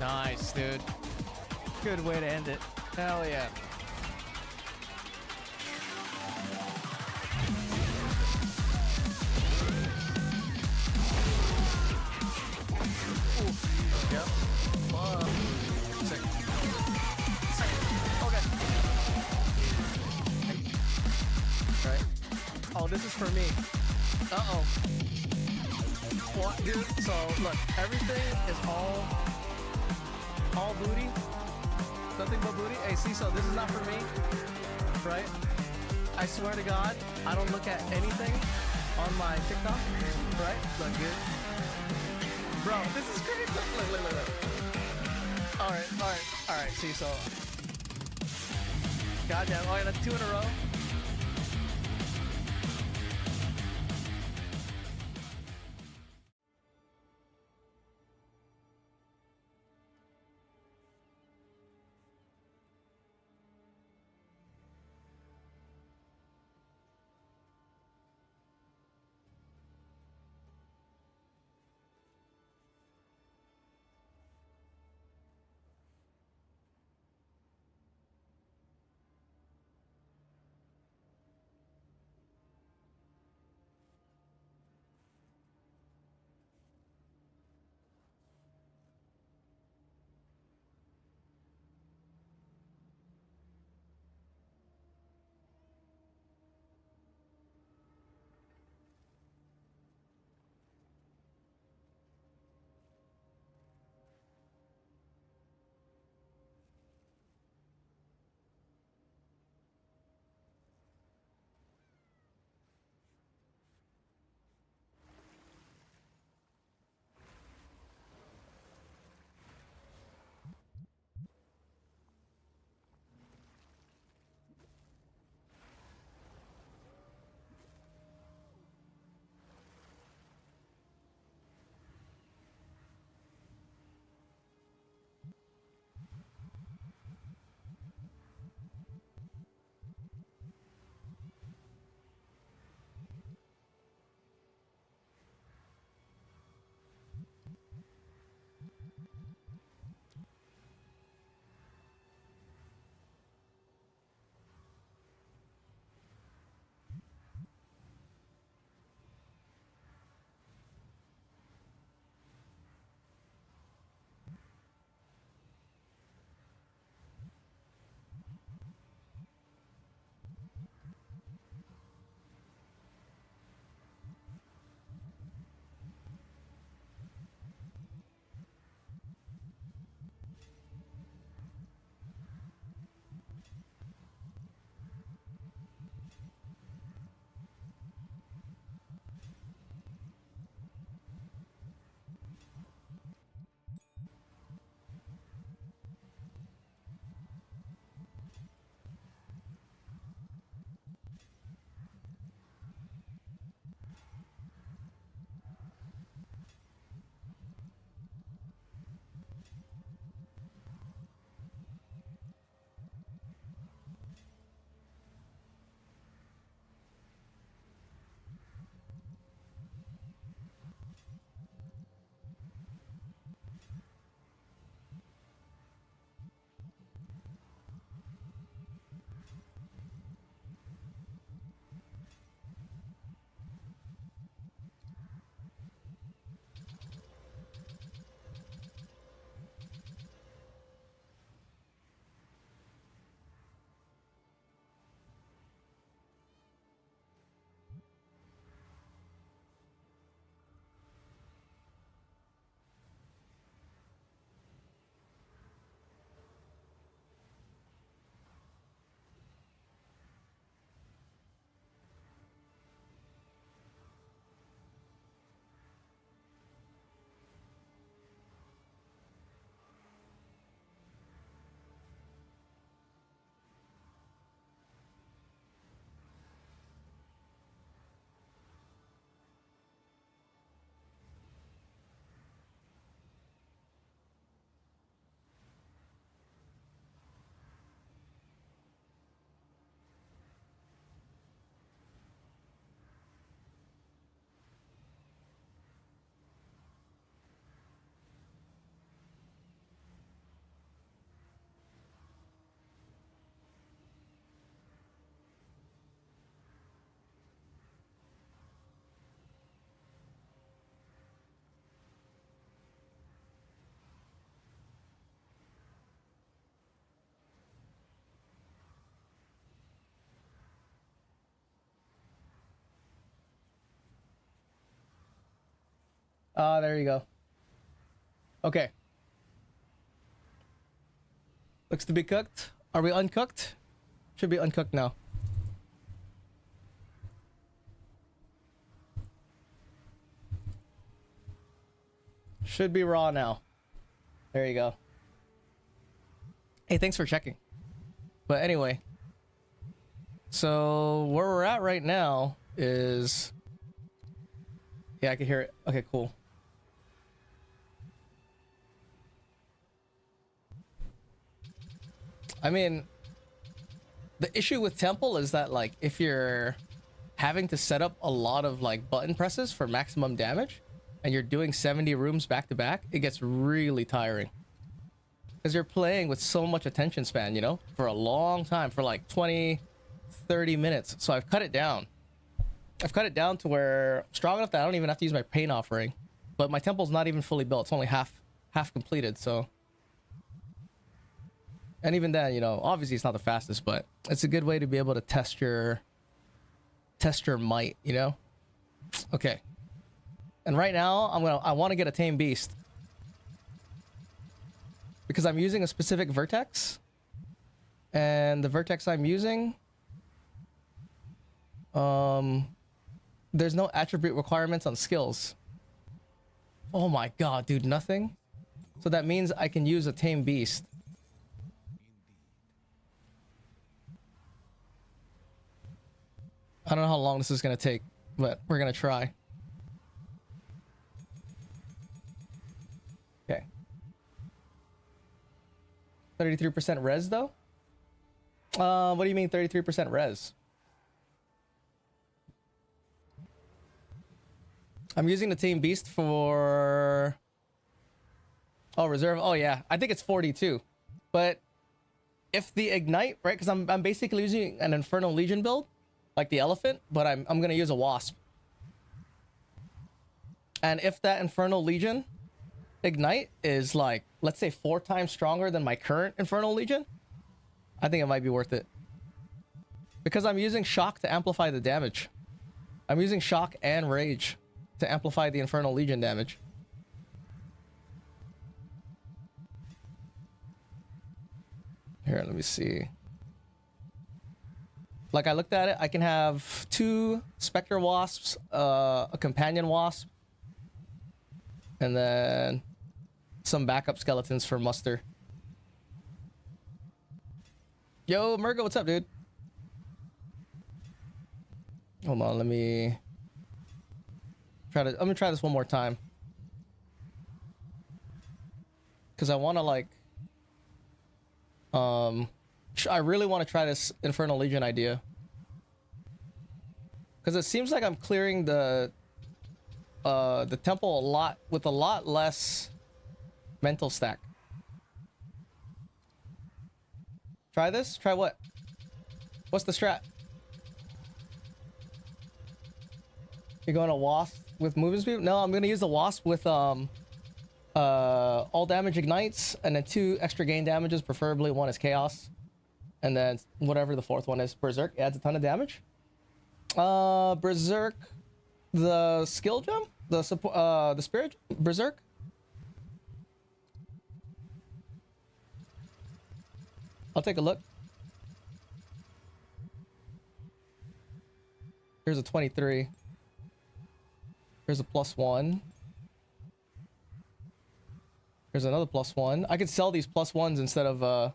Nice, dude. Good way to end it. Hell yeah. Ooh. Yep. Sick. Sick. Okay. Right. Oh, this is for me. Uh-oh. What, dude? So, look. Everything is all booty. Nothing but booty. Hey, see, so this is not for me. Right? I swear to God, I don't look at anything on my TikTok. Right? Look, dude. Bro, this is crazy. Look. Alright, see, so. Goddamn, oh yeah, that's 2 in a row. Ah, there you go. Okay. Looks to be cooked. Are we uncooked? Should be uncooked now. Should be raw now. There you go. Hey, thanks for checking. But anyway. So, where we're at right now is... Yeah, I can hear it. Okay, cool. I mean, the issue with Temple is that, like, if you're having to set up a lot of, like, button presses for maximum damage, and you're doing 70 rooms back to back, it gets really tiring. Because you're playing with so much attention span, you know, for a long time, for like 20, 30 minutes. So I've cut it down. I've cut it down to where I'm strong enough that I don't even have to use my pain offering. But my temple's not even fully built. It's only half completed, so. And even then, you know, obviously it's not the fastest, but it's a good way to be able to test your might, you know? Okay. And right now, I want to get a tame beast. Because I'm using a specific vertex. And the vertex I'm using, there's no attribute requirements on skills. Oh my god, dude, nothing? So that means I can use a tame beast. I don't know how long this is going to take, but we're going to try. Okay. 33% res, though? What do you mean 33% res? I'm using the tame beast for... Oh, reserve. Oh, yeah. I think it's 42. But if the ignite, right? Because I'm basically using an infernal legion build, like the elephant, but I'm gonna use a wasp. And if that infernal legion ignite is like, let's say 4 times stronger than my current infernal legion, I think it might be worth it. Because I'm using shock to amplify the damage. I'm using shock and rage to amplify the infernal legion damage. Here, let me see. Like, I looked at it, I can have 2 specter wasps, a companion wasp, and then some backup skeletons for muster. Yo, Murgo, what's up, dude? Hold on, let me try to... I'm gonna try this one more time. Because I want to, like... I really want to try this Infernal Legion idea. Because it seems like I'm clearing the temple a lot with a lot less mental stack. Try this? Try what? What's the strat? You're going to wasp with movement speed? No, I'm going to use the wasp with all damage ignites and then 2 extra gain damages, preferably 1 is chaos. And then whatever the 4th one is, Berserk adds a ton of damage. Berserk, the skill jump, the spirit Berserk. I'll take a look. Here's a 23. Here's a +1. Here's another +1. I could sell these +1s instead of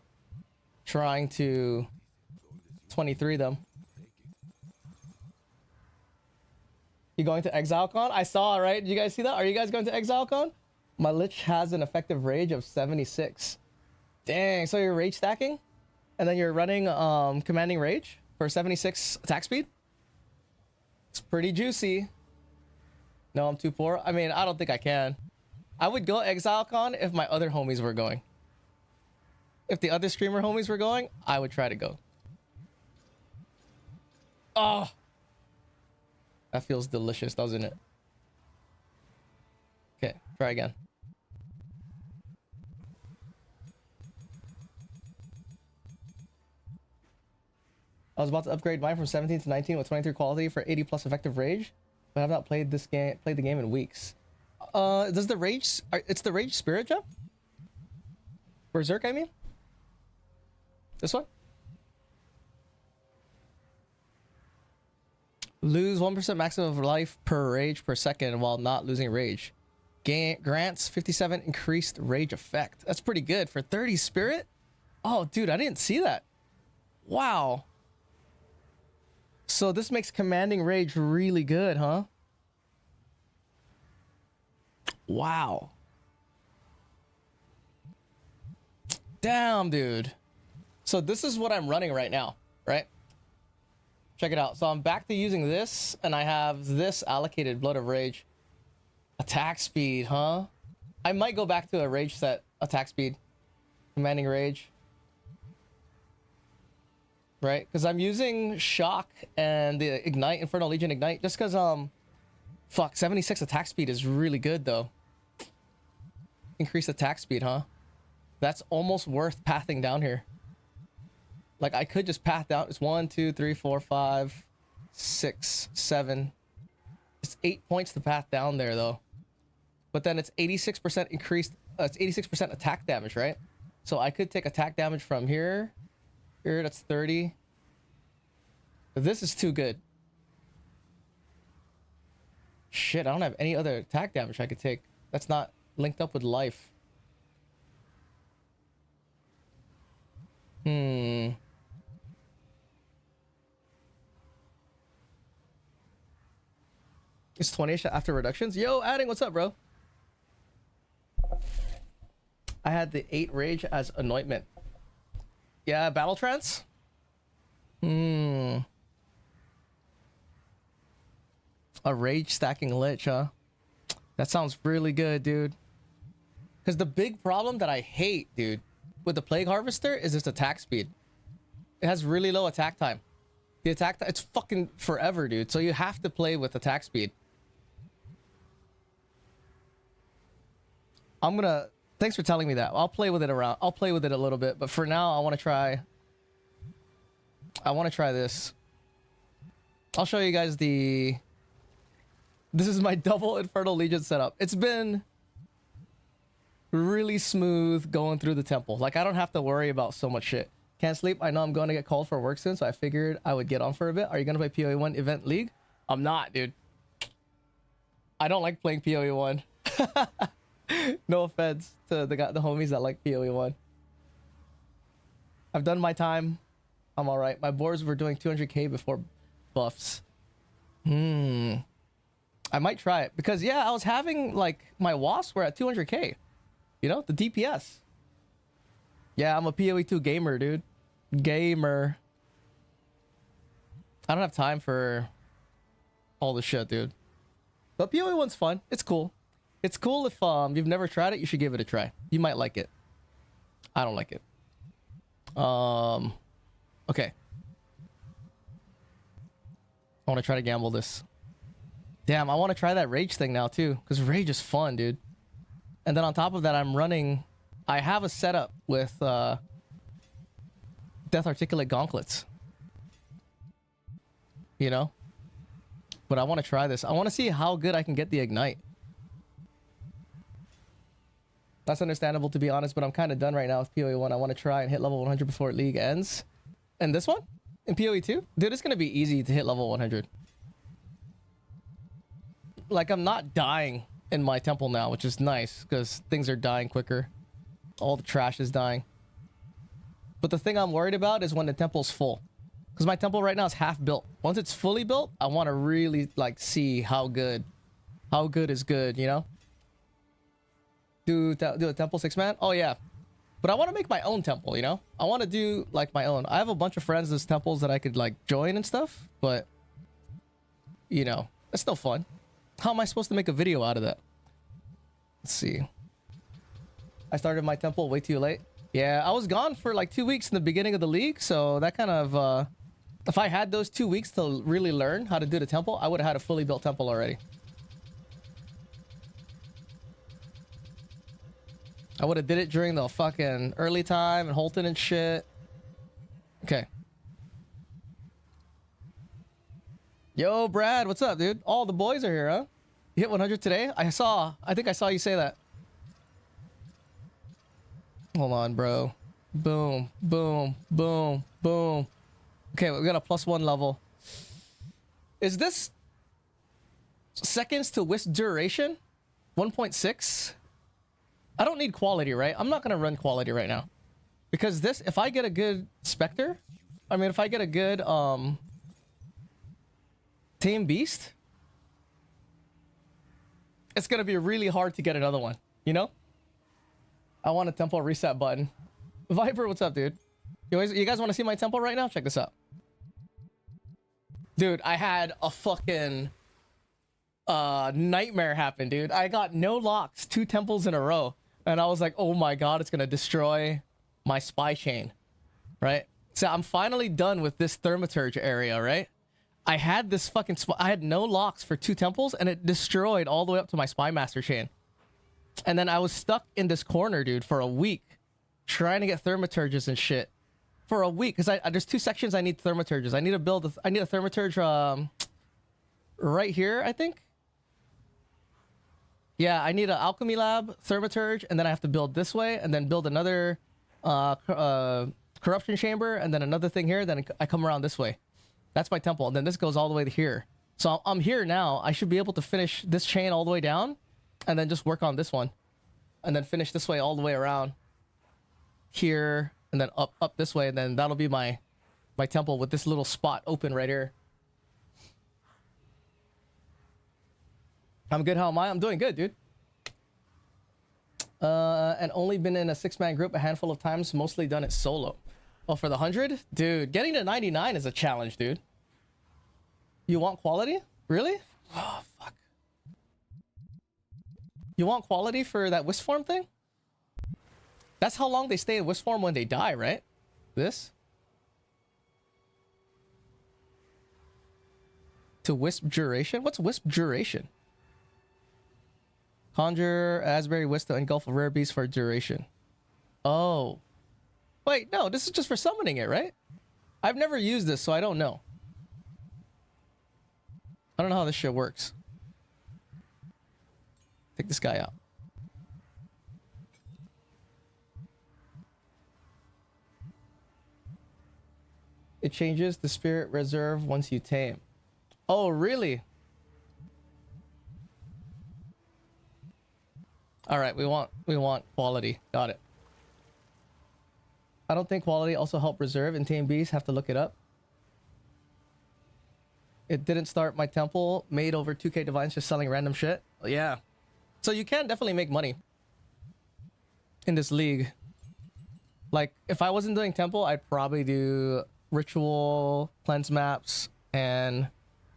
trying to 23 them. You going to ExileCon? I saw, right? Did you guys see that? Are you guys going to ExileCon? My Lich has an effective rage of 76. Dang, so you're rage stacking? And then you're running commanding rage for 76 attack speed? It's pretty juicy. No, I'm too poor. I mean, I don't think I can. I would go ExileCon if my other homies were going. If the other streamer homies were going, I would try to go. Oh! That feels delicious, doesn't it? Okay, try again. I was about to upgrade mine from 17 to 19 with 23 quality for 80 plus effective rage, but I have not played the game in weeks. Does the rage... It's the rage spirit jump? Berserk, I mean? This one? Lose 1% maximum of life per rage per second while not losing rage. Grants 57 increased rage effect. That's pretty good for 30 spirit. Oh, dude, I didn't see that. Wow. So this makes commanding rage really good, huh? Wow. Damn, dude. So this is what I'm running right now, right? Check it out. So I'm back to using this, and I have this allocated Blood of Rage. Attack speed, huh? I might go back to a rage set. Attack speed. Commanding rage. Right? Because I'm using Shock and the Ignite, Infernal Legion Ignite, just because, fuck, 76 attack speed is really good, though. Increased attack speed, huh? That's almost worth pathing down here. Like, I could just path down. It's 1, 2, 3, 4, 5, 6, 7. It's 8 points to path down there, though. But then it's 86% increased. It's 86% attack damage, right? So I could take attack damage from here. Here, that's 30. But this is too good. Shit, I don't have any other attack damage I could take. That's not linked up with life. It's 20ish after reductions. Yo, adding, what's up, bro? I had the 8 rage as anointment. Yeah, battle trance? A rage stacking lich, huh? That sounds really good, dude. Because the big problem that I hate, dude, with the Plague Harvester is its attack speed. It has really low attack time. The attack time, it's fucking forever, dude. So you have to play with attack speed. I'm gonna... Thanks for telling me that. I'll play with it around. I'll play with it a little bit. But for now, I want to try... this. I'll show you guys the... This is my double Infernal Legion setup. It's been really smooth going through the temple. Like, I don't have to worry about so much shit. Can't sleep. I know I'm going to get called for work soon, so I figured I would get on for a bit. Are you going to play PoE 1 Event League? I'm not, dude. I don't like playing PoE 1. No offense to the homies that like PoE 1. I've done my time. I'm all right. My boards were doing 200k before buffs. I might try it because, yeah, I was having, like, my wasps were at 200k. You know, the DPS. Yeah, I'm a PoE 2 gamer, dude. Gamer. I don't have time for all the shit, dude. But PoE 1's fun. It's cool. It's cool if you've never tried it, you should give it a try. You might like it. I don't like it. Okay. I want to try to gamble this. Damn, I want to try that rage thing now too, because rage is fun, dude. And then on top of that, I have a setup with Death Articulate gauntlets. You know? But I want to try this. I want to see how good I can get the ignite. That's understandable, to be honest, but I'm kind of done right now with PoE 1. I want to try and hit level 100 before league ends. And this one? In PoE 2? Dude, it's going to be easy to hit level 100. Like, I'm not dying in my temple now, which is nice, because things are dying quicker. All the trash is dying. But the thing I'm worried about is when the temple's full. Because my temple right now is half built. Once it's fully built, I want to really, like, see how good is good, you know? Do a temple 6-man? Oh, yeah. But I want to make my own temple, you know? I want to do, like, my own. I have a bunch of friends as temples that I could, like, join and stuff. But, you know, it's still fun. How am I supposed to make a video out of that? Let's see. I started my temple way too late. Yeah, I was gone for, like, 2 weeks in the beginning of the league. So that kind of, if I had those 2 weeks to really learn how to do the temple, I would have had a fully built temple already. I would have did it during the fucking early time and Holton and shit. Okay. Yo, Brad, what's up, dude? All the boys are here, huh? You hit 100 today? I think I saw you say that. Hold on, bro. Boom, boom, boom, boom. Okay, we got a +1 level. Is this seconds to wisp duration? 1.6? I don't need quality, right? I'm not gonna run quality right now. Because this, if I get a good Spectre, I mean, if I get a good, Tame Beast, it's gonna be really hard to get another one, you know? I want a tempo reset button. Viper, what's up, dude? You guys want to see my tempo right now? Check this out. Dude, I had a fucking nightmare happen, dude. I got no locks 2 temples in a row. And I was like, oh my god, it's gonna destroy my spy chain. Right? So I'm finally done with this Thaumaturge area, right? I had this fucking I had no locks for 2 temples, and it destroyed all the way up to my spy master chain. And then I was stuck in this corner, dude, for a week, trying to get Thaumaturges and shit. For a week, because there's 2 sections I need Thaumaturges. I need to build. I need a Thaumaturge right here, I think. Yeah, I need an alchemy lab, Thaumaturge, and then I have to build this way, and then build another corruption chamber, and then another thing here. Then I come around this way. That's my temple, and then this goes all the way to here. So I'm here now. I should be able to finish this chain all the way down, and then just work on this one, and then finish this way all the way around here, and then up this way, and then that'll be my temple with this little spot open right here. I'm good. How am I? I'm doing good, dude. And only been in a 6-man group a handful of times, mostly done it solo. Well, for the 100? Dude, getting to 99 is a challenge, dude. You want quality? Really? Oh, fuck. You want quality for that wisp form thing? That's how long they stay in wisp form when they die, right? This? To wisp duration? What's wisp duration? Conjure, Asbury, Wisp to engulf a rare beast for duration. Oh. Wait, no, this is just for summoning it, right? I've never used this, so I don't know. I don't know how this shit works. Take this guy out. It changes the spirit reserve once you tame. Oh, really? All right, we want quality. Got it. I don't think quality also help reserve and tame beasts. Have to look it up. It didn't start my temple. Made over 2k divines just selling random shit. Yeah. So you can definitely make money in this league. Like, if I wasn't doing temple, I'd probably do ritual, cleanse maps, and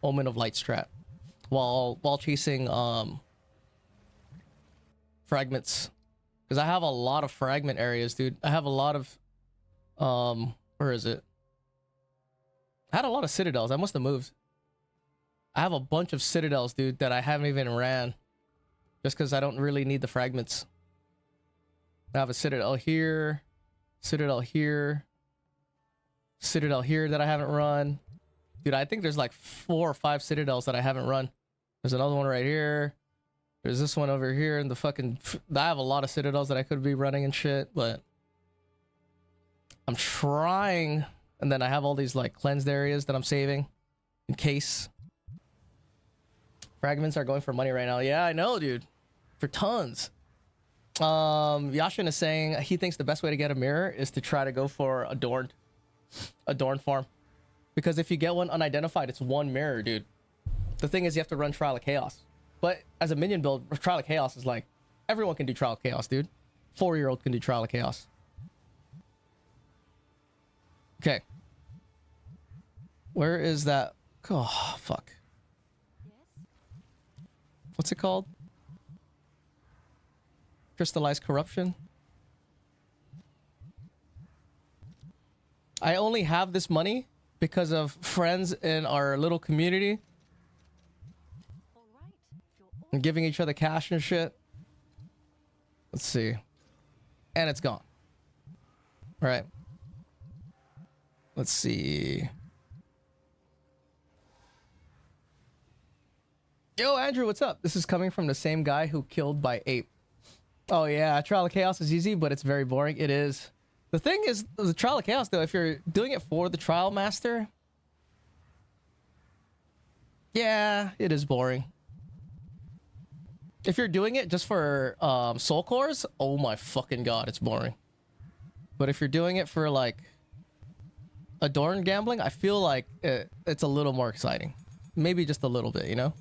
omen of light strat while chasing fragments, because I have a lot of fragment areas, dude. I have a lot of where is it? I had a lot of citadels. I must have moved. I have a bunch of citadels, dude, that I haven't even ran just because I don't really need the fragments. I have a citadel here, citadel here, citadel here that I haven't run. Dude, I think there's like 4 or 5 citadels that I haven't run. There's another one right here. There's this one over here, and the fucking... I have a lot of citadels that I could be running and shit, but... I'm trying... And then I have all these, like, cleansed areas that I'm saving. In case. Fragments are going for money right now. Yeah, I know, dude. For tons. Yashin is saying he thinks the best way to get a mirror is to try to go for Adorned farm. Because if you get one unidentified, it's 1 mirror, dude. The thing is, you have to run Trial of Chaos. But as a minion build, Trial of Chaos is like... Everyone can do Trial of Chaos, dude. 4-year-old can do Trial of Chaos. Okay. Where is that? Oh, fuck. What's it called? Crystallized Corruption? I only have this money because of friends in our little community. And giving each other cash and shit. Let's see. And it's gone. All right. Let's see. Yo, Andrew, what's up? This is coming from the same guy who killed by ape. Oh yeah, Trial of Chaos is easy, but it's very boring. It is. The thing is, the Trial of Chaos, though, if you're doing it for the Trial Master, yeah, it is boring. If you're doing it just for soul cores, oh my fucking god, it's boring. But if you're doing it for like Adorn gambling, I feel like it's a little more exciting. Maybe just a little bit, you know?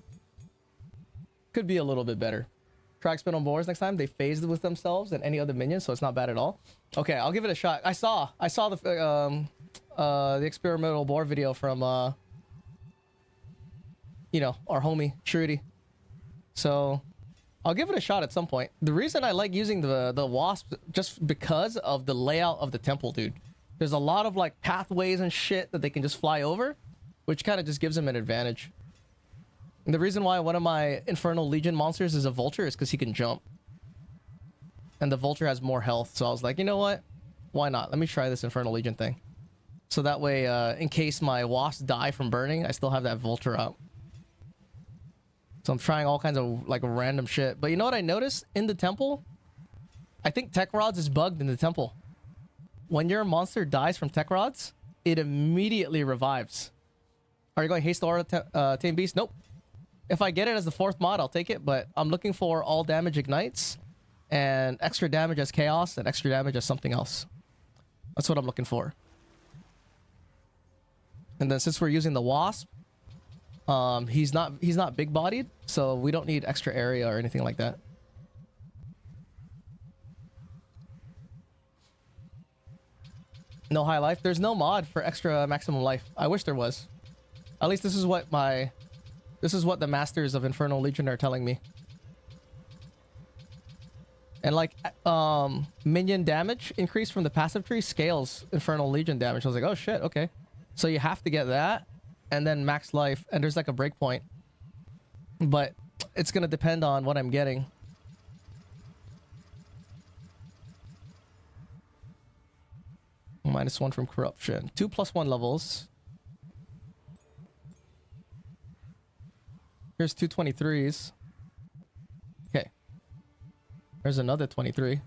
Could be a little bit better. Track spin on boars next time. They phased with themselves and any other minions, so it's not bad at all. Okay, I'll give it a shot. I saw the experimental boar video from you know, our homie Shruti. So I'll give it a shot at some point. The reason I like using the wasp just because of the layout of the temple, dude. There's a lot of like pathways and shit that they can just fly over, which kind of just gives them an advantage. And the reason why one of my Infernal Legion monsters is a vulture is because he can jump. And the vulture has more health, so I was like, you know what? Why not? Let me try this Infernal Legion thing. So that way, in case my wasps die from burning, I still have that vulture up. So I'm trying all kinds of like random shit. But you know what I noticed in the temple? I think Tech Rods is bugged in the temple. When your monster dies from Tech Rods, it immediately revives. Are you going Haste Aura Tame Beast? Nope. If I get it as the 4th mod, I'll take it. But I'm looking for all damage ignites and extra damage as chaos and extra damage as something else. That's what I'm looking for. And then since we're using the wasp, he's not big bodied, so we don't need extra area or anything like that. No high life. There's no mod for extra maximum life. I wish there was. At least this is what the masters of Infernal Legion are telling me. And like minion damage increase from the passive tree scales Infernal Legion damage. I was like, oh shit, okay. So you have to get that and then max life, and there's like a breakpoint. But it's gonna depend on what I'm getting. -1 from corruption. 2+1 levels. Here's 2 23s. Okay. There's another 23.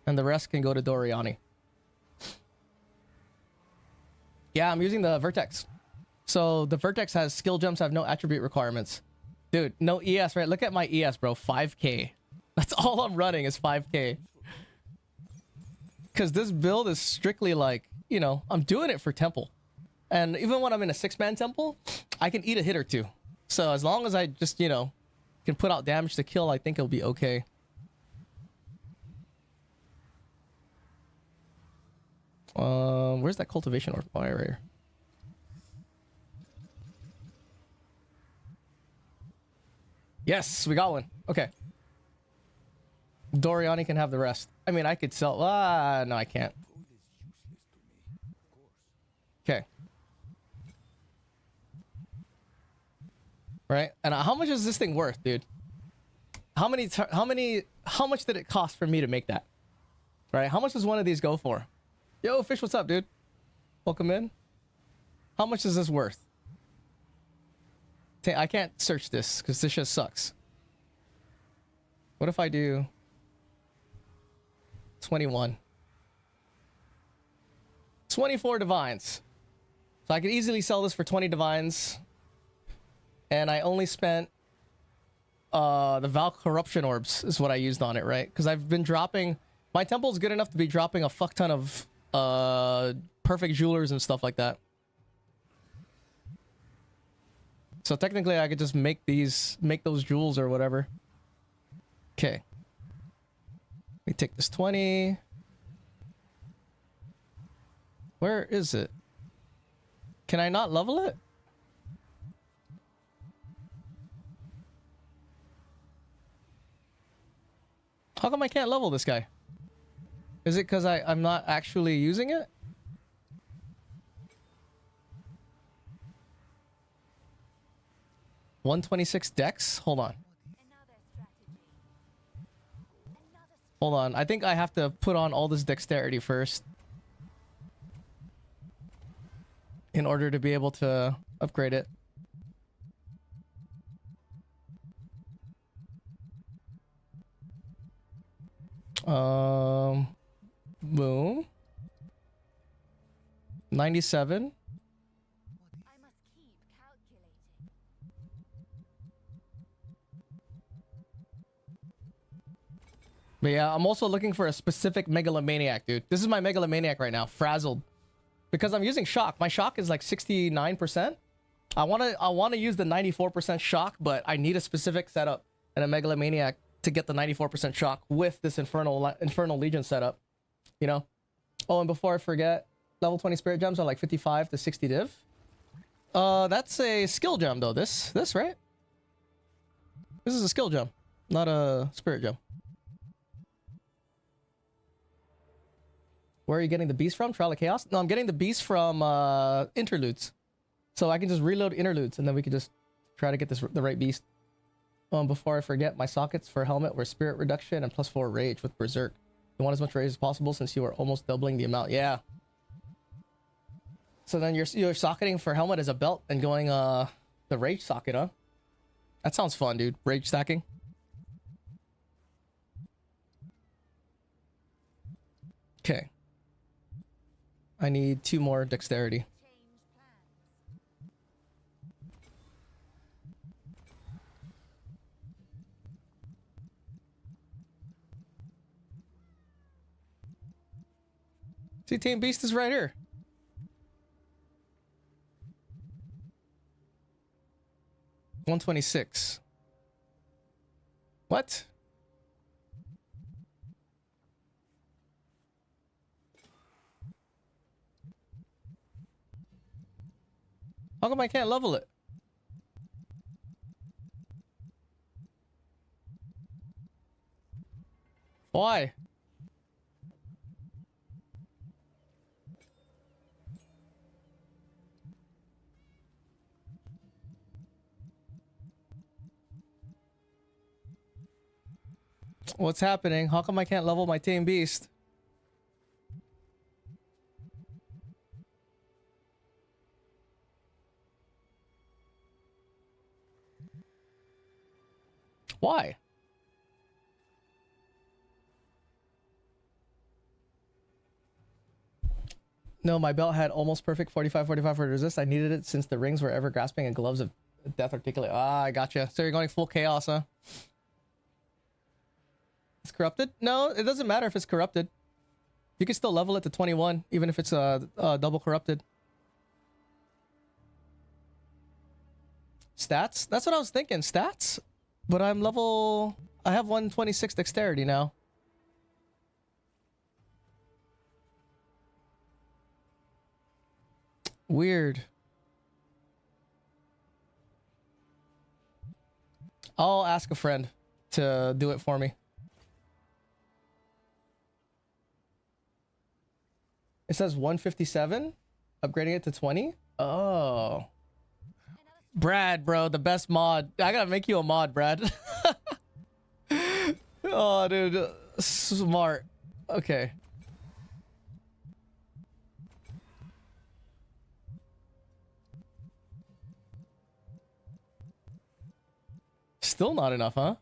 And the rest can go to Doriani. Yeah, I'm using the Vertex. So the Vertex has skill gems have no attribute requirements. Dude, no ES, right? Look at my ES, bro. 5k. That's all I'm running is 5k. Because this build is strictly like, you know, I'm doing it for temple. And even when I'm in a 6-man temple, I can eat a hit or two. So as long as I just, you know, can put out damage to kill, I think it'll be okay. Where's that cultivation orb? Oh, right here. Yes, we got one. Okay. Doriani can have the rest. I mean, I could sell. No, I can't. Okay. Right? And how much is this thing worth, dude? How much did it cost for me to make that? Right? How much does one of these go for? Yo, Fish, what's up, dude? Welcome in. How much is this worth? I can't search this because this just sucks. What if I do 21? 24 divines. So I could easily sell this for 20 divines. And I only spent the Val Corruption Orbs is what I used on it, right? Because I've been dropping... My temple's good enough to be dropping a fuck ton of perfect jewelers and stuff like that. So technically I could just make those jewels or whatever. Okay. Let me take this 20. Where is it? Can I not level it? How come I can't level this guy? Is it because I'm not actually using it? $126 dex? Hold on. Hold on. I think I have to put on all this dexterity first in order to be able to upgrade it. Boom. 97. I must keep calculating. But yeah, I'm also looking for a specific megalomaniac, dude. This is my megalomaniac right now, frazzled. Because I'm using shock. My shock is like 69%. I wanna use the 94% shock, but I need a specific setup and a megalomaniac to get the 94% shock with this infernal legion setup. You know? Oh, and before I forget, level 20 spirit gems are like 55 to 60 div. That's a skill gem though. This right? This is a skill gem, not a spirit gem. Where are you getting the beast from? Trial of Chaos? No, I'm getting the beast from interludes. So I can just reload interludes and then we can just try to get the right beast. Before I forget, my sockets for helmet were spirit reduction and +4 rage with berserk. You want as much rage as possible since you are almost doubling the amount. Yeah. So then you're socketing for helmet as a belt and going the rage socket, huh? That sounds fun, dude. Rage stacking. Okay. I need 2 more dexterity. See, Tame Beast is right here. $126. What? How come I can't level it? Why? What's happening? How come I can't level my Tame Beast? Why? No, my belt had almost perfect 45-45 for resist. I needed it since the rings were ever grasping and gloves of death articulate. Ah, I gotcha. So you're going full chaos, huh? It's corrupted? No, it doesn't matter if it's corrupted. You can still level it to 21, even if it's double corrupted. Stats? That's what I was thinking. Stats? But I'm level... I have 126 dexterity now. Weird. I'll ask a friend to do it for me. It says 157. Upgrading it to 20. Oh. Brad, bro, the best mod. I gotta make you a mod, Brad. Oh, dude. Smart. Okay. Still not enough, huh?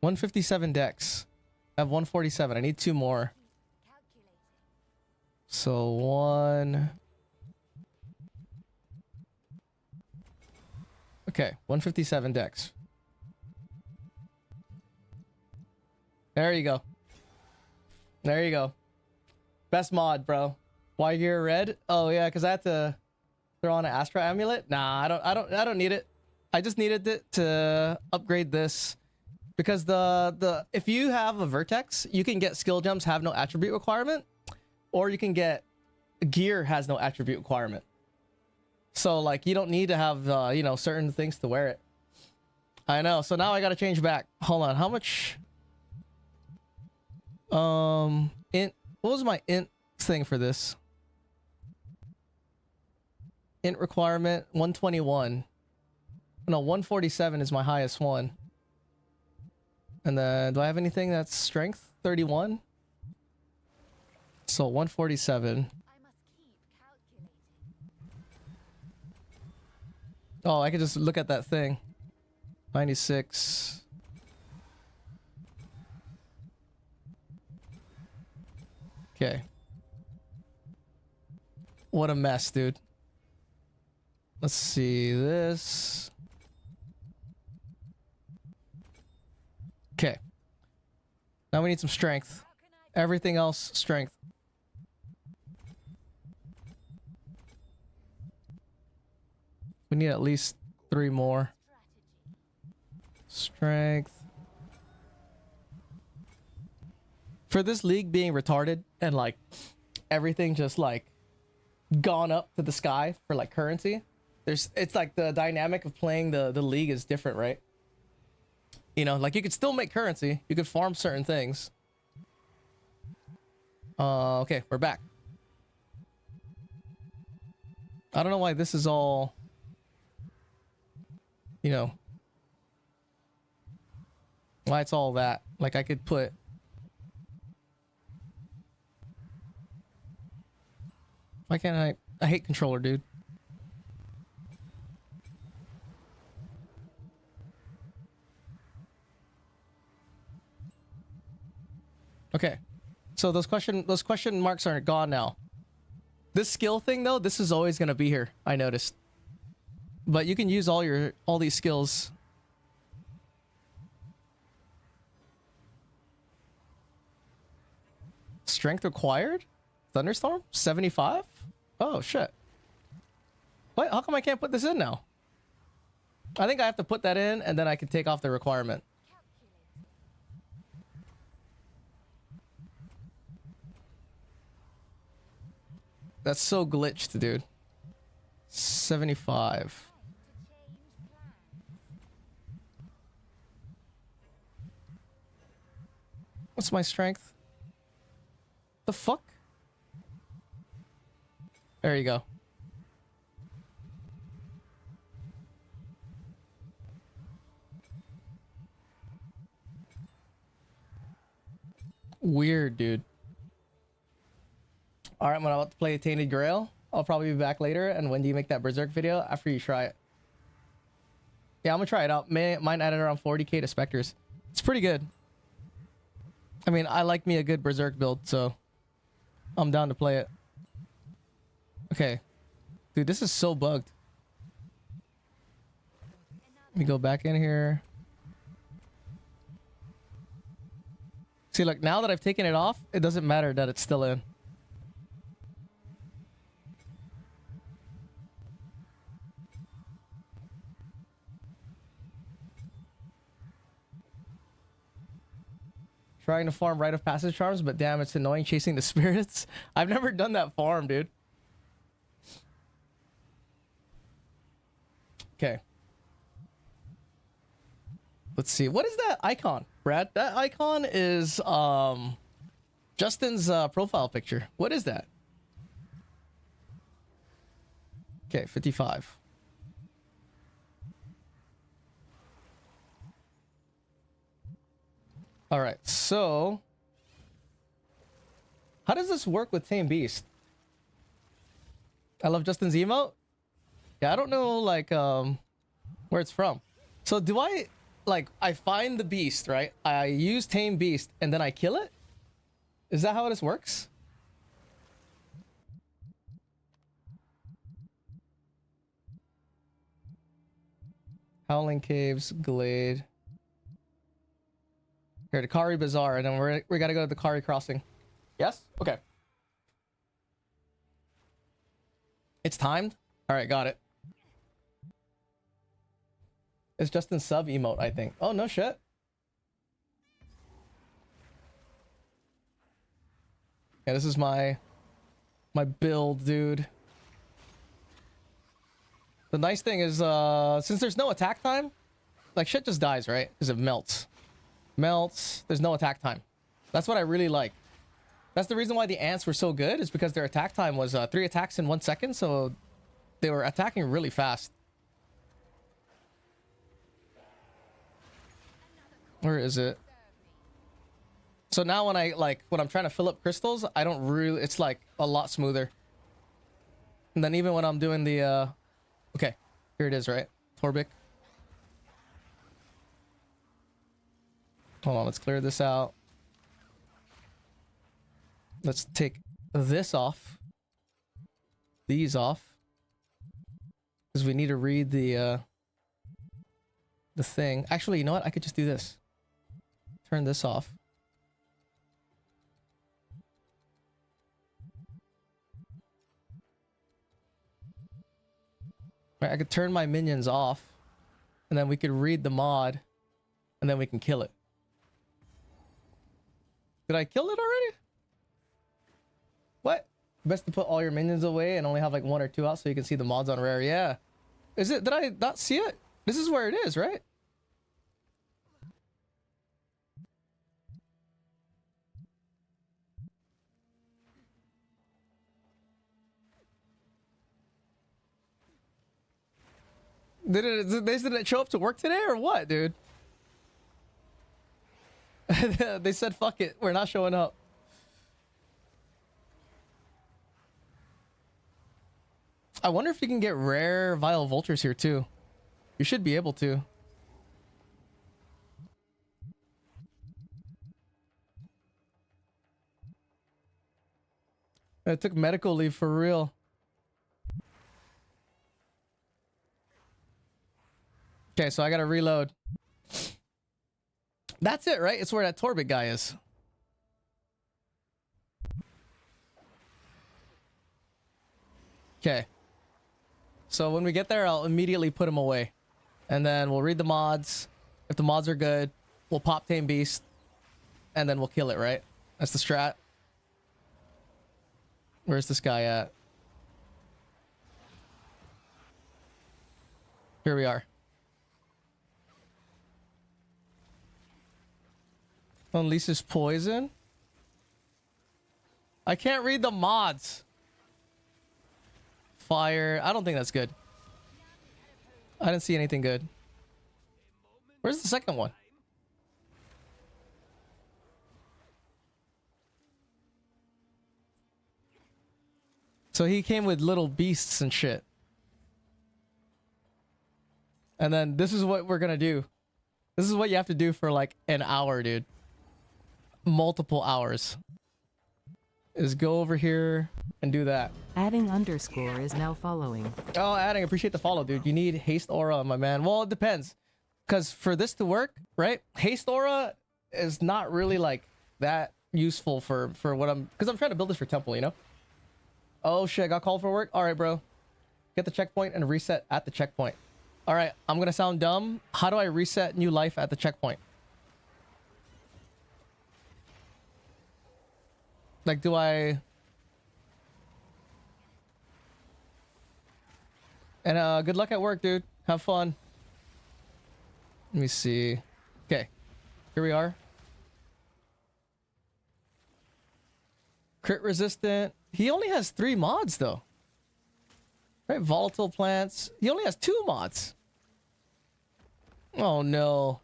$157 dex. I have 147. I need 2 more. So 1. Okay, 157 dex. There you go. There you go. Best mod, bro. Why you're red? Oh yeah, because I had to throw on an Astra amulet. Nah, I don't need it. I just needed it to upgrade this. Because if you have a vertex, you can get skill gems have no attribute requirement, or you can get gear has no attribute requirement. So like you don't need to have you know, certain things to wear it. I know. So now I got to change back. Hold on. How much? Int. What was my int thing for this? Int requirement 121. No, 147 is my highest one. And then, do I have anything that's strength? 31? So, 147. Oh, I can just look at that thing. 96. Okay. What a mess, dude. Let's see this. Okay. Now we need some strength. Everything else, strength. We need at least 3 more. Strength. For this league being retarded and like everything just like gone up to the sky for like currency, it's like the dynamic of playing the league is different, right? You know, like you could still make currency, you could farm certain things. Okay, we're back. I don't know why this is all, you know, why it's all that. Like I could put, why can't I hate controller, dude. Okay. So those question marks are gone now. This skill thing though, this is always gonna be here, I noticed. But you can use all these skills. Strength required? Thunderstorm? 75? Oh shit. What? How come I can't put this in now? I think I have to put that in and then I can take off the requirement. That's so glitched, dude. 75. What's my strength? The fuck? There you go. Weird, dude. Alright, I'm about to play Tainted Grail. I'll probably be back later. And when do you make that Berserk video? After you try it. Yeah, I'm gonna try it out. Mine added around 40k to Spectres. It's pretty good. I mean, I like me a good Berserk build, so I'm down to play it. Okay. Dude, this is so bugged. Let me go back in here. See, look, now that I've taken it off, it doesn't matter that it's still in. Trying to farm Rite of Passage charms, but damn, it's annoying chasing the spirits. I've never done that farm, dude. Okay. Let's see. What is that icon, Brad? That icon is Justin's profile picture. What is that? Okay, 55. All right, so how does this work with Tame Beast? I love Justin's emote. Yeah, I don't know like where it's from. So do I like I find the beast, right? I use Tame Beast and then I kill it? Is that how this works? Howling Caves, Glade. Here, to Kari Bazaar, and then we gotta go to the Kari Crossing. Yes? Okay. It's timed? Alright, got it. It's just in sub emote, I think. Oh, no shit. Yeah, this is my build, dude. The nice thing is, since there's no attack time, like shit just dies, right? Because it melts. Melts. There's no attack time. That's what I really like. That's the reason why the ants were so good, is because their attack time was 3 attacks in 1 second, so they were attacking really fast. Where is it? So now when I'm trying to fill up crystals, I don't really, it's like a lot smoother. And then even when I'm doing the okay, here it is, right? Torbic. Hold on, let's clear this out. Let's take this off. These off. Because we need to read the thing. Actually, you know what? I could just do this. Turn this off. Right, I could turn my minions off. And then we could read the mod. And then we can kill it. Did I kill it already? What? Best to put all your minions away and only have like 1 or 2 out so you can see the mods on rare. Yeah. Is it? Did I not see it? This is where it is, right? Did it show up to work today or what, dude? They said, fuck it. We're not showing up. I wonder if you can get rare Vile Vultures here too. You should be able to. I took medical leave for real. Okay, so I gotta reload. That's it, right? It's where that Torbit guy is. Okay. So when we get there, I'll immediately put him away. And then we'll read the mods. If the mods are good, we'll pop Tame Beast. And then we'll kill it, right? That's the strat. Where's this guy at? Here we are. Unleashes poison. I can't read the mods. Fire. I don't think that's good. I didn't see anything good. Where's the second one? So he came with little beasts and shit. And then this is what we're gonna do. This is what you have to do for like an hour, dude. Multiple hours. Is go over here and do that. Adding underscore is now following. Oh, adding. Appreciate the follow, dude. You need haste aura, my man. Well, it depends. Because for this to work, right? Haste aura is not really like that useful for what I'm... Because I'm trying to build this for temple, you know? Oh, shit. Got called for work? All right, bro. Get the checkpoint and reset at the checkpoint. All right. I'm going to sound dumb. How do I reset new life at the checkpoint? Like, do I... And good luck at work, dude. Have fun. Let me see. Okay. Here we are. Crit resistant. He only has 3 mods, though. Right? Volatile plants. He only has 2 mods. Oh, no.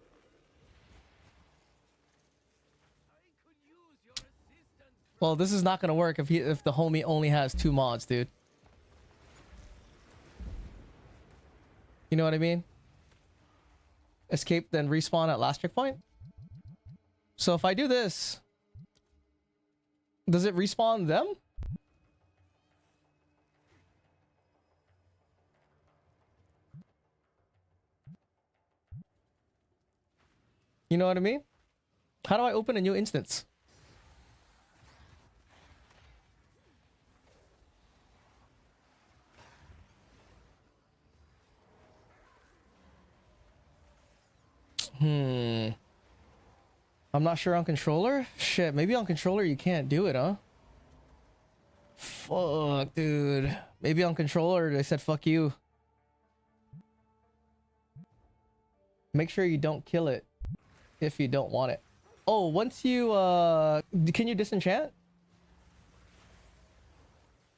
Well, this is not gonna work if the homie only has 2 mods, dude. You know what I mean? Escape, then respawn at last checkpoint. So if I do this, does it respawn them? You know what I mean? How do I open a new instance? I'm not sure on controller. Shit, maybe on controller you can't do it, huh? Fuck, dude. Maybe on controller they said fuck you. Make sure you don't kill it if you don't want it. Oh, once you can you disenchant?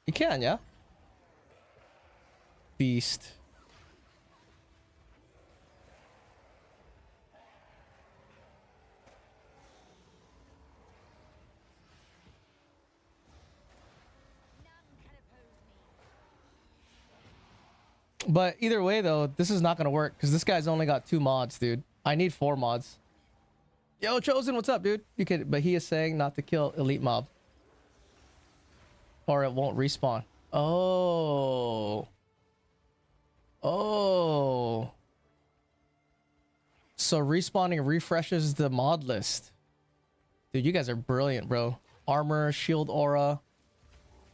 You can, yeah? Beast. But either way, though, this is not going to work because this guy's only got 2 mods, dude. I need 4 mods. Yo, Chosen, what's up, dude? You can, but he is saying not to kill elite mob, or it won't respawn. Oh. Oh. So respawning refreshes the mod list. Dude, you guys are brilliant, bro. Armor, shield aura.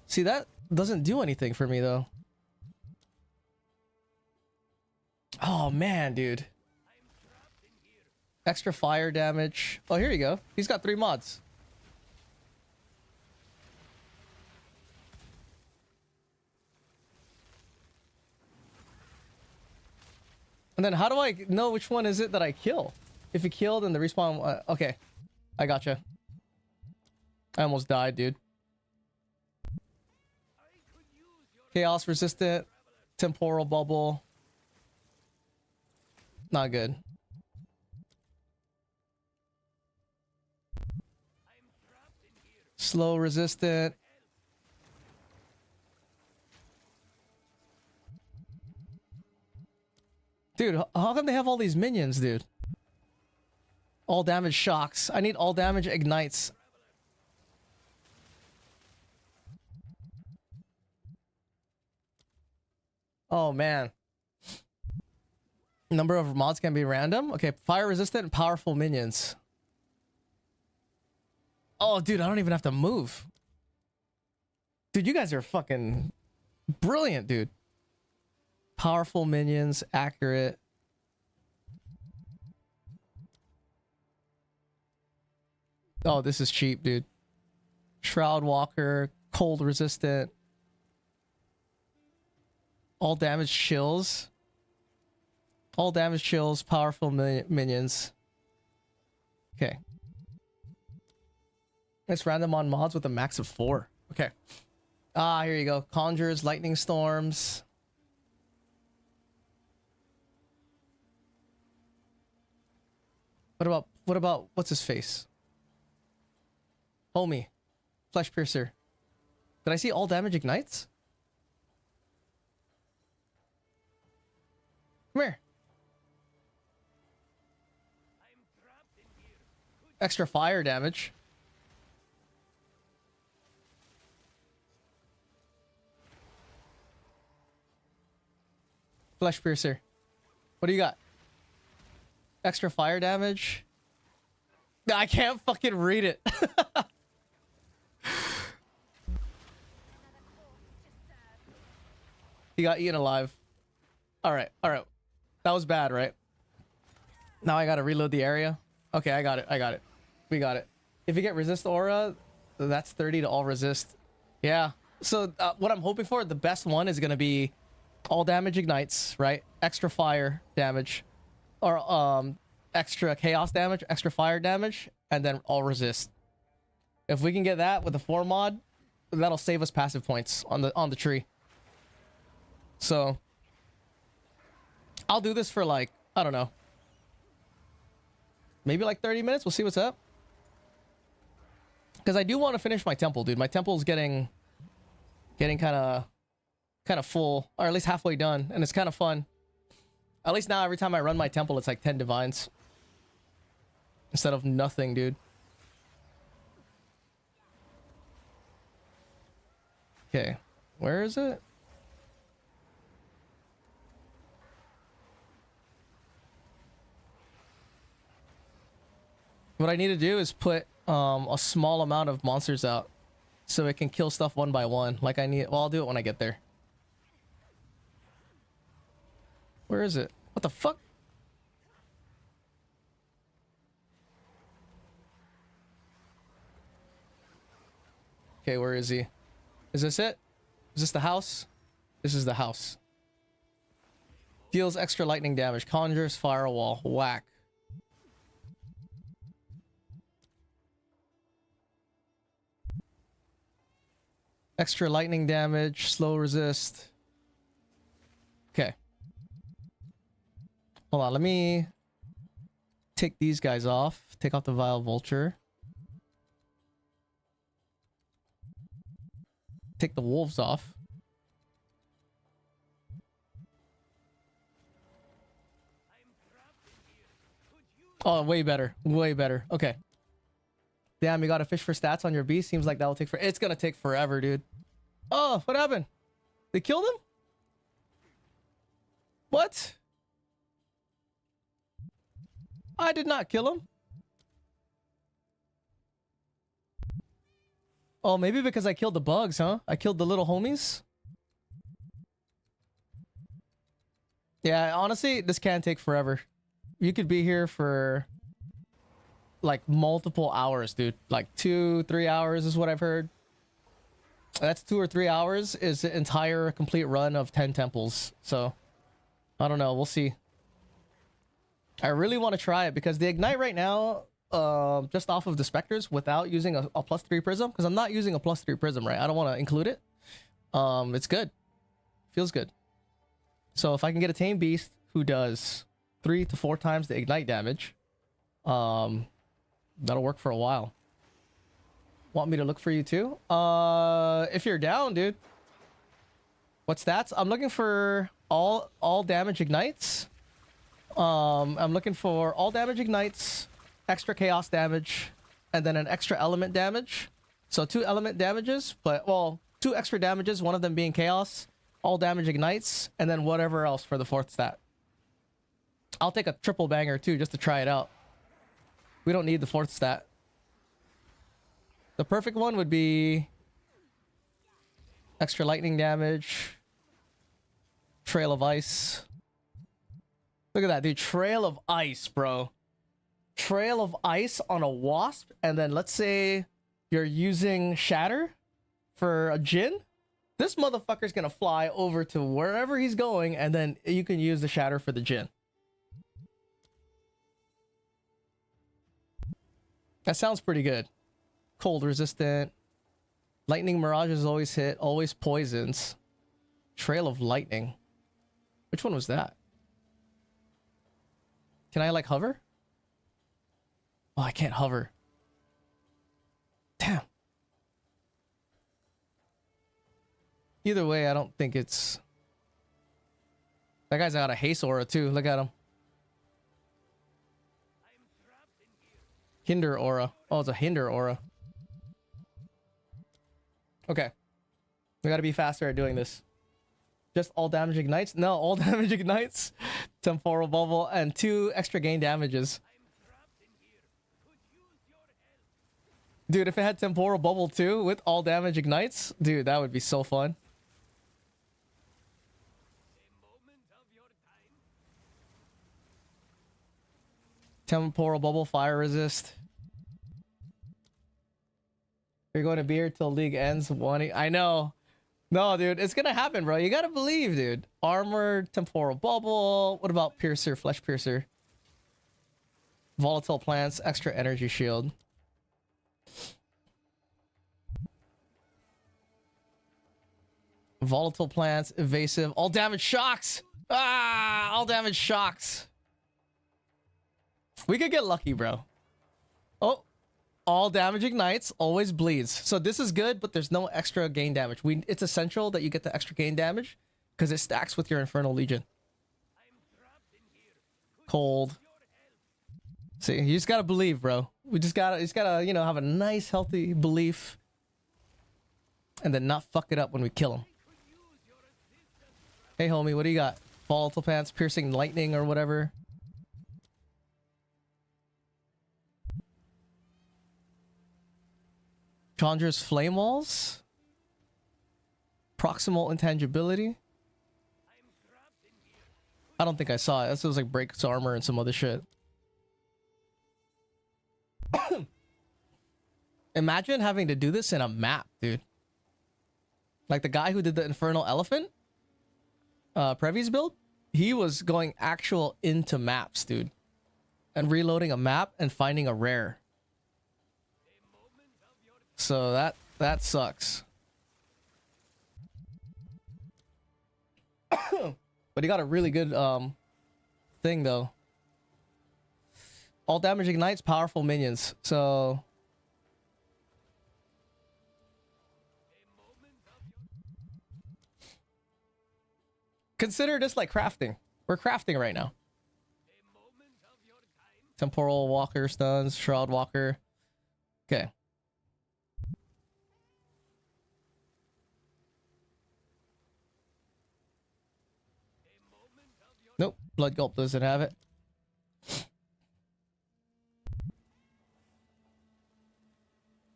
See, that doesn't do anything for me, though. Oh, man, dude. Extra fire damage. Oh, here you go. He's got 3 mods. And then how do I know which one is it that I kill? If you kill, then the respawn... okay. I gotcha. I almost died, dude. Chaos resistant. Temporal bubble. Not good. Slow resistant. Dude, how come they have all these minions, dude? All damage shocks. I need all damage ignites. Oh, man. Number of mods can be random. Okay, fire resistant and powerful minions. Oh, dude, I don't even have to move. Dude, you guys are fucking brilliant, dude. Powerful minions, accurate. Oh, this is cheap, dude. Shroud Walker, cold resistant. All damage chills. All damage chills, powerful minions. Okay. It's random on mods with a max of 4. Okay. Ah, here you go. Conjures, lightning storms. What about what's his face? Homie. Flesh piercer. Did I see all damage ignites? Come here. Extra fire damage. Flesh piercer. What do you got? Extra fire damage. I can't fucking read it. He got eaten alive. All right. That was bad, right? Now I gotta reload the area. Okay, I got it. We got it. If you get resist aura, that's 30 to all resist. Yeah. So what I'm hoping for, the best one is gonna be all damage ignites, right? Extra fire damage, or extra chaos damage, extra fire damage, and then all resist. If we can get that with the 4 mod, that'll save us passive points on the tree. So I'll do this for like, I don't know, maybe like 30 minutes. We'll see what's up. Because I do want to finish my temple, dude. My temple's getting kind of full, or at least halfway done, and it's kind of fun. At least now, every time I run my temple, it's like 10 divines instead of nothing, dude. Okay, where is it? What I need to do is put a small amount of monsters out so it can kill stuff one by one. Like I need, well, I'll do it when I get there. Where is it? What the fuck? Okay, where is he? Is this it? Is this the house? This is the house. Deals extra lightning damage. Conjures firewall. Whack. Extra lightning damage. Slow resist. Okay. Hold on, let me take these guys off. Take off the Vile Vulture. Take the wolves off. Oh, way better. Way better. Okay. Damn, you got to fish for stats on your beast. Seems like that will take for. It's gonna take forever, dude. Oh, what happened? They killed him? What? I did not kill him. Oh, maybe because I killed the bugs, huh? I killed the little homies. Yeah, honestly, this can take forever. You could be here for like multiple hours, dude. Like 2-3 hours is what I've heard. That's 2 or 3 hours is the entire complete run of 10 temples. So I don't know. We'll see. I really want to try it because the ignite right now, just off of the specters without using a +3 prism, because I'm not using a +3 prism, right? I don't want to include it. It's good. Feels good. So if I can get a tame beast who does 3 to 4 times the ignite damage, that'll work for a while. Want me to look for you too? If you're down, dude. What stats? I'm looking for all damage ignites. I'm looking for all damage ignites, extra chaos damage, and then an extra element damage. So 2 element damages, but well, 2 extra damages, one of them being chaos, all damage ignites, and then whatever else for the 4th stat. I'll take a triple banger too, just to try it out. We don't need the 4th stat. The perfect one would be extra lightning damage, trail of ice. Look at that, dude. Trail of ice, bro. Trail of ice on a wasp, and then let's say you're using shatter for a djinn. This motherfucker's gonna fly over to wherever he's going, and then you can use the shatter for the djinn. That sounds pretty good. Cold resistant. Lightning mirages always hit, always poisons. Trail of lightning. Which one was that? Can I like hover? Oh, I can't hover. Damn. Either way, I don't think it's... That guy's got a haste aura too. Look at him. Hinder aura. Oh, it's a hinder aura. Okay. We gotta be faster at doing this. Just all damage ignites? No, all damage ignites. Temporal bubble and 2 extra gain damages. Dude, if it had temporal bubble too with all damage ignites, dude, that would be so fun. Temporal bubble, fire resist. You're going to be here till league ends. I know. No, dude, it's gonna happen, bro. You gotta believe, dude. Armor, temporal bubble. What about piercer, flesh piercer? Volatile plants, extra energy shield. Volatile plants, evasive, all damage shocks. Ah, all damage shocks. We could get lucky, bro. Oh, all damage ignites, always bleeds. So this is good, but there's no extra gain damage. It's essential that you get the extra gain damage because it stacks with your Infernal Legion. Cold. See, you just gotta believe, bro. You just gotta, you know, have a nice, healthy belief, and then not fuck it up when we kill him. Hey, homie, what do you got? Volatile pants, piercing lightning, or whatever. Chandra's flame walls. Proximal intangibility. I don't think I saw it. This was like breaks armor and some other shit. Imagine having to do this in a map, dude. Like the guy who did the Infernal Elephant, Previ's build, he was going actual into maps, dude. And reloading a map and finding a rare. So that sucks. But he got a really good thing though. All damage ignites powerful minions. So consider this like crafting. We're crafting right now. Temporal Walker stuns, Shroud Walker. Okay. Nope, Blood Gulp doesn't have it.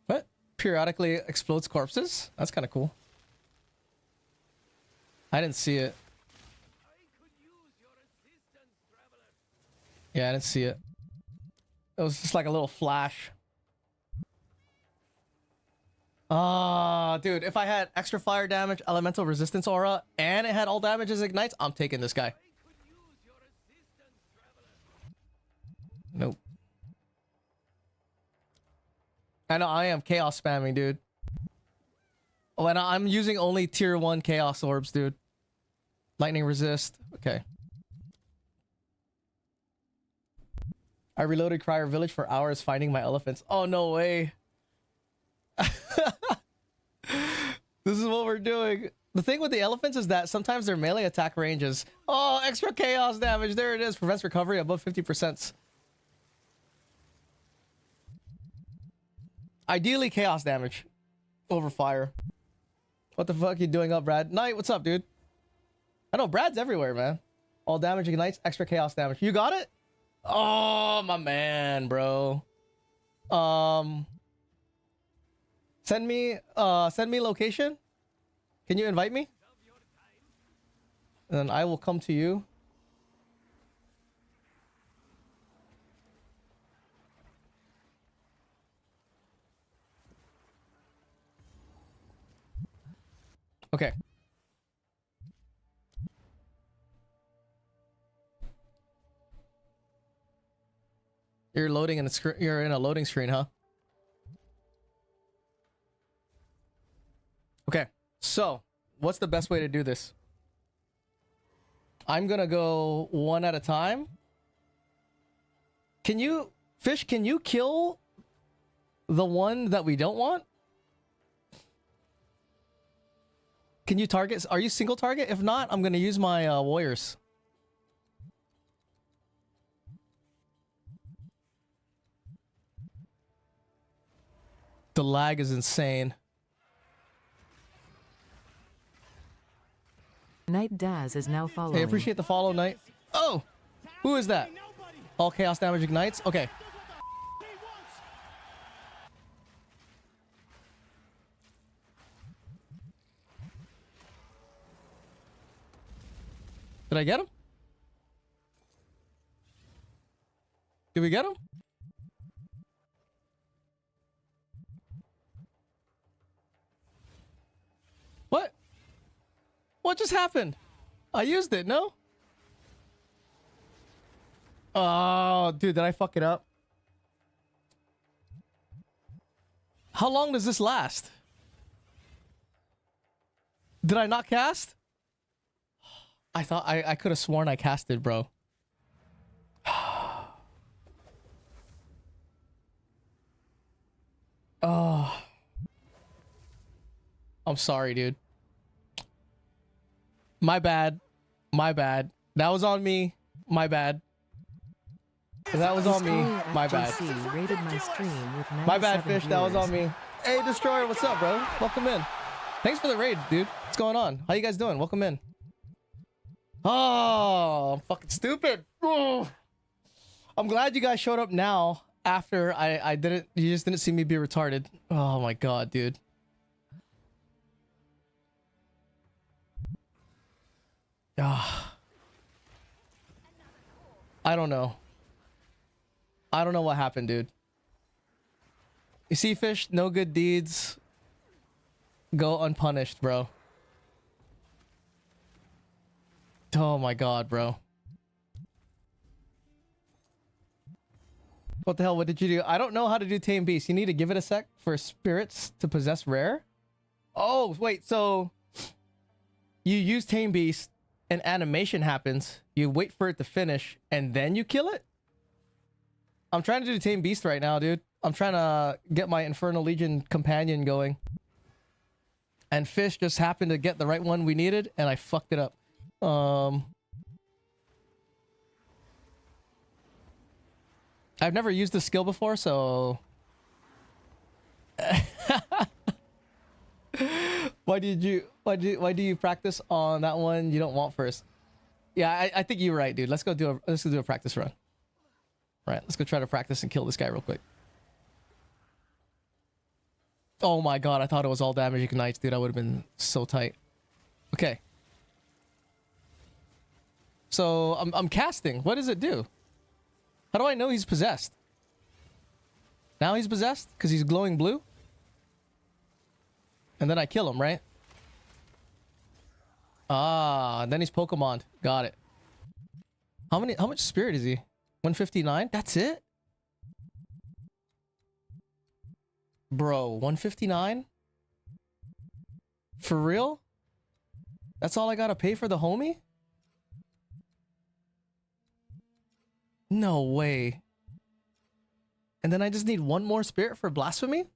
What? Periodically explodes corpses? That's kind of cool. I didn't see it. Yeah, I didn't see it. It was just like a little flash. Ah, dude, if I had extra fire damage, elemental resistance aura, and it had all damage as ignites, I'm taking this guy. Nope. I know I am chaos spamming, dude. Oh, and I'm using only tier 1 chaos orbs, dude. Lightning resist. Okay. I reloaded Crier Village for hours finding my elephants. Oh, no way. This is what we're doing. The thing with the elephants is that sometimes their melee attack ranges. Oh, extra chaos damage. There it is. Prevents recovery above 50%. Ideally, chaos damage over fire. What the fuck you doing up, Brad? Knight, what's up, dude? I know Brad's everywhere, man. All damage ignites, extra chaos damage. You got it? Oh, my man, bro. Send me location. Can you invite me? And then I will come to you. Okay. You're loading in the screen. You're in a loading screen, huh? Okay. So, what's the best way to do this? I'm gonna go one at a time. Can you, Fish? Can you kill the one that we don't want? Can you target? Are you single target? If not, I'm gonna use my warriors. The lag is insane. Night Daz is now following. Hey, appreciate the follow, Knight. Oh! Who is that? All chaos damage ignites? Okay. Did I get him? Did we get him? What? What just happened? I used it, no? Oh, dude, did I fuck it up? How long does this last? Did I not cast? I thought I could have sworn I casted, bro. Oh. I'm sorry, dude. My bad. My bad. That was on me. My bad. That was on me. My bad. Rated my stream with My bad, 97 Fish. That was on viewers. me. Hey, Destroyer, what's up, bro? Welcome in. Thanks for the raid, dude. What's going on? How you guys doing? Welcome in. Oh, I'm fucking stupid. Oh. I'm glad you guys showed up now after I didn't. You just didn't see me be retarded. Oh my god, dude. Ah. I don't know. I don't know what happened, dude. You see, Fish, no good deeds go unpunished, bro. Oh my god, bro. What the hell? What did you do? I don't know how to do Tame Beast. You need to give it a sec for spirits to possess rare. Oh, wait. So you use Tame Beast, an animation happens. You wait for it to finish, and then you kill it? I'm trying to do Tame Beast right now, dude. I'm trying to get my Infernal Legion companion going. And Fish just happened to get the right one we needed, and I fucked it up. I I've never used this skill before, so... why do you practice on that one you don't want first? Yeah, I think you're right, dude. Let's go do a practice run. Right, let's go try to practice and kill this guy real quick. Oh my god, I thought it was all damage ignites, dude. I would have been so tight. Okay. So I'm casting. What does it do? How do I know he's possessed? Now he's possessed because he's glowing blue. And then I kill him, right? Ah, and then he's Pokemon. Got it. How much spirit is he? 159? That's it? Bro, 159? For real? That's all I gotta pay for the homie? No way. And then I just need one more spirit for blasphemy?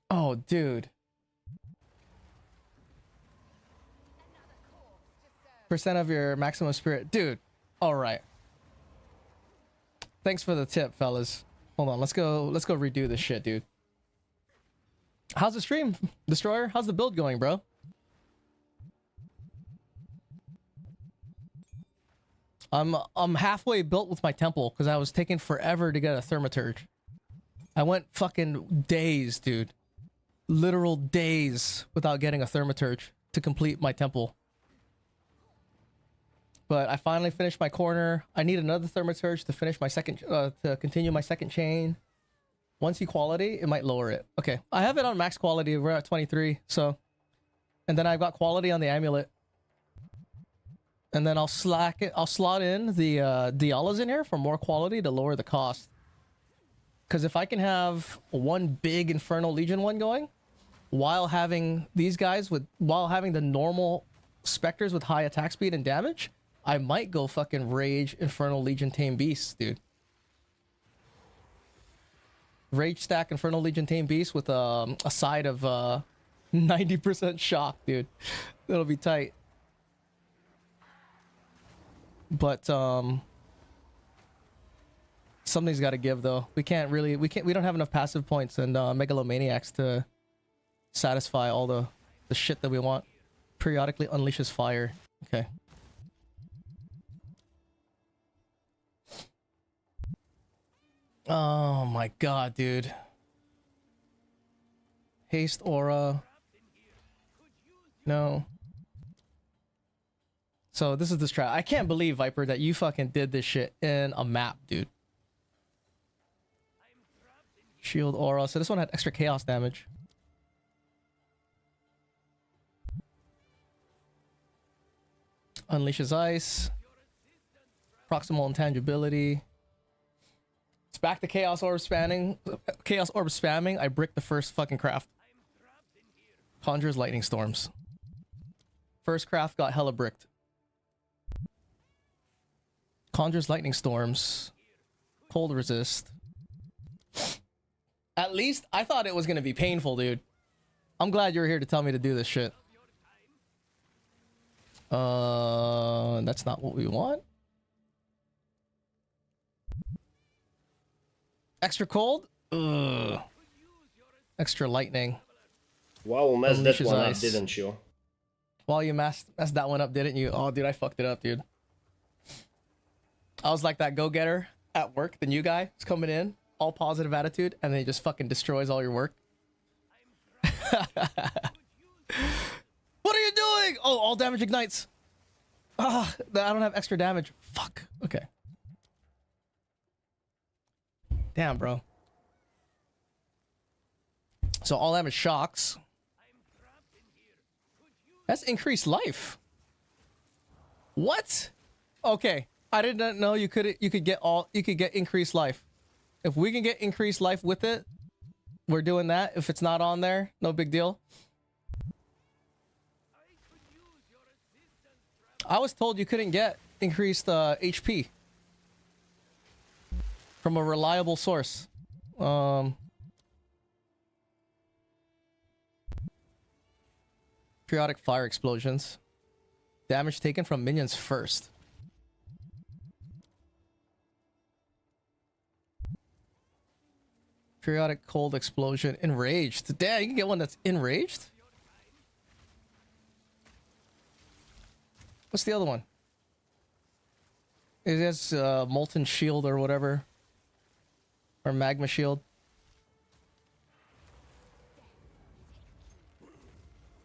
Oh, dude. Percent of your maximum spirit. Dude. Alright. Thanks for the tip, fellas. Hold on, let's go redo this shit, dude. How's the stream, Destroyer? How's the build going, bro? I'm halfway built with my temple because I was taking forever to get a thaumaturge. I went fucking days, dude. Literal days without getting a thaumaturge to complete my temple. But I finally finished my corner. I need another thaumaturge to finish my second, to continue my second chain. Once equality, it might lower it. Okay, I have it on max quality. We're at 23, so. And then I've got quality on the amulet. And then I'll slot in the Dialas in here for more quality to lower the cost. Because if I can have one big Infernal Legion one going, while having these guys while having the normal specters with high attack speed and damage, I might go fucking Rage Infernal Legion Tame Beasts, dude. Rage stack Infernal Legion Tame Beasts with a side of 90% shock, dude. That'll be tight. But something's got to give though. We don't have enough passive points and megalomaniacs to satisfy all the shit that we want. Periodically unleashes fire. Okay. Oh my god, dude. Haste aura. No. So this is the strat. I can't believe, Viper, that you fucking did this shit in a map, dude. Shield aura. So this one had extra chaos damage. Unleashes ice. Proximal intangibility. It's back to chaos orb spamming. Chaos orb spamming. I bricked the first fucking craft. Conjures lightning storms. First craft got hella bricked. Conjures lightning storms. Cold resist. At least I thought it was gonna be painful, dude. I'm glad you're here to tell me to do this shit. That's not what we want. Extra cold? Ugh. Extra lightning. Wow, messed that Unleashes one up, ice. didn't you? Well, you messed that one up, didn't you? Oh, dude, I fucked it up, dude. I was like that go-getter at work, the new guy is coming in, all positive attitude, and then he just fucking destroys all your work. What are you doing? Oh, all damage ignites. Ah, I don't have extra damage. Fuck. Okay. Damn, bro. So all damage shocks. That's increased life. What? Okay. I did not know you could get increased life. If we can get increased life with it, we're doing that. If it's not on there, no big deal. I was told you couldn't get increased HP from a reliable source. Periodic fire explosions. Damage taken from minions first. Periodic cold explosion. Enraged. Damn, you can get one that's enraged? What's the other one? It has molten shield or whatever. Or magma shield.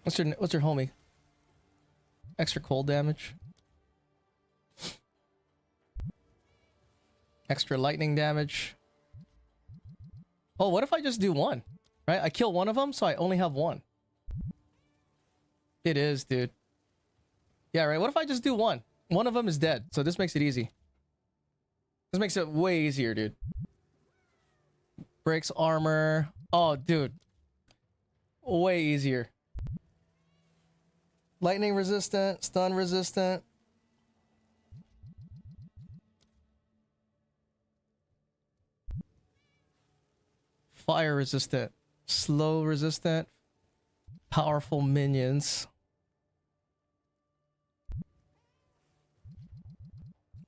What's your homie? Extra cold damage. Extra lightning damage. Oh, what if I just do one? Right? I kill one of them, so I only have one. It is, dude. Yeah, right. What if I just do one? One of them is dead, so this makes it easy. This makes it way easier, dude. Breaks armor. Oh, dude. Way easier. Lightning resistant, stun resistant. Fire resistant, slow resistant, powerful minions.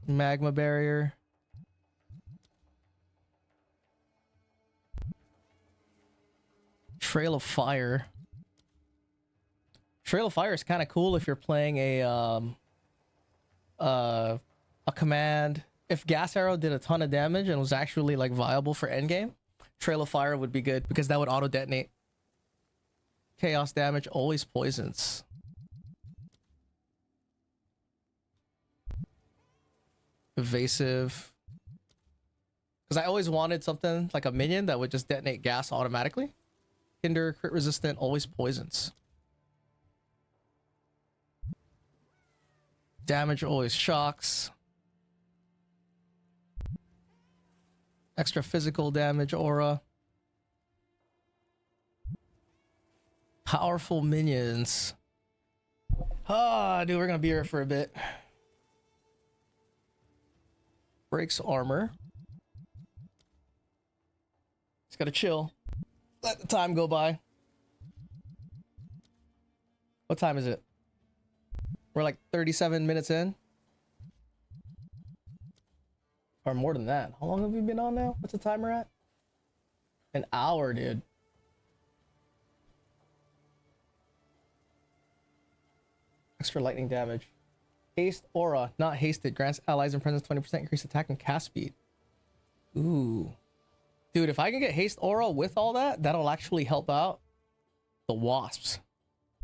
Magma barrier. Trail of fire. Trail of fire is kind of cool if you're playing a command. If gas arrow did a ton of damage and was actually like viable for endgame, Trail of fire would be good because that would auto detonate. Chaos damage always poisons. Evasive. Because I always wanted something like a minion that would just detonate gas automatically. Hinder, crit resistant, always poisons. Damage always shocks. Extra physical damage aura. Powerful minions. Ah, dude, we're gonna be here for a bit. Breaks armor. Just gotta chill. Let the time go by. What time is it? We're like 37 minutes in. Or more than that. How long have we been on now? What's the timer at? An hour, dude. Extra lightning damage. Haste aura, not hasted. Grants allies in presence 20% increased attack and cast speed. Ooh. Dude, if I can get haste aura with all that, that'll actually help out the wasps.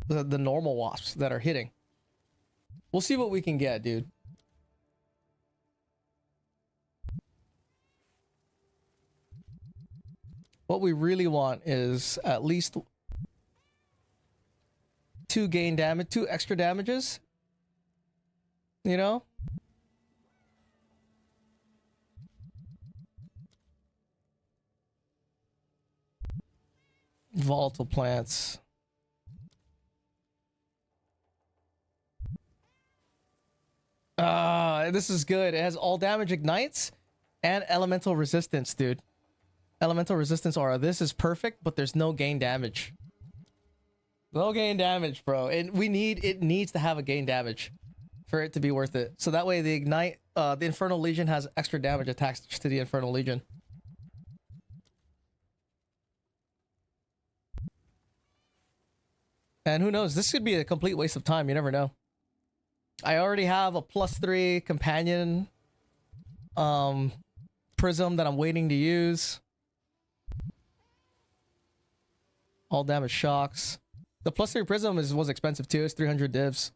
The normal wasps that are hitting. We'll see what we can get, dude. What we really want is at least 2 gain damage, 2 extra damages. You know? Volatile plants. This is good. It has all damage ignites and elemental resistance, dude. Elemental resistance aura. This is perfect, but there's no gain damage. No gain damage, bro. And it needs to have a gain damage for it to be worth it. So that way the ignite, the infernal legion has extra damage attached to the infernal legion. And who knows? This could be a complete waste of time. You never know. I already have a +3 companion prism that I'm waiting to use. All damage shocks. The +3 prism was expensive too. It's 300 divs.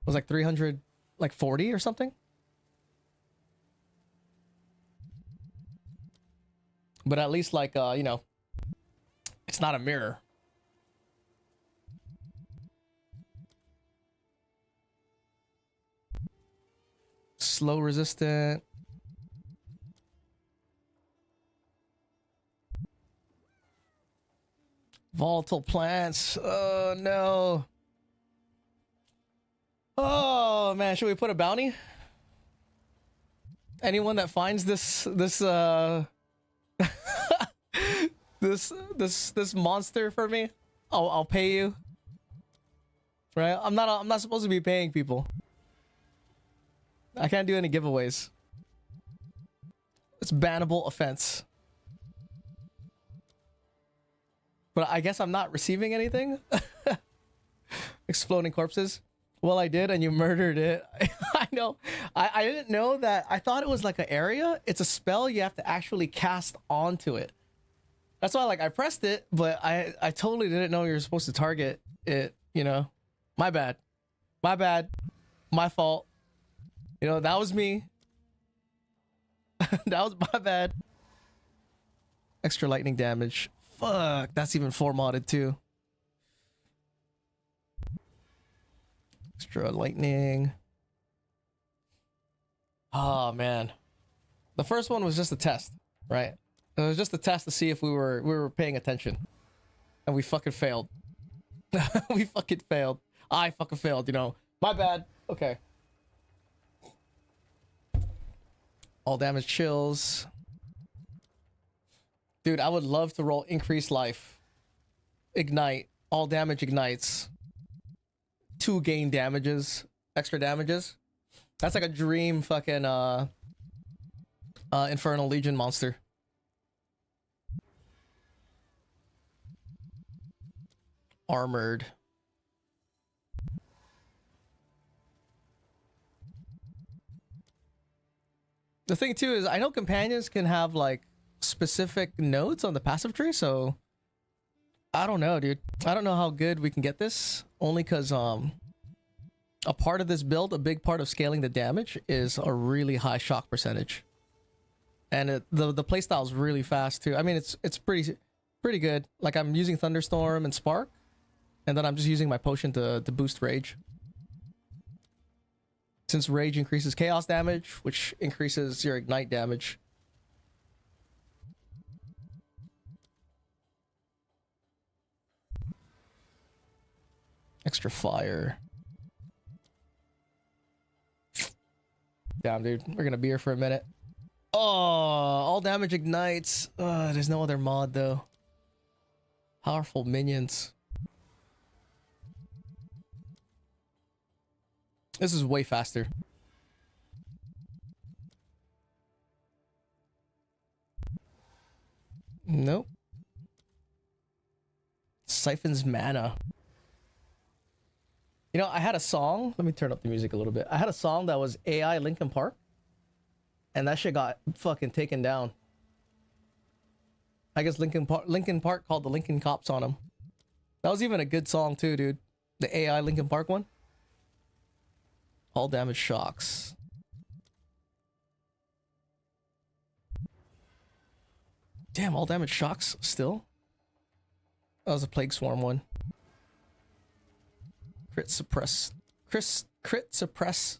It was like 300, like 40 or something. But at least like you know, it's not a mirror. Slow resistant. Volatile plants. Oh no. Oh man, should we put a bounty? Anyone that finds this this monster for me, I'll pay you. Right? I'm not supposed to be paying people. I can't do any giveaways. It's bannable offense. but I guess I'm not receiving anything. Exploding corpses. Well, I did, and you murdered it. I know. I didn't know that. I thought it was like an area. It's a spell you have to actually cast onto it. That's why, like, I pressed it, but I totally didn't know you were supposed to target it, you know? My bad. My bad. My fault. You know, that was me. That was my bad. Extra lightning damage. Fuck, that's even 4 modded too. Extra lightning. Oh man. The first one was just a test, right? It was just a test to see if we were paying attention. And we fucking failed. We fucking failed. I fucking failed, you know. My bad. Okay. All damage chills. Dude, I would love to roll increased life. Ignite. All damage ignites. 2 gain damages. Extra damages. That's like a dream fucking Infernal Legion monster. Armored. The thing too is I know companions can have like specific nodes on the passive tree, so I don't know, dude. I don't know how good we can get this, only because a part of this build, a big part of scaling the damage is a really high shock percentage, and the playstyle is really fast too. I mean, it's pretty good. Like, I'm using Thunderstorm and Spark, and then I'm just using my potion to boost rage. Since rage increases chaos damage, which increases your ignite damage. Extra fire. Damn, dude. We're gonna be here for a minute. Oh, all damage ignites. There's no other mod, though. Powerful minions. This is way faster. Nope. Siphons mana. You know, I had a song. Let me turn up the music a little bit. I had a song that was AI Linkin Park, and that shit got fucking taken down. I guess Linkin Park called the Linkin Cops on him. That was even a good song too, dude. The AI Linkin Park one. All damage shocks. Damn, all damage shocks still? That was a Plague Swarm one. Crit suppress. Crit suppress.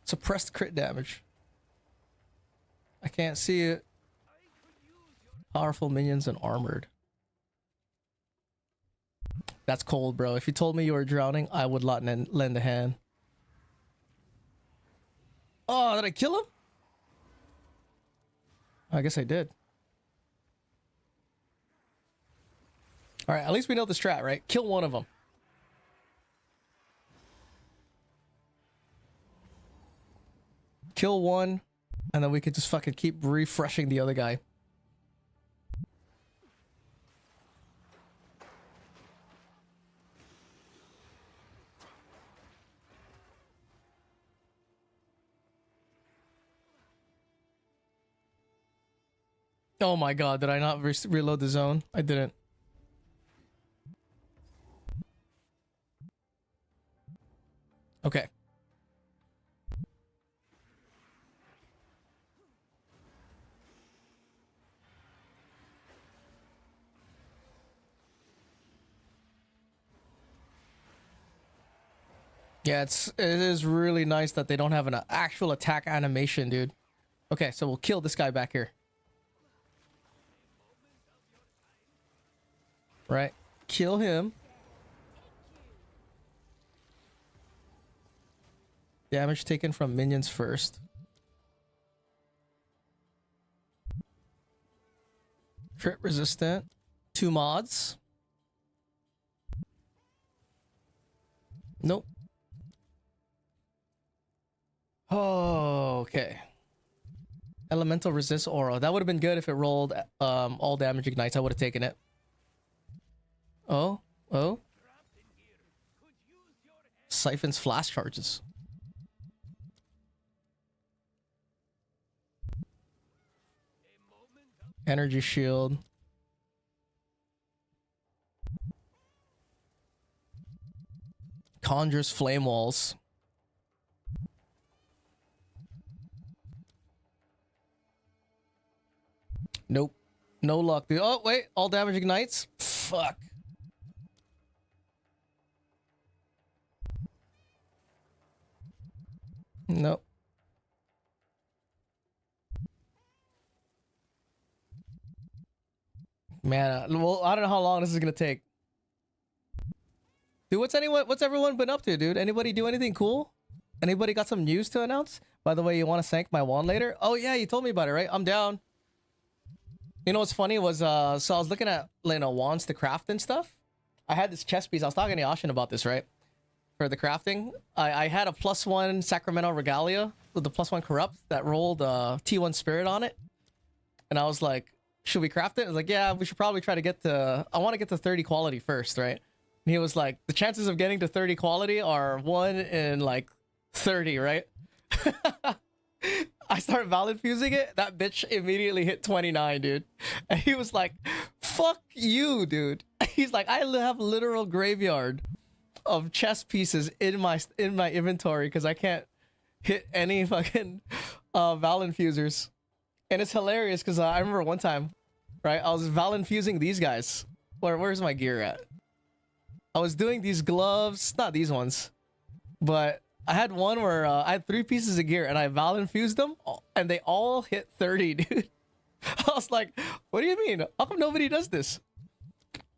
Suppressed crit damage. I can't see it. Powerful minions and armored. That's cold, bro. If you told me you were drowning, I would not lend a hand. Oh, did I kill him? I guess I did. Alright, at least we know the strat, right? Kill one of them. Kill one, and then we could just fucking keep refreshing the other guy. Oh my god, did I not reload the zone? I didn't. Okay. Yeah, it is really nice that they don't have an actual attack animation, dude. Okay, so we'll kill this guy back here. Right. Kill him. Damage taken from minions first. Crit resistant. 2 mods. Nope. Oh, okay. Elemental resist aura. That would have been good if it rolled all damage ignites. I would have taken it. Oh, oh. Siphons flash charges. Energy shield. Conjures flame walls. Nope. No luck, dude. Oh, wait. All damage ignites? Fuck. Nope. Man, well, I don't know how long this is gonna take. Dude, what's everyone been up to, dude? Anybody do anything cool? Anybody got some news to announce? By the way, you want to sank my wand later? Oh yeah, you told me about it, right? I'm down. You know what's funny was so I was looking at, you know, wands to craft and stuff. I had this chest piece. I was talking to Yashin about this, right? For the crafting, I had a +1 Sacramento Regalia with the +1 corrupt that rolled T1 Spirit on it, and I was like, should we craft it? I was like, yeah, we should probably try to get to. I want to get to 30 quality first, right? And he was like, the chances of getting to 30 quality are 1 in like 30, right? I started valid fusing it. That bitch immediately hit 29, dude. And he was like, fuck you, dude. He's like, I have literal graveyard of chess pieces in my inventory because I can't hit any fucking val infusers. And it's hilarious because I remember one time, right? I was val infusing these guys. Where's my gear at? I was doing these gloves, not these ones, but I had one where I had 3 pieces of gear and I val infused them and they all hit 30, dude. I was like, what do you mean? How come nobody does this?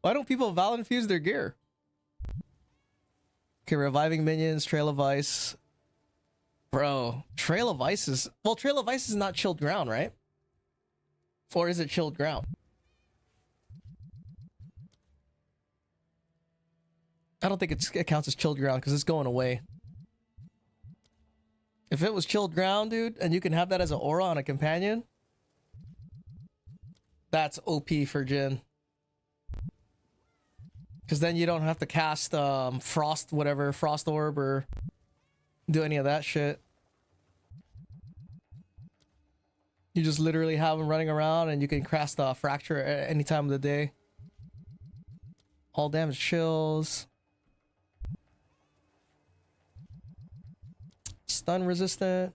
Why don't people val infuse their gear? Okay, reviving minions, Trail of Ice. Bro, Trail of Ice is... Well, Trail of Ice is not chilled ground, right? Or is it chilled ground? I don't think it counts as chilled ground because it's going away. If it was chilled ground, dude, and you can have that as an aura on a companion, that's OP for Jin. Because then you don't have to cast frost orb or do any of that shit. You just literally have them running around and you can cast fracture at any time of the day. All damage chills. Stun resistant.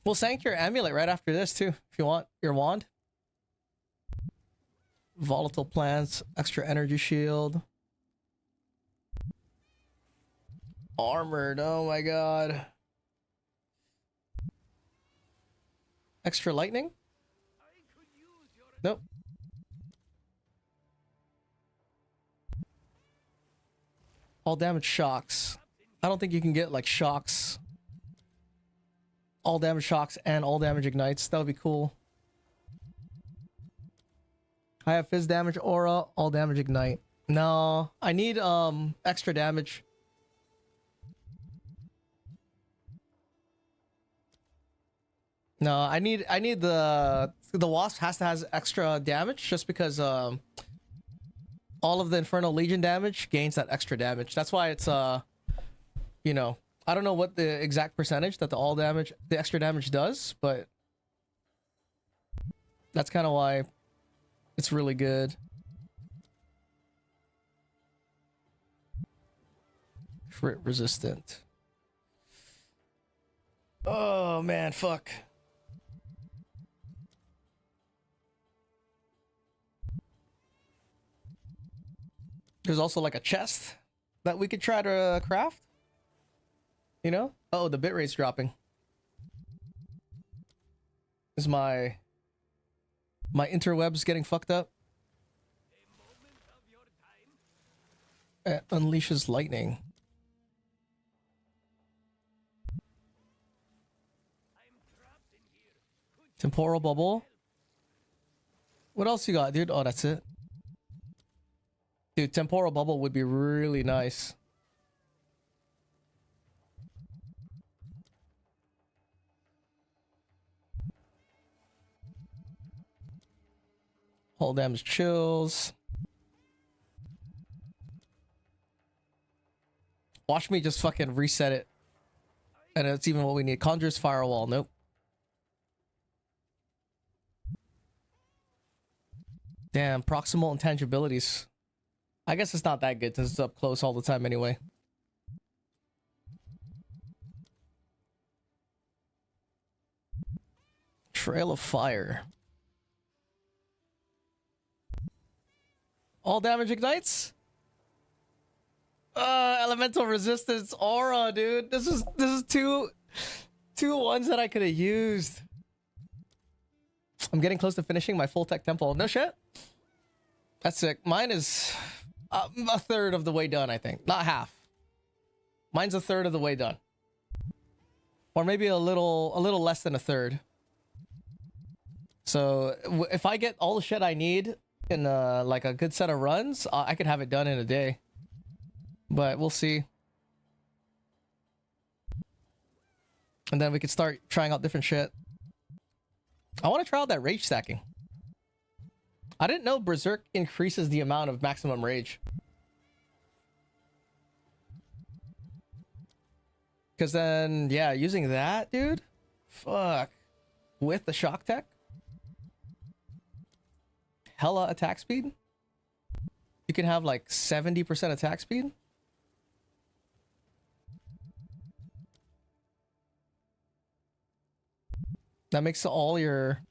We'll sank your amulet right after this too, if you want your wand. Volatile plants, extra energy shield. Armored, oh my god. Extra lightning? Nope. All damage shocks. I don't think you can get like shocks. All damage shocks and all damage ignites. That would be cool. I have fizz damage aura, all damage ignite. No, I need extra damage. No, I need the wasp has to has extra damage just because all of the infernal legion damage gains that extra damage. That's why it's you know, I don't know what the exact percentage that the extra damage does, but that's kind of why it's really good. Crit resistant. Oh man, fuck. There's also like a chest that we could try to craft. You know? Oh, the bitrate's dropping. Is my interwebs getting fucked up? It unleashes lightning. Temporal bubble. What else you got, dude? Oh, that's it. Dude, temporal bubble would be really nice. Whole damage chills. Watch me just fucking reset it. And it's even what we need. Conjures firewall. Nope. Damn, proximal intangibilities. I guess it's not that good since it's up close all the time anyway. Trail of Fire. All damage ignites? Elemental resistance aura, dude. This is two ones that I could have used. I'm getting close to finishing my full tech temple. No shit. That's sick. Mine is a third of the way done, I think. Not half. Mine's a third of the way done. Or maybe a little less than a third. So if I get all the shit I need in like a good set of runs, I could have it done in a day. But we'll see. And then we could start trying out different shit. I want to try out that rage stacking. I didn't know Berserk increases the amount of maximum rage. Because then, yeah, using that, dude. Fuck. With the shock tech. Hella attack speed. You can have like 70% attack speed. That makes all your...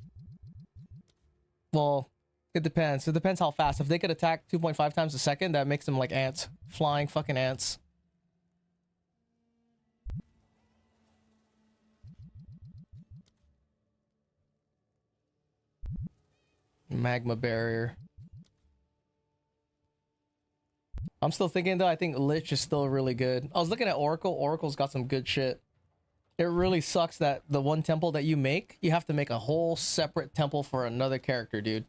Well, it depends. It depends how fast. If they could attack 2.5 times a second, that makes them like ants. Flying fucking ants. Magma barrier. I'm still thinking though, I think Lich is still really good. I was looking at Oracle. Oracle's got some good shit. It really sucks that the one temple that you make, you have to make a whole separate temple for another character, dude.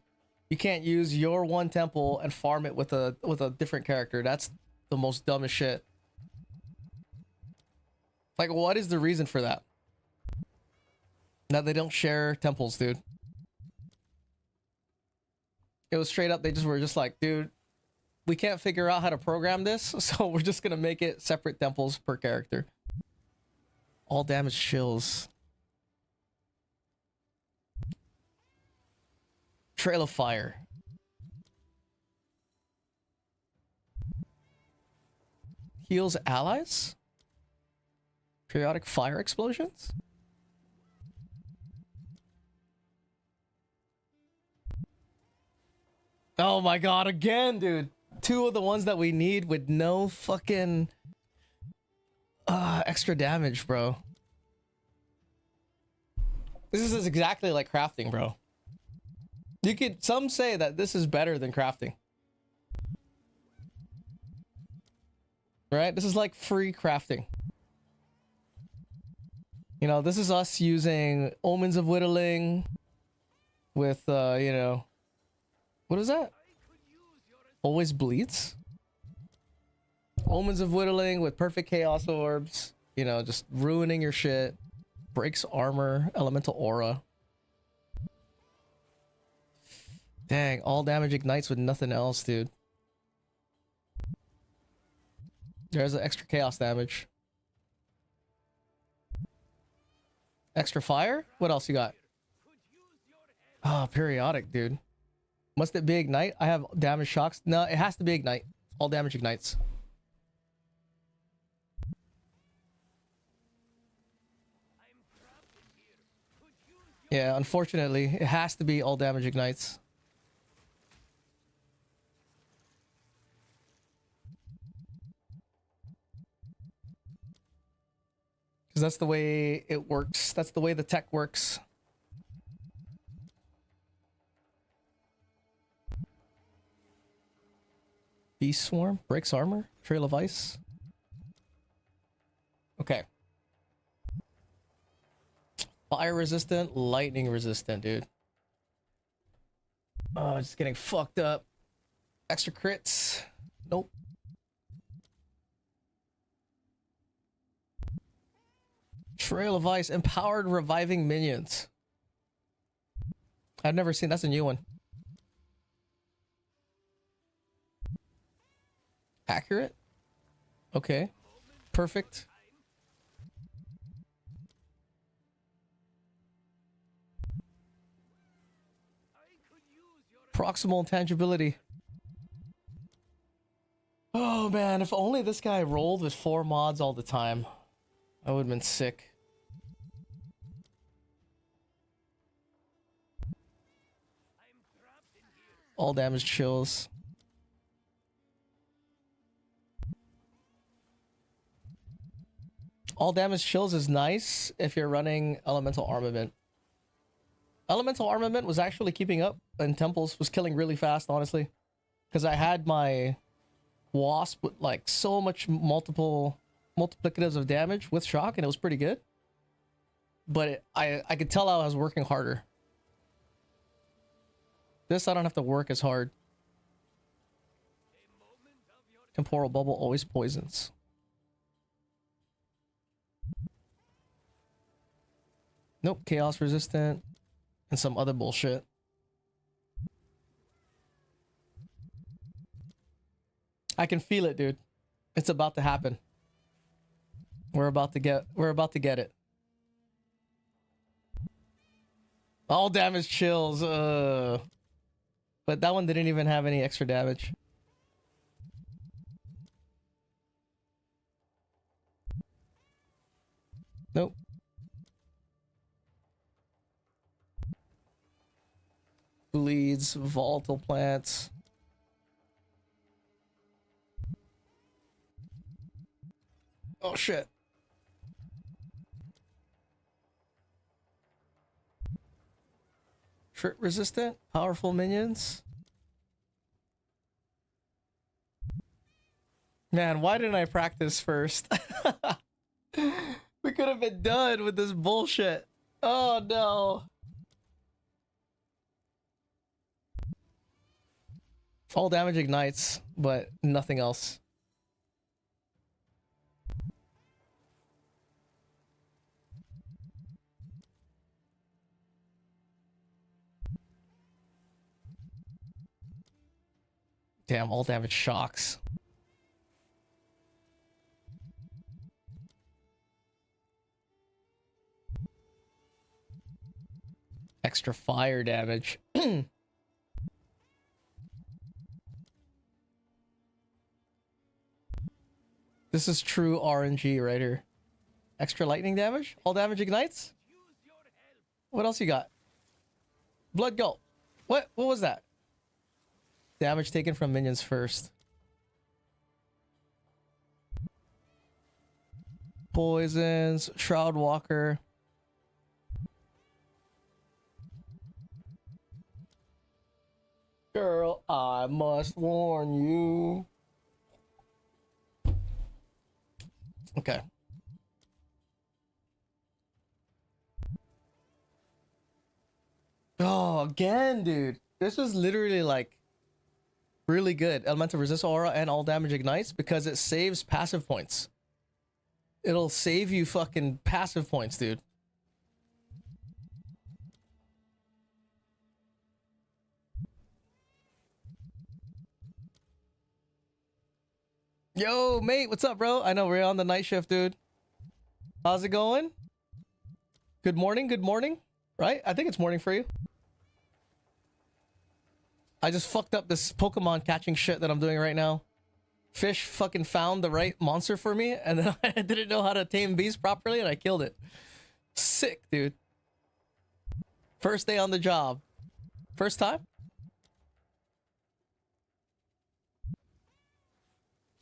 You can't use your one temple and farm it with a different character. That's the most dumbest shit. Like, what is the reason for that? That they don't share temples, dude. It was straight up, they just were just like, dude, we can't figure out how to program this, so we're just gonna make it separate temples per character. All damage chills. Trail of Fire. Heals allies? Periodic fire explosions? Oh my god, again, dude. Two of the ones that we need with no fucking extra damage, bro. This is exactly like crafting, bro. You could, some say that this is better than crafting. Right? This is like free crafting. You know, this is us using Omens of Whittling with, you know, what is that? Always bleeds? Omens of Whittling with perfect chaos orbs. You know, just ruining your shit. Breaks armor, elemental aura. Dang, all damage ignites with nothing else, dude. There's an extra chaos damage. Extra fire? What else you got? Oh, periodic, dude. Must it be ignite? I have damage shocks. No, it has to be ignite. All damage ignites. Yeah, unfortunately, it has to be all damage ignites. Because that's the way it works. That's the way the tech works. Beast Swarm, breaks armor, Trail of Ice. Okay. Fire resistant, lightning resistant, dude. Oh, just getting fucked up. Extra crits. Nope. Trail of Ice, empowered reviving minions. I've never seen, that's a new one. Accurate. Okay. Perfect. Proximal intangibility. Oh man, if only this guy rolled with 4 mods all the time. I would have been sick. All damage chills. All damage chills is nice if you're running elemental armament. Elemental armament was actually keeping up, and temples was killing really fast, honestly. Because I had my wasp with like so much multiplicatives of damage with shock, and it was pretty good. But I could tell I was working harder. This I don't have to work as hard. Temporal bubble always poisons. Nope, chaos resistant. And some other bullshit. I can feel it, dude. It's about to happen. We're about to get it. All damage chills. But that one didn't even have any extra damage. Nope. Bleeds, volatile plants. Oh shit. Crit resistant, powerful minions. Man, why didn't I practice first? We could have been done with this bullshit. Oh no. All damage ignites, but nothing else. Damn, all damage shocks. Extra fire damage. This is true RNG right here. Extra lightning damage? All damage ignites? What else you got? Blood gulp. What was that? Damage taken from minions first. Poisons, Shroud Walker. Girl, I must warn you. Okay. Oh, again, dude. This was literally like really good. Elemental resist aura and all damage ignites because it saves passive points. It'll save you fucking passive points, dude. Yo, mate, what's up, bro? I know we're on the night shift, dude. How's it going? Good morning, right? I think it's morning for you. I just fucked up this Pokemon catching shit that I'm doing right now. Fish fucking found the right monster for me, and then I didn't know how to tame bees properly, and I killed it. Sick, dude. First day on the job. First time?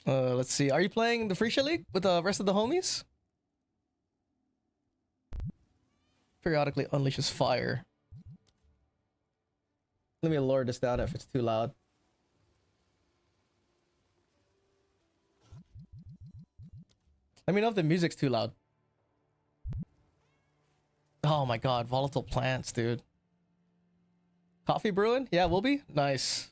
Let's see. Are you playing the Freesia League with the rest of the homies? Periodically unleashes fire. Let me lower this down if it's too loud. Let me know if the music's too loud. Oh my god, volatile plants, dude. Coffee brewing? Yeah, we'll be. Nice.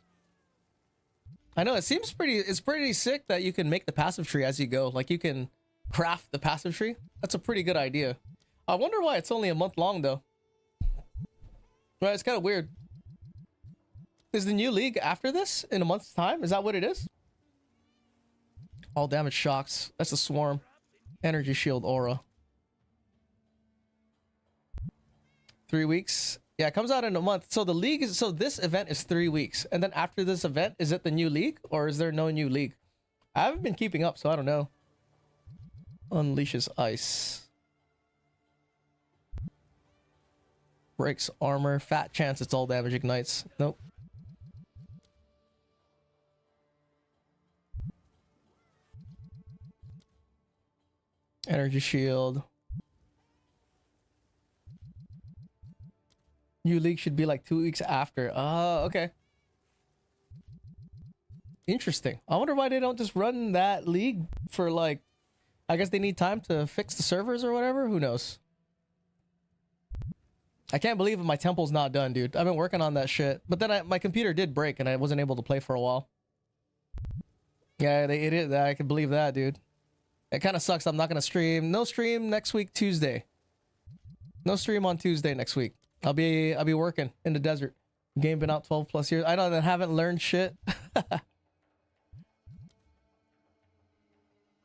I know, it seems it's pretty sick that you can make the passive tree as you go. Like, you can craft the passive tree. That's a pretty good idea. I wonder why it's only a month long, though. Right, it's kind of weird. Is the new league after this in a month's time? Is that what it is? All damage shocks. That's a swarm. Energy shield aura. 3 weeks. Yeah, it comes out in a month. So the league is, so this event is 3 weeks. And then after this event, is it the new league or is there no new league? I haven't been keeping up, so I don't know. Unleashes ice. Breaks armor. Fat chance it's all damage ignites. Nope. Energy shield. New league should be like 2 weeks after. Oh, okay. Interesting. I wonder why they don't just run that league for like... I guess they need time to fix the servers or whatever. Who knows? I can't believe my temple's not done, dude. I've been working on that shit. But then my computer did break and I wasn't able to play for a while. Yeah, it is. I can believe that, dude. It kind of sucks. I'm not going to stream. No stream next week, Tuesday. No stream on Tuesday next week. I'll be working in the desert. Game been out 12 plus years. I know that I haven't learned shit.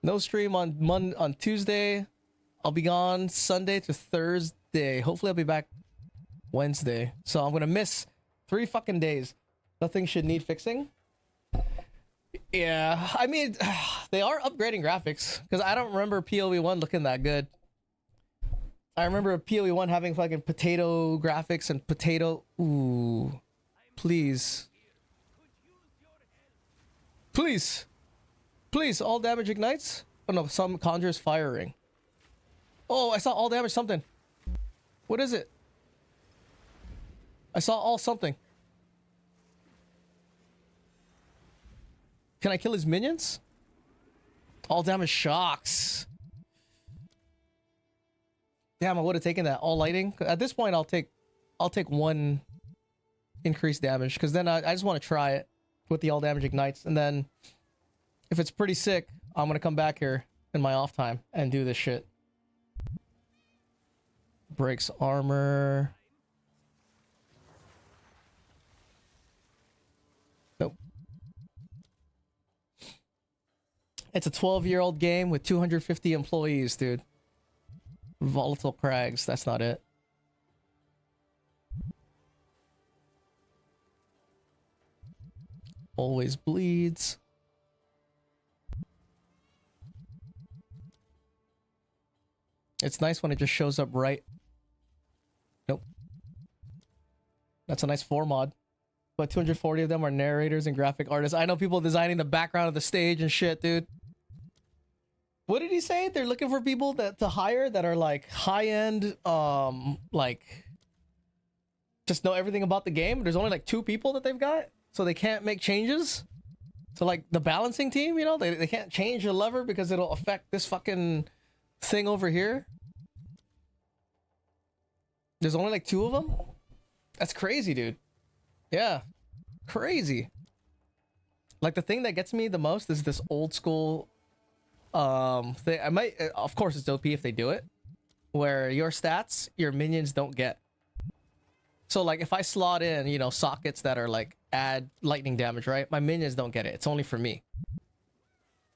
No stream on Tuesday. I'll be gone Sunday to Thursday. Hopefully I'll be back Wednesday. So I'm gonna miss 3 fucking days. Nothing should need fixing. Yeah, I mean, they are upgrading graphics because I don't remember PoE1 looking that good. I remember PoE1 having fucking potato graphics and potato. Ooh, please, please, please! All damage ignites. Oh no, some conjures firing. Oh, I saw all damage something. What is it? I saw all something. Can I kill his minions? All damage shocks. Damn, I would have taken that. All lighting. At this point, I'll take 1 increased damage because then I just want to try it with the all damage ignites, and then if it's pretty sick, I'm gonna come back here in my off time and do this shit. Breaks armor. Nope. It's a 12-year-old game with 250 employees, dude. Volatile crags, that's not it. Always bleeds. It's nice when it just shows up right. Nope. That's a nice 4 mod. But 240 of them are narrators and graphic artists. I know people designing the background of the stage and shit, dude. What did he say? They're looking for people to hire that are like high-end, like just know everything about the game. There's only like 2 people that they've got, so they can't make changes. So like the balancing team, you know, they can't change the lever because it'll affect this fucking thing over here. There's only like 2 of them. That's crazy, dude. Yeah, crazy. Like the thing that gets me the most is this old school thing. I might, of course it's OP if they do it, where your stats your minions don't get. So like if I slot in, you know, sockets that are like add lightning damage, right, my minions don't get it. It's only for me.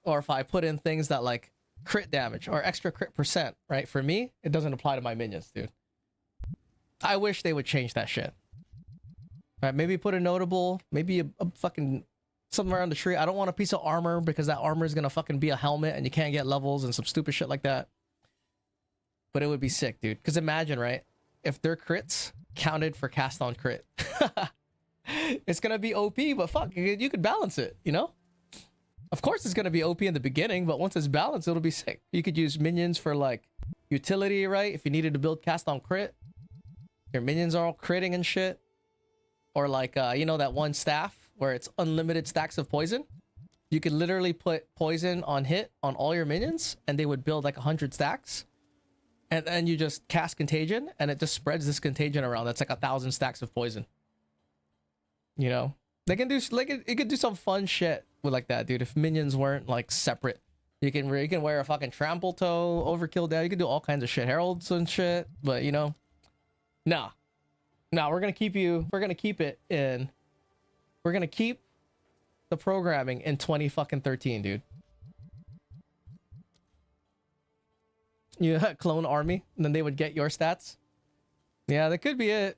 Or if I put in things that like crit damage or extra crit percent, right, for me it doesn't apply to my minions, dude. I wish they would change that shit. Right, maybe put a notable, maybe a fucking something around the tree. I don't want a piece of armor because that armor is gonna fucking be a helmet and you can't get levels and some stupid shit like that. But it would be sick, dude. Because imagine, right, if their crits counted for cast on crit. It's gonna be OP, but fuck, you could balance it, you know? Of course it's gonna be OP in the beginning, but once it's balanced, it'll be sick. You could use minions for like utility, right? If you needed to build cast on crit, your minions are all critting and shit. Or like, you know, that one staff where it's unlimited stacks of poison. You could literally put poison on hit on all your minions and they would build like 100 stacks. And then you just cast contagion and it just spreads this contagion around. That's like 1,000 stacks of poison. You know, they can do like it could do some fun shit with like that, dude. If minions weren't like separate, you can wear a fucking trample toe, overkill down. You can do all kinds of shit, heralds and shit. But you know, nah. We're gonna keep it in. We're gonna keep the programming in 2013, dude. You clone army, and then they would get your stats. Yeah, that could be it.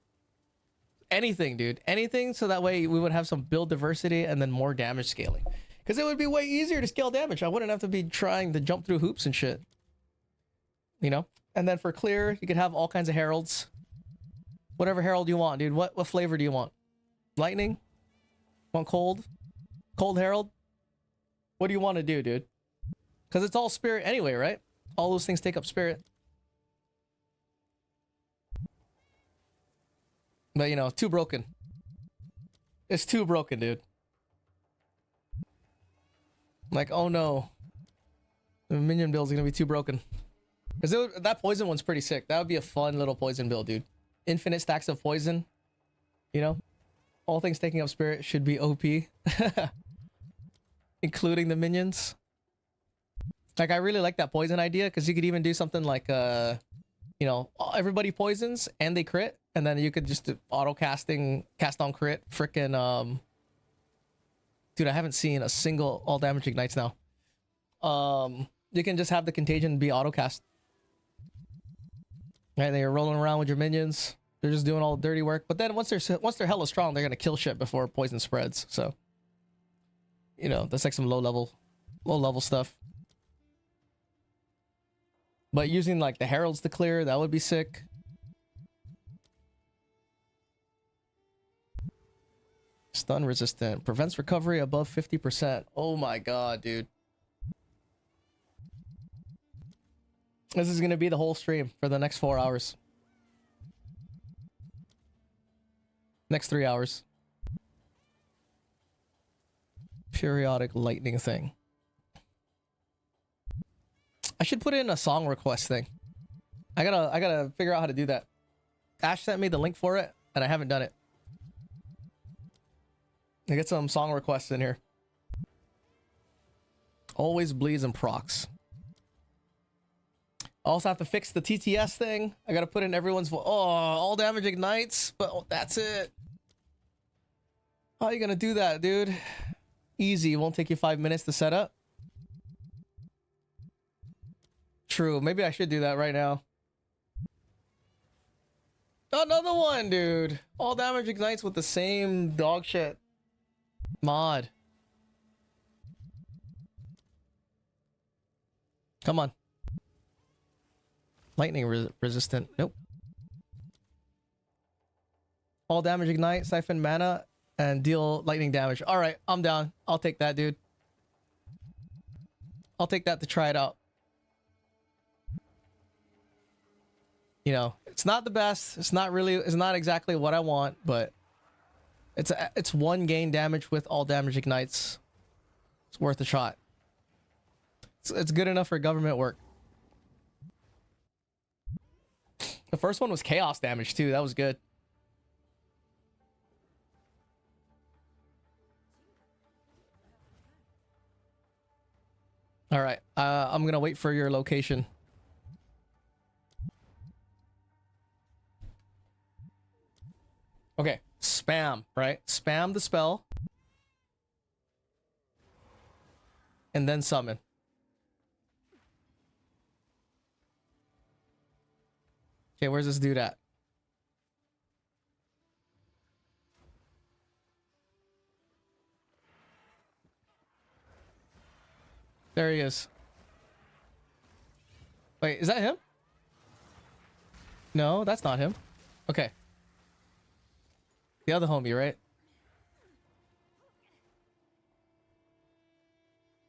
Anything, dude. Anything, so that way we would have some build diversity and then more damage scaling. Because it would be way easier to scale damage. I wouldn't have to be trying to jump through hoops and shit. You know? And then for clear, you could have all kinds of heralds. Whatever herald you want, dude. What flavor do you want? Lightning? Want cold? Cold herald? What do you want to do, dude? Because it's all spirit anyway, right? All those things take up spirit. But, you know, too broken. It's too broken, dude. Like, oh no. The minion build's gonna be too broken. Because that poison one's pretty sick. That would be a fun little poison build, dude. Infinite stacks of poison. You know? All things taking up spirit should be OP. Including the minions. Like, I really like that poison idea, because you could even do something like, you know, everybody poisons and they crit, and then you could just auto cast on crit. Frickin' dude, I haven't seen a single all damage ignites now. You can just have the contagion be auto cast. Right, they're rolling around with your minions. They're just doing all the dirty work. But then once they're hella strong, they're gonna kill shit before poison spreads. So, you know, that's like some low level stuff. But using like the heralds to clear, that would be sick. Stun resistant. Prevents recovery above 50%. Oh my god, dude. This is going to be the whole stream for the next 4 hours. Next 3 hours. Periodic lightning thing. I should put in a song request thing. I gotta figure out how to do that. Ash sent me the link for it, and I haven't done it. I get some song requests in here. Always bleeds and procs. I also have to fix the TTS thing. I gotta put in everyone's all damage ignites, but that's it. How are you gonna do that, dude? Easy. It won't take you 5 minutes to set up. True. Maybe I should do that right now. Another one, dude. All damage ignites with the same dog shit mod. Come on. Lightning resistant. Nope. All damage ignite, siphon mana, and deal lightning damage. All right, I'm down. I'll take that, dude. I'll take that to try it out. You know, it's not the best. It's not exactly what I want, but it's one gain damage with all damage ignites. It's worth a shot. It's good enough for government work. The first one was chaos damage too. That was good. All right. I'm gonna wait for your location. Okay. Spam, right? Spam the spell. And then summon. Okay, where's this dude at? There he is. Wait, is that him? No, that's not him. Okay. The other homie, right?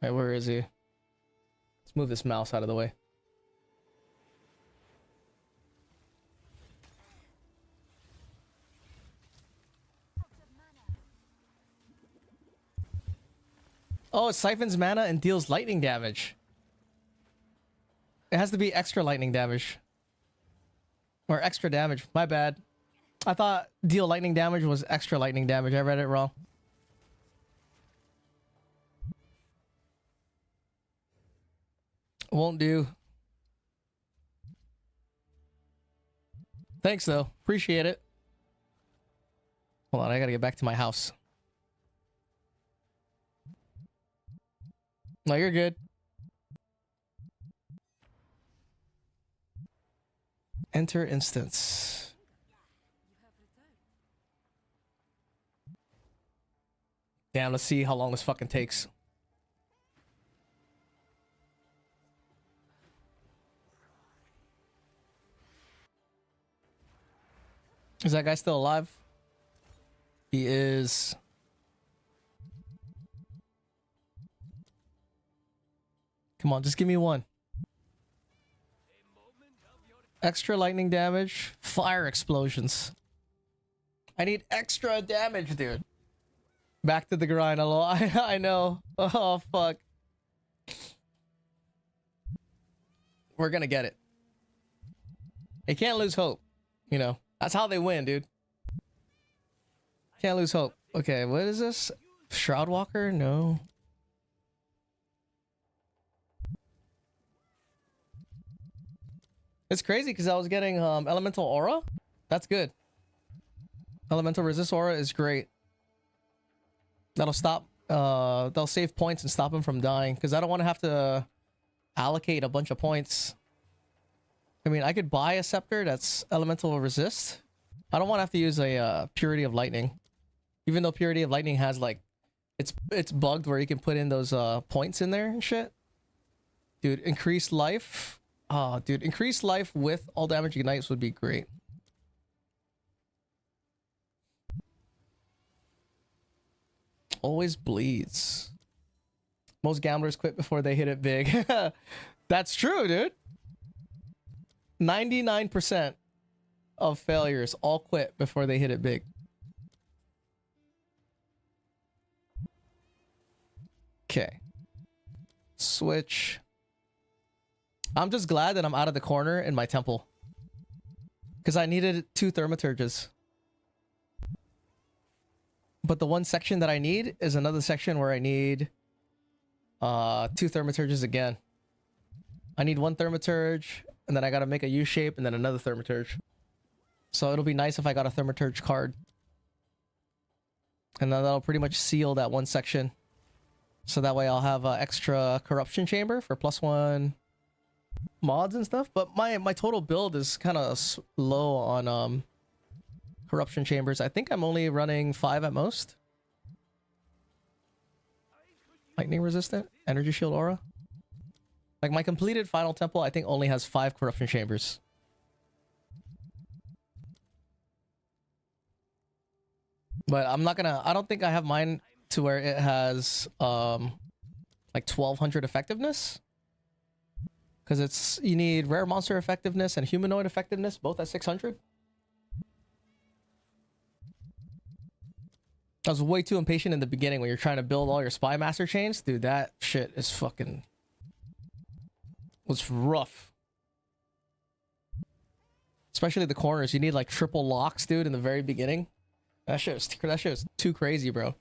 Wait, where is he? Let's move this mouse out of the way. Oh, it siphons mana and deals lightning damage. It has to be extra lightning damage. Or extra damage. My bad. I thought deal lightning damage was extra lightning damage. I read it wrong. Won't do. Thanks, though. Appreciate it. Hold on, I gotta get back to my house. No, you're good. Enter instance. Damn, let's see how long this fucking takes. Is that guy still alive? He is. Come on, just give me one. Extra lightning damage, fire explosions. I need extra damage, dude. Back to the grind. I know. Oh, fuck. We're gonna get it. They can't lose hope. You know, that's how they win, dude. Can't lose hope. Okay, what is this? Shroudwalker? No. It's crazy because I was getting elemental aura. That's good. Elemental resist aura is great. That'll stop. They'll save points and stop him from dying because I don't want to have to allocate a bunch of points. I mean, I could buy a scepter that's elemental resist. I don't want to have to use a purity of lightning, even though purity of lightning has like, it's bugged where you can put in those points in there and shit. Dude, increased life. Oh, dude, increased life with all damage ignites would be great. Always bleeds. Most gamblers quit before they hit it big. That's true, dude. 99% of failures all quit before they hit it big. Okay. Switch. I'm just glad that I'm out of the corner in my temple. Because I needed 2 thaumaturges. But the one section that I need is another section where I need 2 thaumaturges again. I need 1 thaumaturge, and then I gotta make a U shape, and then another thaumaturge. So it'll be nice if I got a thaumaturge card. And then that'll pretty much seal that one section. So that way I'll have an extra corruption chamber for +1 mods and stuff. But my total build is kind of low on corruption chambers. I think I'm only running 5 at most. Lightning resistant, energy shield aura. Like my completed final temple, I think only has 5 corruption chambers. But I'm not gonna, I don't think I have mine to where it has like 1200 effectiveness. Because it's, you need rare monster effectiveness and humanoid effectiveness, both at 600. I was way too impatient in the beginning when you're trying to build all your spy master chains. Dude, that shit is fucking... was rough. Especially the corners. You need like triple locks, dude, in the very beginning. That shit is too crazy, bro.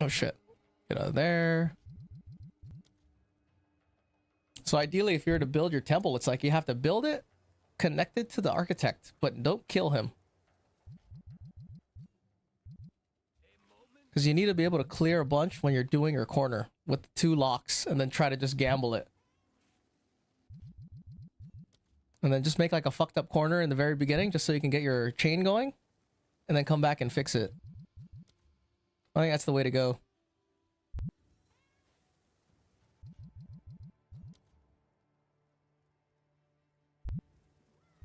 Oh shit. Get out of there. So ideally, if you were to build your temple, it's like you have to build it, connect it to the architect, but don't kill him. Because you need to be able to clear a bunch when you're doing your corner with the 2 locks and then try to just gamble it. And then just make like a fucked up corner in the very beginning just so you can get your chain going and then come back and fix it. I think that's the way to go.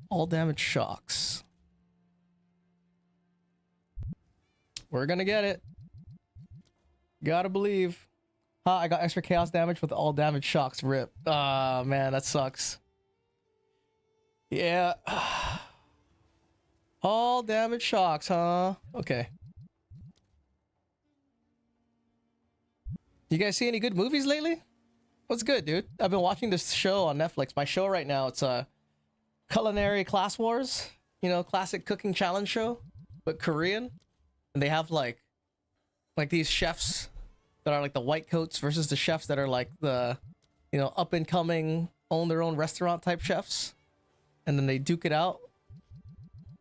All damage shocks. We're gonna get it. Gotta believe. I got extra chaos damage with all damage shocks. Rip. Ah, man, that sucks. Yeah. All damage shocks, huh? Okay. You guys see any good movies lately? What's good, dude? I've been watching this show on Netflix. My show right now, it's a Culinary Class Wars. You know, classic cooking challenge show, but Korean. And they have like these chefs that are like the white coats versus the chefs that are like the, you know, up and coming, own their own restaurant type chefs. And then they duke it out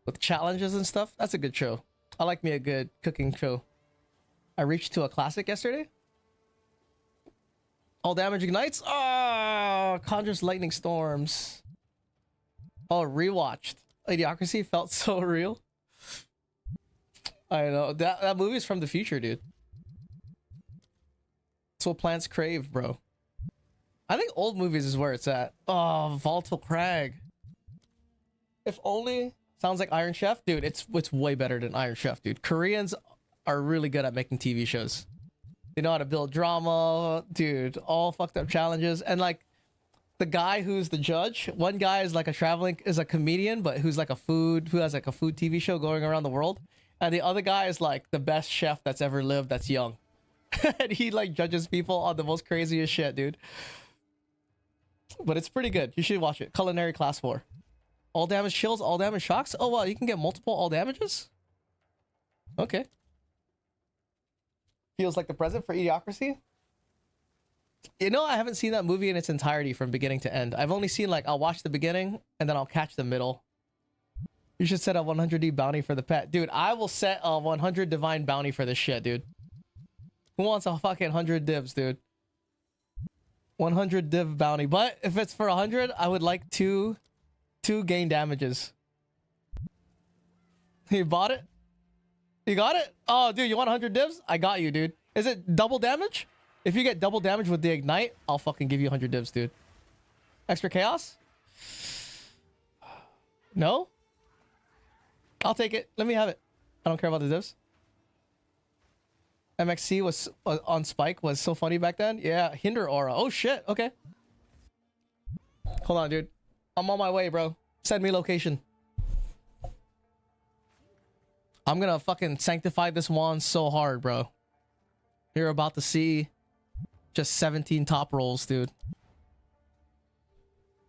with challenges and stuff. That's a good show. I like me a good cooking show. I reached to a classic yesterday. All damage ignites. Ah, conjures lightning storms. Oh, rewatched. Idiocracy felt so real. I know. That movie's from the future, dude. That's what plants crave, bro. I think old movies is where it's at. Oh, Volatile Crag. If only. Sounds like Iron Chef. Dude, it's way better than Iron Chef, dude. Koreans are really good at making TV shows. They know how to build drama, dude. All fucked up challenges. And like, the guy who's the judge, one guy is like a comedian, but who has like a food TV show going around the world. And the other guy is like the best chef that's ever lived that's young. And he like judges people on the most craziest shit, dude. But it's pretty good. You should watch it. Culinary Class 4. All damage chills, all damage shocks. Oh wow, you can get multiple all damages? Okay. Feels like the present for Idiocracy. You know, I haven't seen that movie in its entirety from beginning to end. I've only seen like, I'll watch the beginning and then I'll catch the middle. You should set a 100D bounty for the pet. Dude, I will set a 100 divine bounty for this shit, dude. Who wants a fucking 100 divs, dude? 100 div bounty. But if it's for 100, I would like two gain damages. You bought it? You got it? Oh, dude, you want 100 divs? I got you, dude. Is it double damage? If you get double damage with the ignite, I'll fucking give you 100 divs, dude. Extra chaos? No? I'll take it. Let me have it. I don't care about the divs. MXC was on Spike was so funny back then. Yeah, hinder aura. Oh shit. Okay. Hold on, dude. I'm on my way, bro. Send me location. I'm gonna fucking sanctify this wand so hard, bro. You're about to see just 17 top rolls, dude.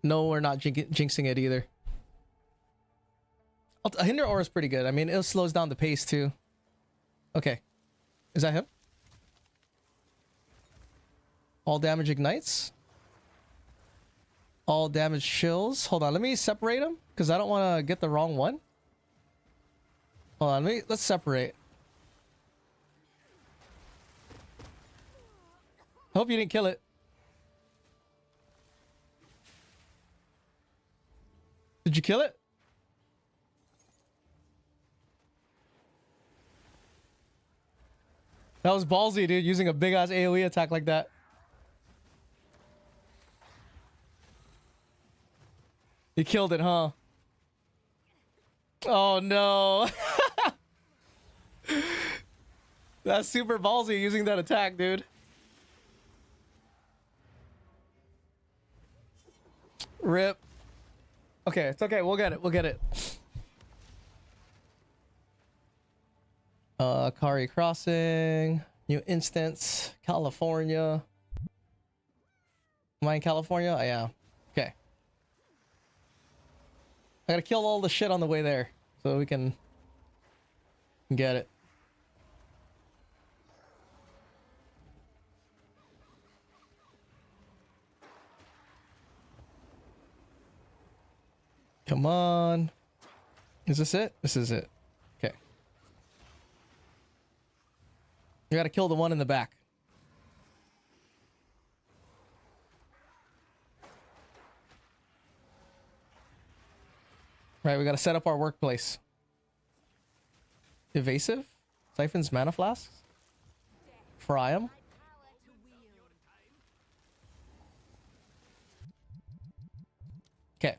No, we're not jinxing it either. Hinder aura is pretty good. I mean, it slows down the pace too. Okay. Is that him? All damage ignites. All damage chills. Hold on, let me separate them because I don't want to get the wrong one. Hold on, let's separate. Hope you didn't kill it. Did you kill it? That was ballsy, dude, using a big ass AoE attack like that. You killed it, huh? Oh no. That's super ballsy using that attack, dude. Rip. Okay, it's okay. We'll get it. We'll get it. Kari Crossing. New instance. California. Am I in California? I am. Okay. I gotta kill all the shit on the way there so we can get it. Come on. Is this it? This is it. Okay. You gotta kill the one in the back. Right, we gotta set up our workplace. Evasive? Siphons mana flasks? Fry 'em? Okay.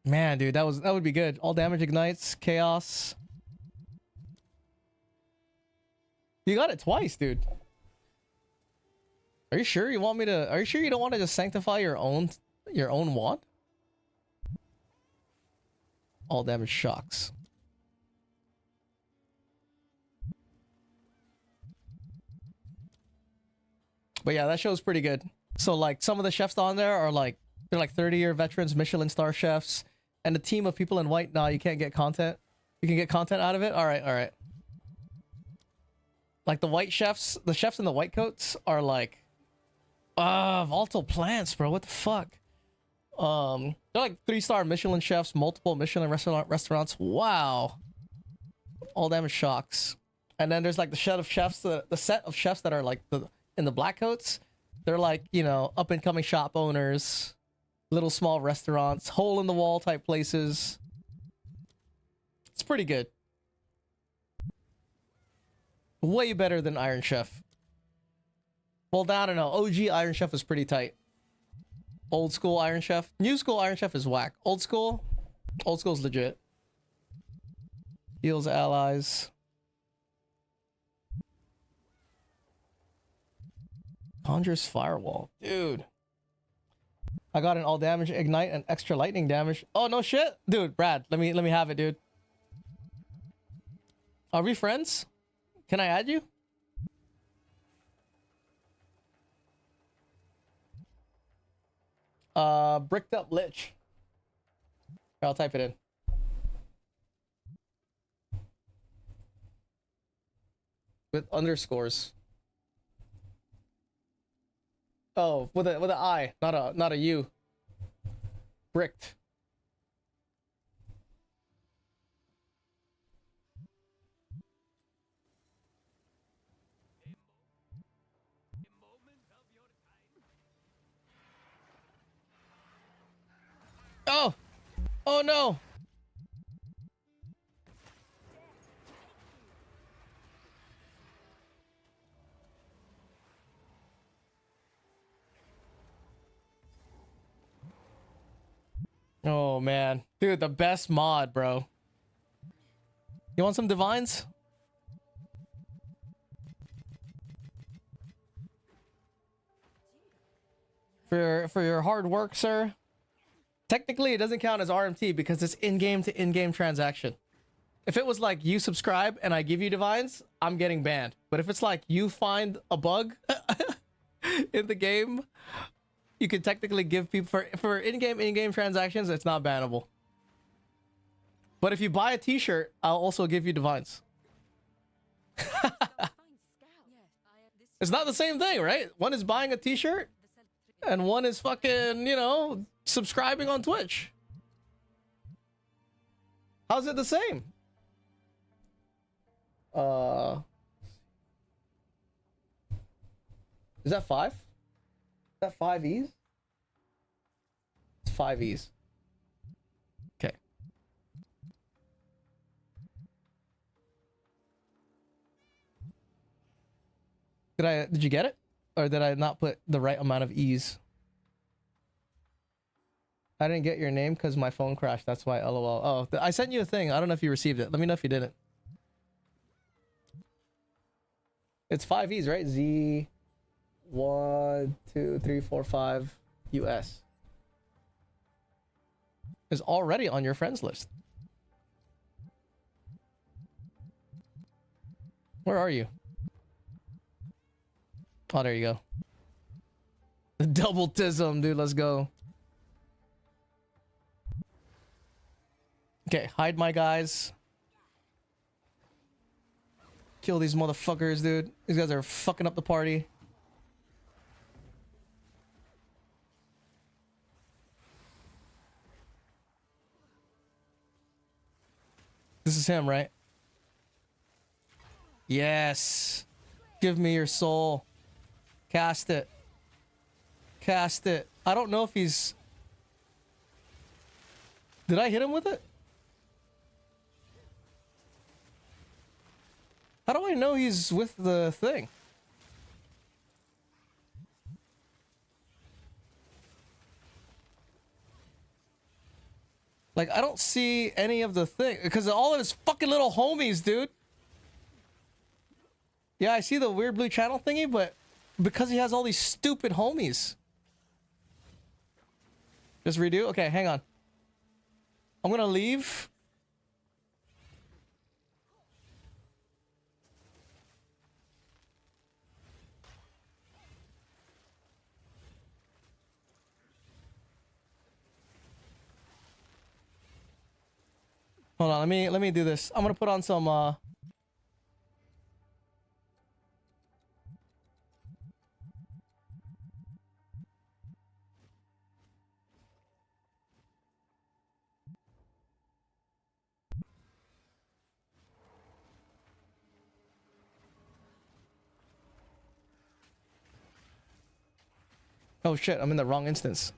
Man, dude, that would be good. All damage ignites, chaos. You got it twice, dude. Are you sure you want me to? Are you sure you don't want to just sanctify your own wand? All damage shocks. But yeah, that show's pretty good. So like some of the chefs on there are like they're like 30-year veterans, Michelin star chefs, and a team of people in white. Nah, you can't get content. You can get content out of it. All right, all right. Like the white chefs, the chefs in the white coats are like, volatile plants, bro. What the fuck? They're like 3-star Michelin chefs, multiple Michelin restaurants. Wow. All damage shocks. And then there's like the set of chefs that are like the in the black coats, they're like, you know, up and coming shop owners, little small restaurants, hole in the wall type places. It's pretty good. Way better than Iron Chef. Well, I don't know. OG Iron Chef is pretty tight. Old school Iron Chef. New school Iron Chef is whack. Old school's legit. Heals allies. Conjures Firewall. Dude. I got an all damage ignite and extra lightning damage. Oh, no shit? Dude, Brad, let me have it, dude. Are we friends? Can I add you? Bricked up lich. Here, I'll type it in. With underscores. Oh, with an I, not a U. Bricked. Oh! Oh no! Oh man. Dude, the best mod, bro. You want some divines? For your hard work, sir. Technically, it doesn't count as RMT because it's in-game to in-game transaction. If it was like you subscribe and I give you divines, I'm getting banned. But if it's like you find a bug in the game, you can technically give people for in-game transactions, it's not bannable. But if you buy a t-shirt, I'll also give you divines. It's not the same thing, right? One is buying a t-shirt and one is fucking, you know, subscribing on Twitch. How's it the same? Is that 5? Is that 5 E's? It's 5 E's. Okay. Did you get it? Or did I not put the right amount of E's? I didn't get your name because my phone crashed. That's why, LOL. Oh, I sent you a thing. I don't know if you received it. Let me know if you didn't. It's 5 E's, right? Z 1, 2, 3, 4, 5 US is already on your friends list. Where are you? Oh, there you go. The double tism, dude. Let's go. Okay, hide my guys. Kill these motherfuckers, dude. These guys are fucking up the party. This is him, right? Yes. Give me your soul. Cast it. Cast it. I don't know if he's... Did I hit him with it? How do I know he's with the thing? Like, I don't see any of the thing because all of his fucking little homies, dude. Yeah, I see the weird blue channel thingy, but because he has all these stupid homies. Just redo? Okay, hang on. I'm gonna leave. Hold on, let me do this. I'm gonna put on some Oh shit, I'm in the wrong instance.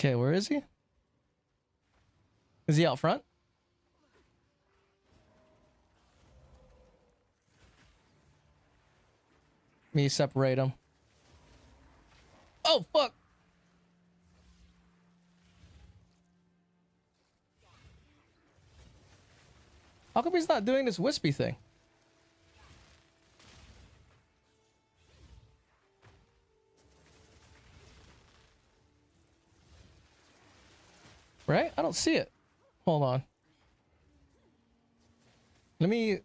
Okay, where is he? Is he out front? Me separate him. Oh, fuck! How come he's not doing this wispy thing? Right? I don't see it. Hold on. Let me,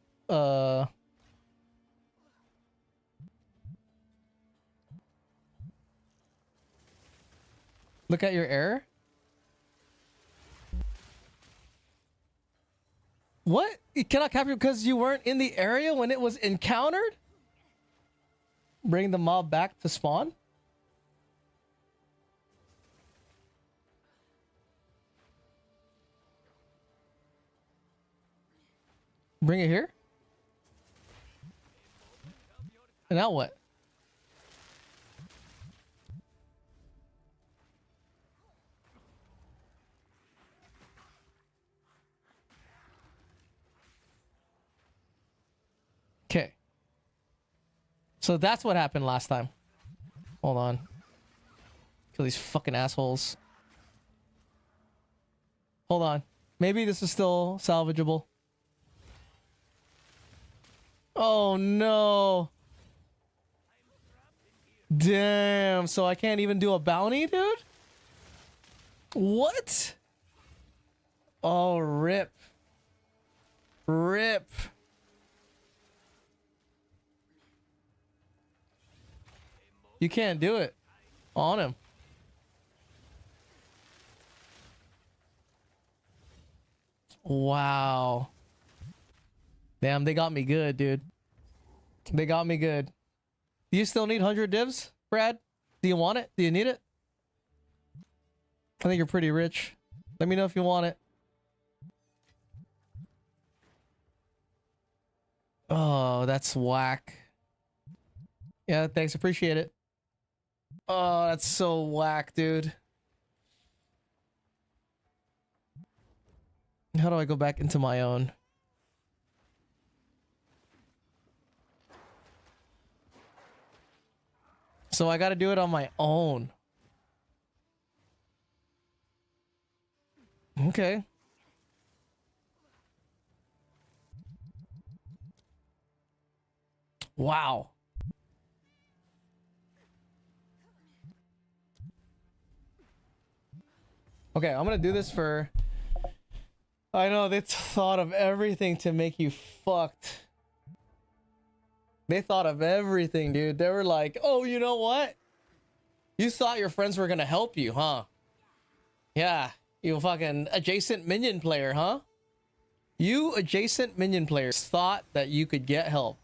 look at your error. What? You cannot capture because you weren't in the area when it was encountered? Bring the mob back to spawn? Bring it here? And now what? Okay. So that's what happened last time. Hold on. Kill these fucking assholes. Hold on. Maybe this is still salvageable. Oh no. Damn, so I can't even do a bounty, dude? What? Oh, rip. Rip. You can't do it on him. Wow. Damn, they got me good, dude. They got me good. Do you still need 100 divs, Brad? Do you want it? Do you need it? I think you're pretty rich. Let me know if you want it. Oh, that's whack. Yeah, thanks. Appreciate it. Oh, that's so whack, dude. How do I go back into my own? So I gotta do it on my own. Okay. Wow. Okay, I'm gonna do this for... I know, they thought of everything to make you fucked. They thought of everything, dude. They were like, oh, you know what? You thought your friends were gonna help you, huh? Yeah, you fucking adjacent minion player, huh? You adjacent minion players thought that you could get help.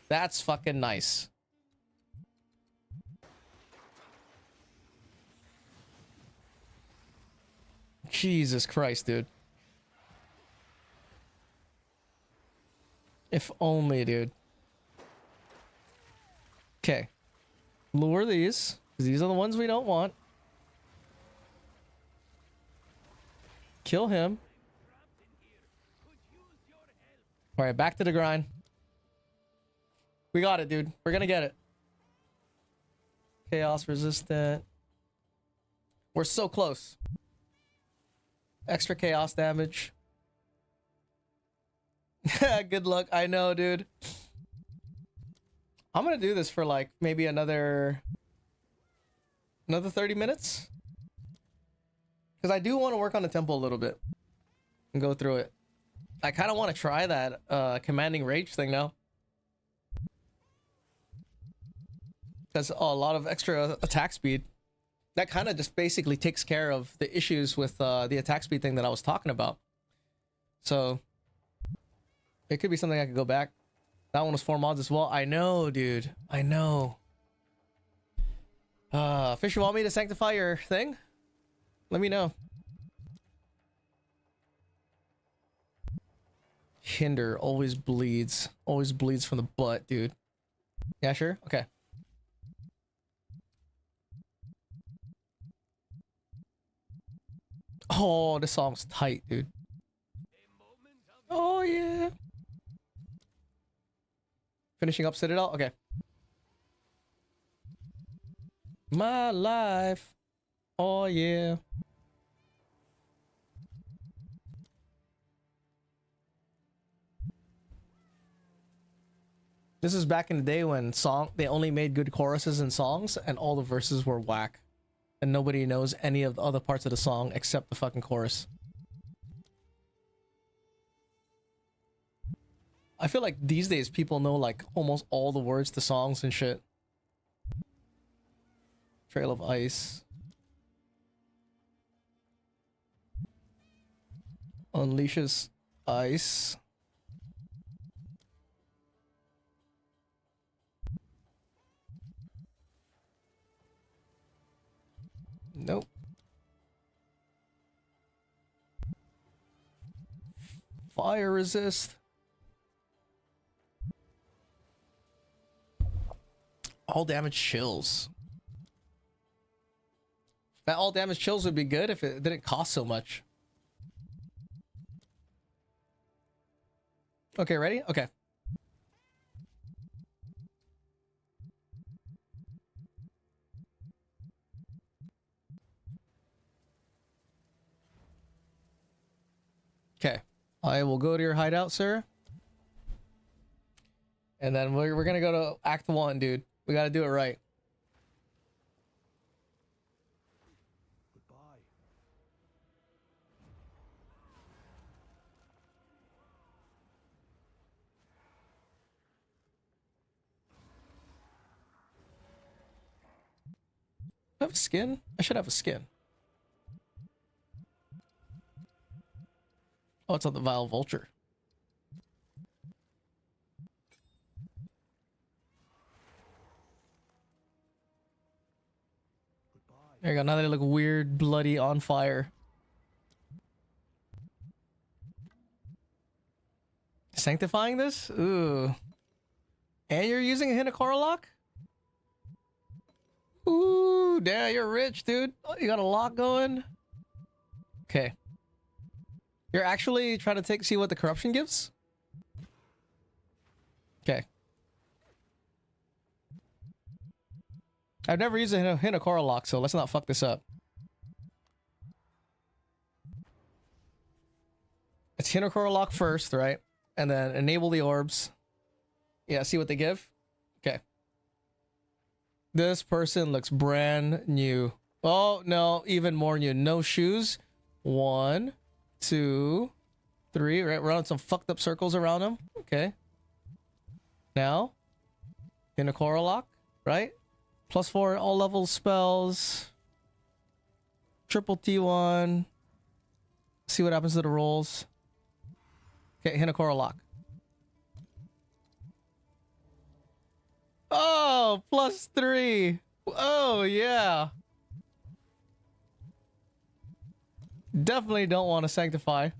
That's fucking nice. Jesus Christ, dude. If only, dude. Okay. Lure these, because these are the ones we don't want. Kill him. Alright, back to the grind. We got it, dude. We're gonna get it. Chaos resistant. We're so close. Extra chaos damage. Good luck. I know, dude. I'm gonna do this for like maybe another 30 minutes. Because I do want to work on the temple a little bit and go through it. I kind of want to try that commanding rage thing now. Because a lot of extra attack speed. That kind of just basically takes care of the issues with the attack speed thing that I was talking about. So it could be something I could go back. That one was 4 mods as well. I know, dude. I know. Fish, you want me to sanctify your thing? Let me know. Hinder always bleeds. Always bleeds from the butt, dude. Yeah, sure? Okay. Oh, this song's tight, dude. Oh, yeah. Finishing up Citadel? Okay. My life. Oh, yeah. This is back in the day when they only made good choruses in songs and all the verses were whack. And nobody knows any of the other parts of the song except the fucking chorus. I feel like these days people know like almost all the words to songs and shit. Trail of Ice. Unleashes ice. Nope. Fire resist. All damage chills. That all damage chills would be good if it didn't cost so much. Okay, ready? Okay. Okay. I will go to your hideout, sir. And then we're gonna go to Act 1, dude. We gotta do it right. Goodbye. I have a skin? I should have a skin. Oh, it's on the Vile Vulture. There you go. Now they look weird, bloody, on fire. Sanctifying this? Ooh. And you're using a Hinakora lock? Ooh, damn, you're rich, dude. Oh, you got a lock going? Okay. You're actually trying to see what the corruption gives? Okay. I've never used a Hinakora lock, so let's not fuck this up. It's Hinakora lock first, right? And then enable the orbs. Yeah, see what they give? Okay. This person looks brand new. Oh, no, even more new. No shoes. 1, 2, 3. Right, we're on some fucked up circles around him. Okay. Now, Hinakora lock, right? +4 all level spells. Triple T1. See what happens to the rolls. Okay, Hinakora lock. Oh, +3. Oh, yeah. Definitely don't want to sanctify.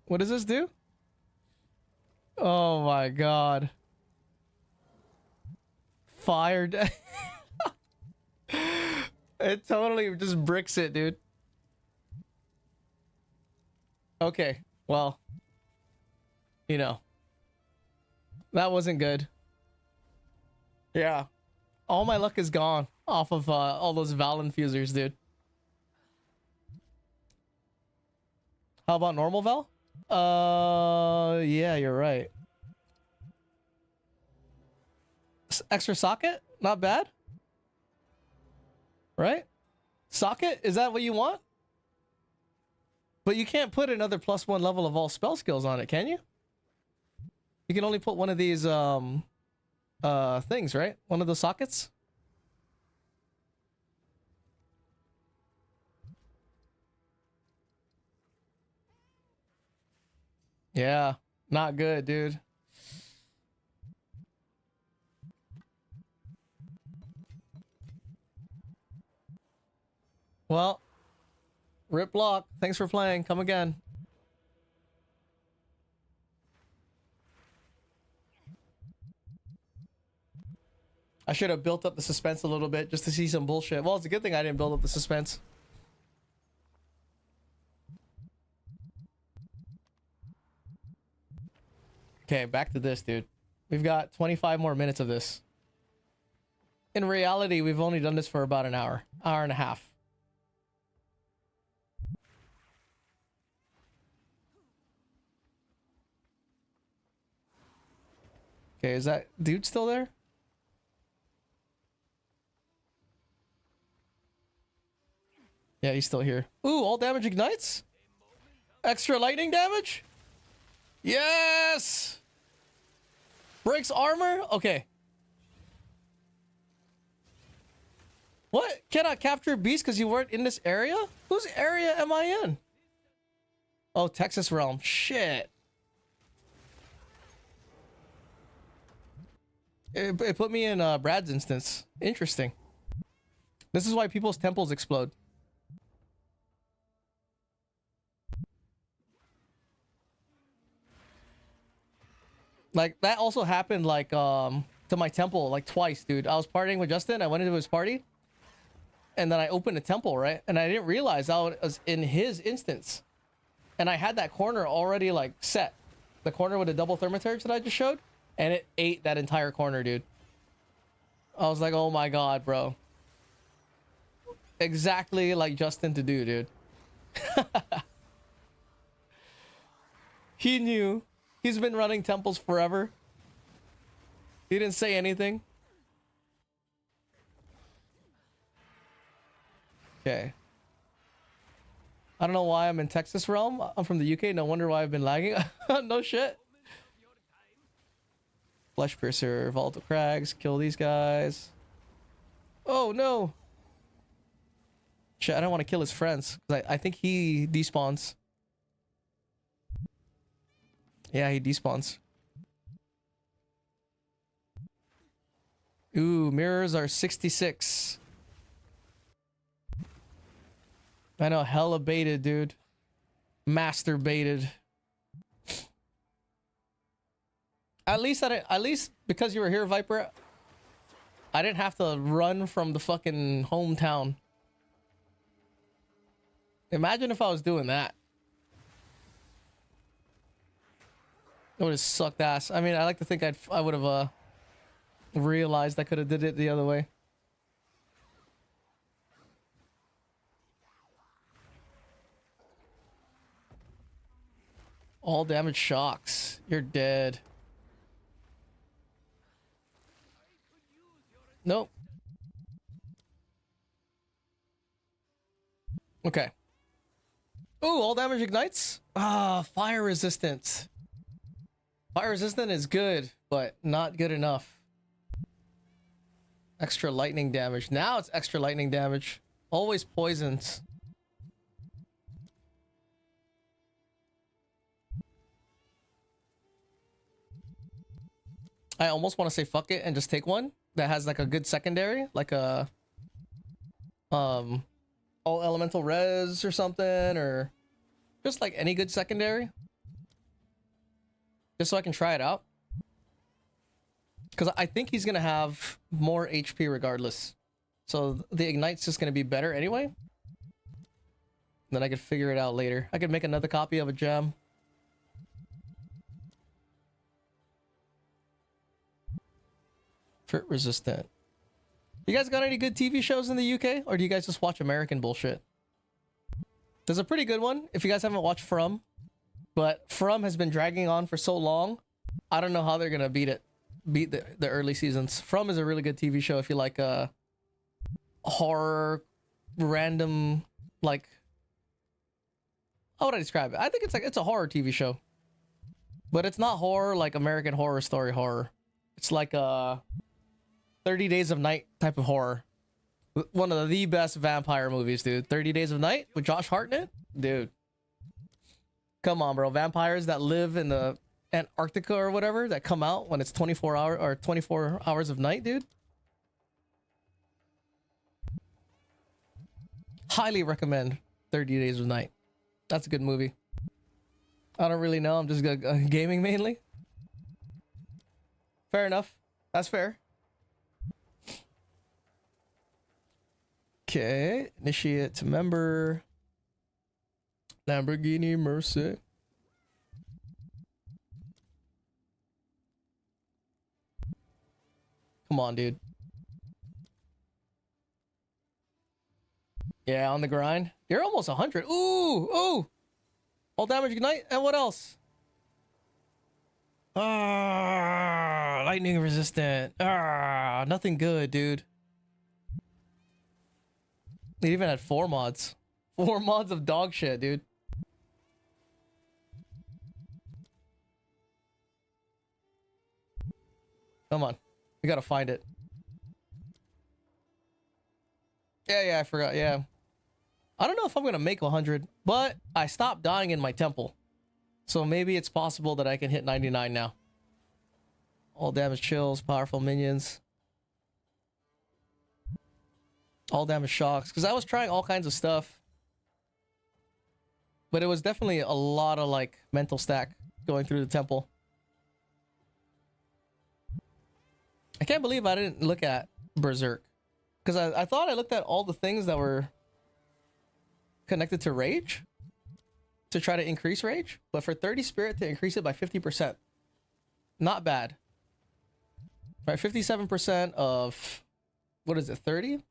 What does this do? Oh my god. Fired. It totally just bricks it, dude. Okay, well, you know, that wasn't good. Yeah, all my luck is gone off of all those Val infusers, dude. How about normal Val? Yeah, you're right. Extra socket? Not bad. Right? Socket? Is that what you want? But you can't put another +1 level of all spell skills on it, can you? You can only put one of these things, right? One of the sockets? Yeah, not good, dude. Well, Rip Block, thanks for playing. Come again. I should have built up the suspense a little bit just to see some bullshit. Well, it's a good thing I didn't build up the suspense. Okay, back to this, dude. We've got 25 more minutes of this. In reality, we've only done this for about an hour and a half. Okay, is that dude still there? Yeah, he's still here. Ooh, all damage ignites? Extra lightning damage? Yes! Breaks armor? Okay. What? Cannot capture beast because you weren't in this area? Whose area am I in? Oh, Texas realm. Shit. It put me in Brad's instance. Interesting. This is why people's temples explode. Like, that also happened, like, to my temple, like, twice, dude. I was partying with Justin. I went into his party. And then I opened a temple, right? And I didn't realize I was in his instance. And I had that corner already, like, set. The corner with the double thermaturge that I just showed. And it ate that entire corner, dude. I was like, oh my god, bro. Exactly like Justin to do, dude. He knew. He's been running temples forever. He didn't say anything. Okay. I don't know why I'm in Texas realm. I'm from the UK. No wonder why I've been lagging. No shit. Flesh Piercer, Vault of Crags. Kill these guys. Oh, no. Shit, I don't want to kill his friends. I think he despawns. Yeah, he despawns. Ooh, mirrors are 66. I know, hella baited, dude. Master baited. At least because you were here, Viper, I didn't have to run from the fucking hometown. Imagine if I was doing that. It would have sucked ass. I mean, I like to think I would have realized I could have did it the other way. All damage shocks. You're dead. Nope. Okay. Ooh, all damage ignites? Ah, fire resistant. Fire resistant is good, but not good enough. Extra lightning damage. Now it's extra lightning damage. Always poisons. I almost want to say fuck it and just take one that has like a good secondary, like a all elemental res or something, or just like any good secondary, just so I can try it out, because I think he's gonna have more HP regardless, so the ignite's just gonna be better anyway. Then I could figure it out later. I could make another copy of a gem. Crit resistant. You guys got any good TV shows in the UK, or do you guys just watch American bullshit? There's a pretty good one if you guys haven't watched From, but From has been dragging on for so long. I don't know how they're gonna beat the early seasons. From is a really good TV show if you like horror, random, like, how would I describe it? I think it's a horror TV show, but it's not horror like American Horror Story horror. It's like a 30 Days of Night type of horror. One of the best vampire movies, dude. 30 Days of Night with Josh Hartnett? Dude. Come on, bro. Vampires that live in the Antarctica or whatever that come out when it's 24 hours of night, dude. Highly recommend 30 Days of Night. That's a good movie. I don't really know. I'm just gaming mainly. Fair enough. That's fair. Okay. Initiate to member. Lamborghini Mercy. Come on, dude. Yeah, on the grind. You're almost 100. Ooh, ooh. All damage ignite. And what else? Ah, lightning resistant. Ah, nothing good, dude. They even had 4 mods. 4 mods of dog shit, dude. Come on. We gotta find it. Yeah, I forgot. Yeah. I don't know if I'm gonna make 100, but I stopped dying in my temple. So maybe it's possible that I can hit 99 now. All damage chills, powerful minions. All damage shocks. Because I was trying all kinds of stuff. But it was definitely a lot of like mental stack going through the temple. I can't believe I didn't look at Berserk. Because I thought I looked at all the things that were connected to rage to try to increase rage, but for 30 spirit to increase it by 50%. Not bad. Right, 57% of, what is it, 30?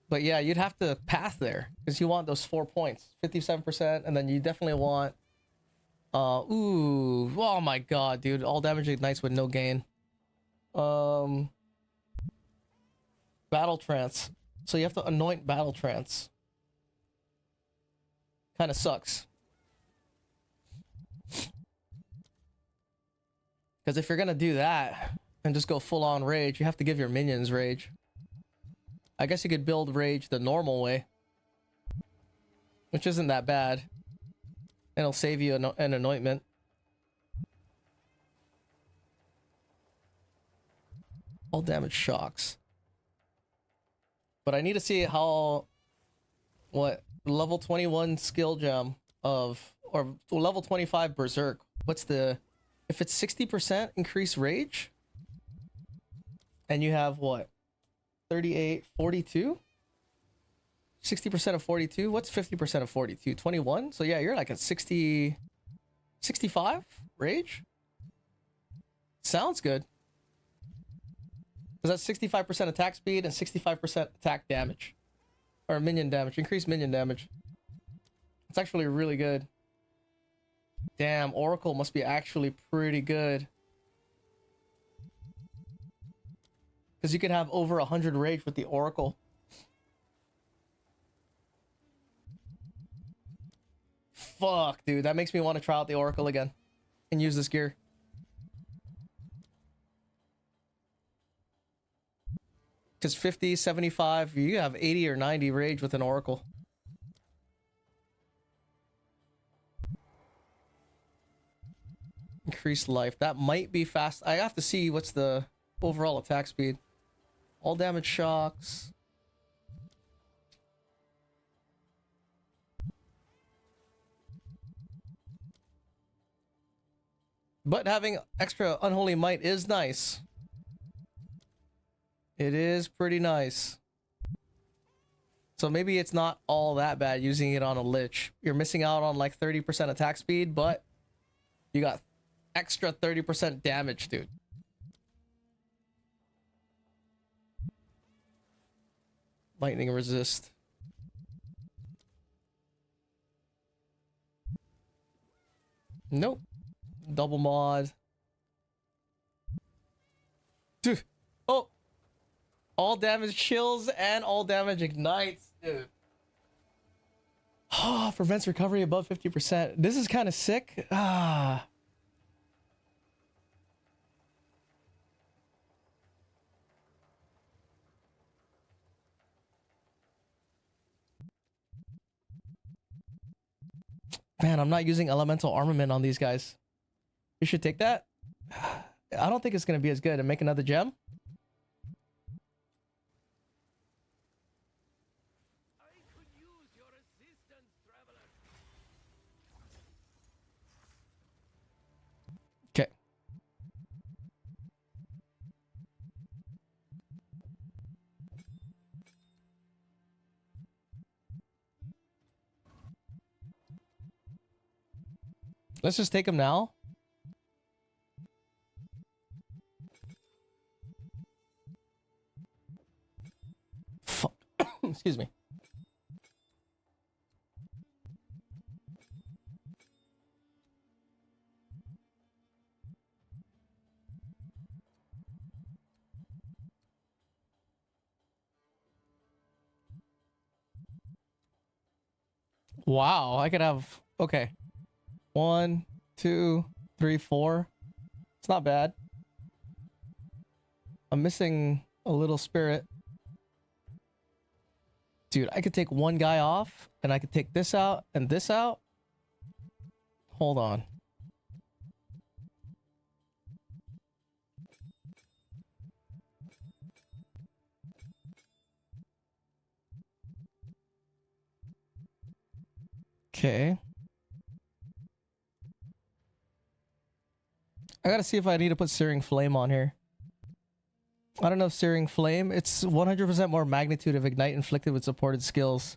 But yeah, you'd have to path there because you want those 4 points, 57%, and then you definitely want, ooh, oh my god, dude, all damage ignites with no gain. Battle trance. So you have to anoint battle trance. Kind of sucks. Because if you're gonna do that and just go full on rage, you have to give your minions rage. I guess you could build rage the normal way, which isn't that bad. And it'll save you an anointment. All damage shocks. But I need to see how, what, level 21 skill gem of, or level 25 berserk. What's the, if it's 60% increase rage, and you have what, 38, 42? 60% of 42? What's 50% of 42? 21? So yeah, you're like at 60, 65 rage? Sounds good. Because that's 65% attack speed and 65% attack damage. Or minion damage. Increased minion damage. It's actually really good. Damn, Oracle must be actually pretty good. Because you could have over 100 rage with the Oracle. Fuck, dude. That makes me want to try out the Oracle again. And use this gear. Because 50, 75, you have 80 or 90 rage with an Oracle. Increased life. That might be fast. I have to see what's the overall attack speed. All damage shocks. But having extra unholy might is nice. It is pretty nice. So maybe it's not all that bad using it on a lich. You're missing out on like 30% attack speed, but you got extra 30% damage, dude. Lightning resist. Nope. Double mod. Dude. Oh. All damage chills and all damage ignites, dude. Oh, prevents recovery above 50%. This is kind of sick. Ah. Man, I'm not using elemental armament on these guys. You should take that. I don't think it's going to be as good. And make another gem. Let's just take him now. Fuck. Excuse me. Wow, I could have... Okay. 1, 2, 3, 4. It's not bad. I'm missing a little spirit. Dude, I could take one guy off, and I could take this out and this out. Hold on. Okay. I gotta see if I need to put Searing Flame on here. I don't know if Searing Flame... It's 100% more magnitude of Ignite inflicted with supported skills.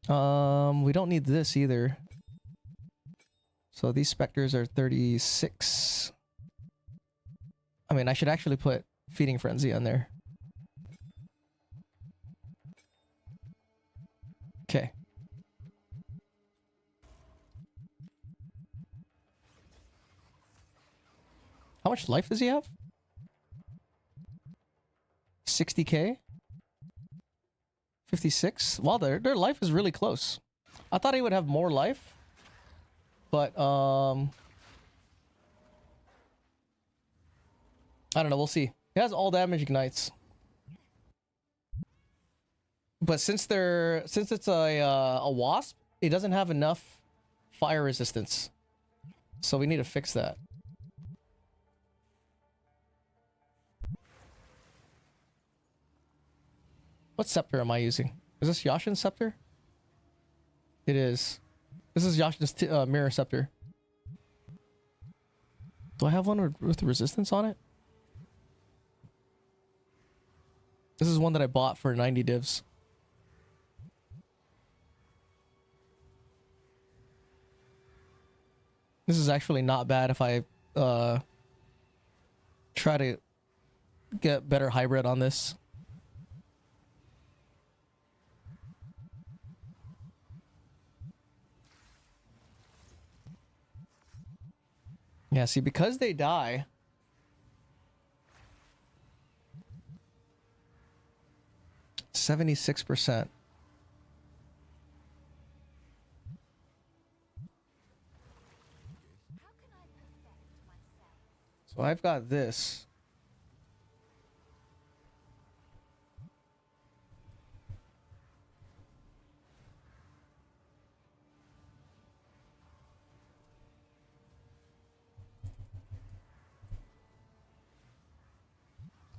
We don't need this either. So these Spectres are 36. I mean, I should actually put Feeding Frenzy on there. Okay. How much life does he have? 60k? 56? Well, their life is really close. I thought he would have more life. But, I don't know, we'll see. He has all damage ignites. But since it's a wasp, it doesn't have enough fire resistance. So we need to fix that. What scepter am I using? Is this Yashin's scepter? It is. This is Yashin's mirror scepter. Do I have one with resistance on it? This is one that I bought for 90 divs. This is actually not bad if I try to get better hybrid on this. Yeah, see, because they die... %76%. So I've got this.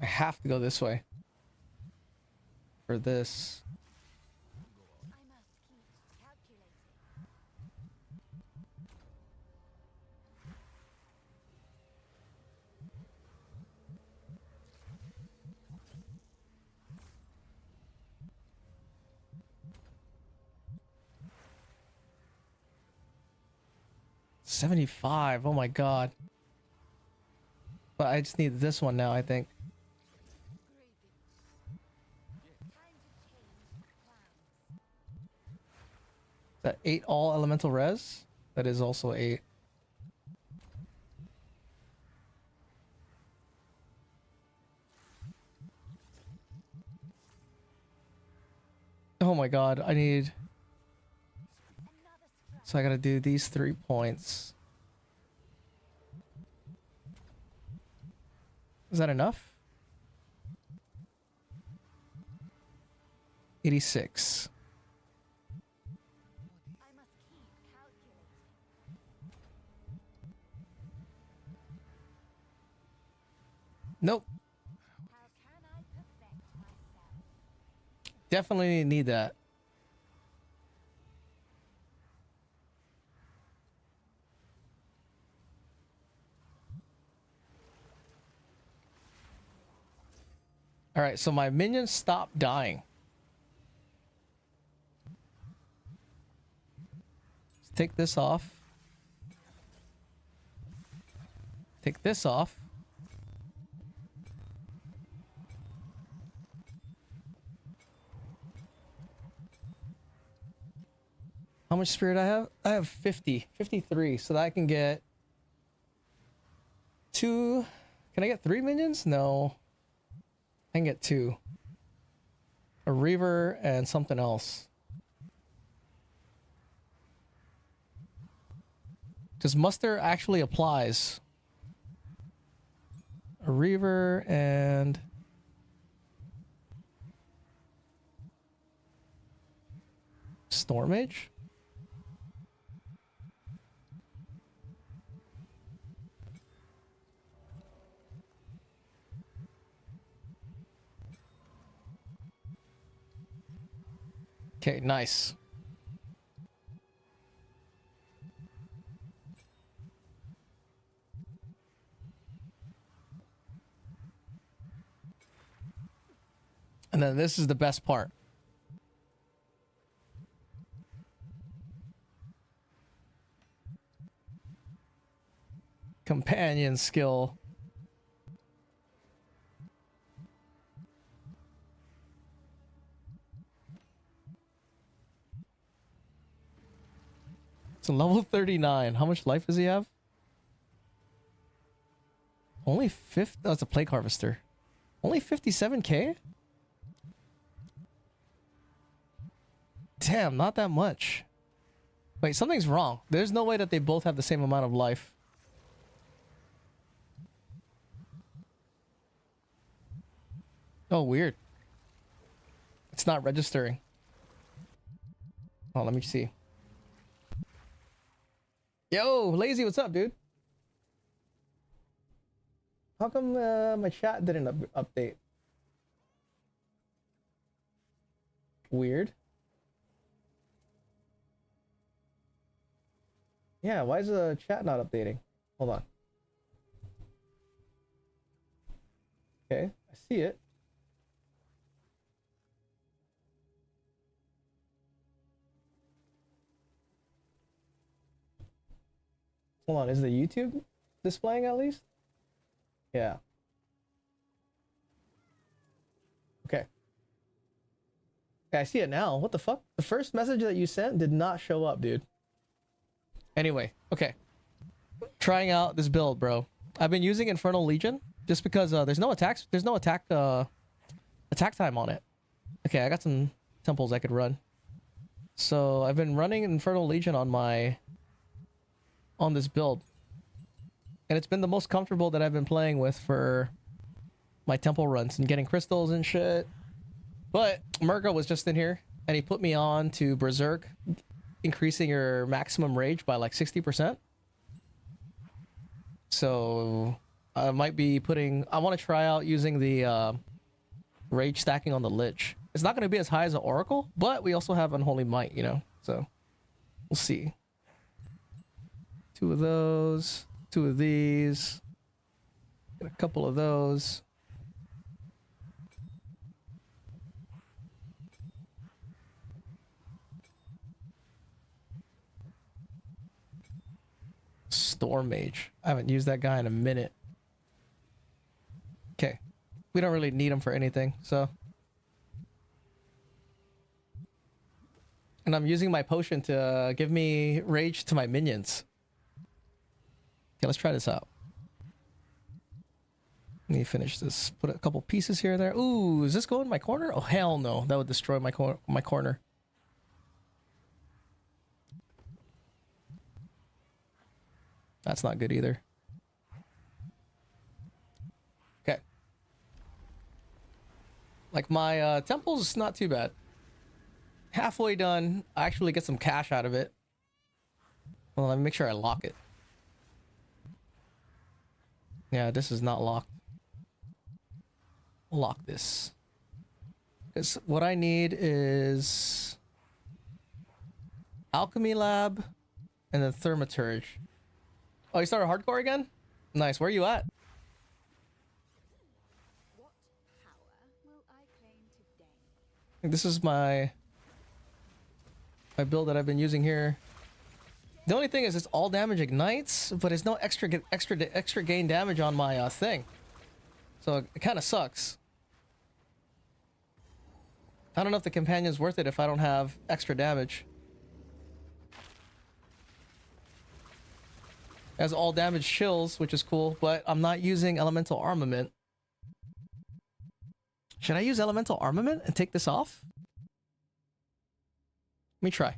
I have to go this way. For this. I must keep calculating. $75. Oh my god. But I just need this one now, I think. Is that 8 all elemental res? That is also 8. Oh my god, I need... So I gotta do these 3 points. Is that enough? 86. I must keep calculating. Nope. How can I perfect myself? Definitely need that. Alright, so my minions stopped dying. take this off. Take this off. How much spirit I have? I have 53, so that I can get 2. Can I get 3 minions? No. I can get 2. A Reaver and something else. Because muster actually applies. A Reaver and... Storm Mage? Okay, nice. And then this is the best part. Companion skill. It's a level 39. How much life does he have? Only 50. That's a plague harvester. Only 57k? Damn, not that much. Wait, something's wrong. There's no way that they both have the same amount of life. Oh, weird. It's not registering. Oh, let me see. Yo, Lazy, what's up, dude? How come my chat didn't update? Weird. Yeah, why is the chat not updating? Hold on. Okay, I see it. Hold on, is the YouTube displaying at least? Yeah. Okay. Okay, I see it now. What the fuck? The first message that you sent did not show up, dude. Anyway, okay. Trying out this build, bro. I've been using Infernal Legion just because there's no attack time on it. Okay, I got some temples I could run. So I've been running Infernal Legion on this build. And it's been the most comfortable that I've been playing with for my temple runs and getting crystals and shit. But Murgo was just in here and he put me on to Berserk, increasing your maximum rage by like 60%. So I might be I want to try out using the rage stacking on the Lich. It's not going to be as high as an Oracle, but we also have Unholy Might, you know? So we'll see. 2 of those, 2 of these, get a couple of those. Storm Mage. I haven't used that guy in a minute. Okay. We don't really need him for anything, so. And I'm using my potion to give me rage to my minions. Okay, let's try this out. Let me finish this. Put a couple pieces here and there. Ooh, is this going in my corner? Oh, hell no. That would destroy my corner. That's not good either. Okay. Like my temple's not too bad. Halfway done. I actually get some cash out of it. Well, let me make sure I lock it. Yeah, this is not locked. Lock this. Because what I need is Alchemy Lab and then Thermaturge. Oh, you started hardcore again? Nice. Where are you at? What power will I claim today? This is my build that I've been using here. The only thing is it's all damage ignites, but it's no extra gain damage on my thing. So it kind of sucks. I don't know if the companion's worth it if I don't have extra damage. It has all damage chills, which is cool, but I'm not using elemental armament. Should I use elemental armament and take this off? Let me try.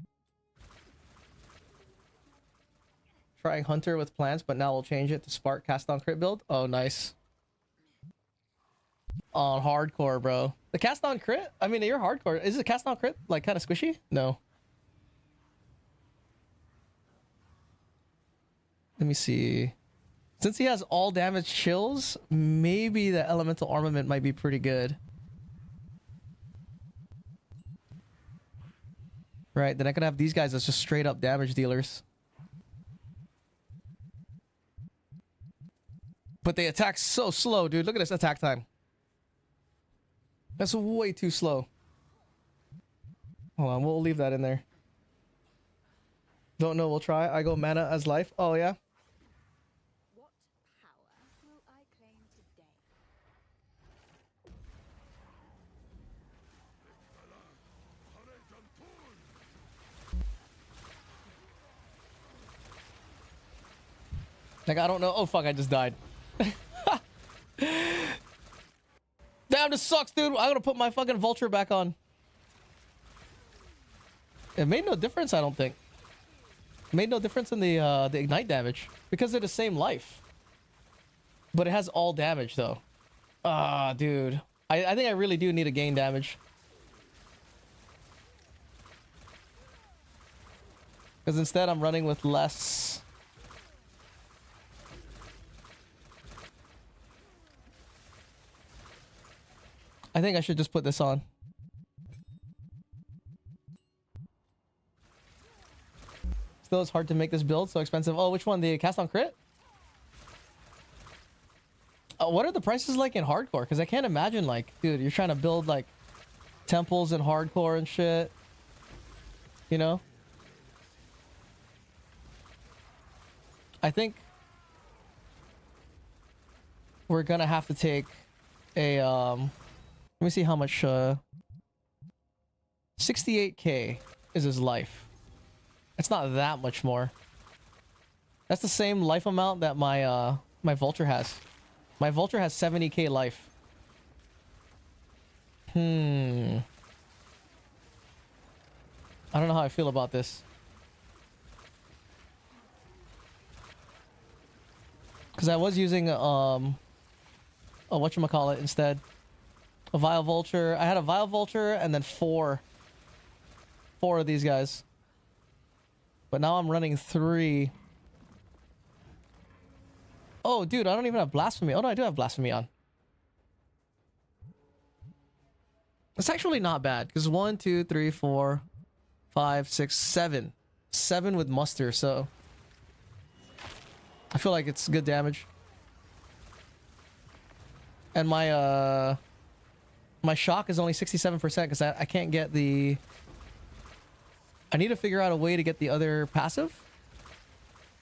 Trying Hunter with plants, but now we'll change it to Spark Cast on Crit build. Oh, nice. On hardcore, bro. The Cast on Crit? I mean, you're hardcore. Is the Cast on Crit like kind of squishy? No. Let me see. Since he has all damage chills, maybe the elemental armament might be pretty good. Right, then I could have these guys as just straight up damage dealers. But they attack so slow, dude. Look at this attack time. That's way too slow. Hold on, we'll leave that in there. Don't know, we'll try. I go mana as life. Oh, yeah? What power will I claim today? Like, I don't know. Oh, fuck, I just died. Damn, this sucks, dude. I gotta put my fucking vulture back on. It made no difference, I don't think. It made no difference in the ignite damage because they're the same life. But it has all damage, though. Ah, dude. I think I really do need to gain damage. Because instead I'm running with less. I think I should just put this on. Still, it's hard to make this build. So expensive. Oh, which one? The Cast on Crit? What are the prices like in hardcore? Because I can't imagine, like, dude, you're trying to build, like, temples in hardcore and shit. You know? I think we're gonna have to take a, let me see how much, 68k is his life. It's not that much more. That's the same life amount that my, my Vulture has. My Vulture has 70k life. I don't know how I feel about this. Because I was using, a whatchamacallit instead. A Vile Vulture. I had a Vile Vulture and then four of these guys. But now I'm running 3. Oh, dude, I don't even have Blasphemy. Oh, no, I do have Blasphemy on. It's actually not bad. Because 1, 2, 3, 4, 5, 6, 7. 7 with Muster, so... I feel like it's good damage. And my, my shock is only 67% because I can't get the... I need to figure out a way to get the other passive.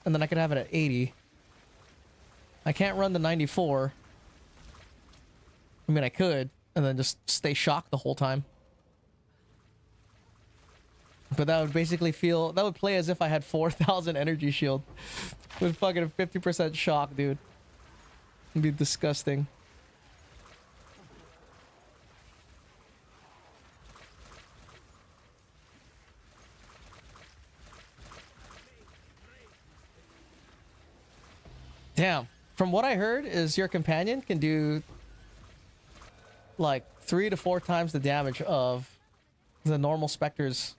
And then I can have it at 80. I can't run the 94. I mean, I could. And then just stay shocked the whole time. But that would basically feel... That would play as if I had 4,000 energy shield. With fucking 50% shock, dude. It'd be disgusting. Damn. From what I heard is your companion can do like 3 to 4 times the damage of the normal Spectre's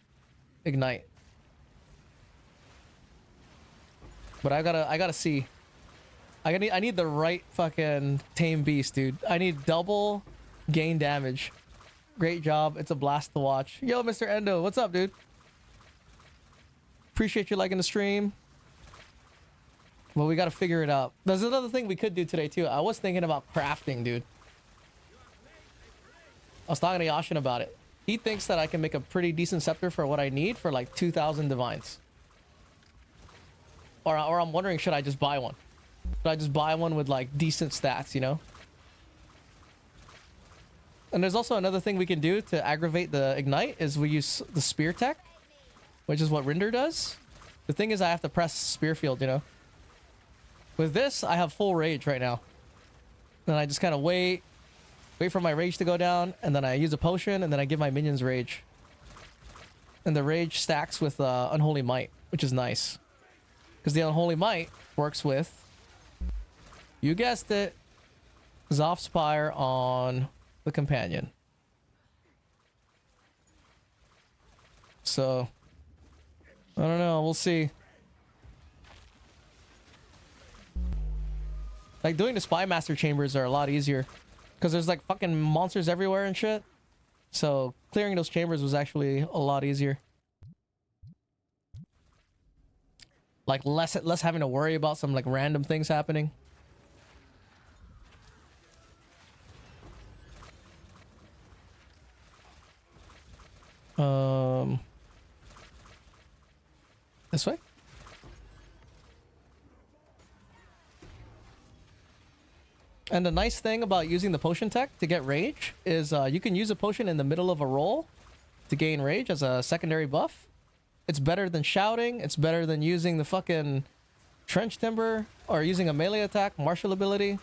ignite. But I gotta see. I need the right fucking tame beast, dude. I need double gain damage. Great job. It's a blast to watch. Yo, Mr. Endo, what's up, dude? Appreciate you liking the stream. Well, we gotta figure it out. There's another thing we could do today, too. I was thinking about crafting, dude. I was talking to Yashin about it. He thinks that I can make a pretty decent scepter for what I need for like 2,000 divines. Or I'm wondering, should I just buy one? Should I just buy one with like decent stats, you know? And there's also another thing we can do to aggravate the ignite is we use the spear tech, which is what Rinder does. The thing is I have to press spear field, you know? With this, I have full rage right now. Then I just kind of wait for my rage to go down, and then I use a potion, and then I give my minions rage. And the rage stacks with Unholy Might, which is nice. Because the Unholy Might works with, you guessed it, Zoth Spire on the companion. So, I don't know, we'll see. Like, doing the Spy Master chambers are a lot easier. Because there's like fucking monsters everywhere and shit. So, clearing those chambers was actually a lot easier. Like, less having to worry about some like random things happening. This way? And the nice thing about using the potion tech to get rage is you can use a potion in the middle of a roll to gain rage as a secondary buff. It's better than shouting. It's better than using the fucking trench timber or using a melee attack, martial ability.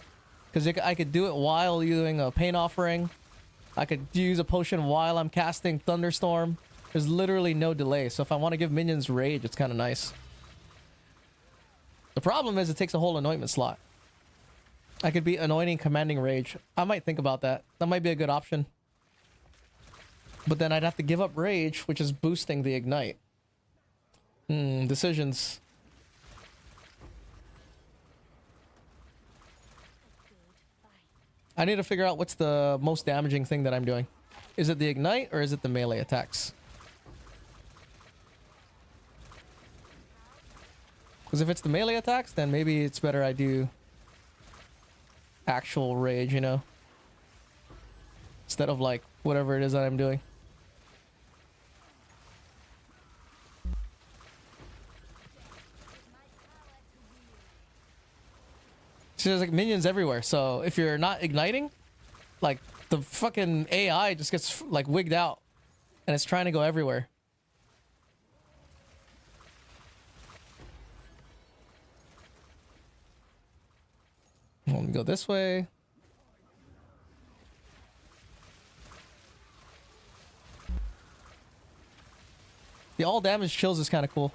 Because I could do it while doing a pain offering. I could use a potion while I'm casting thunderstorm. There's literally no delay. So if I want to give minions rage, it's kind of nice. The problem is it takes a whole anointment slot. I could be anointing commanding rage. I might think about that. That might be a good option. But then I'd have to give up rage, which is boosting the ignite. Decisions. I need to figure out what's the most damaging thing that I'm doing. Is it the ignite or is it the melee attacks? Because if it's the melee attacks, then maybe it's better I do actual rage, you know? Instead of like whatever it is that I'm doing. So there's like minions everywhere, so if you're not igniting, like the fucking AI just gets like wigged out and it's trying to go everywhere. Let me go this way. The all damage chills is kind of cool.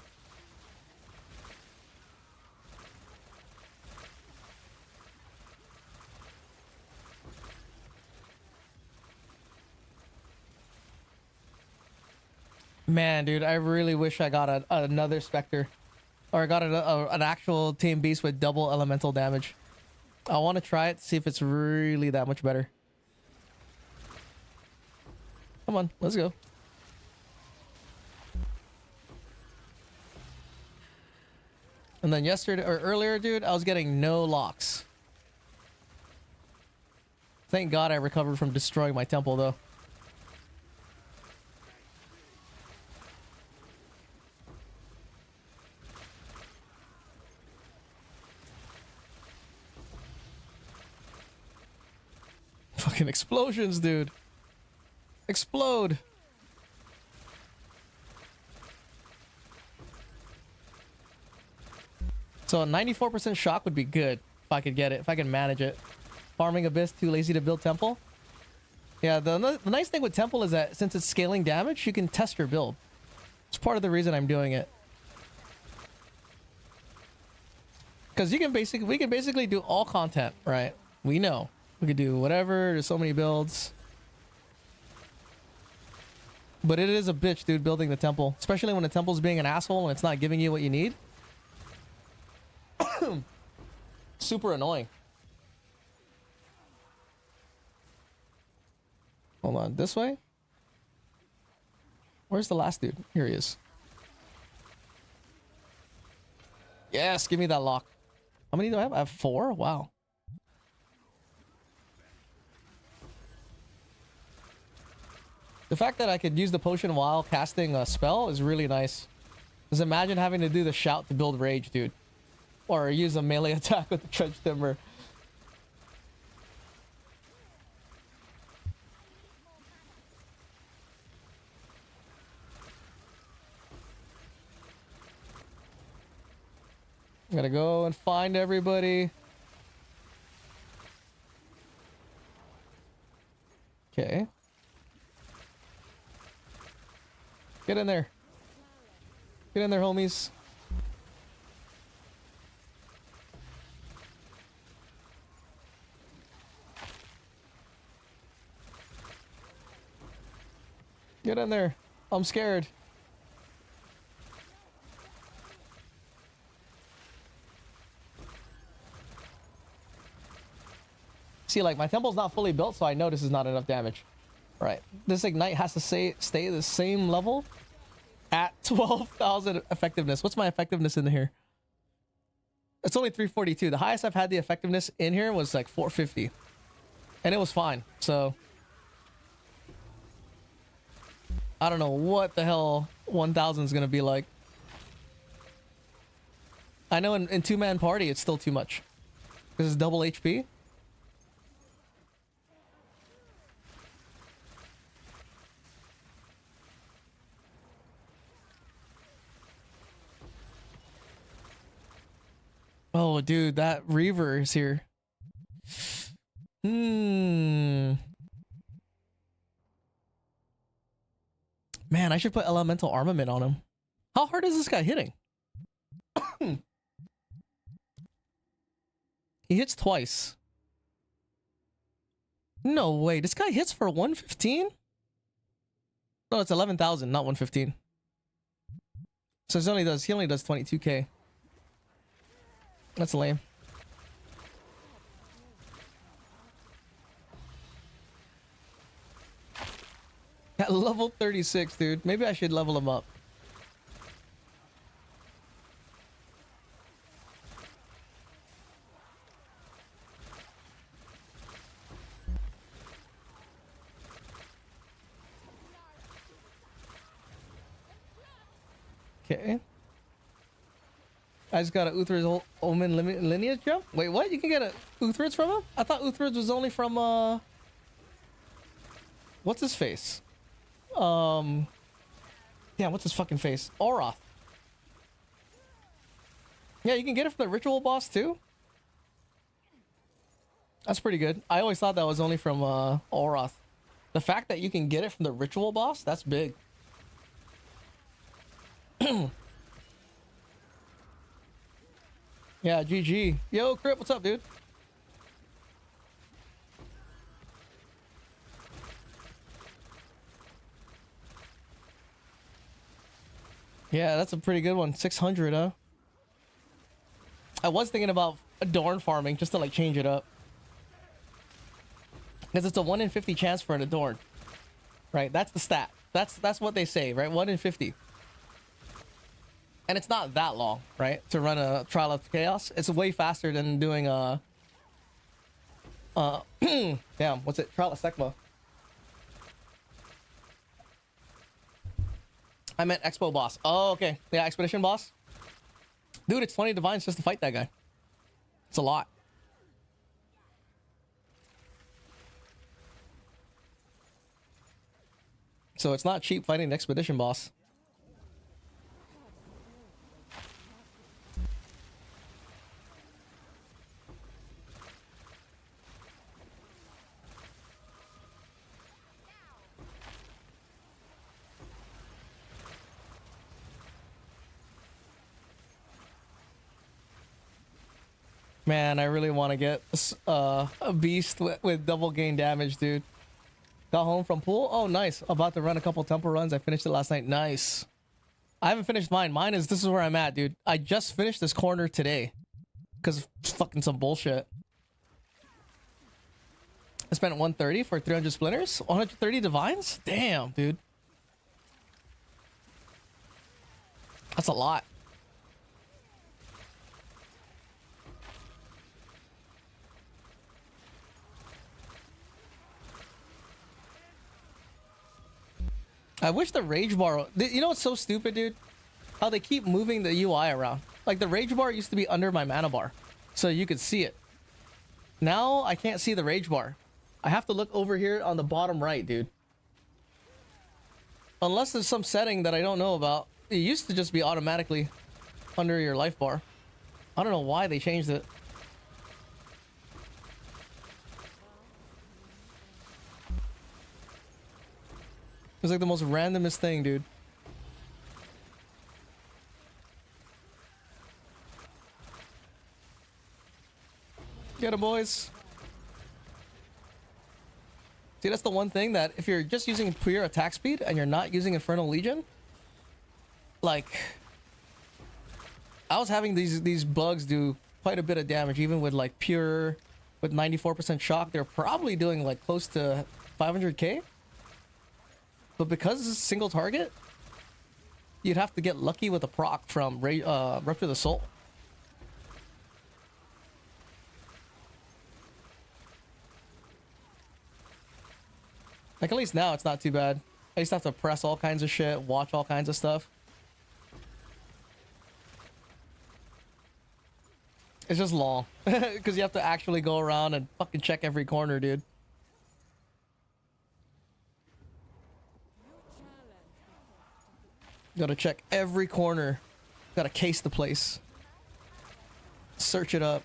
Man, dude, I really wish I got another Spectre. Or I got an actual Team Beast with double elemental damage. I want to try it to see if it's really that much better. Come on, let's go. And then yesterday, or earlier, dude, I was getting no locks. Thank God I recovered from destroying my temple, though. Fucking explosions, dude. Explode. So a 94% shock would be good if I could get it, if I can manage it. Farming Abyss, too lazy to build Temple. Yeah, the nice thing with Temple is that since it's scaling damage, you can test your build. It's part of the reason I'm doing it. Because we can basically do all content, right? We know. We could do whatever. There's so many builds. But it is a bitch, dude, building the temple. Especially when the temple's being an asshole and it's not giving you what you need. Super annoying. Hold on. This way? Where's the last dude? Here he is. Yes, give me that lock. How many do I have? I have 4? Wow. The fact that I could use the potion while casting a spell is really nice. Just imagine having to do the shout to build rage, dude. or use a melee attack with the trench timber. I'm gonna go and find everybody. Okay. Get in there. Get in there, homies. Get in there. I'm scared. See, like, my temple's not fully built, so I know this is not enough damage. Right. This ignite has to stay the same level at 12,000 effectiveness. What's my effectiveness in here? It's only 342. The highest I've had the effectiveness in here was like 450. And it was fine. So I don't know what the hell 1,000 is going to be like. I know in two-man party, it's still too much. Because it's double HP. Oh, dude, that Reaver is here. Man, I should put elemental armament on him. How hard is this guy hitting? He hits twice. No way. This guy hits for 115? No, it's 11,000, not 115. So he only does 22k. That's lame. At level 36, dude. Maybe I should level him up. Okay. I just got a Uthrid's Omen lineage jump. Wait, what? You can get a Uthrid's from him? I thought Uthrid's was only from what's his face? Yeah, what's his fucking face? Oroth. Yeah, you can get it from the ritual boss too. That's pretty good. I always thought that was only from Oroth. The fact that you can get it from the ritual boss, that's big. Yeah, GG. Yo, Crip, what's up, dude? Yeah, that's a pretty good one. 600, huh? I was thinking about Adorn farming just to like change it up. Because it's a 1 in 50 chance for an Adorn. Right? That's the stat. That's what they say, right? 1 in 50. And it's not that long, right? To run a Trial of Chaos. It's way faster than doing a... damn, what's it? Trial of Sekma. I meant Expo boss. Oh, okay. Yeah, Expedition boss. Dude, it's 20 divines just to fight that guy. It's a lot. So it's not cheap fighting the Expedition boss. Man, I really want to get a beast with double gain damage, dude. Got home from pool. Oh, nice. About to run a couple temple runs. I finished it last night. Nice. I haven't finished mine. This is where I'm at, dude. I just finished this corner today because of fucking some bullshit. I spent 130 for 300 splinters. 130 divines. Damn, dude. That's a lot. I wish the rage bar... You know what's so stupid, dude? How they keep moving the UI around. Like the rage bar used to be under my mana bar, so you could see it. Now I can't see the rage bar. I have to look over here on the bottom right, dude. Unless there's some setting that I don't know about. It used to just be automatically under your life bar. I don't know why they changed it. It's like the most randomest thing, dude. Get 'em, boys. See, that's the one thing that if you're just using pure attack speed and you're not using Infernal Legion, like, I was having these bugs do quite a bit of damage, even with like pure, with 94% shock. They're probably doing like close to 500k. But because it's a single target, you'd have to get lucky with a proc from Rupture the Soul. Like, at least now it's not too bad. I used to have to press all kinds of shit, watch all kinds of stuff. It's just long. Because you have to actually go around and fucking check every corner, dude. Gotta check every corner. Gotta case the place. Search it up.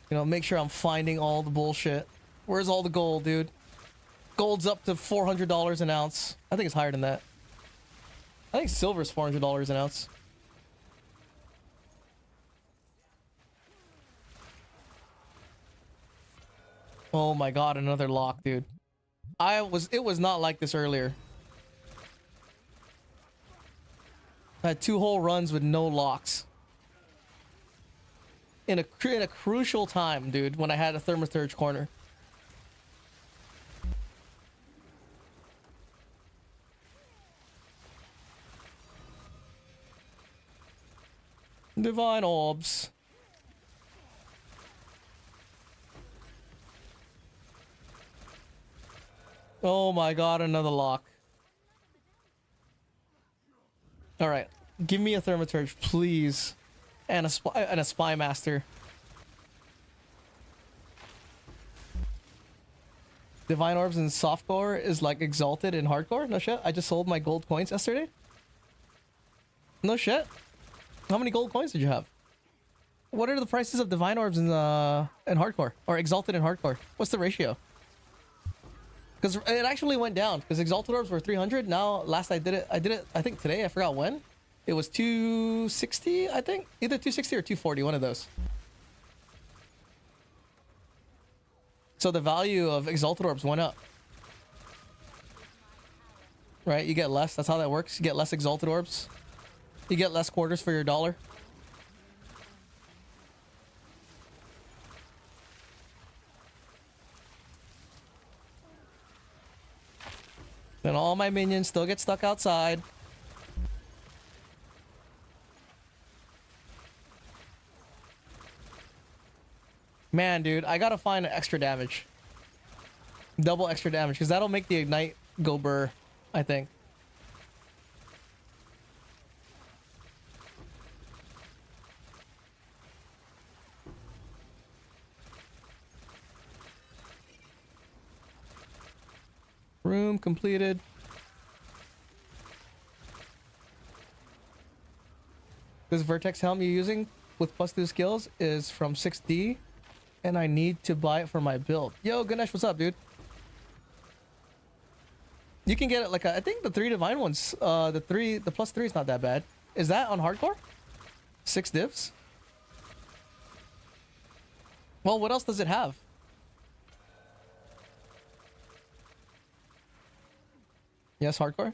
You know, make sure I'm finding all the bullshit. Where's all the gold, dude? Gold's up to $400 an ounce. I think it's higher than that. I think silver's $400 an ounce. Oh my god, another lock, dude. It was not like this earlier. I had 2 whole runs with no locks. In a crucial time, dude, when I had a Thermaturge corner. Divine orbs. Oh my god, another lock. Alright, give me a Thermaturge, please. And a Spy Master. Divine Orbs in softcore is like exalted in hardcore? No shit. I just sold my gold coins yesterday. No shit. How many gold coins did you have? What are the prices of Divine Orbs in hardcore? Or exalted in hardcore? What's the ratio? Because it actually went down. Because exalted orbs were 300. Now, last I did it, I think today, I forgot when. It was 260, I think. Either 260 or 240, one of those. So the value of exalted orbs went up. Right? You get less. That's how that works. You get less exalted orbs. You get less quarters for your dollar. Then all my minions still get stuck outside. Man, dude, I gotta find extra damage. Double extra damage, because that'll make the ignite go burr, I think. Room completed. This Vertex helm you're using with +2 skills is from 6D, and I need to buy it for my build. Yo, Ganesh, what's up, dude? You can get it like I think the 3 divine ones. The +3 is not that bad. Is that on hardcore? 6 divs? Well, what else does it have? Yes, hardcore.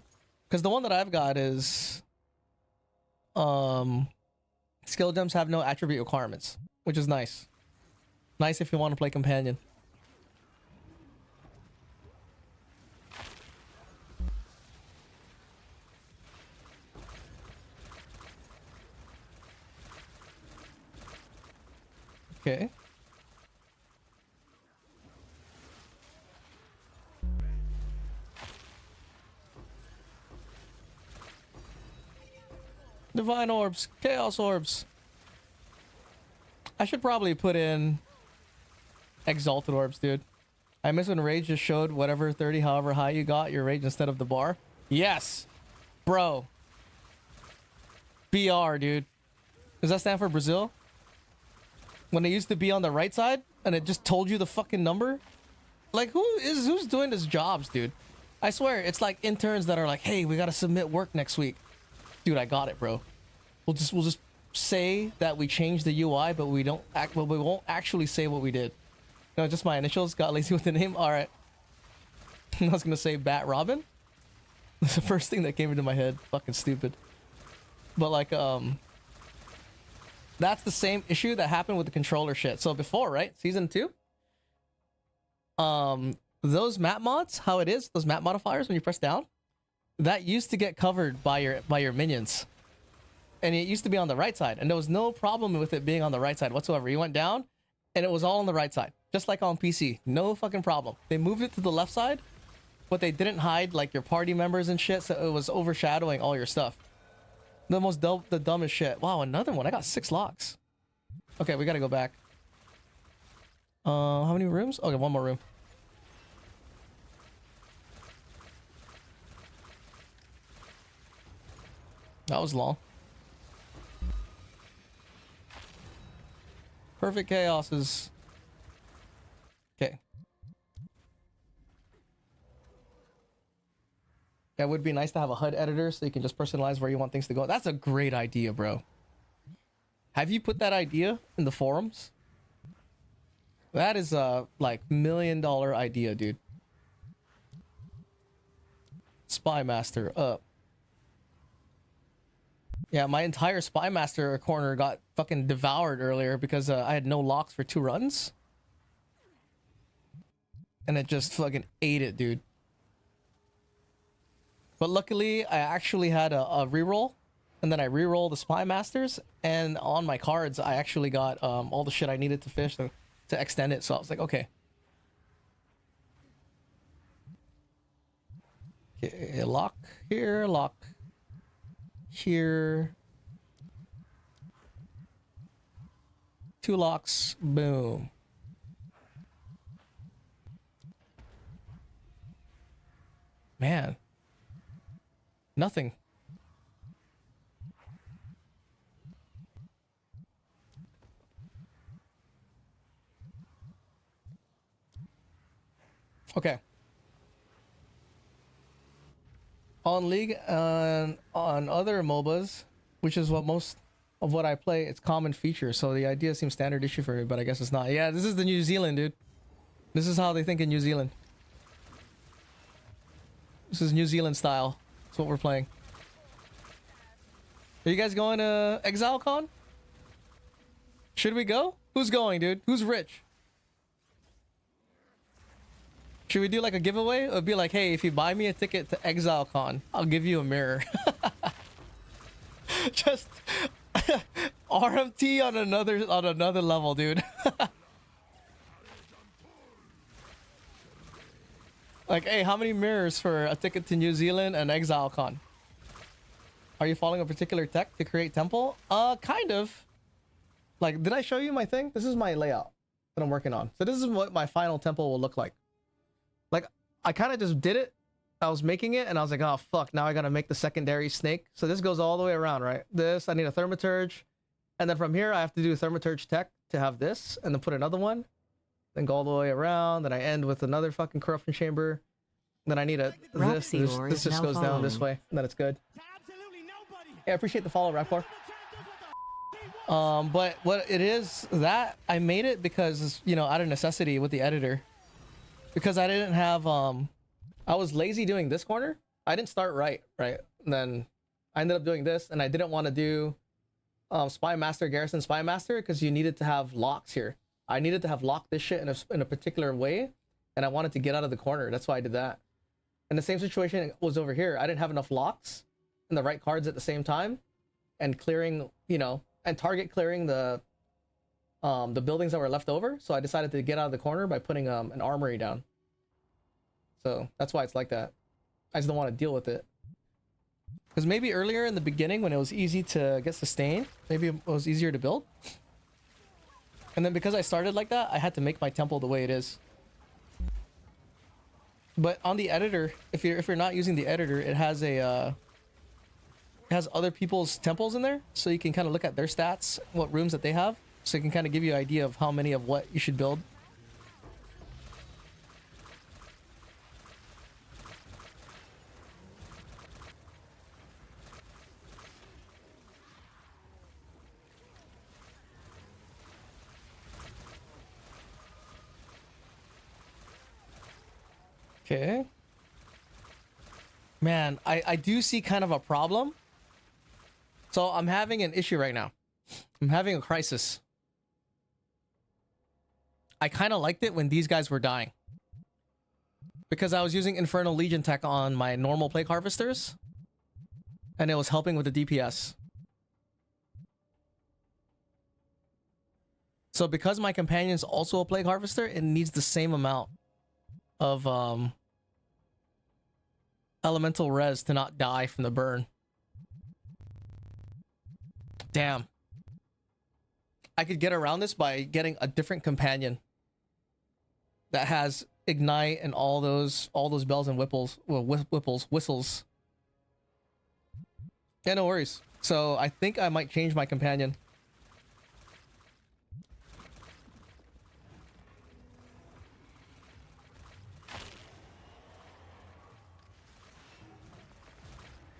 Because the one that I've got is skill gems have no attribute requirements, which is nice. Nice if you want to play companion. Okay. Divine orbs, chaos orbs. I should probably put in exalted orbs, dude. I miss when rage just showed whatever 30, however high you got your rage instead of the bar. Yes, bro. BR, dude. Does that stand for Brazil? When it used to be on the right side and it just told you the fucking number? Like, who's doing this jobs, dude? I swear, it's like interns that are like, hey, we gotta submit work next week. Dude, I got it, bro. We'll just say that we changed the UI, but we won't actually say what we did. No, just my initials. Got lazy with the name. All right. I was gonna say Bat Robin. That's the first thing that came into my head. Fucking stupid. But like, that's the same issue that happened with the controller shit. So before, right, season 2, those map mods, how it is, those map modifiers when you press down, that used to get covered by your minions, and it used to be on the right side, and there was no problem with it being on the right side whatsoever. You went down, and it was all on the right side, just like on PC. No fucking problem. They moved it to the left side, but they didn't hide like your party members and shit, so it was overshadowing all your stuff. The dumbest shit. Wow, another one. I got 6 locks. Okay, we gotta go back. How many rooms? Okay, one more room. That was long. Perfect chaos is... Okay. That would be nice to have a HUD editor so you can just personalize where you want things to go. That's a great idea, bro. Have you put that idea in the forums? That is a, like, $1 million idea, dude. Spy Master up. Yeah, my entire Spy Master corner got fucking devoured earlier because I had no locks for 2 runs. And it just fucking ate it, dude. But luckily, I actually had a reroll. And then I reroll the Spy Masters. And on my cards, I actually got all the shit I needed to fish to extend it. So I was like, okay. Okay, lock here, lock here. 2 locks, boom. Man. Nothing. Okay. On League and on other MOBAs, which is what most of what I play, it's common feature. So the idea seems standard issue for me, but I guess it's not. Yeah, this is the New Zealand, dude. This is how they think in New Zealand. This is New Zealand style. That's what we're playing. Are you guys going to ExileCon? Should we go? Who's going, dude? Who's rich? Should we do like a giveaway? It would be like, hey, if you buy me a ticket to ExileCon, I'll give you a mirror. Just RMT on another level, dude. Like, hey, how many mirrors for a ticket to New Zealand and ExileCon? Are you following a particular tech to create temple? Kind of. Like, did I show you my thing? This is my layout that I'm working on. So this is what my final temple will look like. Like, I kind of just did it. I was making it, and I was like, oh, fuck, now I gotta make the secondary snake. So this goes all the way around, right? This, I need a Thaumaturge. And then from here, I have to do a Thaumaturge tech to have this, and then put another one. Then go all the way around. Then I end with another fucking corruption chamber. Then I need a this just goes down this way, and then it's good. Yeah, I appreciate the follow, Rapcore. But what it is that I made it because, you know, out of necessity with the editor. Because I didn't have I was lazy doing this corner. I didn't start right. And then I ended up doing this, and I didn't want to do Spy Master, Garrison Spy Master, because you needed to have locks here. I needed to have locked this shit in a particular way, and I wanted to get out of the corner. That's why I did that. And the same situation was over here. I didn't have enough locks and the right cards at the same time, and clearing, you know, and target clearing the buildings that were left over. So I decided to get out of the corner by putting an armory down. So that's why it's like that. I just don't want to deal with it. Because maybe earlier in the beginning when it was easy to get sustain, maybe it was easier to build. And then because I started like that, I had to make my temple the way it is. But on the editor, if you're not using the editor, it has a it has other people's temples in there, so you can kind of look at their stats, what rooms that they have, so it can kind of give you an idea of how many of what you should build. Okay. Man, I do see kind of a problem. So I'm having an issue right now. I'm having a crisis. I kind of liked it when these guys were dying. Because I was using Infernal Legion tech on my normal plague harvesters. And it was helping with the DPS. So because my companion's also a plague harvester, it needs the same amount of elemental res to not die from the burn. Damn. I could get around this by getting a different companion that has ignite and all those bells and whipples, well, whistles. Yeah, no worries. So I think I might change my companion.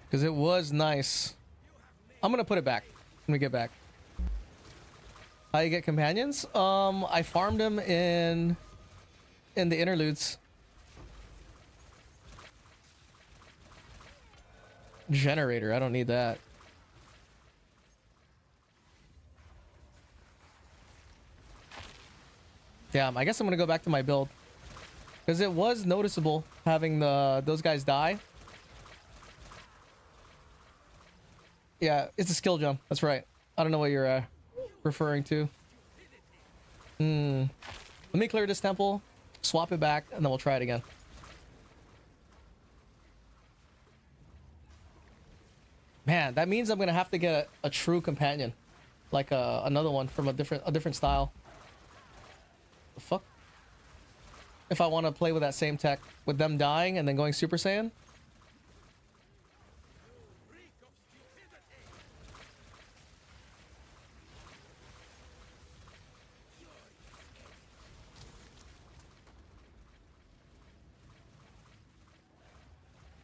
Because it was nice. I'm gonna put it back. Let me get back. How you get companions? I farmed them in the interludes. Generator, I don't need that. Damn, I guess I'm gonna go back to my build. Because it was noticeable having those guys die. Yeah, it's a skill jump. That's right. I don't know what you're referring to. Let me clear this temple, swap it back, and then we'll try it again. Man, that means I'm gonna have to get a true companion, like another one from a different style. The fuck? If I want to play with that same tech, with them dying and then going Super Saiyan.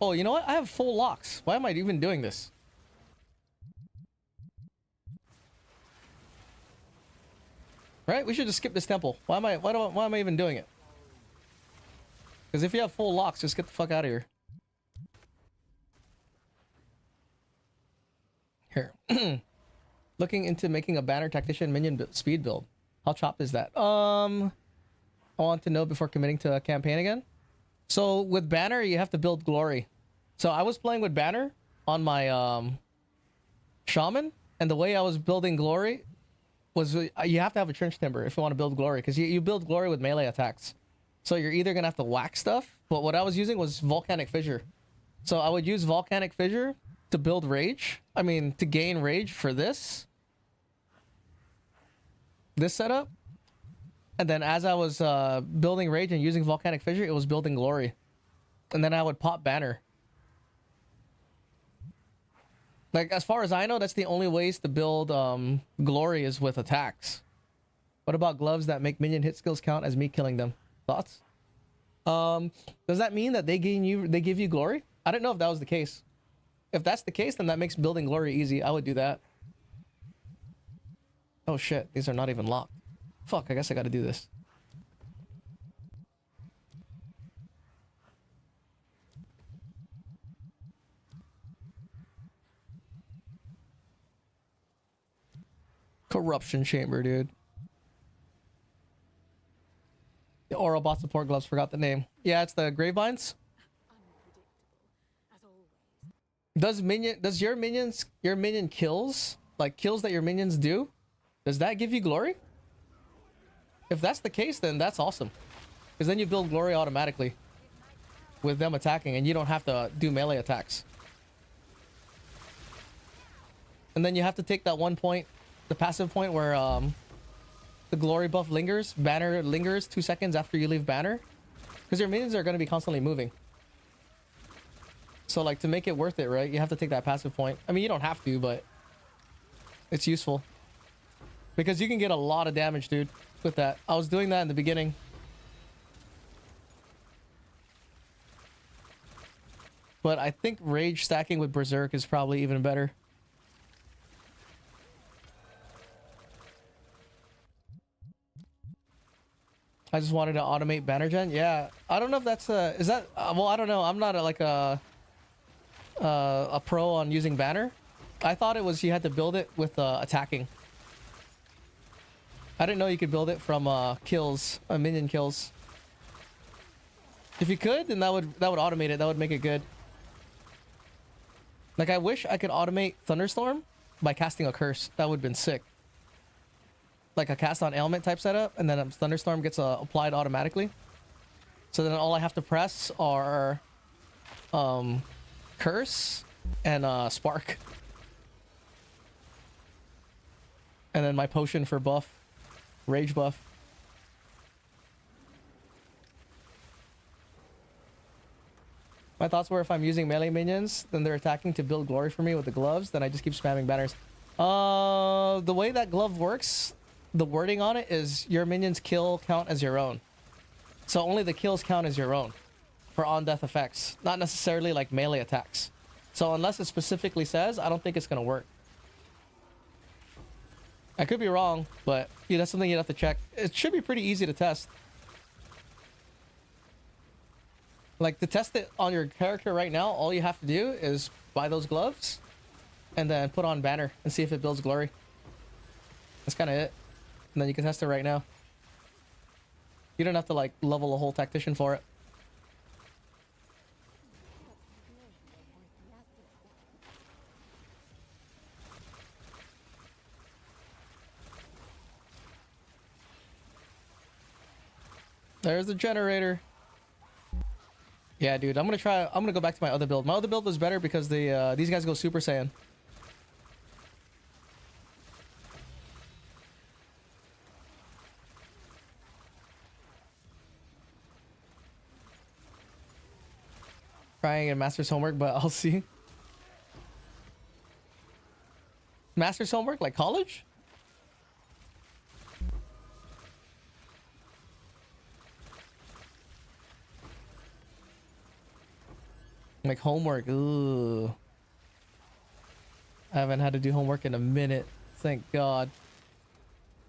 Oh, you know what? I have full locks. Why am I even doing this? Right? We should just skip this temple. Why am I even doing it? Because if you have full locks, just get the fuck out of here. Here. Looking into making a banner tactician minion speed build. How chopped is that? I want to know before committing to a campaign again. So with banner, you have to build glory. So I was playing with banner on my shaman, and the way I was building glory was you have to have a trench timber if you want to build glory, because you build glory with melee attacks. So you're either gonna have to whack stuff, but what I was using was volcanic fissure. So I would use volcanic fissure to build rage. I mean, to gain rage for this setup. And then as I was building rage and using volcanic fissure, it was building glory. And then I would pop banner. Like, as far as I know, that's the only ways to build glory is with attacks. What about gloves that make minion hit skills count as me killing them? Thoughts? Does that mean that they give you glory? I don't know if that was the case. If that's the case, then that makes building glory easy. I would do that. Oh shit, these are not even locked. Fuck, I guess I gotta do this. Corruption chamber, dude. The oral bot support gloves, forgot the name. Yeah, it's the Gravevines. Does your minion kills, like kills that your minions do, does that give you glory? If that's the case, then that's awesome. Because then you build glory automatically with them attacking and you don't have to do melee attacks. And then you have to take that 1 point, the passive point where the glory buff lingers, banner lingers 2 seconds after you leave banner. Because your minions are going to be constantly moving. So like to make it worth it, right? You have to take that passive point. I mean, you don't have to, but it's useful. Because you can get a lot of damage, dude, with that. I was doing that in the beginning. But I think rage stacking with berserk is probably even better. I just wanted to automate banner gen. Yeah, I don't know if that's is that well, I don't know. I'm not like a pro on using banner. I thought it was you had to build it with attacking. I didn't know you could build it from kills, minion kills. If you could, then that would automate it. That would make it good. Like I wish I could automate thunderstorm by casting a curse. That would have been sick. Like a cast on ailment type setup, and then a thunderstorm gets applied automatically. So then all I have to press are curse and spark, and then my potion for buff, rage buff. My thoughts were if I'm using melee minions, then they're attacking to build glory for me with the gloves, then I just keep spamming banners. The way that glove works, the wording on it is your minions kill count as your own. So only the kills count as your own for on-death effects, not necessarily like melee attacks. So unless it specifically says, I don't think it's going to work. I could be wrong, but yeah, that's something you'd have to check. It should be pretty easy to test. Like to test it on your character right now, all you have to do is buy those gloves and then put on banner and see if it builds glory. That's kind of it. And then you can test it right now. You don't have to like level a whole tactician for it. There's the generator. Yeah, dude, I'm gonna go back to my other build. My other build was better because these guys go Super Saiyan. Trying and master's homework, but I'll see. Master's homework, like college? Like homework, ooh. I haven't had to do homework in a minute. Thank God.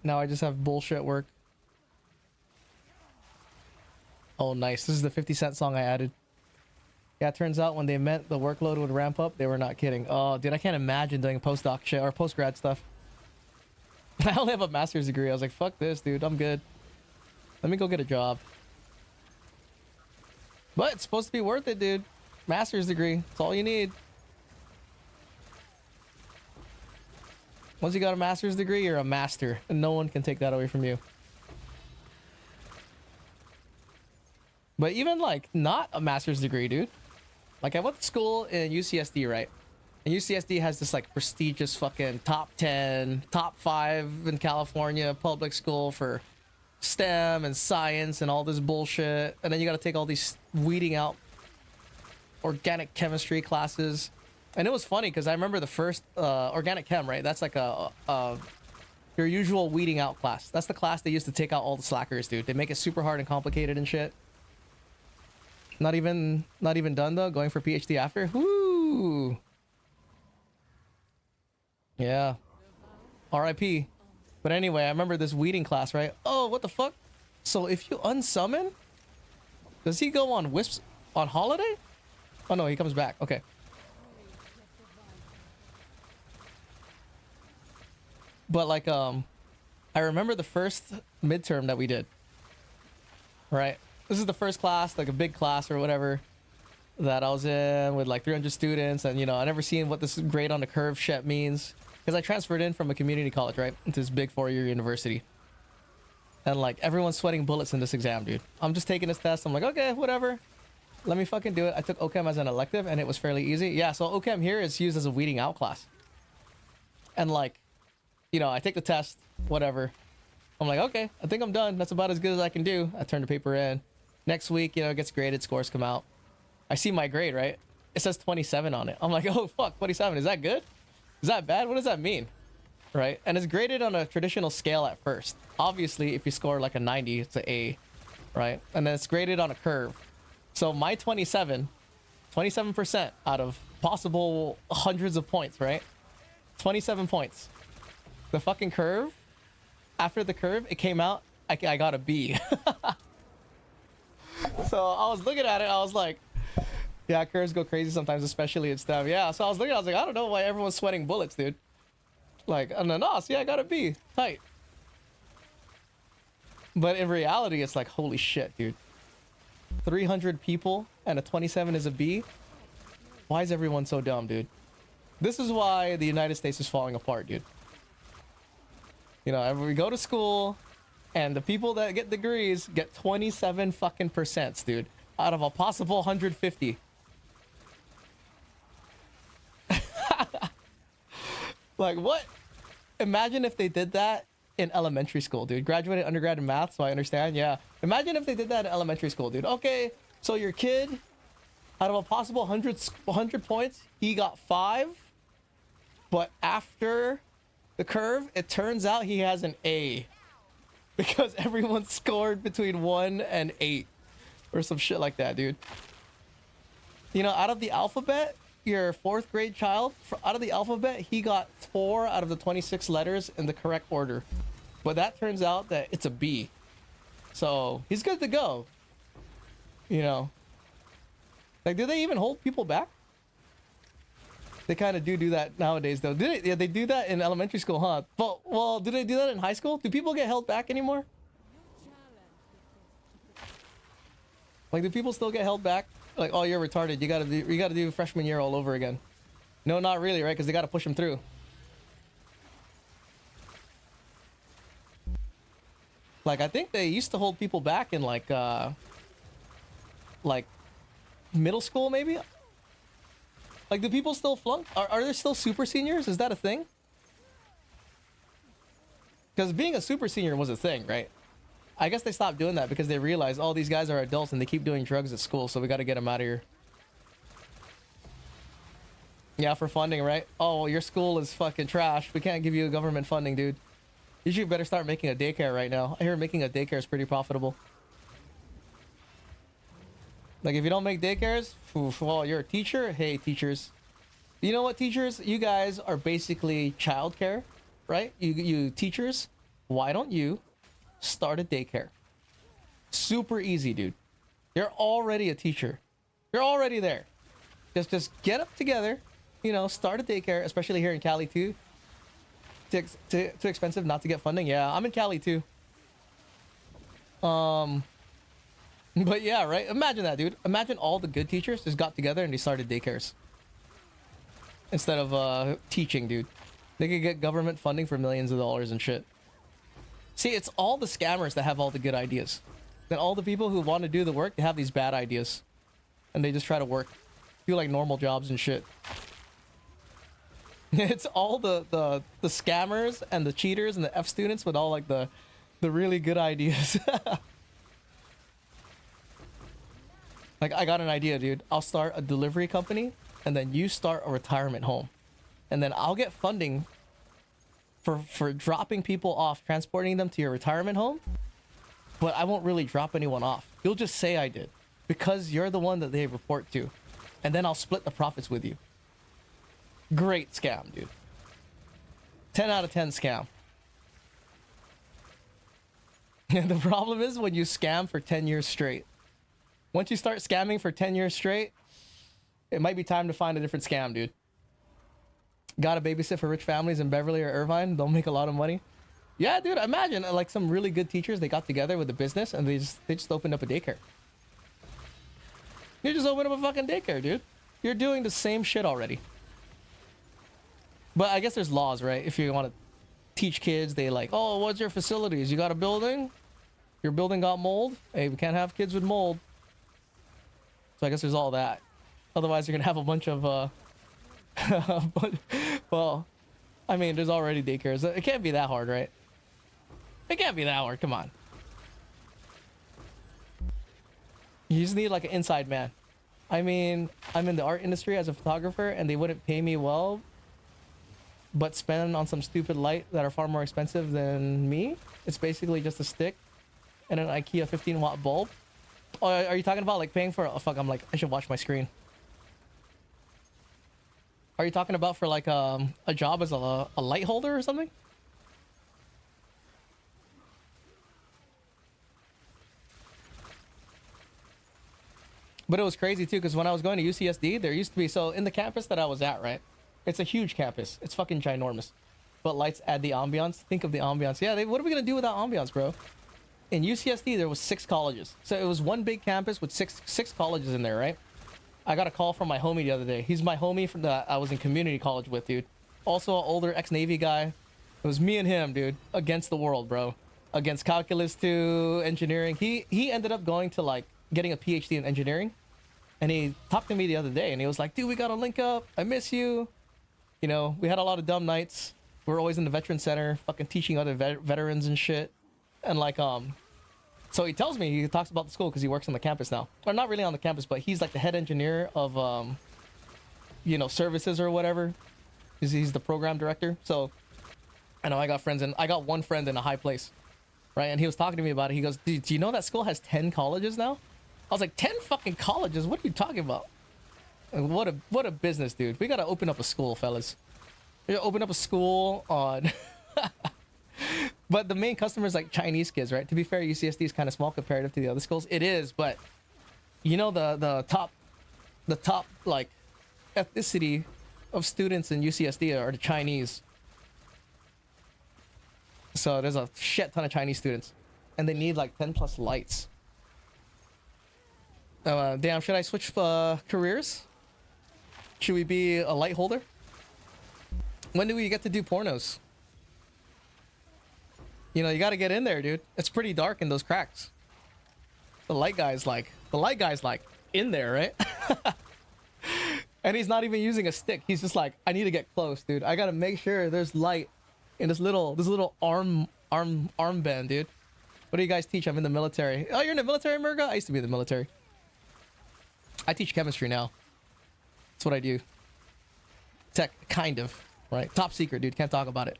Now I just have bullshit work. Oh, nice. This is the 50 Cent song I added. Yeah, it turns out when they meant the workload would ramp up, they were not kidding. Oh, dude, I can't imagine doing postdoc shit or postgrad stuff. I only have a master's degree. I was like, fuck this, dude. I'm good. Let me go get a job. But it's supposed to be worth it, dude. Master's degree. That's all you need. Once you got a master's degree, you're a master. And no one can take that away from you. But even like not a master's degree, dude. Like I went to school in UCSD, right? And UCSD has this like prestigious fucking top 10, top 5 in California public school for STEM and science and all this bullshit. And then you got to take all these weeding out organic chemistry classes. And it was funny because I remember the first organic chem, right? That's like your usual weeding out class. That's the class they used to take out all the slackers, dude. They make it super hard and complicated and shit. Not even done though. Going for PhD after. Woo. Yeah. RIP. But anyway, I remember this weeding class, right? Oh, what the fuck? So if you unsummon, does he go on wisps on holiday? Oh no, he comes back. Okay. But like I remember the first midterm that we did. Right? This is the first class, like a big class or whatever, that I was in with like 300 students. And, you know, I never seen what this grade on the curve shit means. Because I transferred in from a community college, right? Into this big 4-year university. And like everyone's sweating bullets in this exam, dude. I'm just taking this test. I'm like, okay, whatever. Let me fucking do it. I took OChem as an elective and it was fairly easy. Yeah, so OChem here is used as a weeding out class. And like, you know, I take the test, whatever. I'm like, okay, I think I'm done. That's about as good as I can do. I turn the paper in. Next week, you know, it gets graded, scores come out. I see my grade, right? It says 27 on it. I'm like, oh, fuck, 27. Is that good? Is that bad? What does that mean? Right? And it's graded on a traditional scale at first. Obviously, if you score like a 90, it's an A, right? And then it's graded on a curve. So my 27% out of possible hundreds of points, right? 27 points. The fucking curve, after the curve, it came out, I got a B. So I was looking at it, I was like, yeah, curves go crazy sometimes, especially in stuff. Yeah, so I was looking, I was like, I don't know why everyone's sweating bullets, dude. Like, ananas, yeah, I got a B. Tight. But in reality, it's like, holy shit, dude. 300 people and a 27 is a B? Why is everyone so dumb, dude? This is why the United States is falling apart, dude. You know, we go to school, and the people that get degrees get 27 fucking percents, dude, out of a possible 150. Like, what? Imagine if they did that in elementary school, dude. Graduated undergrad in math, so I understand. Yeah. Imagine if they did that in elementary school, dude. Okay, so your kid, out of a possible 100 points, he got 5. But after the curve, it turns out he has an A. Because everyone scored between 1 and 8. Or some shit like that, dude. You know, out of the alphabet, your 4th grade child, out of the alphabet, he got 4 out of the 26 letters in the correct order. But that turns out that it's a B. So he's good to go. You know. Like, do they even hold people back? They kind of do that nowadays, though. Yeah, they do that in elementary school, huh? But, well, do they do that in high school? Do people get held back anymore? Like, do people still get held back? Like, oh, you're retarded. You gotta do freshman year all over again. No, not really, right? Because they gotta push them through. Like, I think they used to hold people back in like middle school, maybe. Like, do people still flunk? Are there still super seniors? Is that a thing? Because being a super senior was a thing, right? I guess they stopped doing that because they realized, oh, these guys are adults and they keep doing drugs at school, so we got to get them out of here. Yeah, for funding, right? Oh, your school is fucking trash. We can't give you government funding, dude. You should better start making a daycare right now. I hear making a daycare is pretty profitable. Like, if you don't make daycares, well, you're a teacher. Hey, teachers. You know what, teachers? You guys are basically childcare, right? You teachers, why don't you start a daycare? Super easy, dude. You're already a teacher. You're already there. Just get up together, you know, start a daycare, especially here in Cali too. Too expensive not to get funding. Yeah, I'm in Cali too. But yeah, right? Imagine that, dude. Imagine all the good teachers just got together and they started daycares. Instead of teaching, dude. They could get government funding for millions of dollars and shit. See, it's all the scammers that have all the good ideas. Then all the people who want to do the work, they have these bad ideas. And they just try to work. Do like normal jobs and shit. It's all the scammers and the cheaters and the F students with all like the really good ideas. Like, I got an idea, dude. I'll start a delivery company and then you start a retirement home. And then I'll get funding for dropping people off, transporting them to your retirement home, but I won't really drop anyone off. You'll just say I did because you're the one that they report to, and then I'll split the profits with you. Great scam, dude. 10 out of 10 scam. And the problem is when you scam for 10 years straight. Once you start scamming for 10 years straight, it might be time to find a different scam, dude. Gotta babysit for rich families in Beverly or Irvine. They'll make a lot of money. Yeah, dude, imagine like some really good teachers, they got together with a business and they just opened up a daycare. You just opened up a fucking daycare, dude. You're doing the same shit already. But I guess there's laws, right? If you want to teach kids, they like, oh, what's your facilities? You got a building? Your building got mold? Hey, we can't have kids with mold. So I guess there's all that. Otherwise, you're gonna have a bunch of well, I mean, there's already daycares. It can't be that hard, right? It can't be that hard. Come on. You just need like an inside man. I mean, I'm in the art industry as a photographer, and they wouldn't pay me well, but spend on some stupid light that are far more expensive than me. It's basically just a stick and an IKEA 15-watt bulb. Oh, are you talking about like paying for? Oh, fuck! I'm like, I should watch my screen. Are you talking about for like a job as a light holder or something? But it was crazy too, because when I was going to UCSD, there used to be, so in the campus that I was at, right? It's a huge campus. It's fucking ginormous. But lights add the ambiance. Think of the ambiance. Yeah, what are we gonna do without ambiance, bro? In UCSD, there was 6 colleges. So it was one big campus with six colleges in there, right? I got a call from my homie the other day. He's my homie from that I was in community college with, dude. Also an older ex-Navy guy. It was me and him, dude, against the world, bro. Against calculus 2, engineering. He ended up going to like getting a PhD in engineering. And he talked to me the other day and he was like, dude, we gotta link up. I miss you. You know, we had a lot of dumb nights. We're always in the veteran center, fucking teaching other veterans and shit. And like, so he tells me, he talks about the school because he works on the campus now. Or not really on the campus, but he's like the head engineer of, you know, services or whatever. He's the program director. So I know I got one friend in a high place, right? And he was talking to me about it. He goes, do you know that school has 10 colleges now? I was like, 10 fucking colleges? What are you talking about? And what a business, dude. We gotta open up a school, fellas. We gotta open up a school on... But the main customer is like Chinese kids, right? To be fair, UCSD is kind of small comparative to the other schools. It is, but you know the top like ethnicity of students in UCSD are the Chinese. So there's a shit ton of Chinese students, and they need like 10 plus lights. Damn, should I switch careers? Should we be a light holder? When do we get to do pornos? You know, you gotta get in there, dude. It's pretty dark in those cracks. The light guy's like in there, right? And he's not even using a stick. He's just like, I need to get close, dude. I gotta make sure there's light in this little arm band, dude. What do you guys teach? I'm in the military. Oh, you're in the military, Murga? I used to be in the military. I teach chemistry now. That's what I do. Tech, kind of, right? Top secret, dude. Can't talk about it.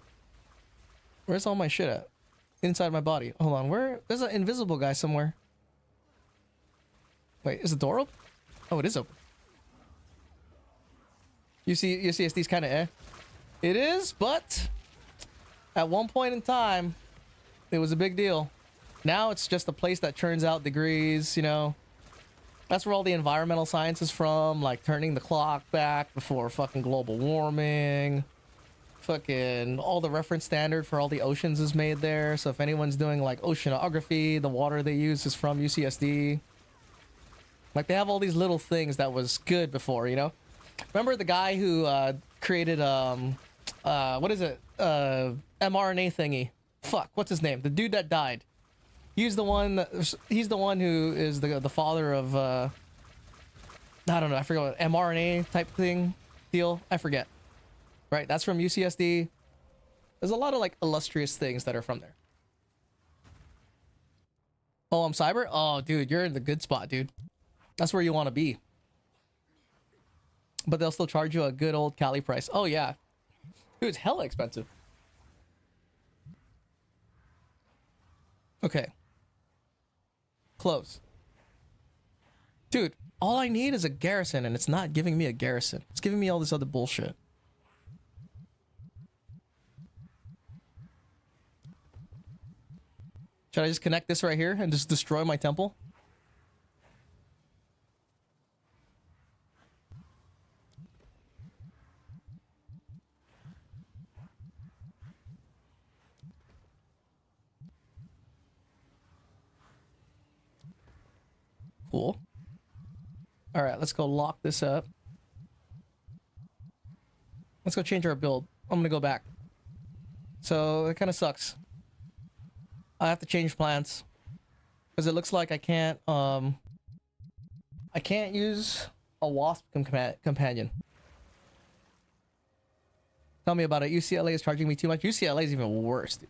Where's all my shit at? Inside my body. Hold on. There's an invisible guy somewhere. Wait, is the door open? Oh, it is open. UCSD's kind of eh. It is, but at one point in time, it was a big deal. Now it's just a place that churns out degrees, you know. That's where all the environmental science is from, like turning the clock back before fucking global warming. Fucking all the reference standard for all the oceans is made there. So if anyone's doing like oceanography, the water they use is from UCSD. Like they have all these little things that was good before, you know? Remember the guy who created what is it? mRNA thingy. Fuck, what's his name? The dude that died. He's the one who is the father of I don't know, I forget what mRNA type thing deal. I forget. Right, that's from UCSD. There's a lot of like illustrious things that are from there. Oh, I'm cyber? Oh, dude, you're in the good spot, dude. That's where you want to be. But they'll still charge you a good old Cali price. Oh, yeah. Dude, it's hella expensive. Okay. Close. Dude, all I need is a garrison, and it's not giving me a garrison. It's giving me all this other bullshit. Should I just connect this right here and just destroy my temple? Cool. All right, let's go lock this up. Let's go change our build. I'm gonna go back. So it kind of sucks. I have to change plans because it looks like I can't use a wasp companion. Tell me about it. UCLA is charging me too much. UCLA is even worse, dude.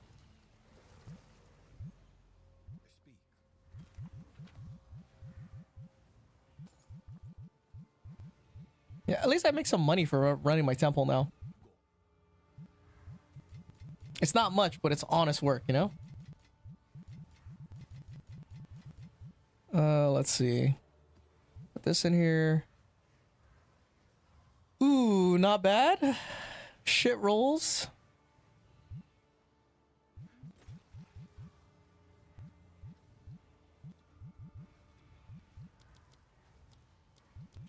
Yeah, at least I make some money for running my temple now. It's not much, but it's honest work, you know? Let's see. Put this in here. Ooh, not bad. Shit rolls.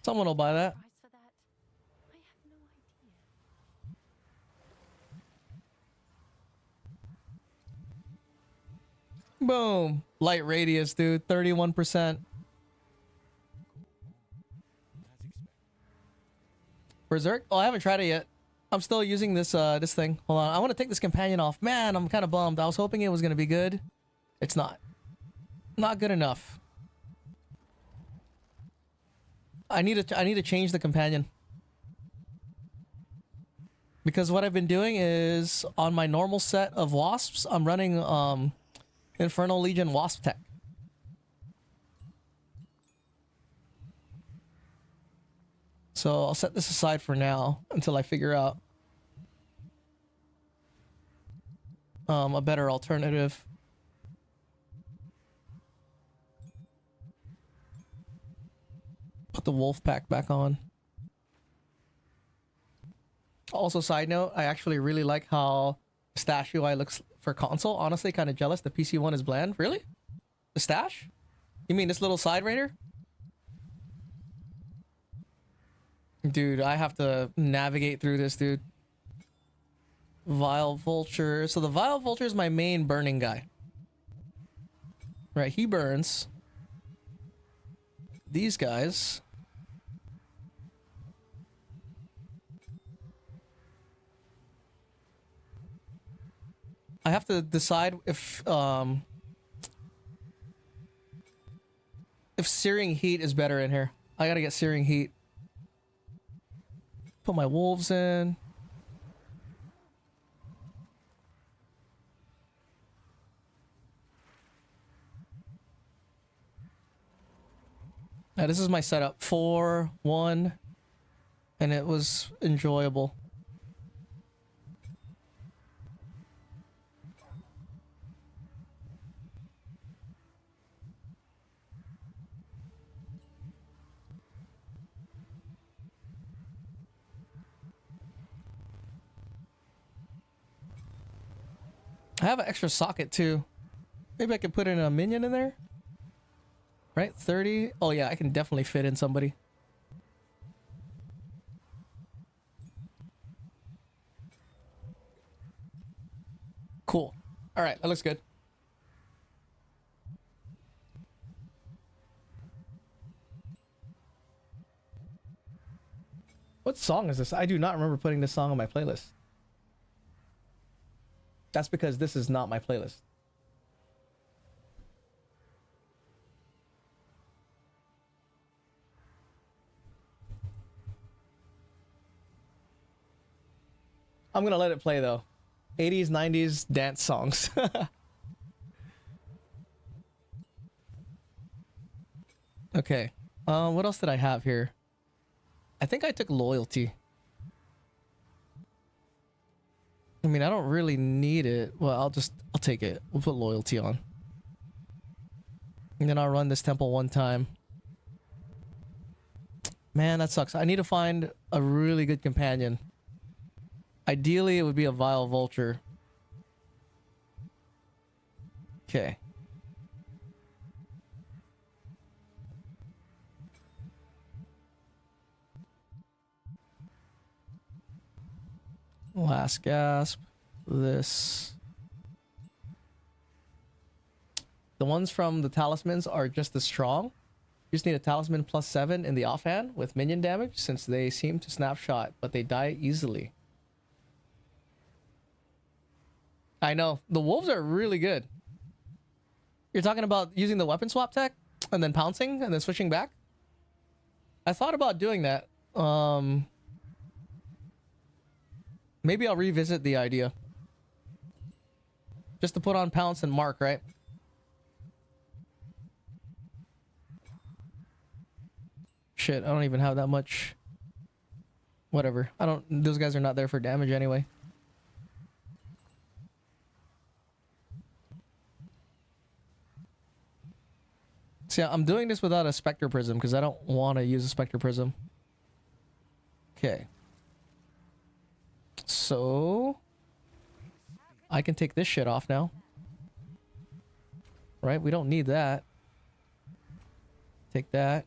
Someone will buy that. Price for that? I have no idea. Boom. Light radius, dude. 31%. Berserk? Oh, I haven't tried it yet. I'm still using this this thing. Hold on. I want to take this companion off. Man, I'm kind of bummed. I was hoping it was going to be good. It's not. Not good enough. I need to change the companion. Because what I've been doing is on my normal set of wasps, I'm running Infernal Legion wasp tech. So I'll set this aside for now until I figure out a better alternative. Put the wolf pack back on. Also, side note, I actually really like how stash UI looks for console. Honestly, kind of jealous. The PC one is bland. Really? The stash? You mean this little side right here? Dude, I have to navigate through this, dude. Vile Vulture. So the Vile Vulture is my main burning guy. Right, he burns. These guys. I have to decide if Searing Heat is better in here. I gotta get Searing Heat. Put my wolves in. Now this is my setup. 4, 1, and it was enjoyable. I have an extra socket too. Maybe I could put in a minion in there. Right? 30. Oh yeah, I can definitely fit in somebody. Cool. All right, that looks good. What song is this? I do not remember putting this song on my playlist. That's because this is not my playlist. I'm gonna let it play though. 80s, 90s dance songs. Okay. What else did I have here? I think I took loyalty. I mean, I don't really need it. Well, I'll take it. We'll put loyalty on. And then I'll run this temple one time. Man, that sucks. I need to find a really good companion. Ideally, it would be a Vile Vulture. Okay. Last gasp. This. The ones from the talismans are just as strong. You just need a talisman +7 in the offhand with minion damage since they seem to snapshot, but they die easily. I know. The wolves are really good. You're talking about using the weapon swap tech and then pouncing and then switching back? I thought about doing that. Maybe I'll revisit the idea. Just to put on Pounce and Mark, right? Shit, I don't even have that much. Whatever. I don't... Those guys are not there for damage anyway. See, I'm doing this without a Spectre Prism because I don't want to use a Spectre Prism. Okay. So... I can take this shit off now. Right? We don't need that. Take that.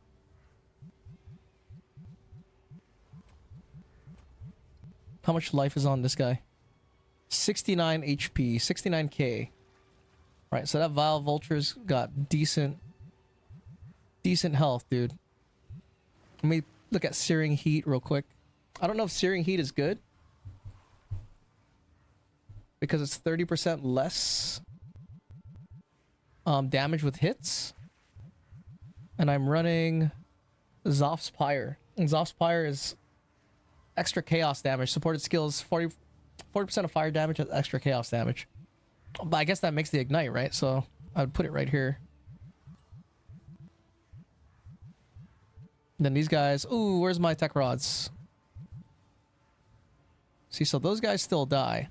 How much life is on this guy? 69 HP, 69k. Right, so that Vile Vulture's got decent health, dude. Let me look at Searing Heat real quick. I don't know if Searing Heat is good. Because it's 30% less damage with hits. And I'm running Zoph's Pyre. And Zoph's Pyre is extra chaos damage. Supported skills 40% of fire damage with extra chaos damage. But I guess that makes the ignite, right? So I would put it right here. Then these guys, ooh, where's my tech rods? See, so those guys still die.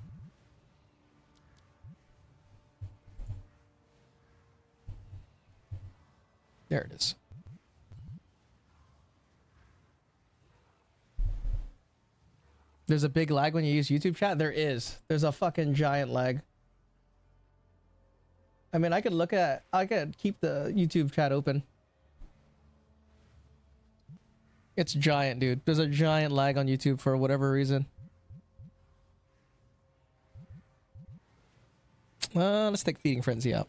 There it is. There's a big lag when you use YouTube chat? There is. There's a fucking giant lag. I mean, I could keep the YouTube chat open. It's giant, dude. There's a giant lag on YouTube for whatever reason. Let's take Feeding Frenzy out.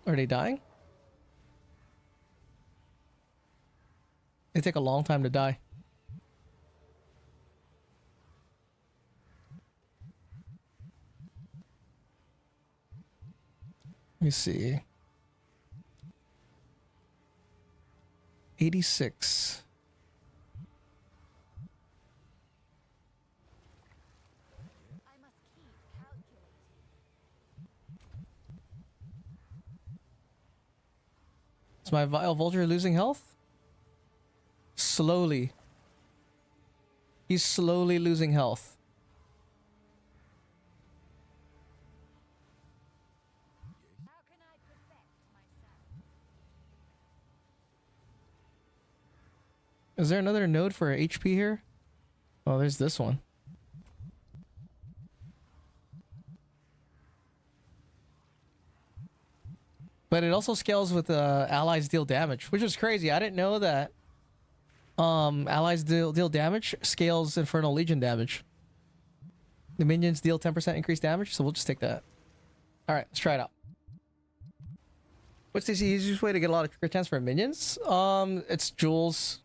Are they dying? They take a long time to die. Let me see. 86. Is my Vile Vulture losing health? Slowly. He's slowly losing health. How can I perfect myself? Is there another node for HP here? Oh, there's this one. But it also scales with allies deal damage, which is crazy. I didn't know that allies deal damage scales Infernal Legion damage. The minions deal 10% increased damage, so we'll just take that. Alright, let's try it out. What's the easiest way to get a lot of crit chance for minions? It's jewels.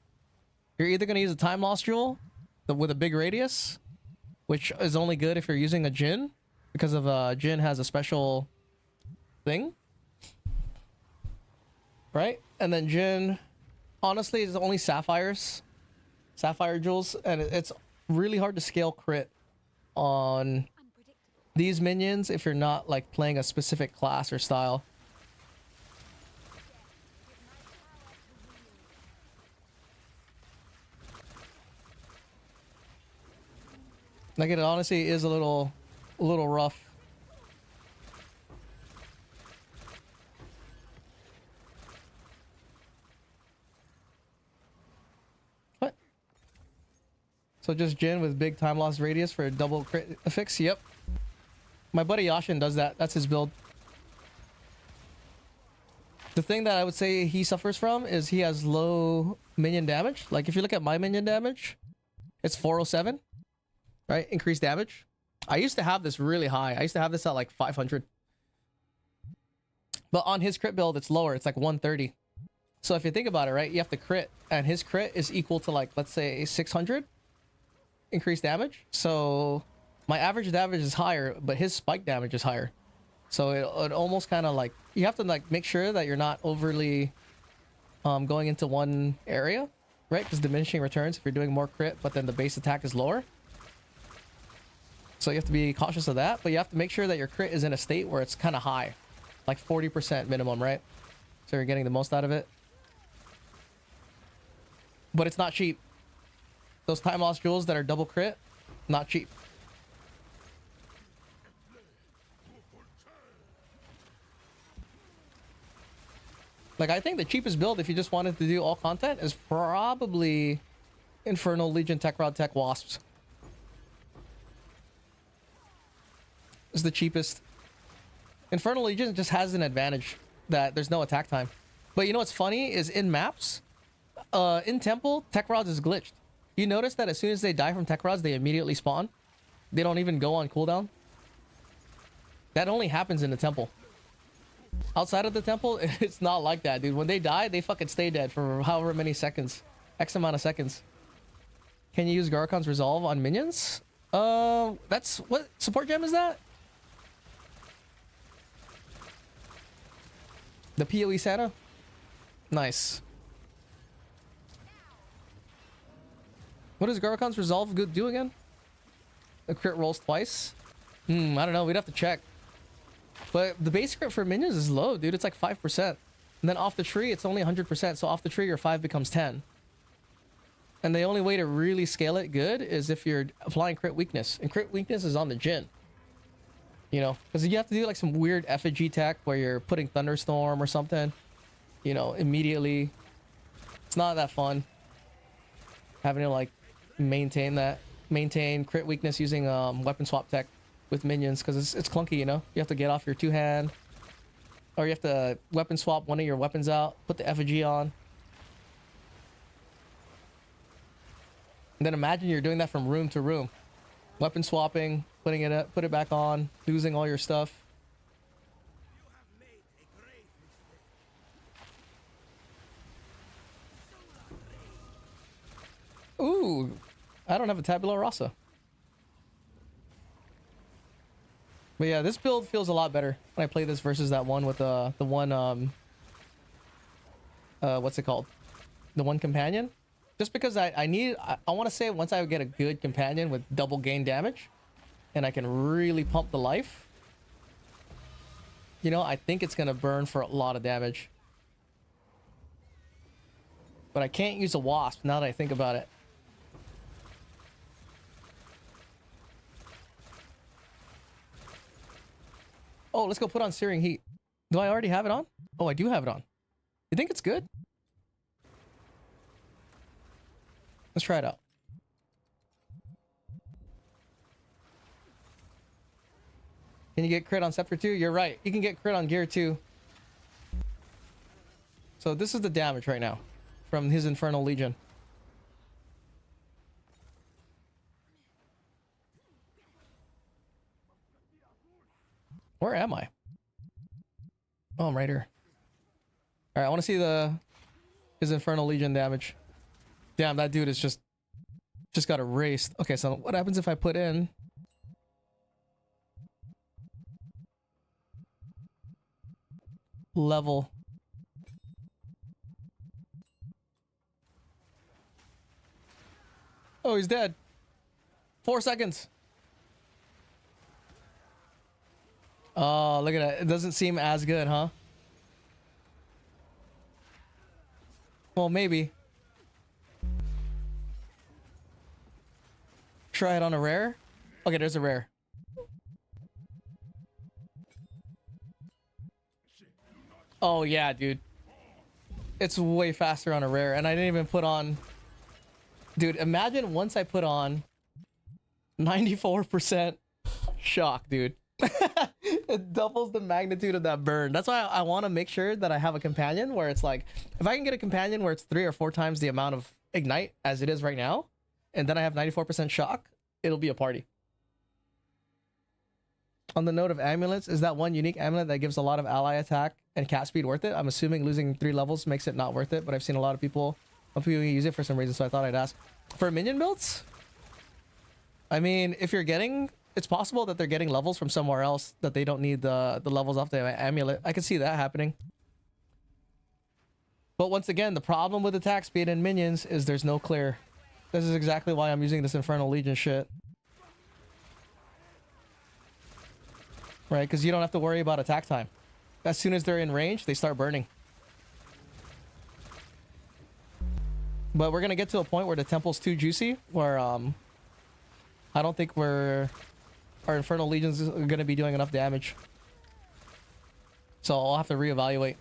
You're either going to use a time loss jewel with a big radius, which is only good if you're using a Jinn, because of Jinn has a special thing. Right? And then Jinn, honestly, is only sapphires. Sapphire jewels. And it's really hard to scale crit on these minions if you're not like playing a specific class or style. Like it honestly is a little rough. What? So just Jinn with big time loss radius for a double crit affix? Yep. My buddy Yashin does that. That's his build. The thing that I would say he suffers from is he has low minion damage. Like if you look at my minion damage, it's 407. Right? Increased damage. I used to have this really high. I used to have this at like 500. But on his crit build, it's lower. It's like 130. So if you think about it, right? You have to crit. And his crit is equal to like, let's say 600 increased damage. So my average damage is higher, but his spike damage is higher. So it almost kind of like, you have to like make sure that you're not overly going into one area. right? Because diminishing returns if you're doing more crit, but then the base attack is lower. So you have to be cautious of that, but you have to make sure that your crit is in a state where it's kind of high, like 40% minimum, right? So you're getting the most out of it. But it's not cheap. Those time loss jewels that are double crit, not cheap. Like, I think the cheapest build, if you just wanted to do all content, is probably Infernal, Legion, Tech Rod, Tech Wasps. Is the cheapest. Infernal Legion just has an advantage that there's no attack time. But you know what's funny is in maps, in Temple, Tech Rods is glitched. You notice that as soon as they die from Tech Rods, they immediately spawn. They don't even go on cooldown. That only happens in the Temple. Outside of the Temple, it's not like that, dude. When they die, they fucking stay dead for however many seconds. X amount of seconds. Can you use Garkon's Resolve on minions? That's... What support gem is that? The PoE Santa? Nice. What does Garkon's Resolve do again? The crit rolls twice? I don't know. We'd have to check. But the base crit for minions is low, dude. It's like 5%. And then off the tree, it's only 100%. So off the tree, your 5 becomes 10. And the only way to really scale it good is if you're applying crit weakness. And crit weakness is on the Jhin. You know, because you have to do like some weird effigy tech where you're putting Thunderstorm or something. You know, immediately. It's not that fun. Having to like maintain crit weakness using weapon swap tech with minions, because it's clunky, you know. You have to get off your 2-hand, or you have to weapon swap one of your weapons out, put the effigy on, and then imagine you're doing that from room to room, weapon swapping, putting it up, put it back on, losing all your stuff. Ooh, I don't have a tabula rasa. But yeah, this build feels a lot better when I play this versus that one with the one what's it called? The one companion. Just because I want to say once I get a good companion with double gain damage and I can really pump the life, you know, I think it's gonna burn for a lot of damage. But I can't use a wasp now that I think about it. Oh, let's go put on Searing Heat. Do I already have it on? Oh, I do have it on. You think it's good? Let's try it out. Can you get crit on Scepter 2? You're right. You can get crit on Gear 2. So this is the damage right now from his Infernal Legion. Where am I? Oh, I'm right here. All right, I want to see his Infernal Legion damage. Damn, that dude is just got erased. Okay, so what happens if I put in level? Oh, he's dead. 4 seconds. Oh, look at that. It doesn't seem as good, huh? Well, maybe. Try it on a rare. Okay, there's a rare. Oh, yeah, dude. It's way faster on a rare. And I didn't even put on... Dude, imagine once I put on 94% shock, dude. It doubles the magnitude of that burn. That's why I want to make sure that I have a companion where it's like, if I can get a companion where it's 3 or 4 times the amount of ignite as it is right now, and then I have 94% shock, it'll be a party. On the note of amulets, is that one unique amulet that gives a lot of ally attack and cast speed worth it? I'm assuming losing 3 levels makes it not worth it, but I've seen a lot of people use it for some reason, so I thought I'd ask. For minion builds, I mean, if you're getting... It's possible that they're getting levels from somewhere else that they don't need the levels off the amulet. I can see that happening. But once again, the problem with attack speed and minions is there's no clear. This is exactly why I'm using this Infernal Legion shit. Right, because you don't have to worry about attack time. As soon as they're in range, they start burning. But we're gonna get to a point where the temple's too juicy, where I don't think our Infernal Legions are gonna be doing enough damage. So I'll have to reevaluate.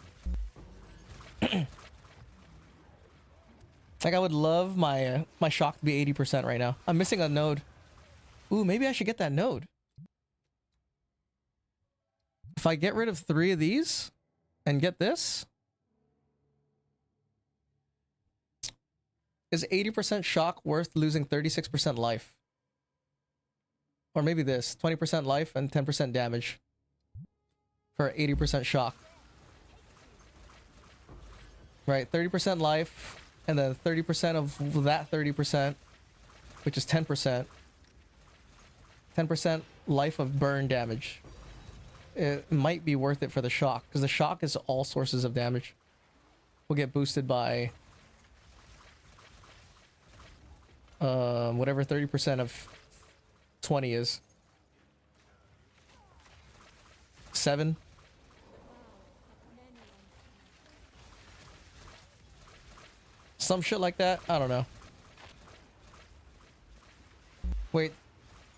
Like I would love my my shock to be 80% right now. I'm missing a node. Ooh, maybe I should get that node. If I get rid of 3 of these and get this, is 80% shock worth losing 36% life? Or maybe this, 20% life and 10% damage for 80% shock. Right, 30% life, and then 30% of that 30%, which is 10%. 10% life of burn damage. It might be worth it for the shock, because the shock is all sources of damage. We'll get boosted by whatever 30% of 20 is. 7. Some shit like that. I don't know. Wait.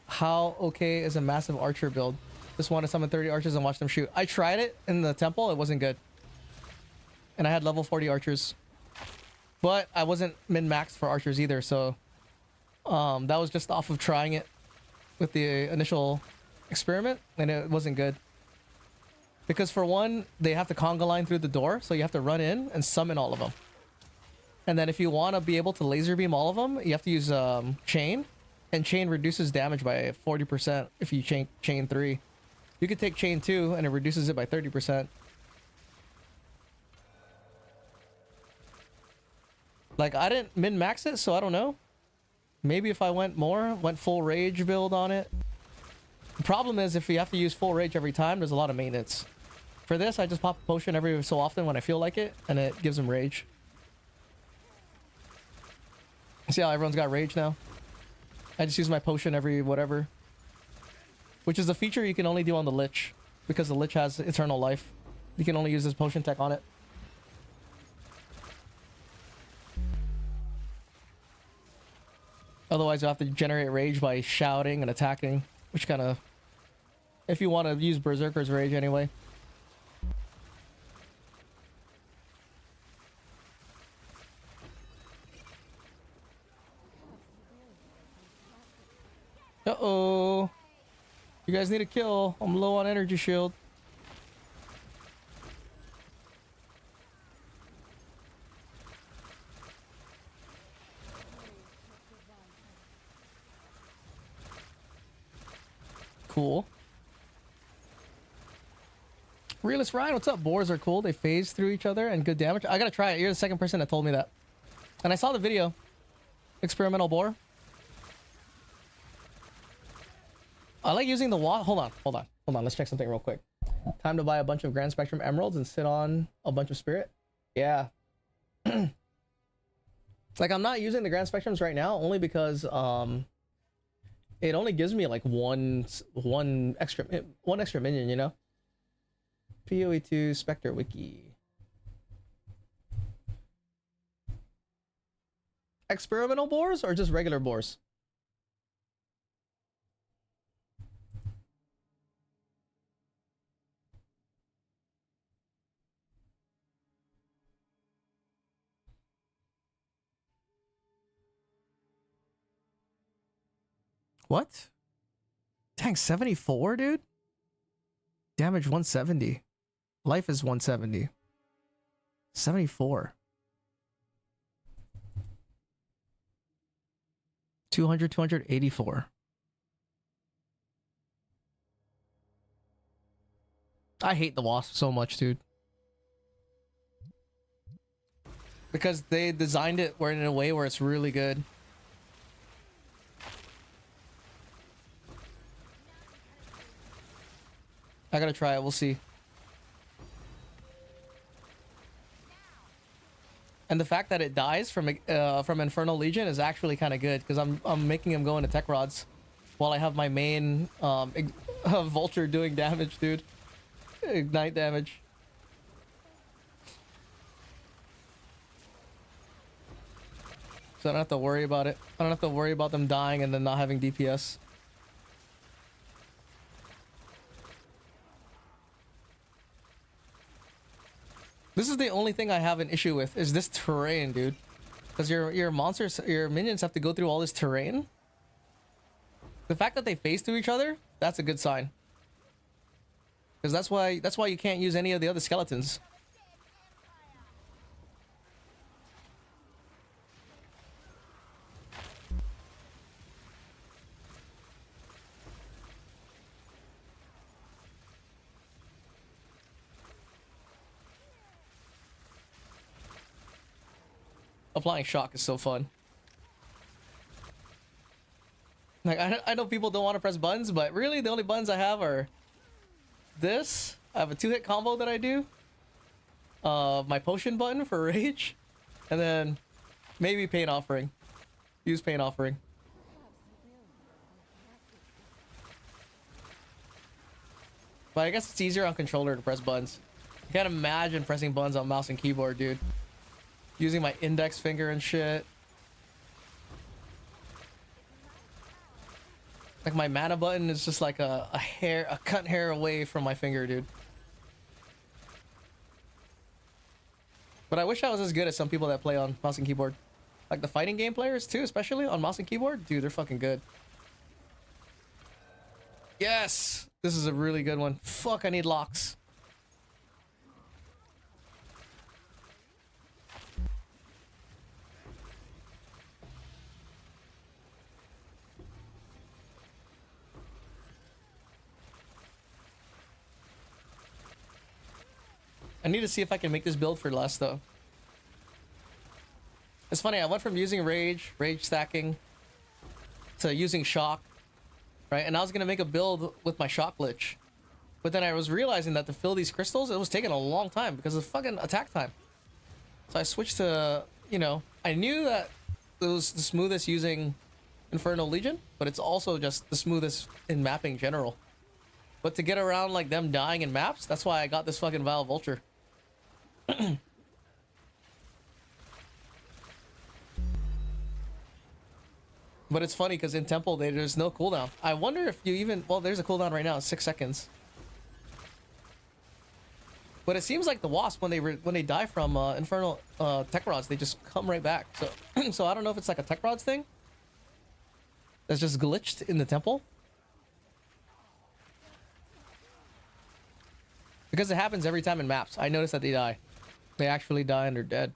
How okay is a massive archer build? Just want to summon 30 archers and watch them shoot. I tried it in the temple. It wasn't good. And I had level 40 archers. But I wasn't min-maxed for archers either, so... that was just off of trying it with the initial experiment, and it wasn't good. Because for one, they have to conga line through the door, so you have to run in and summon all of them. And then if you want to be able to laser beam all of them, you have to use chain. And chain reduces damage by 40% if you chain 3. You could take chain 2 and it reduces it by 30%. Like, I didn't min-max it, so I don't know. Maybe if I went full rage build on it. The problem is if you have to use full rage every time, there's a lot of maintenance. For this, I just pop a potion every so often when I feel like it, and it gives them rage. See how everyone's got rage now? I just use my potion every whatever. Which is a feature you can only do on the lich. Because the lich has eternal life. You can only use this potion tech on it. Otherwise you'll have to generate rage by shouting and attacking. Which kind of... If you want to use Berserker's Rage anyway. Uh-oh. You guys need a kill. I'm low on energy shield. Cool. Realist Ryan, what's up? Boars are cool. They phase through each other and good damage. I gotta try it. You're the second person that told me that. And I saw the video. Experimental boar. I like using the wall. Hold on. Let's check something real quick. Time to buy a bunch of Grand Spectrum Emeralds and sit on a bunch of Spirit. Yeah. Like, I'm not using the Grand Spectrums right now only because it only gives me like one extra minion, you know? PoE2 Spectre Wiki. Experimental boars or just regular boars? What? Dang, 74, dude? Damage 170. Life is 170. 74. 200, 284. I hate the wasp so much, dude. Because they designed it in a way where it's really good. I gotta try it, we'll see. And the fact that it dies from Infernal Legion is actually kind of good because I'm making him go into tech rods while I have my main vulture doing damage, dude. Ignite damage. So I don't have to worry about it. I don't have to worry about them dying and then not having DPS. This is the only thing I have an issue with, is this terrain, dude. Because your monsters, your minions have to go through all this terrain. The fact that they face to each other, that's a good sign. Because that's why you can't use any of the other skeletons. Applying shock is so fun. Like, I know people don't want to press buttons, but really the only buttons I have are this. I have a 2-hit combo that I do. My potion button for rage. And then maybe pain offering. Use pain offering. But I guess it's easier on controller to press buttons. I can't imagine pressing buttons on mouse and keyboard, dude. Using my index finger and shit. Like my mana button is just like a cut hair away from my finger, dude. But I wish I was as good as some people that play on mouse and keyboard. Like the fighting game players too, especially on mouse and keyboard. Dude, they're fucking good. Yes! This is a really good one. Fuck, I need locks. I need to see if I can make this build for less, though. It's funny, I went from using rage stacking, to using shock, right? And I was gonna make a build with my shock lich. But then I was realizing that to fill these crystals, it was taking a long time because of fucking attack time. So I switched to, you know, I knew that it was the smoothest using Infernal Legion, but it's also just the smoothest in mapping general. But to get around like them dying in maps, that's why I got this fucking Vile Vulture. But it's funny because in Temple there's no cooldown. I wonder if you even, well, there's a cooldown right now, it's 6 seconds. But it seems like the Wasp, when they die from Infernal Tech Rods, they just come right back. So so I don't know if it's like a Tech Rods thing that's just glitched in the Temple. Because it happens every time in maps. I notice that they die. They actually die and they're dead.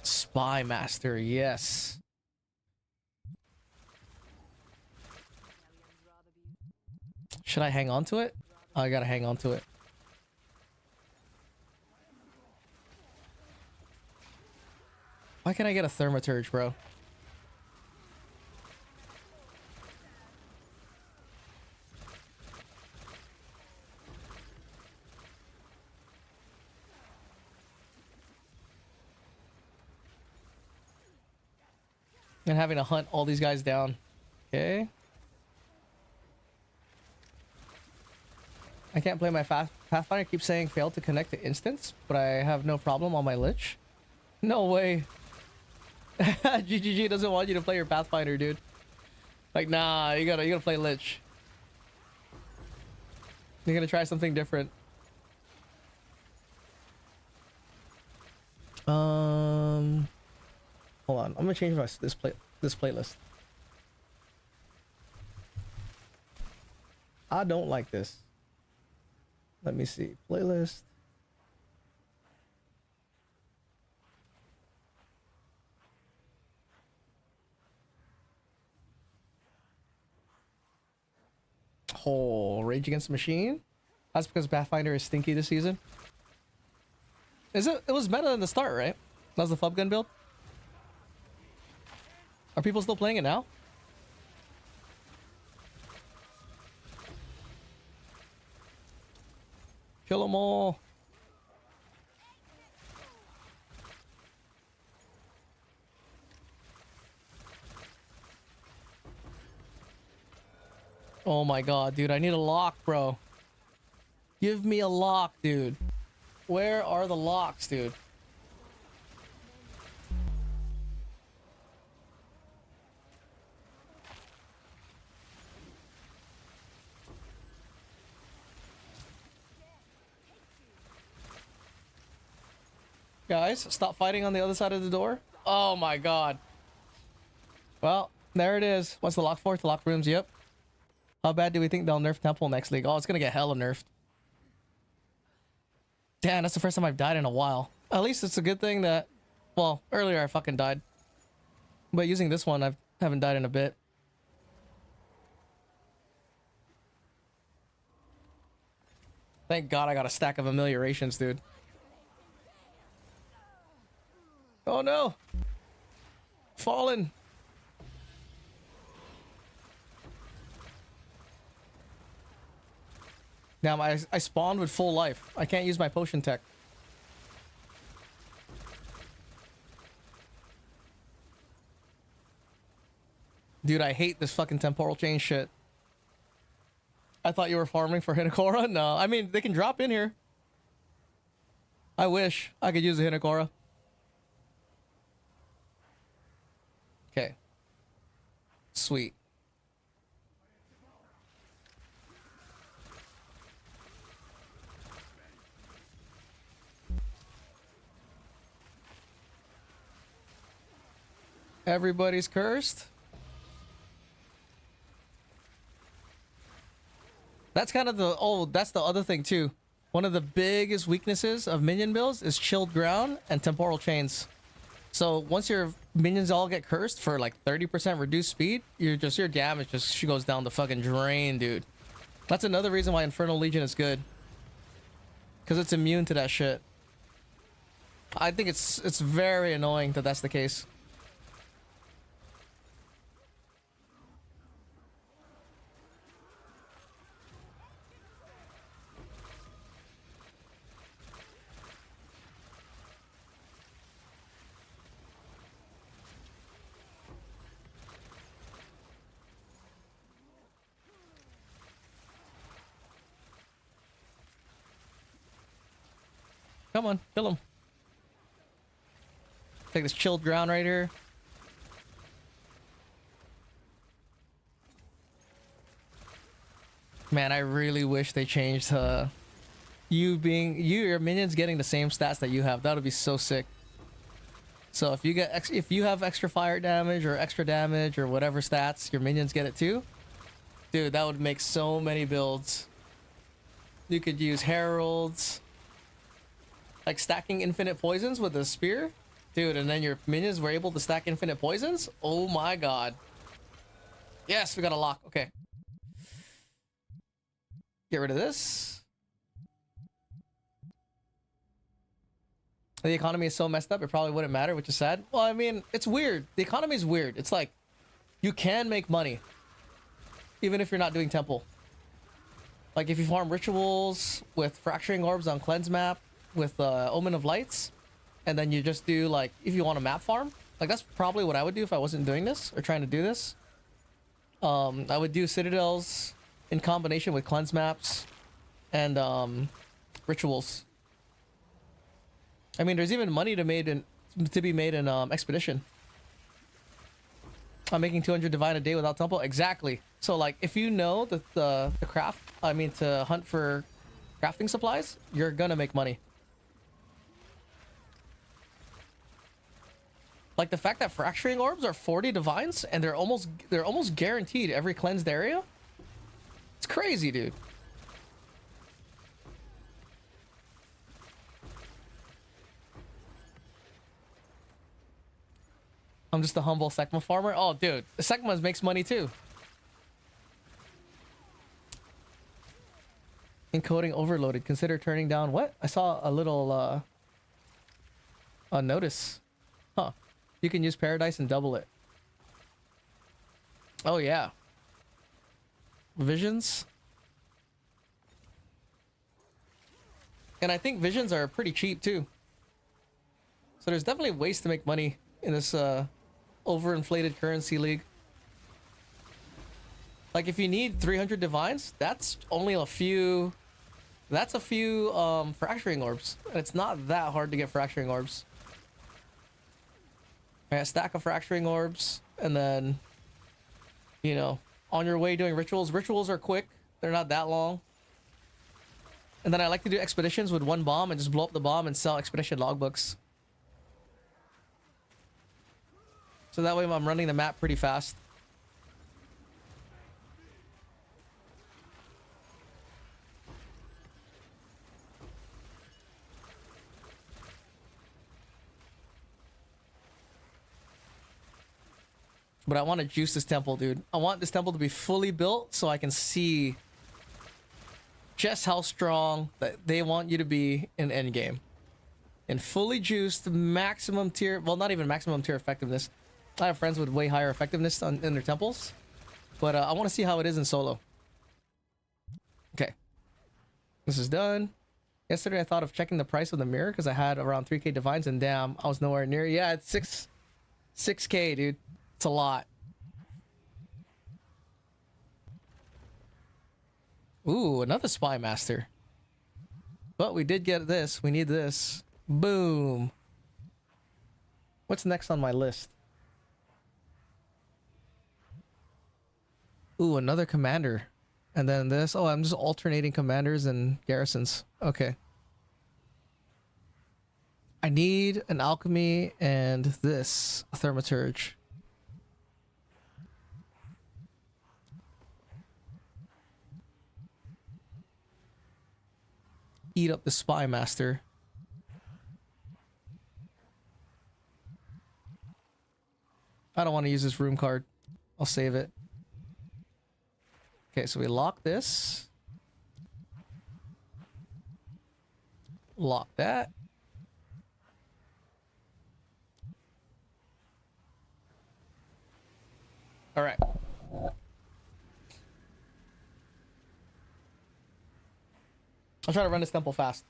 Spy Master, yes. Should I hang on to it? I gotta hang on to it. Why can't I get a Thermaturge, bro? And having to hunt all these guys down. Okay. I can't play my Pathfinder. Keeps saying fail to connect to instance, but I have no problem on my Lich. No way. GGG doesn't want you to play your Pathfinder, dude. Like, nah, you gotta play Lich. You're gonna try something different. Hold on, I'm gonna change this playlist. I don't like this. Let me see. Playlist. Oh, Rage Against the Machine? That's because Pathfinder is stinky this season. Is it? It was better than the start, right? That was the Flub Gun build? Are people still playing it now? Kill them all. Oh my god, dude, I need a lock, bro. Give me a lock, dude. Where are the locks, dude? Guys, stop fighting on the other side of the door. Oh my god. Well, there it is. What's the lock for? To lock rooms, yep. How bad do we think they'll nerf Temple next league? Oh, it's gonna get hella nerfed. Damn, that's the first time I've died in a while. At least it's a good thing that... Well, earlier I fucking died. But using this one, I haven't died in a bit. Thank God I got a stack of ameliorations, dude. Oh no! Fallen! Damn, I spawned with full life. I can't use my potion tech. Dude, I hate this fucking temporal chain shit. I thought you were farming for Hinokora? No, I mean, they can drop in here. I wish I could use a Hinokora. Okay. Sweet. Everybody's cursed. That's kind of the... Oh, that's the other thing too. One of the biggest weaknesses of minion builds is chilled ground and temporal chains. So once your minions all get cursed for like 30% reduced speed, your damage just goes down the fucking drain, dude. That's another reason why Infernal Legion is good. Because it's immune to that shit. I think it's very annoying that that's the case. Come on, kill him. Take this chilled ground right here. Man, I really wish they changed your minions getting the same stats that you have. That would be so sick. So if you have extra fire damage or extra damage or whatever stats, your minions get it too. Dude, that would make so many builds. You could use heralds. Like stacking infinite poisons with a spear. Dude, and then your minions were able to stack infinite poisons? Oh my god. Yes, we got a lock. Okay. Get rid of this. The economy is so messed up, it probably wouldn't matter, which is sad. Well, I mean, it's weird. The economy is weird. It's like, you can make money. Even if you're not doing temple. Like if you farm rituals with fracturing orbs on cleanse map, with Omen of Lights, and then you just do like, if you want a map farm, like that's probably what I would do if I wasn't doing this or trying to do this. I would do citadels in combination with cleanse maps and rituals. I mean, there's even money to be made in expedition. I'm making 200 divine a day without temple. Exactly. So like, if you know the craft, I mean to hunt for crafting supplies, you're gonna make money. Like the fact that fracturing orbs are 40 divines and they're almost guaranteed every cleansed area. It's crazy, dude. I'm just a humble Sekma farmer. Oh, dude, the Sekmas makes money too. Encoding overloaded. Consider turning down what? I saw a little a notice. Huh. You can use Paradise and double it. Oh yeah. Visions. And I think visions are pretty cheap too. So there's definitely ways to make money in this overinflated currency league. Like if you need 300 divines, that's only a few. That's a few fracturing orbs. And it's not that hard to get fracturing orbs. A stack of fracturing orbs, and then, you know, on your way doing rituals. Rituals are quick. They're not that long. And then I like to do expeditions with one bomb and just blow up the bomb and sell expedition logbooks. So that way I'm running the map pretty fast. But I want to juice this temple, dude. I want this temple to be fully built so I can see just how strong that they want you to be in endgame. And fully juiced, maximum tier, well, not even maximum tier effectiveness. I have friends with way higher effectiveness in their temples. But I want to see how it is in solo. Okay. This is done. Yesterday I thought of checking the price of the mirror because I had around 3k divines, and damn, I was nowhere near. Yeah, it's 6k, dude. It's a lot. Ooh, another spy master. But we did get this. We need this. Boom. What's next on my list? Ooh, another commander. And then this. Oh, I'm just alternating commanders and garrisons. Okay. I need an alchemy and this, a thaumaturge. Eat up the spy master. I don't want to use this room card. I'll save it. Okay, so we lock this. Lock that. All right. I'll try to run this temple fast.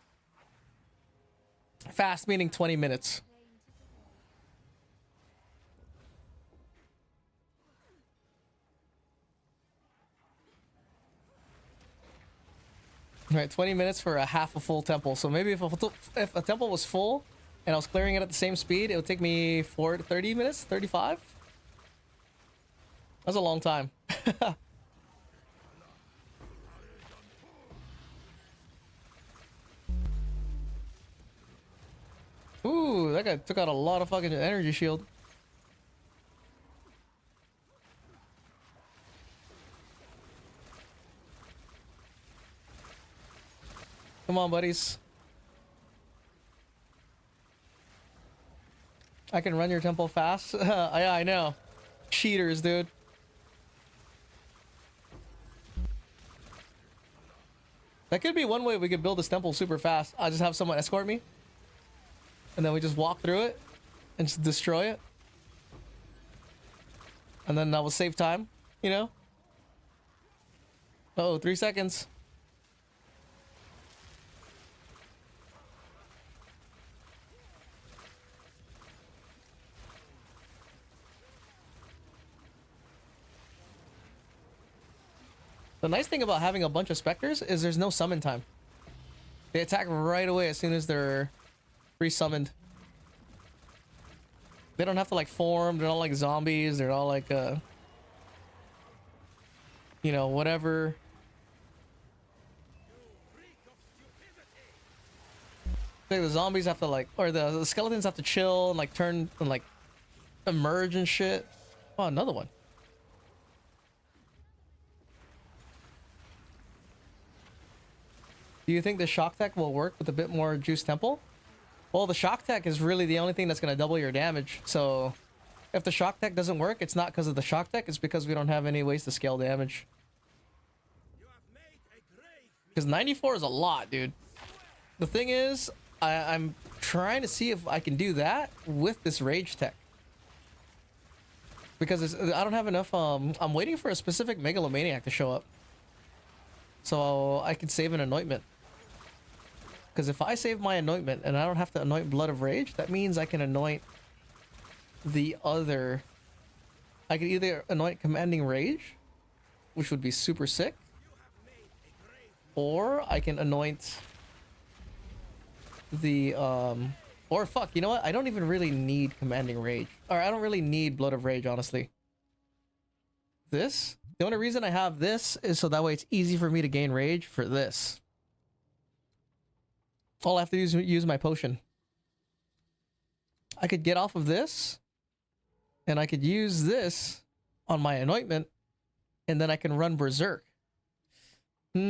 Fast meaning 20 minutes. All right, 20 minutes for a half a full temple. So maybe if a temple was full and I was clearing it at the same speed, it would take me 30 minutes, 35. That's a long time. Ooh, that guy took out a lot of fucking energy shield. Come on, buddies. I can run your temple fast. Yeah, I know. Cheaters, dude. That could be one way we could build this temple super fast. I'll just have someone escort me. And then we just walk through it and just destroy it. And then that will save time, you know? Uh-oh, 3 seconds. The nice thing about having a bunch of specters is there's no summon time. They attack right away as soon as they're re-summoned. They don't have to like form. They're not like zombies. They're not like you know, whatever. Like the zombies have to like, or the skeletons have to chill and like turn and like emerge and shit. Oh, another one. Do you think the shock tech will work with a bit more juice temple? Well, the shock tech is really the only thing that's going to double your damage. So if the shock tech doesn't work, it's not because of the shock tech. It's because we don't have any ways to scale damage. Because 94 is a lot, dude. The thing is, I'm trying to see if I can do that with this rage tech. Because I don't have enough. I'm waiting for a specific megalomaniac to show up. So I can save an anointment. Because if I save my anointment and I don't have to anoint Blood of Rage, that means I can anoint the other. I can either anoint Commanding Rage which would be super sick. Or I can anoint the or fuck, you know what? I don't even really need Commanding Rage. Or I don't really need Blood of Rage, honestly. This? The only reason I have this is so that way it's easy for me to gain rage for this. All I have to do is use my potion. I could get off of this, and I could use this on my anointment, and then I can run Berserk. How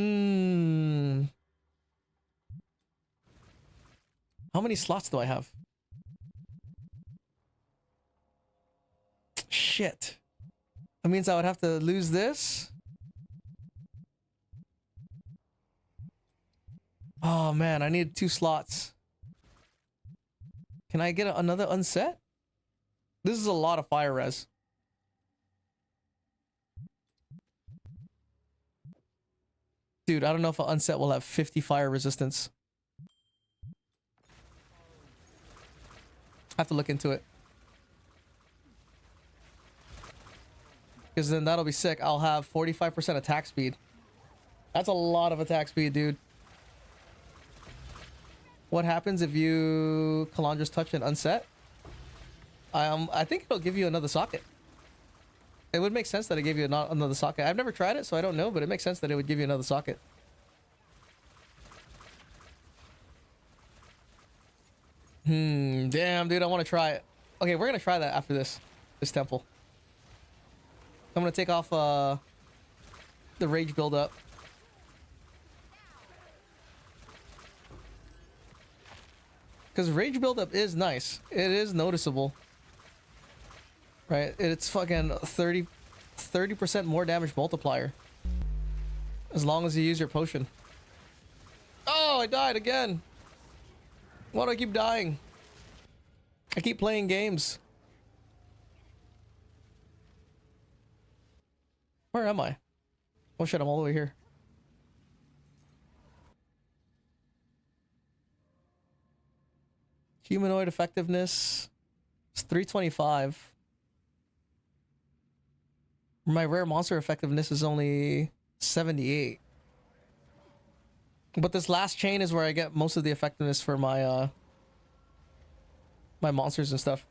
many slots do I have? Shit. That means I would have to lose this. Oh man, I need 2 slots. Can I get another unset? This is a lot of fire res. Dude, I don't know if an unset will have 50 fire resistance. I have to look into it. Because then that'll be sick. I'll have 45% attack speed. That's a lot of attack speed, dude. What happens if you Kalandra's Touch and unset? I think it'll give you another socket. It would make sense that it gave you another socket. I've never tried it, so I don't know, but it makes sense that it would give you another socket. Damn, dude, I want to try it. Okay, we're gonna try that after this temple. I'm gonna take off the rage buildup. Because rage buildup is nice. It is noticeable. Right? It's fucking 30% more damage multiplier. As long as you use your potion. Oh, I died again. Why do I keep dying? I keep playing games. Where am I? Oh shit, I'm all the way here. Humanoid effectiveness. It's 325. My rare monster effectiveness is only 78. But this last chain is where I get most of the effectiveness for my my monsters and stuff.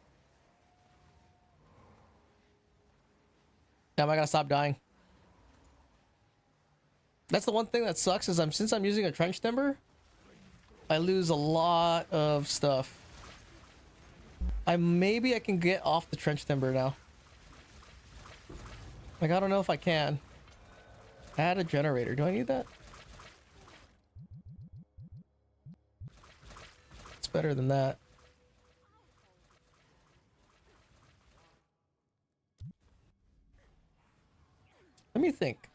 Damn, I gotta stop dying. That's the one thing that sucks is since I'm using a trench timber, I lose a lot of stuff. Maybe I can get off the trench timber now. Like, I don't know if I can. Add a generator. Do I need that? It's better than that. Let me think.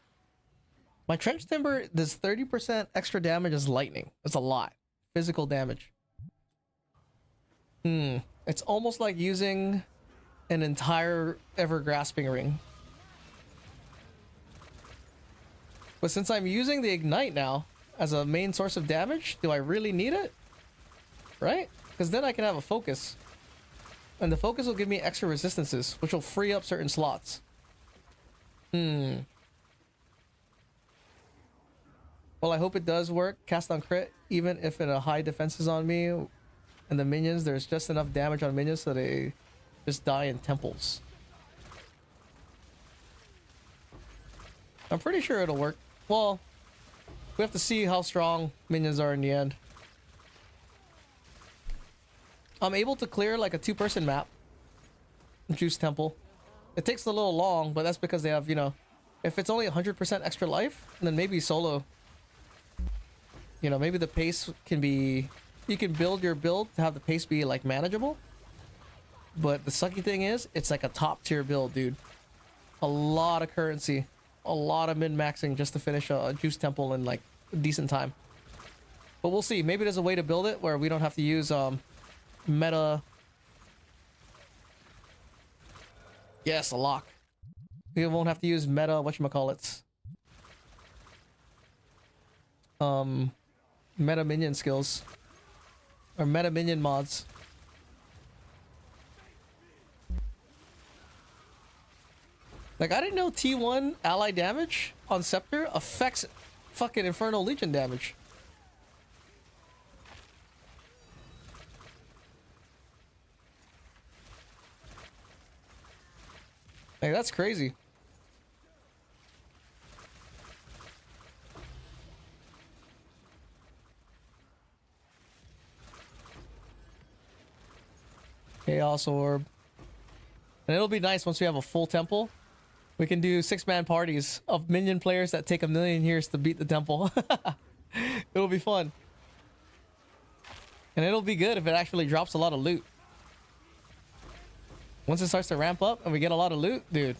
My trench timber does 30% extra damage as lightning. That's a lot. Physical damage. It's almost like using an entire ever-grasping ring. But since I'm using the ignite now as a main source of damage, do I really need it? Right? Because then I can have a focus. And the focus will give me extra resistances, which will free up certain slots. Well, I hope it does work. Cast on crit, even if it a high defense is on me. And the minions, there's just enough damage on minions so they just die in temples. I'm pretty sure it'll work. Well, we have to see how strong minions are in the end. I'm able to clear like a 2-person map. Juice Temple. It takes a little long, but that's because they have, you know, if it's only 100% extra life, then maybe solo. You know, maybe the pace can be... You can build your build to have the pace be like manageable. But the sucky thing is, it's like a top tier build, dude. A lot of currency. A lot of min-maxing just to finish a Juice Temple in like a decent time. But we'll see. Maybe there's a way to build it where we don't have to use meta... Yes, a lock. We won't have to use meta whatchamacallits. Meta minion skills. Or meta minion mods. Like, I didn't know T1 ally damage on Scepter affects fucking Infernal Legion damage. Like, that's crazy. Chaos Orb. And it'll be nice once we have a full temple. We can do 6-man parties of minion players that take 1,000,000 years to beat the temple. It'll be fun. And it'll be good if it actually drops a lot of loot. Once it starts to ramp up and we get a lot of loot, dude.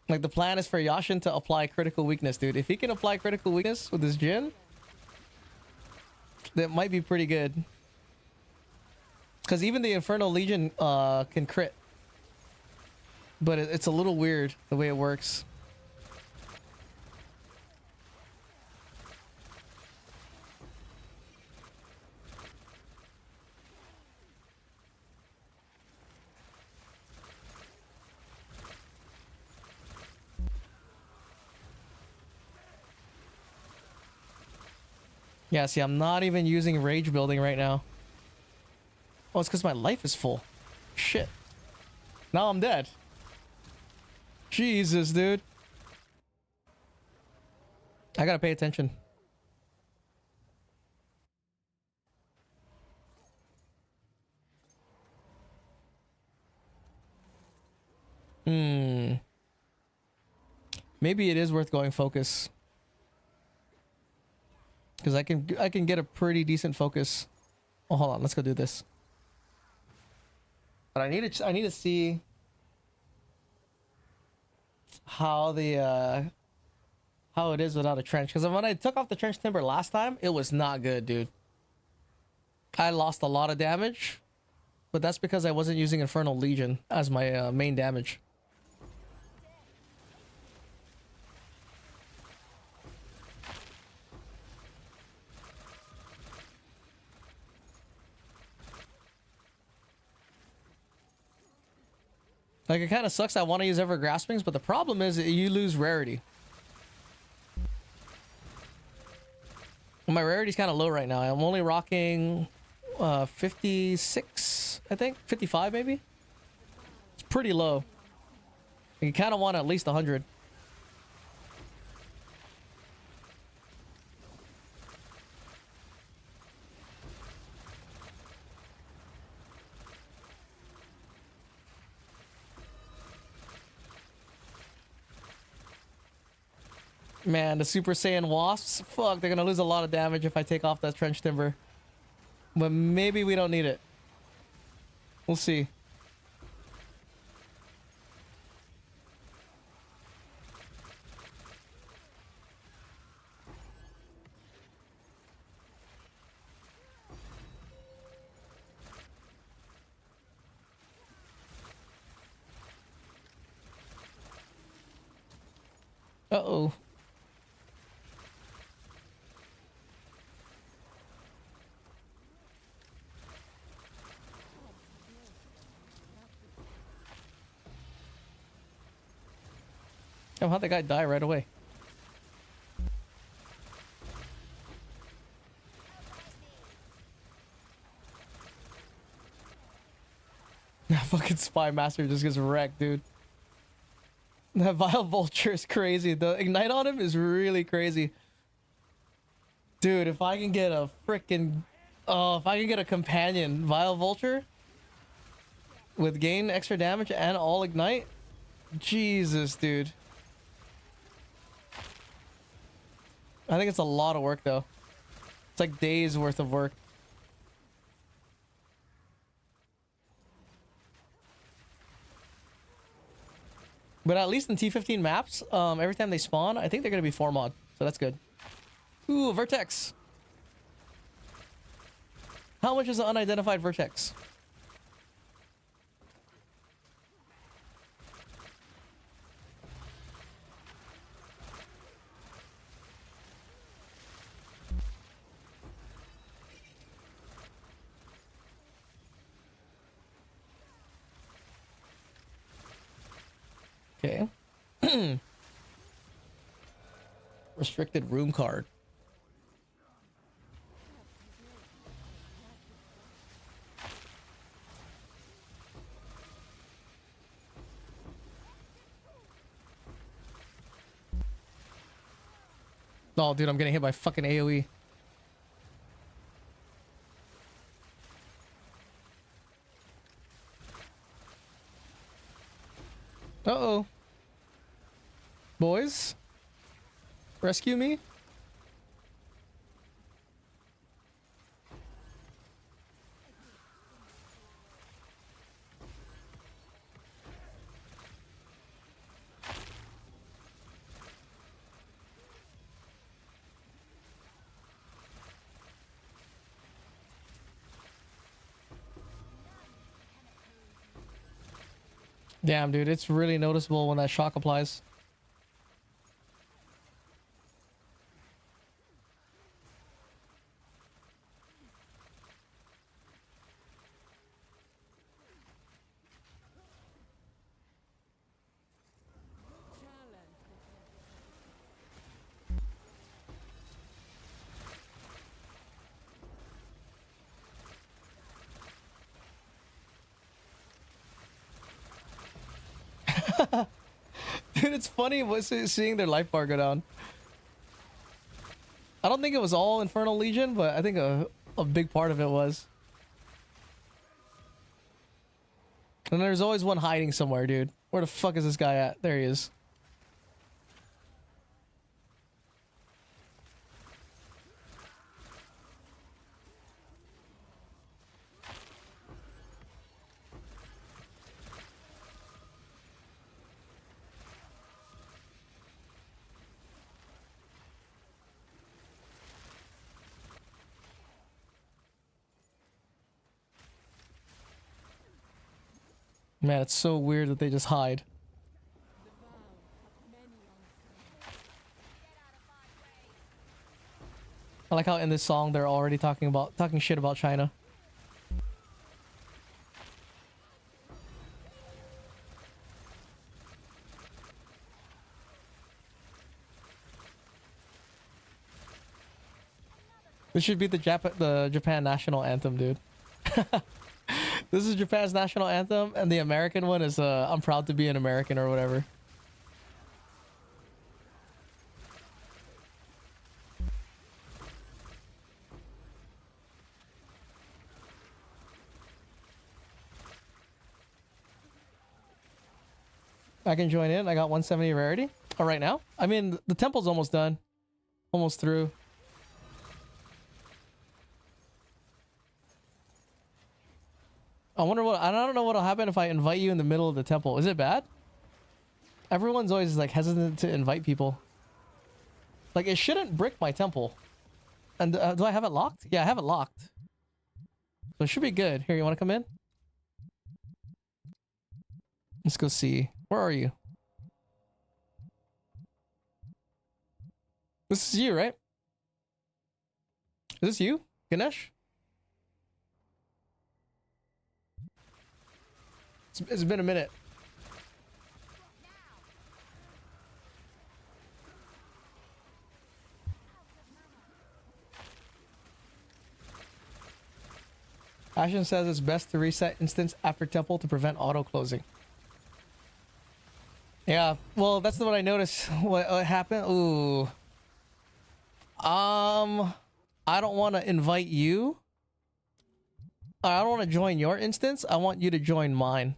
Like, the plan is for Yashin to apply critical weakness, dude. If he can apply critical weakness with his Jhin, that might be pretty good. Because even the Infernal Legion can crit. But it's a little weird the way it works. Yeah, see, I'm not even using rage building right now. Oh, it's because my life is full. Shit. Now I'm dead. Jesus, dude. I gotta pay attention. Maybe it is worth going focus. Because I can get a pretty decent focus. Oh, hold on, let's go do this. But I need to see how the how it is without a trench. Because when I took off the trench timber last time, it was not good, dude. I lost a lot of damage, but that's because I wasn't using Infernal Legion as my main damage. Like, it kind of sucks. I want to use Ever Graspings, but the problem is that you lose rarity. My rarity's kind of low right now. I'm only rocking 56, I think. 55, maybe? It's pretty low. You kind of want at least 100. Man, the Super Saiyan Wasps, fuck, they're gonna lose a lot of damage if I take off that Trench Timber. But maybe we don't need it. We'll see. Uh-oh. Oh, how'd the guy die right away? That fucking Spy Master just gets wrecked, dude. That Vile Vulture is crazy. The Ignite on him is really crazy. Dude, if I can get a freaking... Oh, if I can get a companion Vile Vulture with gain extra damage and all Ignite. Jesus, dude. I think it's a lot of work, though. It's like days worth of work. But at least in T15 maps, every time they spawn, I think they're going to be 4 mod. So that's good. Ooh, Vertex. How much is an unidentified Vertex? Okay. Restricted room card. Oh, dude, I'm getting hit by fucking AoE. Uh-oh. Boys? Rescue me? Damn, dude, it's really noticeable when that shock applies. Dude, it's funny seeing their life bar go down. I don't think it was all Infernal Legion, but I think a big part of it was. And there's always one hiding somewhere, dude. Where the fuck is this guy at? There he is. Man, it's so weird that they just hide. I like how in this song they're already talking shit about China. This should be the Japan national anthem, dude. This is Japan's national anthem, and the American one is I'm proud to be an American or whatever. I can join in. I got 170 rarity. Oh, right now? I mean, the temple's almost done. Almost through. I don't know what'll happen if I invite you in the middle of the temple. Is it bad? Everyone's always like hesitant to invite people. Like, it shouldn't brick my temple. And do I have it locked? Yeah, I have it locked. So it should be good. Here, you want to come in? Let's go see. Where are you? This is you, right? Is this you, Ganesh? It's been a minute. Ashen says it's best to reset instance after temple to prevent auto closing. Yeah, well, that's what I noticed. What happened? Ooh. I don't want to invite you. I don't want to join your instance. I want you to join mine.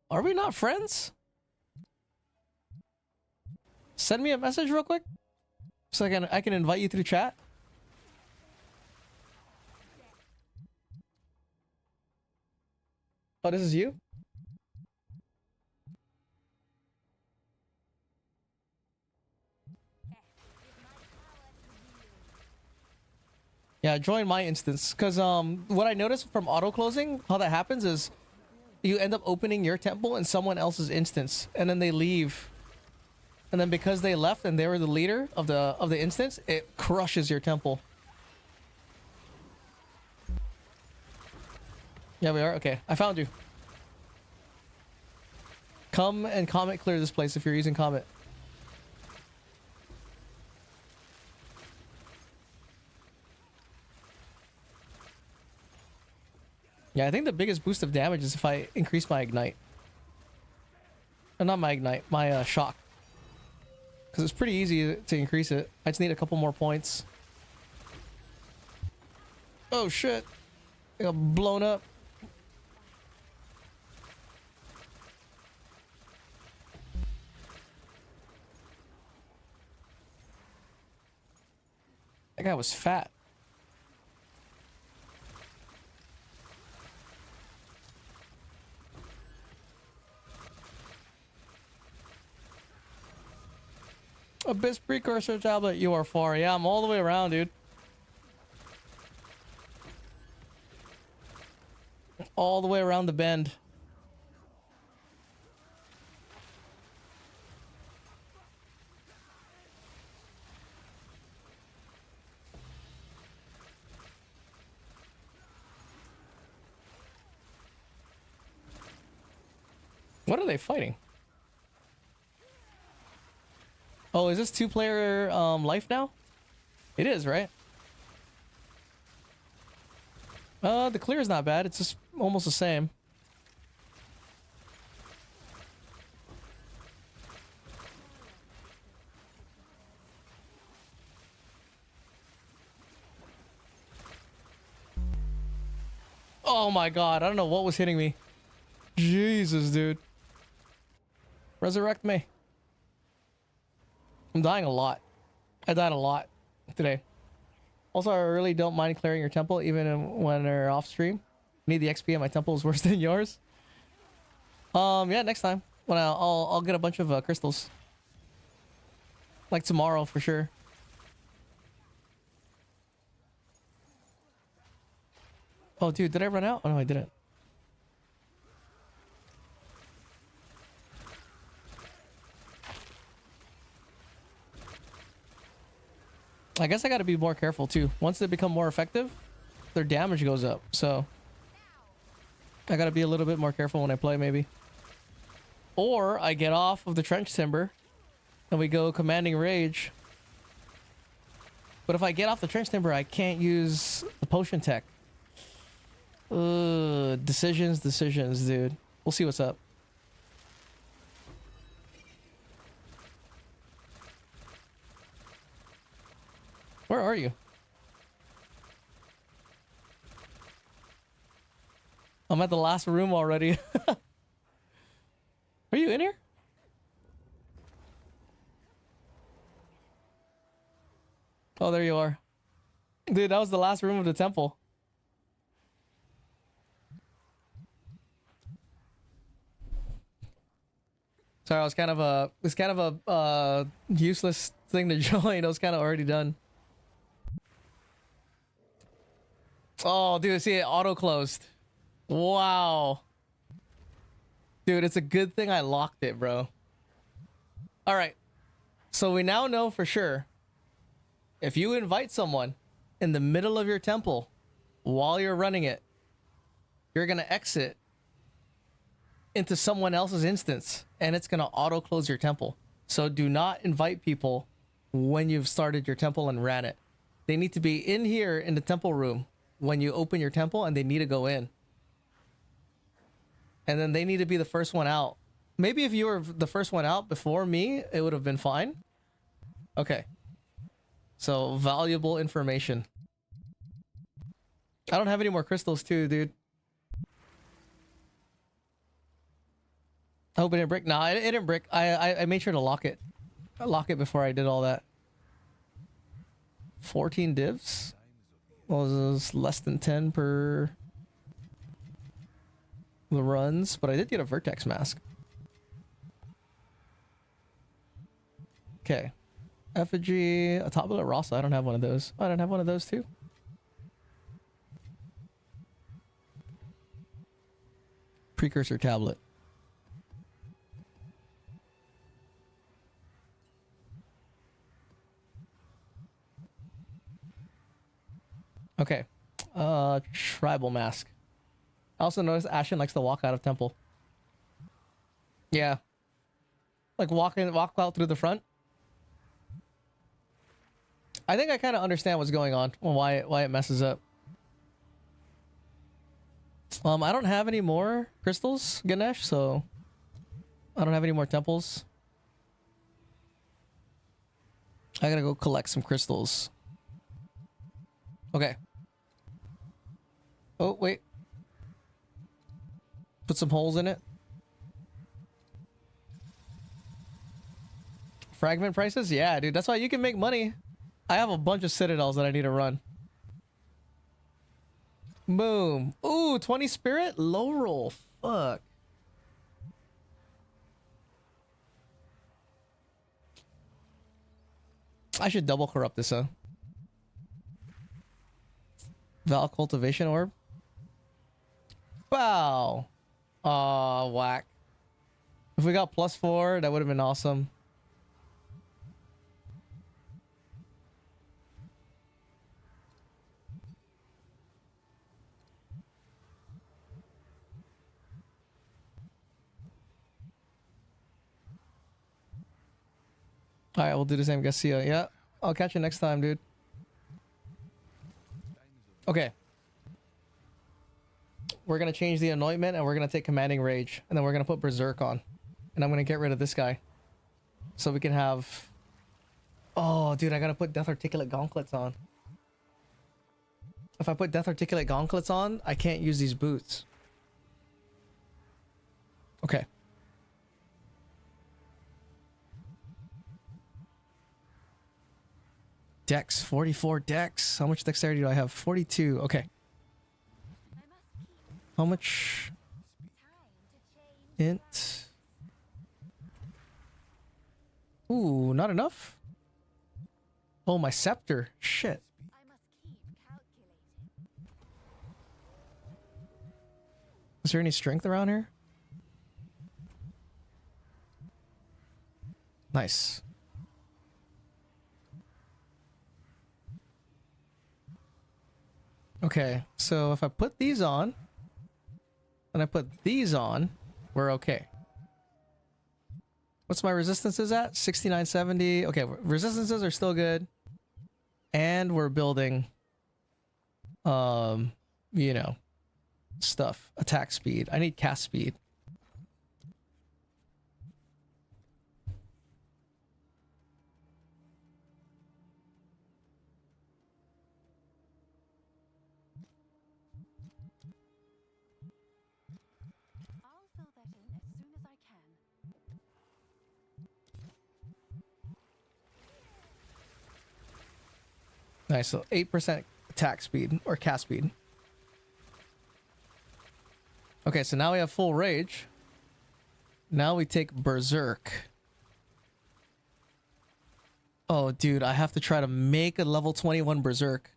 Are we not friends? Send me a message real quick so I can invite you through chat. Oh, this is you? Yeah, join my instance. Because what I noticed from auto closing, how that happens is you end up opening your temple in someone else's instance, and then they leave. And then because they left and they were the leader of the instance, it crushes your temple. Yeah, we are. Okay, I found you. Come and Comet clear this place if you're using Comet. Yeah, I think the biggest boost of damage is if I increase my Ignite. Not my Ignite, my Shock. Because it's pretty easy to increase it. I just need a couple more points. Oh shit. I got blown up. That guy was fat. Abyss Precursor tablet, you are far. Yeah, I'm all the way around, dude. All the way around the bend. What are they fighting? Oh, is this two-player life now? It is, right? The clear is not bad. It's just almost the same. Oh my god, I don't know what was hitting me. Jesus, dude. Resurrect me. I'm dying a lot. I died a lot today. Also, I really don't mind clearing your temple even when they're off stream. Need the XP and my temple is worse than yours. Yeah, next time when I'll get a bunch of crystals. Like tomorrow for sure. Oh, dude, did I run out? Oh no, I didn't. I guess I gotta be more careful too. Once they become more effective, their damage goes up. So I gotta be a little bit more careful when I play, maybe. Or I get off of the trench timber and we go commanding rage. But if I get off the trench timber, I can't use the potion tech. Decisions, dude. We'll see what's up. Where are you? I'm at the last room already. Are you in here? Oh, there you are. Dude, that was the last room of the temple. Sorry, it's kind of a useless thing to join. It was kind of already done. Oh, dude, see it auto closed. Wow. Dude, it's a good thing I locked it, bro. All right. So we now know for sure if you invite someone in the middle of your temple while you're running it, you're going to exit into someone else's instance and it's going to auto close your temple. So do not invite people when you've started your temple and ran it. They need to be in here in the temple room when you open your temple and they need to go in. And then they need to be the first one out. Maybe if you were the first one out before me, it would have been fine. Okay. So valuable information. I don't have any more crystals too, dude. I hope it didn't break. Nah, it didn't break. I made sure to lock it. I lock it before I did all that. 14 divs? Well, it was less than 10 per the runs, but I did get a Vertex mask. Okay. Effigy, a Tabula Rasa. I don't have one of those. Oh, I don't have one of those too. Precursor tablet. Okay. Tribal mask. I also noticed Ashen likes to walk out of temple. Yeah, Like walk out through the front. I think I kind of understand what's going on and why it messes up. I don't have any more crystals, Ganesh, so I don't have any more temples. I gotta go collect some crystals. Okay. Oh, wait. Put some holes in it. Fragment prices? Yeah, dude. That's why you can make money. I have a bunch of citadels that I need to run. Boom. Ooh, 20 spirit? Low roll. Fuck. I should double corrupt this, huh? Val cultivation orb. Wow. Aw, whack. If we got +4, that would have been awesome. Alright, we'll do the same. Garcia. Yeah. I'll catch you next time, dude. Okay. We're gonna change the anointment and we're gonna take commanding rage. And then we're gonna put berserk on. And I'm gonna get rid of this guy. So we can have... Oh, dude, I gotta put death articulate gauntlets on. If I put death articulate gauntlets on, I can't use these boots. Okay. Dex, 44 dex. How much dexterity do I have? 42. Okay. How much? Int. Ooh, not enough? Oh, my scepter. Shit. Is there any strength around here? Nice. Okay, so if I put these on, and I put these on, we're okay. What's my resistances at? 6970. Okay, resistances are still good. And we're building, you know, stuff. Attack speed. I need cast speed. Nice, so 8% attack speed, or cast speed. Okay, so now we have full rage. Now we take berserk. Oh, dude, I have to try to make a level 21 berserk.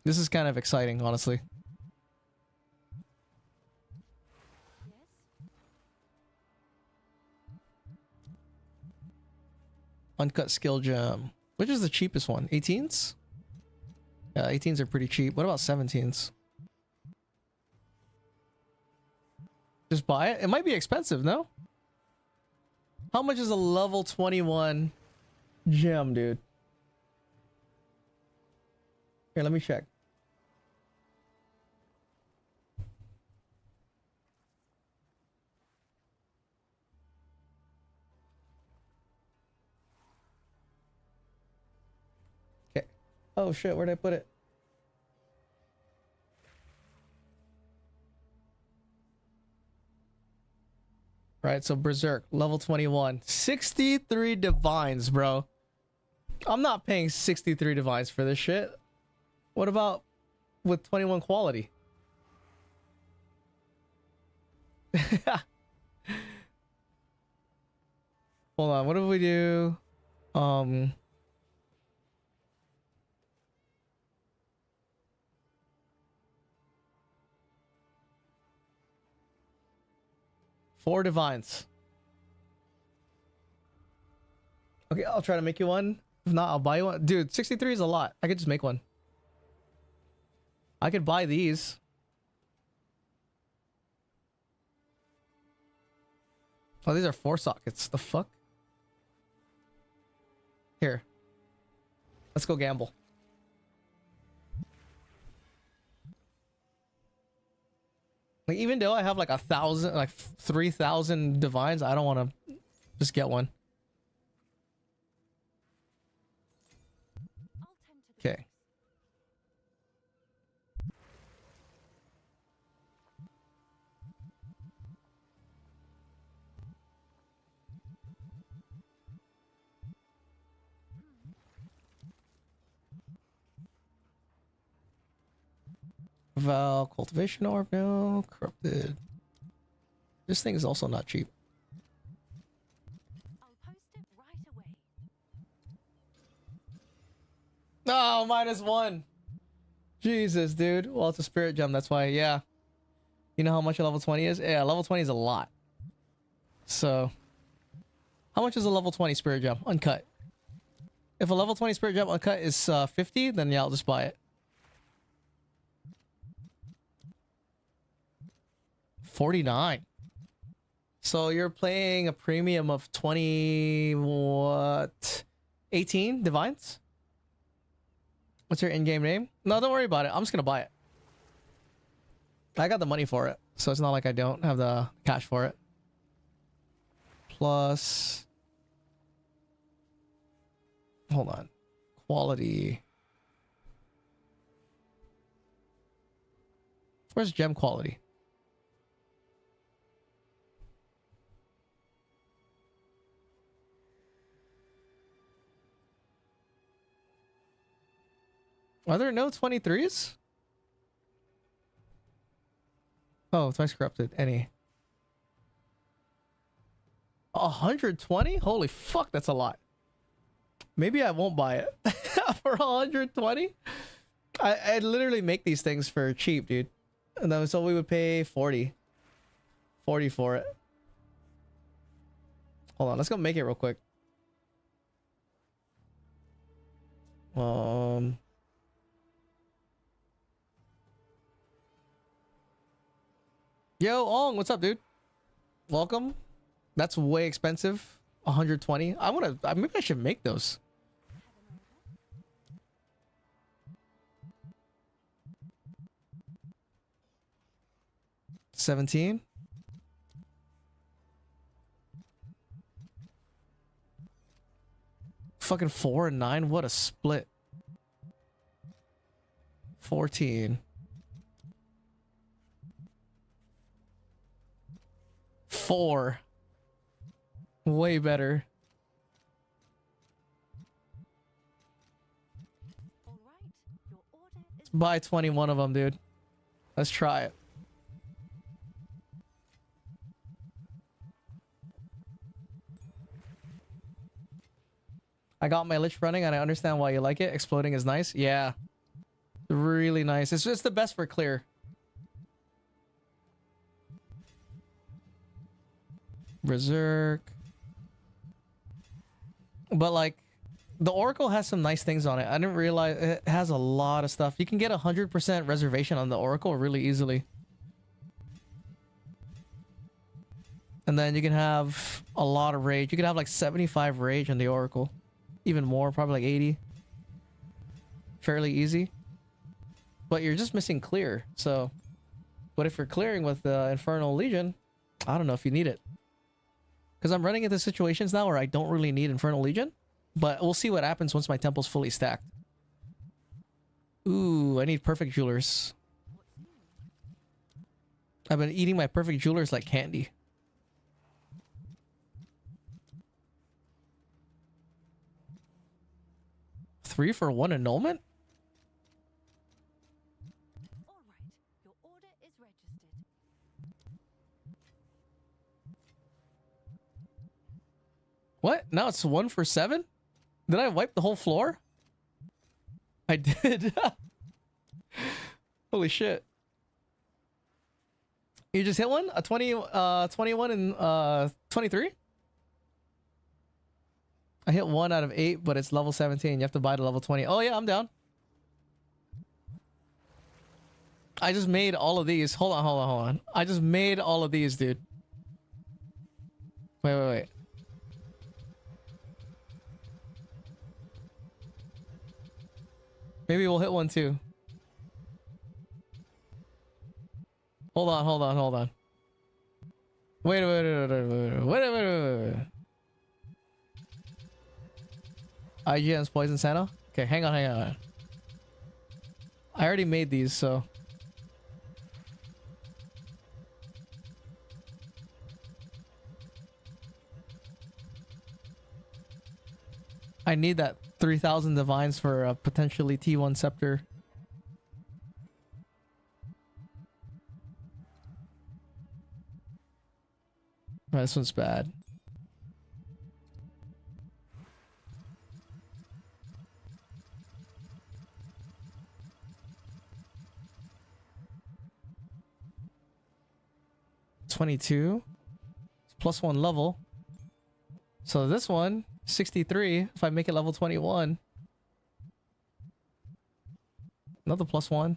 This is kind of exciting, honestly. Uncut skill gem. Which is the cheapest one? 18s? Yeah, 18s are pretty cheap. What about 17s? Just buy it? It might be expensive, no? How much is a level 21 gem, dude? Here, let me check. Oh shit, where'd I put it? Right, so Berserk, level 21. 63 divines, bro. I'm not paying 63 divines for this shit. What about with 21 quality? Hold on, what do we do? 4 divines. Okay, I'll try to make you one. If not, I'll buy you one. Dude, 63 is a lot. I could just make one. I could buy these. Oh, these are 4 sockets. The fuck? Here. Let's go gamble. Like, even though I have like 1,000, like 3,000 divines, I don't want to just get one. Okay. Val, cultivation orb, no, corrupted. This thing is also not cheap. I'll post it right away. No, -1. Jesus, dude. Well, it's a spirit gem. That's why, yeah. You know how much a level 20 is? Yeah, level 20 is a lot. So, how much is a level 20 spirit gem? Uncut. If a level 20 spirit gem uncut is 50, then yeah, I'll just buy it. 49. So you're playing a premium of 20, what? 18 divines? What's your in-game name? No, don't worry about it. I'm just gonna buy it. I got the money for it, so it's not like I don't have the cash for it. Plus, hold on, quality. Where's gem quality? Are there no 23s? Oh, twice corrupted. Any. 120? Holy fuck, that's a lot. Maybe I won't buy it. For 120? I'd literally make these things for cheap, dude. And then so we would pay 40. 40 for it. Hold on, let's go make it real quick. Yo, Ong, what's up, dude? Welcome. That's way expensive. 120. Maybe I should make those. $17. Fucking 4 and 9. What a split. 14. 4. Way better. All right, your order is Buy 21 of them, dude. Let's try it. I got my lich running and I understand why you like it. Exploding is nice. Yeah. Really nice. It's just the best for clear. Berserk. But like, the Oracle has some nice things on it. I didn't realize it has a lot of stuff. You can get 100% reservation on the Oracle really easily. And then you can have a lot of rage. You can have like 75 rage on the Oracle. Even more, probably like 80. Fairly easy. But you're just missing clear. So, but if you're clearing with the Infernal Legion, I don't know if you need it. Because I'm running into situations now where I don't really need Infernal Legion. But we'll see what happens once my temple's fully stacked. Ooh, I need perfect jewelers. I've been eating my perfect jewelers like candy. Three for 1 annulment? all right. Your order is registered. What? Now it's 1 for 7? Did I wipe the whole floor? I did. Holy shit. You just hit one? A 21 and 23? I hit 1 out of 8, but it's level 17. You have to buy the level 20. Oh yeah, I'm down. I just made all of these. Hold on. I just made all of these, dude. Wait. Maybe we'll hit one too. Hold on. Wait. IGN's Poison Santa? Okay, hang on. I already made these, so... I need that 3,000 divines for a potentially T1 scepter. Oh, this one's bad. +22. It's +1 level. So this one, 63. If I make it level 21. Another +1.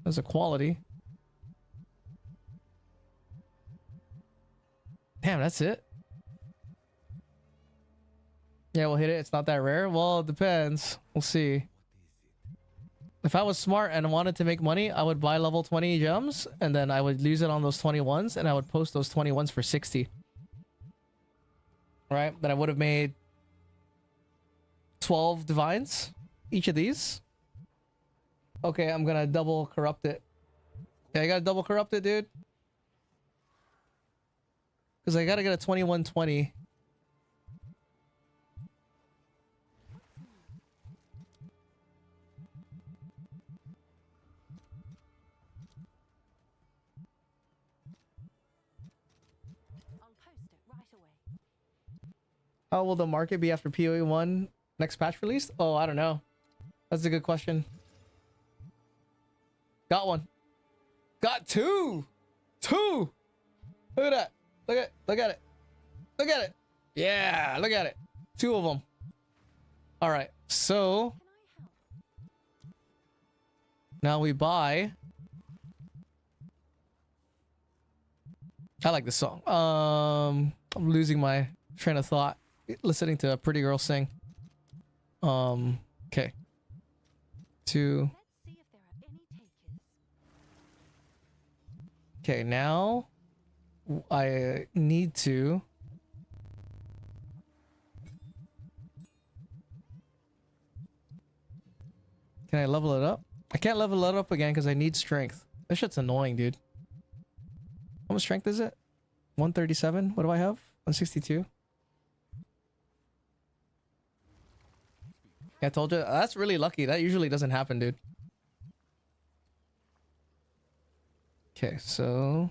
There's a quality. Damn, that's it. Yeah, we'll hit it. It's not that rare. Well, it depends. We'll see. If I was smart and wanted to make money, I would buy level 20 gems and then I would use it on those 21s and I would post those 21s for 60. Right? Then I would have made 12 divines, each of these. Okay, I'm gonna double corrupt it. Yeah, I gotta double corrupt it, dude. Because I gotta get a 2120. How will the market be after PoE 1 next patch released? Oh, I don't know. That's a good question. Got one. Got two. Two. Look at that. Look at it. Look at it. Yeah, look at it. Two of them. All right. So now we buy. I like this song. I'm losing my train of thought listening to a pretty girl sing. Okay. Two. Okay, now I need to Can I level it up? I can't level it up again because I need strength. This shit's annoying, dude. How much strength is it? 137? What do I have? 162? I told you. That's really lucky. That usually doesn't happen, dude. Okay, so...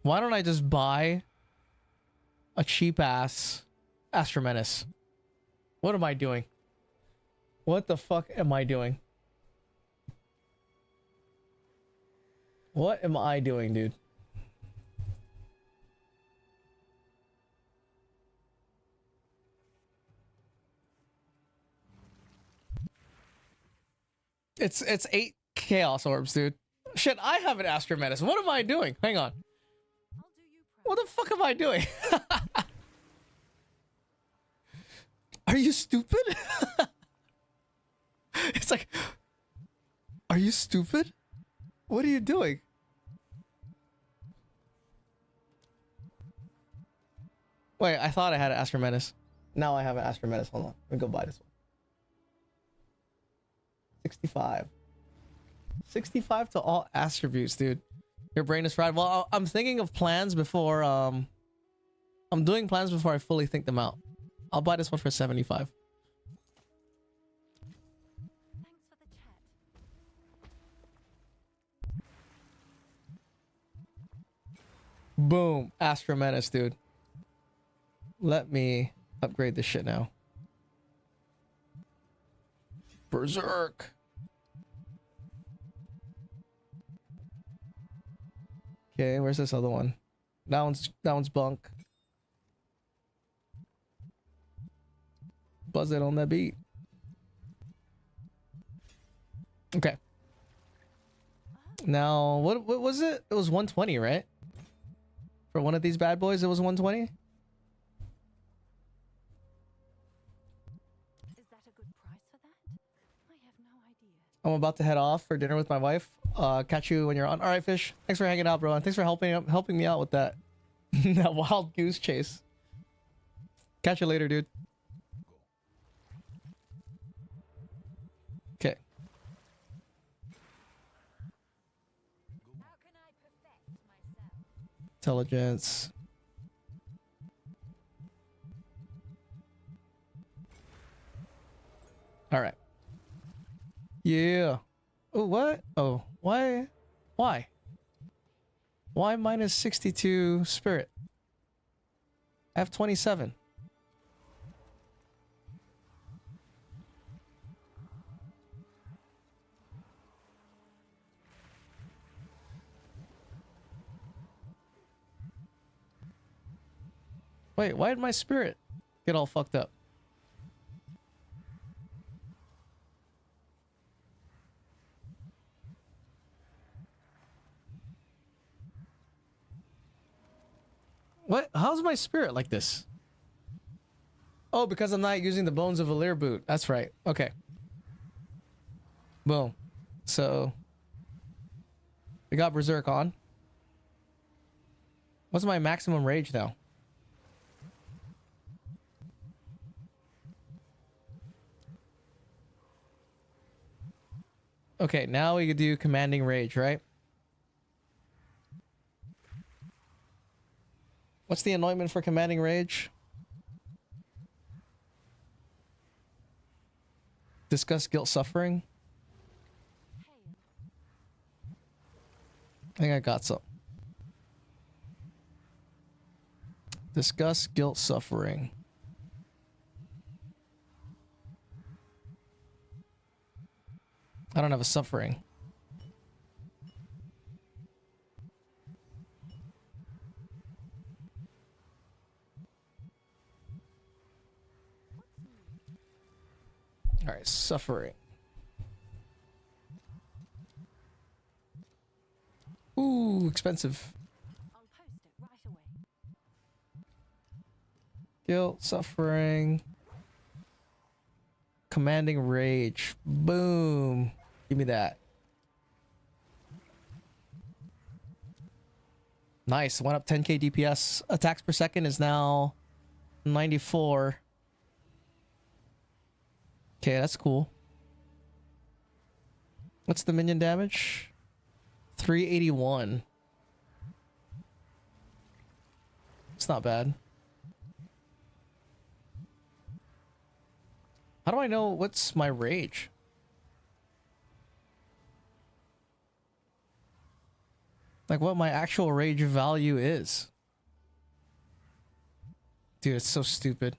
Why don't I just buy a cheap-ass Astra Menace? What am I doing? What the fuck am I doing? What am I doing, dude? It's 8 Chaos Orbs, dude. Shit, I have an Astra Menace. What am I doing? Hang on. What the fuck am I doing? Are you stupid? It's like, are you stupid? What are you doing? Wait, I thought I had an Astra Menace. Now I have an Astra Menace. Hold on. Let me go buy this one. 65. 65 to all attributes, dude. Your brain is fried. Well, I'm thinking of plans before, I'm doing plans before I fully think them out. I'll buy this one for 75. Boom. Astra Menace, dude. Let me upgrade this shit now. Berserk. Okay, where's this other one? That one's bunk. Buzz it on that beat. Okay. Now, what was it? It was 120, right? For one of these bad boys, it was 120? Is that a good price for that? I have no idea. I'm about to head off for dinner with my wife. Catch you when you're on. All right, Fish. Thanks for hanging out, bro. And thanks for helping me out with that. That wild goose chase. Catch you later, dude. Okay. How can I perfect myself? Intelligence. All right. Yeah. Oh, what? Oh, why? Why? Why minus 62 spirit? I have 27. Wait, why did my spirit get all fucked up? What? How's my spirit like this? Oh, because I'm not using the Bones of Valir boot. That's right. Okay. Boom. So we got Berserk on. What's my maximum rage now? Okay, now we could do Commanding Rage, right? What's the anointment for Commanding Rage? Discuss guilt suffering. I think I got some. Discuss guilt suffering. I don't have a suffering. All right, suffering. Ooh, expensive. I'll post it right away. Guilt, suffering. Commanding rage. Boom. Give me that. Nice. Went up 10k DPS. Attacks per second is now 94. Okay, that's cool. What's the minion damage? 381. It's not bad. How do I know what's my rage? Like what my actual rage value is. Dude, it's so stupid.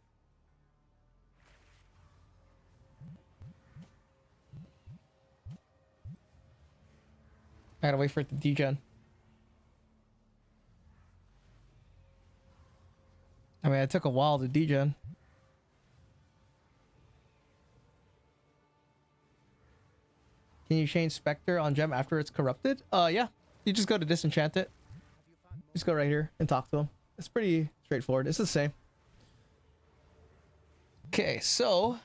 I gotta wait for it to degen. I mean, it took a while to degen. Can you change Spectre on gem after it's corrupted? Yeah. You just go to disenchant it. Just go right here and talk to him. It's pretty straightforward. It's the same. Okay, so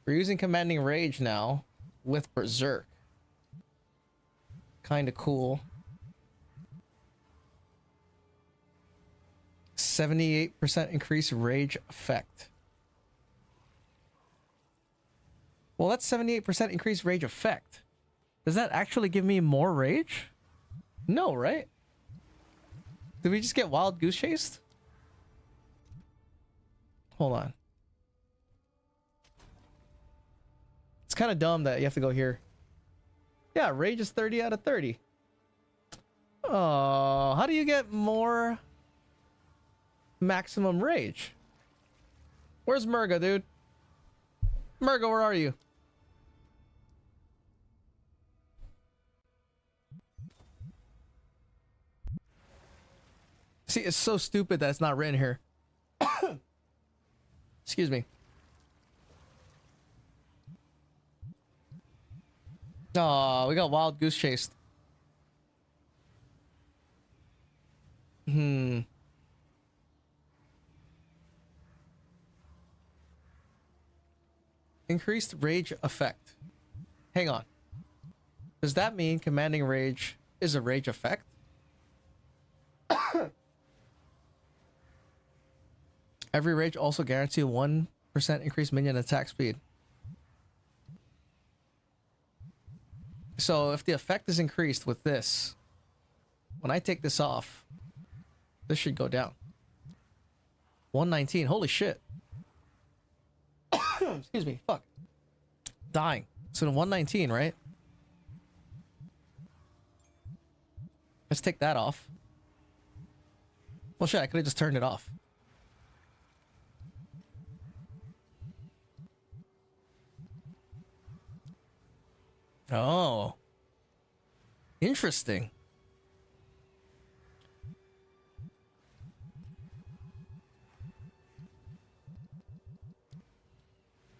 we're using Commanding Rage now with Berserk. Kind of cool. 78% increase rage effect. Well, that's 78% increased rage effect. Does that actually give me more rage? No, right? Did we just get wild goose chased? Hold on. It's kind of dumb that you have to go here. Yeah, rage is 30 out of 30. Oh, how do you get more maximum rage? Where's Murga, dude? Murga, where are you? See, it's so stupid that it's not written here. Excuse me. Oh, we got wild goose chased. Increased rage effect. Hang on. Does that mean commanding rage is a rage effect? Every rage also guarantees 1% increased minion attack speed. So if the effect is increased with this, when I take this off, this should go down. 119. Holy shit. Excuse me. Fuck. Dying. So 119, right? Let's take that off. Well, shit, I could have just turned it off. Oh. Interesting.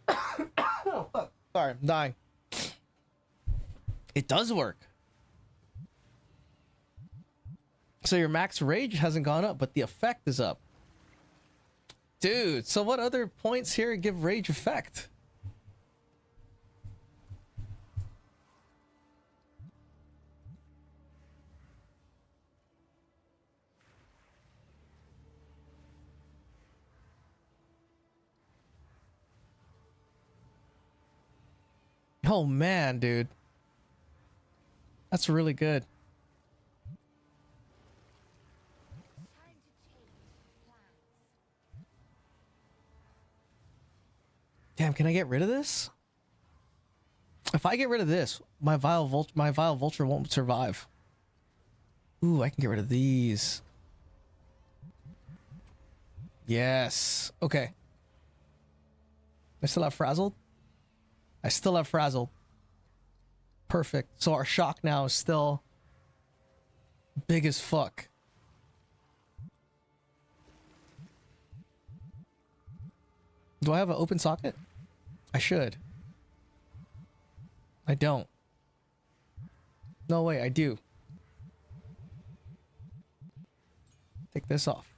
Oh, fuck. Sorry, I'm dying. It does work. So your max rage hasn't gone up, but the effect is up. Dude, so what other points here give rage effect? Oh man, dude. That's really good. Damn, can I get rid of this? If I get rid of this, my vile vulture won't survive. Ooh, I can get rid of these. Yes. Okay. I still have frazzled? I still have frazzled. Perfect. So our shock now is still big as fuck. Do I have an open socket? I should. I don't. No way, I do. Take this off.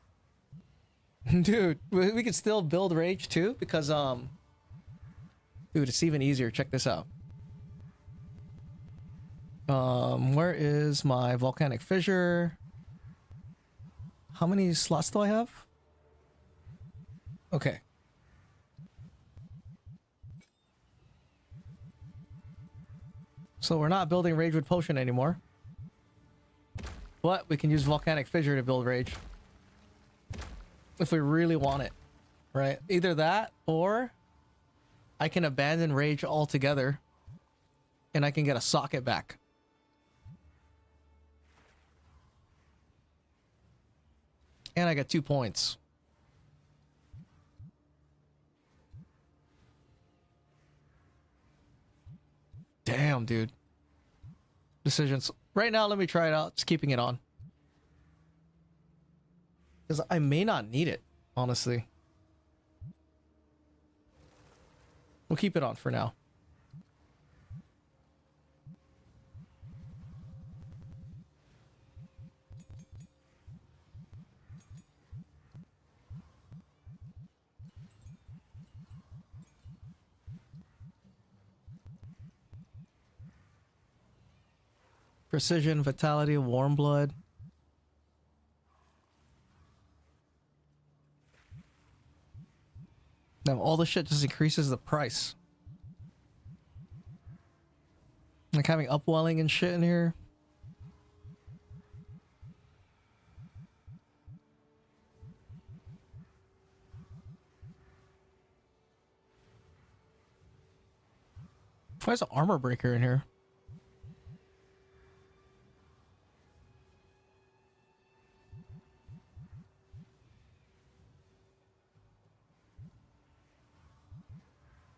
Dude, we can still build rage too because dude, it's even easier. Check this out. Where is my volcanic fissure? How many slots do I have? Okay. So we're not building Rage with Potion anymore. But we can use Volcanic Fissure to build Rage. If we really want it. Right? Either that, or I can abandon Rage altogether. And I can get a socket back. And I got 2 points. Damn, dude. Decisions. Right now, let me try it out. Just keeping it on. Because I may not need it, honestly. We'll keep it on for now. Precision, Vitality, Warm Blood. Now all this shit just increases the price. Like having upwelling and shit in here. Why is an armor breaker in here?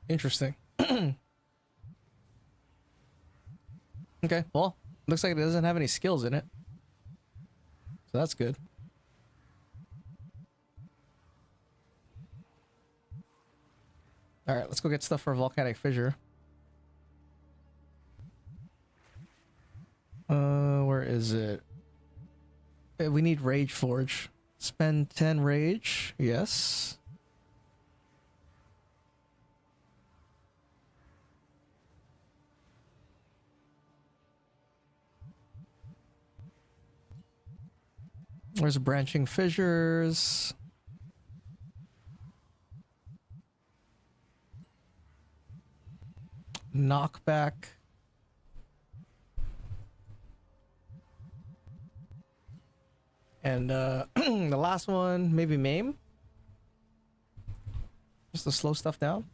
Interesting. Okay, well, looks like it doesn't have any skills in it. So that's good. Alright, let's go get stuff for Volcanic Fissure. is it? We need Rage Forge. Spend 10 Rage. Yes. There's branching fissures. Knockback. And the last one, maybe Maim. Just to slow stuff down.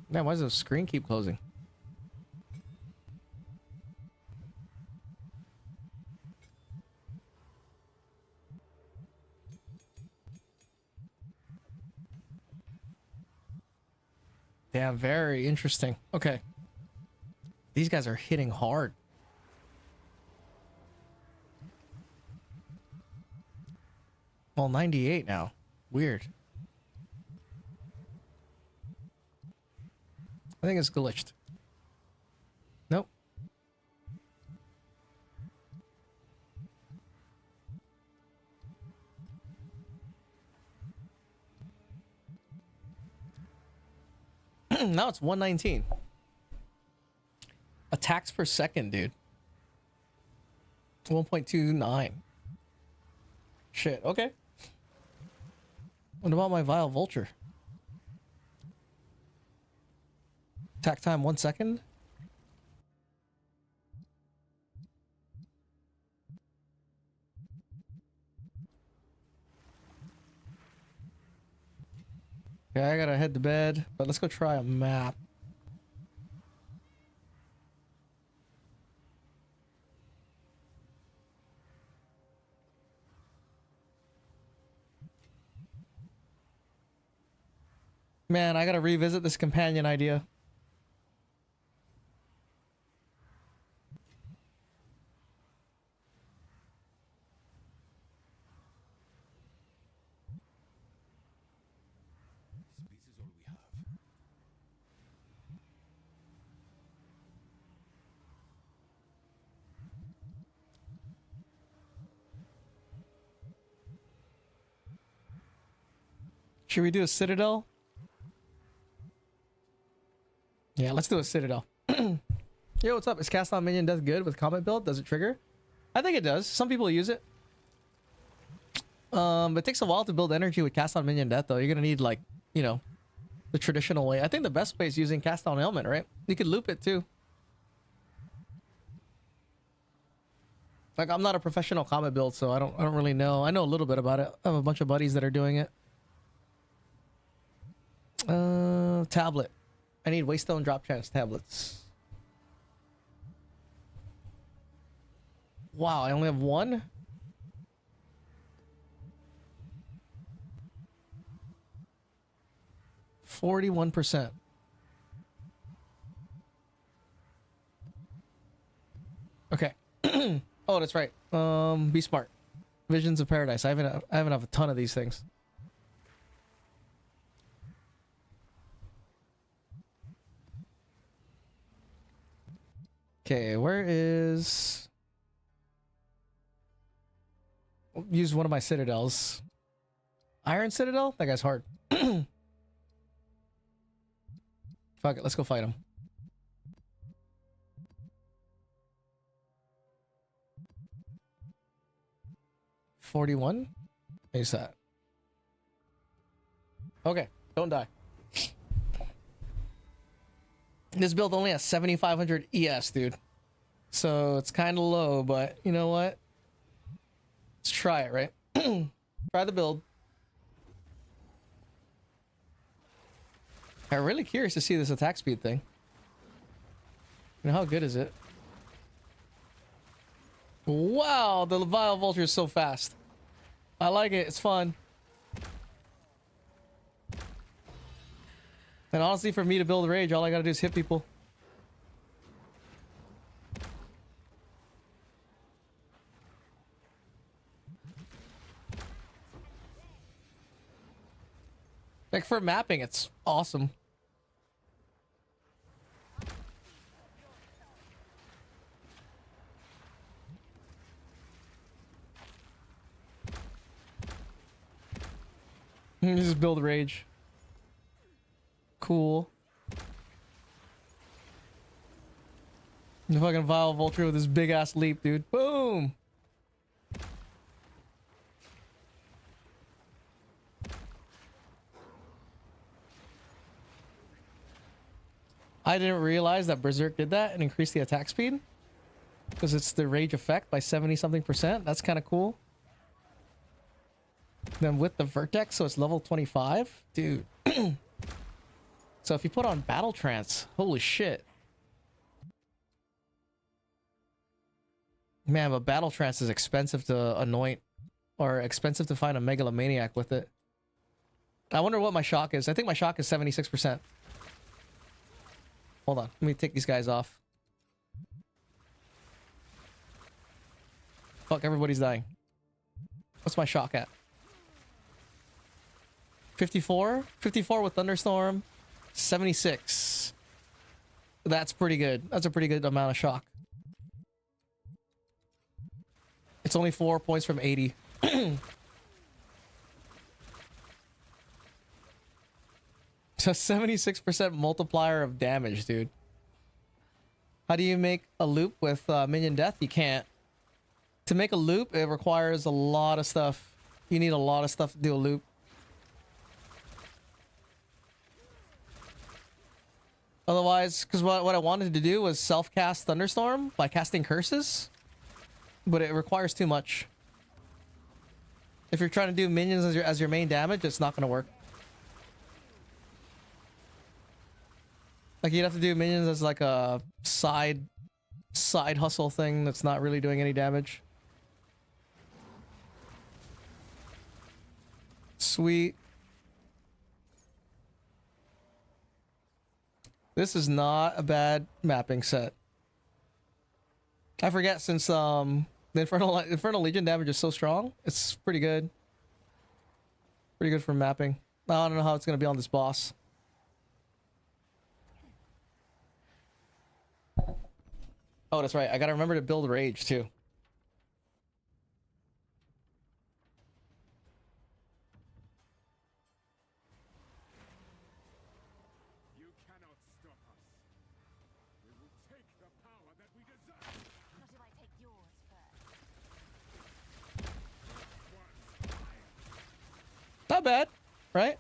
Man, why does the screen keep closing? Yeah, very interesting. Okay. These guys are hitting hard. Well, 98 now. Weird. I think it's glitched. Nope. Now it's 119. Attacks per second, dude. 1.29. Shit, okay. What about my Vile Vulture? Attack time 1 second. Okay, I gotta head to bed, but let's go try a map. Man, I gotta revisit this companion idea. Should we do a Citadel? Yeah, let's do a Citadel. Yo, what's up? Is Cast on Minion Death good with combat build? Does it trigger? I think it does. Some people use it. It takes a while to build energy with Cast on Minion Death, though. You're gonna need, like, you know, the traditional way. I think the best way is using Cast on Ailment, right? You could loop it too. Like, I'm not a professional combat build, so I don't really know. I know a little bit about it. I have a bunch of buddies that are doing it. Tablet. I need Waystone drop chance tablets. Wow, I only have one? %41. Okay. Oh, that's right. Be smart. Visions of Paradise. I haven't have a ton of these things. Okay, where is... Use one of my Citadels. Iron Citadel? That guy's hard. Fuck it, let's go fight him. $41? Is that? Okay, don't die. This build only has 7,500 ES, dude. So it's kind of low, but you know what? Let's try it, right? Try the build. I'm really curious to see this attack speed thing. You know, how good is it? Wow, the Vile Vulture is so fast. I like it. It's fun. And honestly, for me to build Rage, all I gotta do is hit people. Like for mapping, it's awesome. Just build rage. Cool. The fucking Vile Vulture with his big ass leap, dude. Boom! I didn't realize that Berserk did that and increased the attack speed. Because it's the rage effect by 70-something%. That's kind of cool. Then with the Vertex, so it's level 25. Dude. So if you put on Battle Trance, holy shit. Man, but Battle Trance is expensive to anoint. Or expensive to find a Megalomaniac with it. I wonder what my shock is. I think my shock is 76%. Hold on. Let me take these guys off. Fuck, everybody's dying. What's my shock at? 54? 54 with Thunderstorm. 76. That's pretty good. That's a pretty good amount of shock. It's only 4 points from 80. Just 76% multiplier of damage, dude. How do you make a loop with minion death? You can't. To make a loop, it requires a lot of stuff. You need a lot of stuff to do a loop. Otherwise, because what I wanted to do was self-cast Thunderstorm by casting curses. But it requires too much. If you're trying to do minions as your main damage, it's not going to work. Like, you'd have to do minions as like a side hustle thing that's not really doing any damage. Sweet. This is not a bad mapping set. I forget, since the Infernal Legion damage is so strong, it's pretty good. Pretty good for mapping. I don't know how it's going to be on this boss. Oh, that's right. I gotta remember to build rage too. You cannot stop us. We will take the power that we deserve. Not if I take yours first. Not bad, right?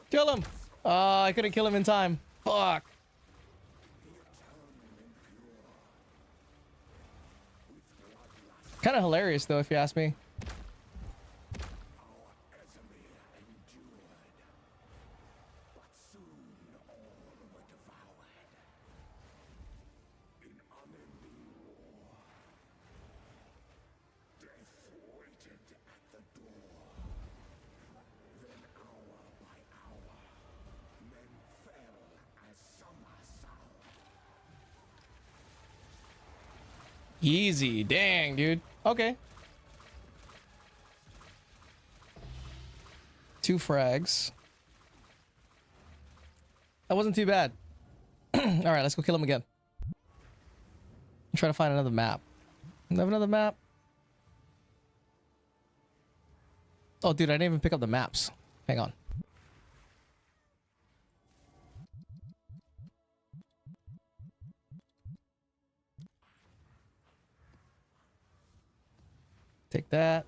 Kill him! I couldn't kill him in time. Fuck. Kind of hilarious though, if you ask me. Easy. Dang, dude. Okay. 2 frags. That wasn't too bad. Alright, let's go kill him again. Try to find another map. Do I have another map? Oh, dude, I didn't even pick up the maps. Hang on. Take that.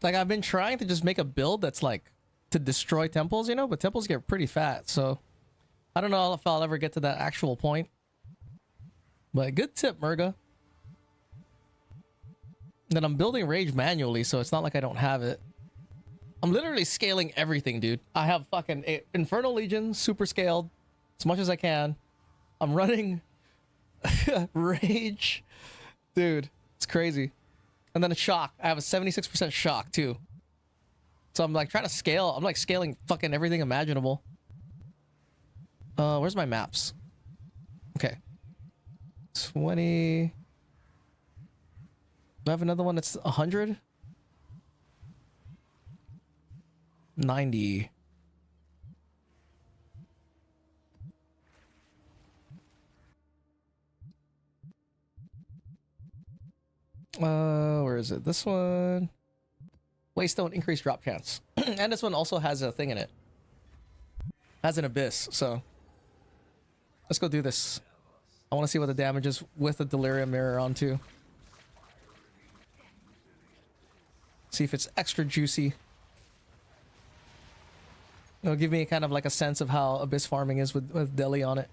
Like, I've been trying to just make a build that's like to destroy temples, you know, but temples get pretty fat, so I don't know if I'll ever get to that actual point. But good tip, Murga. Then I'm building rage manually, so it's not like I don't have it. I'm literally scaling everything, dude. I have fucking Infernal Legion super scaled as much as I can. I'm running rage. Dude, it's crazy. And then a shock. I have a 76% shock too. So I'm like trying to scale. I'm like scaling fucking everything imaginable. Where's my maps? Okay. 20. Do I have another one that's 100? 90. Where is it? This one. Waste don't increase drop chance. And this one also has a thing in it. Has an abyss, so. Let's go do this. I want to see what the damage is with the delirium mirror on too. See if it's extra juicy. It'll give me kind of like a sense of how abyss farming is with Deli on it.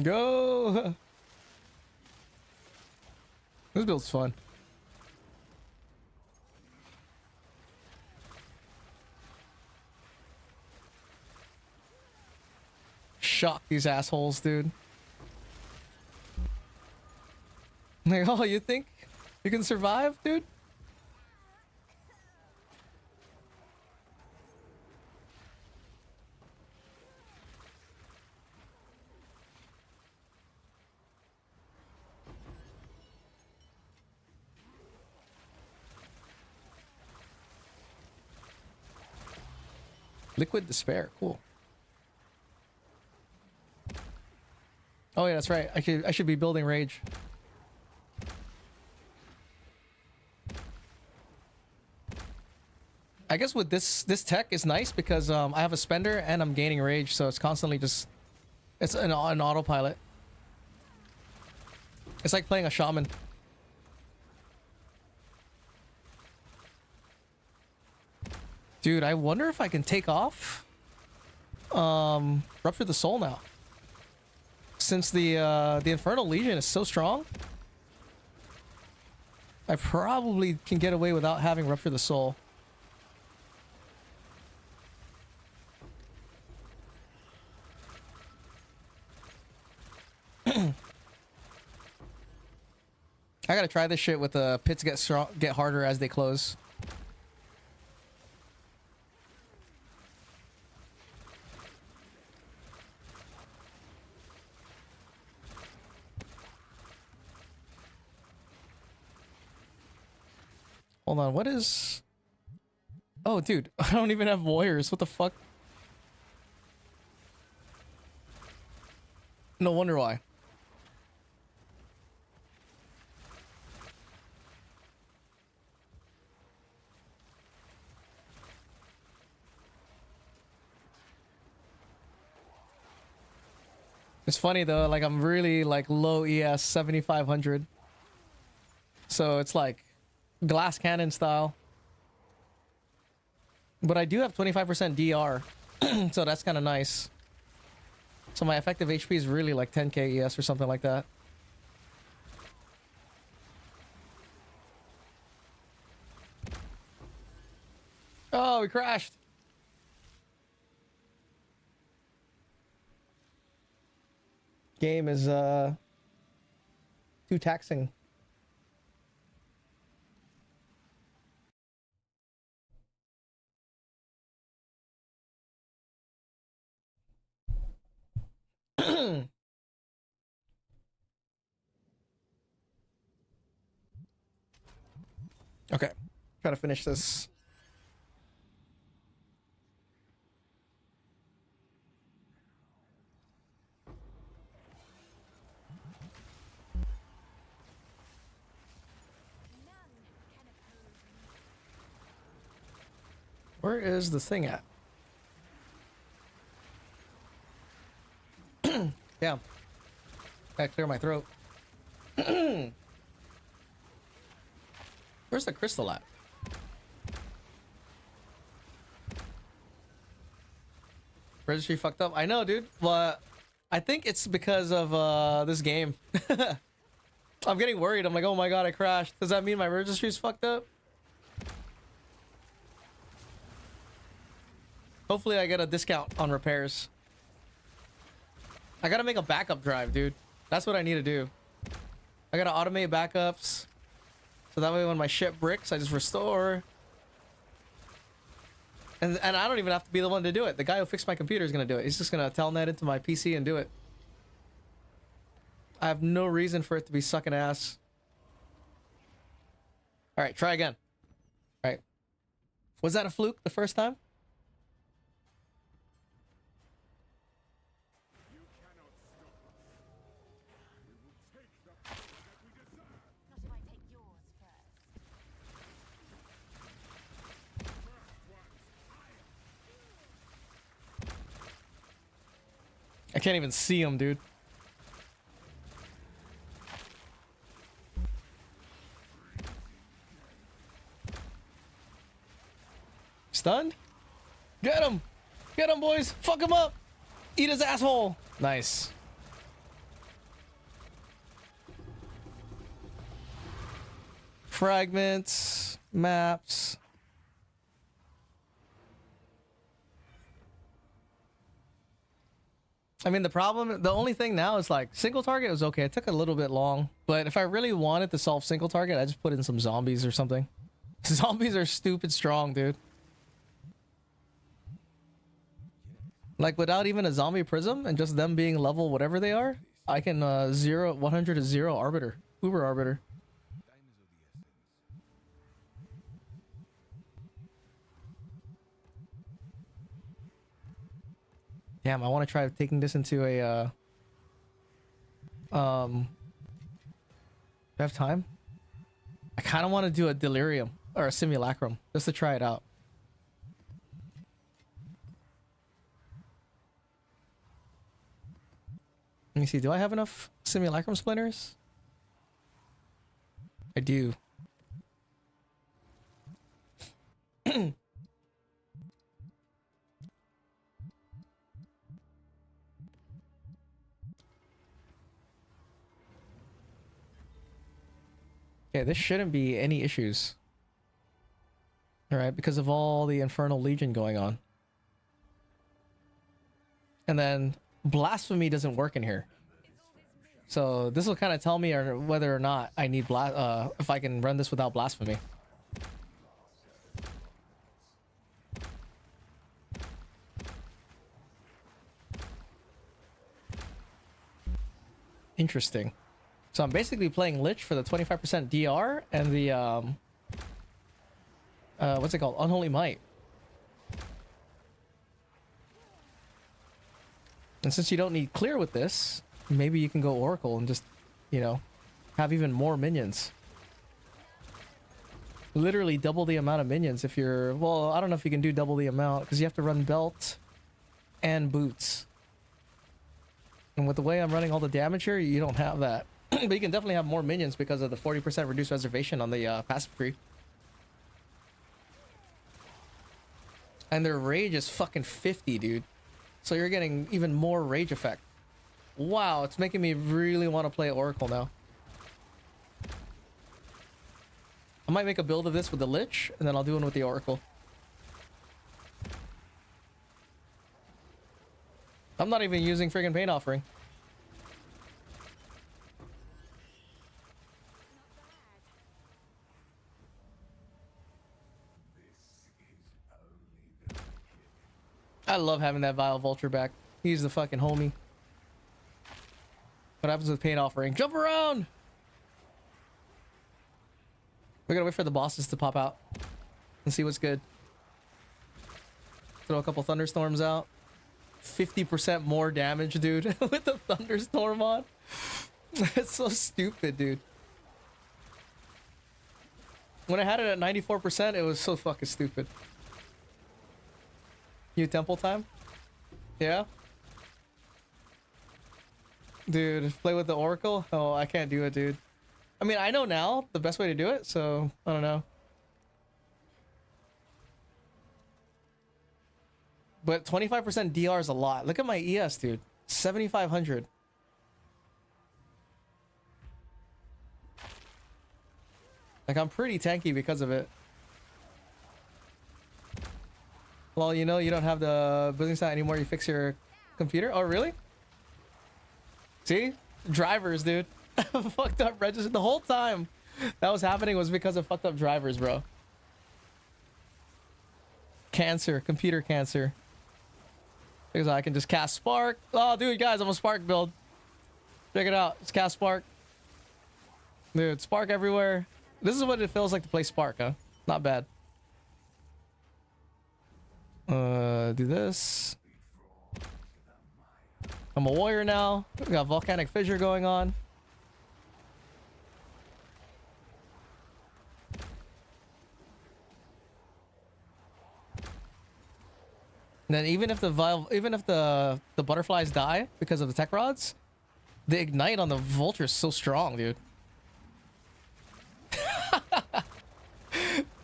Go! This build's fun. Shock these assholes, dude. Like, oh, you think you can survive, dude? Liquid despair, cool. Oh yeah, that's right. I should be building rage. I guess with this tech is nice because I have a spender and I'm gaining rage, so it's constantly just it's an autopilot. It's like playing a shaman. Dude, I wonder if I can take off Rupture the Soul now. Since the Infernal Legion is so strong, I probably can get away without having Rupture the Soul. I gotta try this shit with the pits get harder as they close. Hold on, what is... Oh, dude, I don't even have warriors. What the fuck? No wonder why. It's funny though, like I'm really like low ES 7500. So it's like glass cannon style. But I do have 25% DR. So that's kind of nice. So my effective HP is really like 10k ES or something like that. Oh, we crashed. Game is too taxing. Okay, try to finish this. Where is the thing at? Yeah. Gotta clear my throat. Where's the crystal at? Registry fucked up. I know, dude. But I think it's because of this game. I'm getting worried. I'm like, oh my god, I crashed. Does that mean my registry's fucked up? Hopefully I get a discount on repairs. I gotta make a backup drive, dude. That's what I need to do. I gotta automate backups. So that way when my shit bricks, I just restore. And I don't even have to be the one to do it. The guy who fixed my computer is gonna do it. He's just gonna telnet into my PC and do it. I have no reason for it to be sucking ass. Alright, try again. Alright. Was that a fluke the first time? You cannot stop us. We will take the power that we deserve. Not if I take yours first. First one's I can't even see him, dude. Stunned? Get him! Get him, boys! Fuck him up! Eat his asshole! Nice. Fragments, maps. I mean, the only thing now is like single target was okay. It took a little bit long, but if I really wanted to solve single target, I just put in some zombies or something. Zombies are stupid strong, dude. Like without even a zombie prism and just them being level whatever they are, I can 100 to 0 arbiter, uber arbiter. Damn, I want to try taking this into a do I have time? I kind of want to do a delirium or a simulacrum just to try it out. Let me see, do I have enough simulacrum splinters? I do. Okay, this shouldn't be any issues. Alright, because of all the infernal legion going on. And then blasphemy doesn't work in here. So this will kind of tell me whether or not I need if I can run this without blasphemy. Interesting. So I'm basically playing Lich for the 25% DR and the what's it called? Unholy Might. And since you don't need clear with this, maybe you can go Oracle and just, you know, have even more minions. Literally double the amount of minions if you're... Well, I don't know if you can do double the amount because you have to run belt and boots. And with the way I'm running all the damage here, you don't have that. But you can definitely have more minions because of the 40% reduced reservation on the passive tree. And their rage is fucking 50, dude. So you're getting even more rage effect. Wow, it's making me really want to play Oracle now. I might make a build of this with the Lich, and then I'll do one with the Oracle. I'm not even using friggin' Pain Offering. I love having that Vile Vulture back. He's the fucking homie. What happens with Pain Offering? Jump around! We gotta wait for the bosses to pop out and see what's good. Throw a couple thunderstorms out. 50% more damage, dude, with the thunderstorm on. It's so stupid, dude. When I had it at 94%, it was so fucking stupid. New temple time? Yeah? Dude, play with the Oracle? Oh, I can't do it, dude. I mean, I know now the best way to do it, so I don't know. But 25% DR is a lot. Look at my ES, dude. 7,500. Like, I'm pretty tanky because of it. Well, you know, you don't have the building site anymore. You fix your computer. Oh, really? See? Drivers, dude. Fucked up register. The whole time that was happening was because of fucked up drivers, bro. Cancer. Computer cancer. Because I can just cast Spark. Oh, dude, guys, I'm a Spark build. Check it out. It's cast Spark. Dude, Spark everywhere. This is what it feels like to play Spark, huh? Not bad. Do this. I'm a warrior now. We got volcanic fissure going on. And then even if the butterflies die because of the tech rods, the ignite on the vulture is so strong, dude.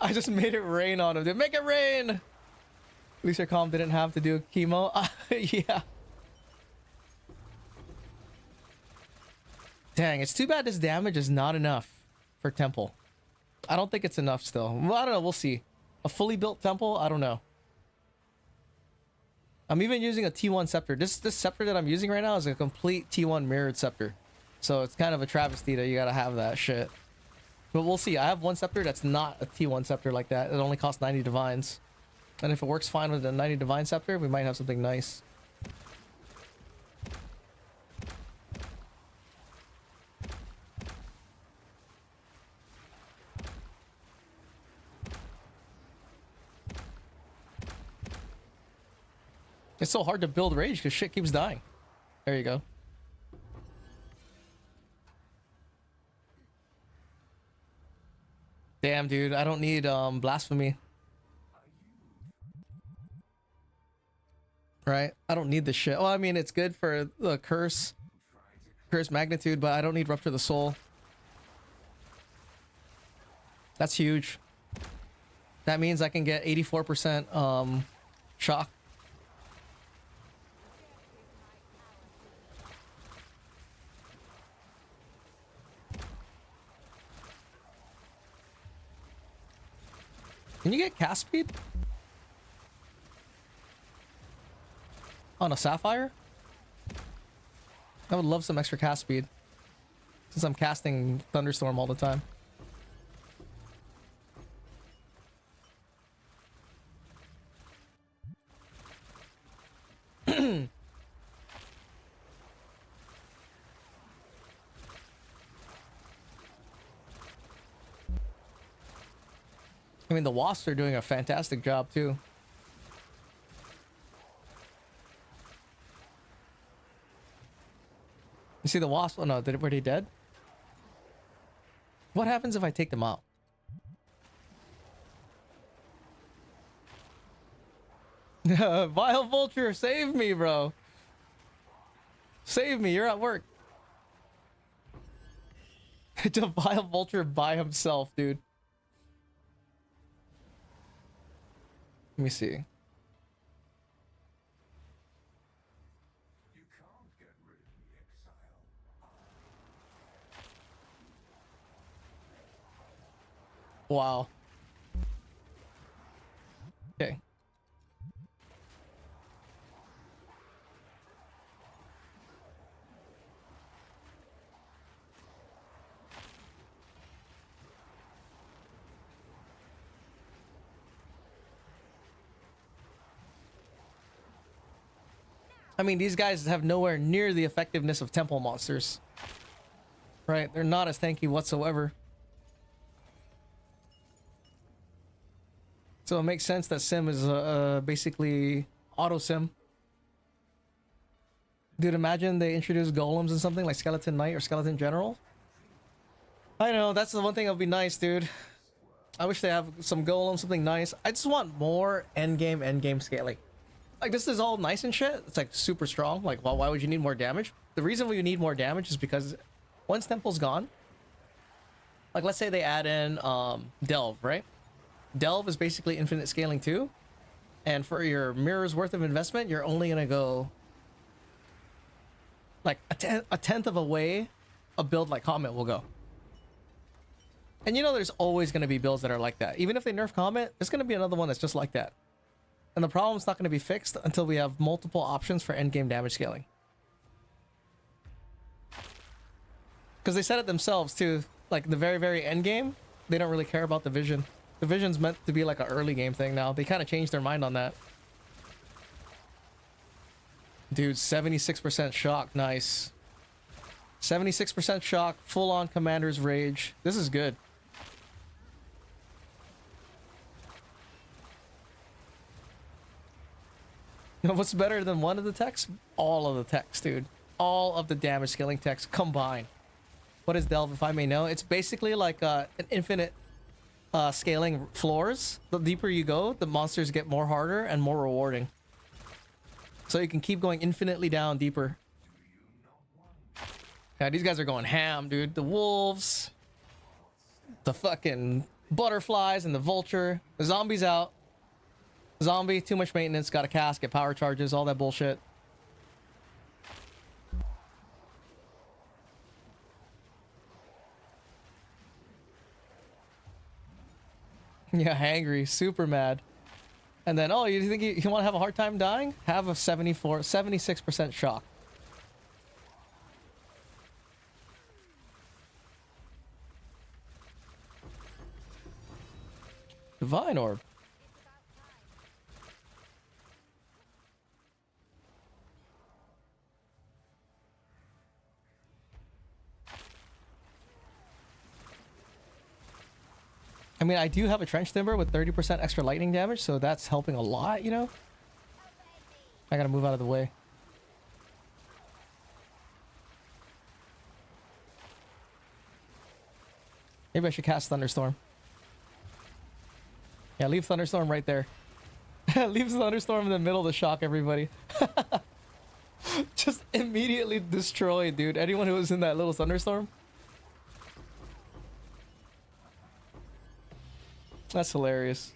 I just made it rain on him, dude. Make it rain! At least your calm didn't have to do chemo. Yeah. Dang, it's too bad this damage is not enough for temple. I don't think it's enough still. Well, I don't know. We'll see. A fully built temple? I don't know. I'm even using a T1 scepter. This scepter that I'm using right now is a complete T1 mirrored scepter. So it's kind of a travesty that you gotta have that shit. But we'll see. I have one scepter that's not a T1 scepter like that. It only costs 90 divines. And if it works fine with the 90 divine scepter, we might have something nice. It's so hard to build rage because shit keeps dying. There you go. Damn, dude, I don't need blasphemy. Right? I don't need this shit. Well, I mean, it's good for the curse magnitude, but I don't need rupture the soul. That's huge. That means I can get 84% shock. Can you get cast speed on a sapphire? I would love some extra cast speed since I'm casting thunderstorm all the time. I mean, the wasps are doing a fantastic job too. You see the wasp? Oh no, were they dead? What happens if I take them out? Vile vulture, save me, bro. Save me, you're at work. It's a vile vulture by himself, dude. Let me see. Wow. Okay. I mean, these guys have nowhere near the effectiveness of temple monsters. Right? They're not as tanky whatsoever. So it makes sense that sim is basically auto sim. Dude, imagine they introduce golems and something like Skeleton Knight or Skeleton General. I know, that's the one thing that would be nice, dude. I wish they have some golems, something nice. I just want more endgame scaling. Like, this is all nice and shit. It's like super strong. Like, well, why would you need more damage? The reason we need more damage is because once Temple's gone, like, let's say they add in Delve, right? Delve is basically infinite scaling too. And for your mirror's worth of investment, you're only gonna go like a tenth of a way a build like Comet will go. And you know there's always going to be builds that are like that. Even if they nerf Comet, there's going to be another one that's just like that. And the problem's not going to be fixed until we have multiple options for endgame damage scaling. Because they said it themselves too. Like the very, very end game, they don't really care about the vision. The vision's meant to be like an early game thing now. They kind of changed their mind on that. Dude, 76% shock. Nice. 76% shock. Full-on Commander's Rage. This is good. You know what's better than one of the techs? All of the techs, dude. All of the damage scaling techs combined. What is Delve, if I may know? It's basically like an infinite scaling floors. The deeper you go, the monsters get more harder and more rewarding. So you can keep going infinitely down deeper. Yeah, these guys are going ham, dude. The wolves, the fucking butterflies, and the vulture. The zombies out. Zombie, too much maintenance, got a cast, get power charges, all that bullshit. Yeah, hangry, super mad. And then, oh, you think you want to have a hard time dying? Have a 76% shock. Divine Orb. I mean, I do have a Trench Timber with 30% extra lightning damage, so that's helping a lot, you know? I gotta move out of the way. Maybe I should cast Thunderstorm. Yeah, leave Thunderstorm right there. Leave Thunderstorm in the middle to shock everybody. Just immediately destroyed, dude. Anyone who was in that little Thunderstorm. That's hilarious.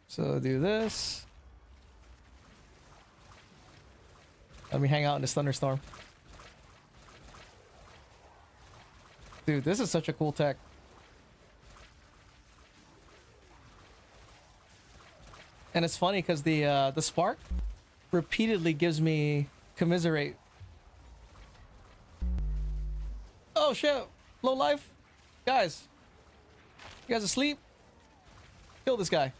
So do this. Let me hang out in this Thunderstorm. Dude, this is such a cool tech. And it's funny because the spark repeatedly gives me commiserate. Oh shit, low life. Guys. You guys asleep? Kill this guy.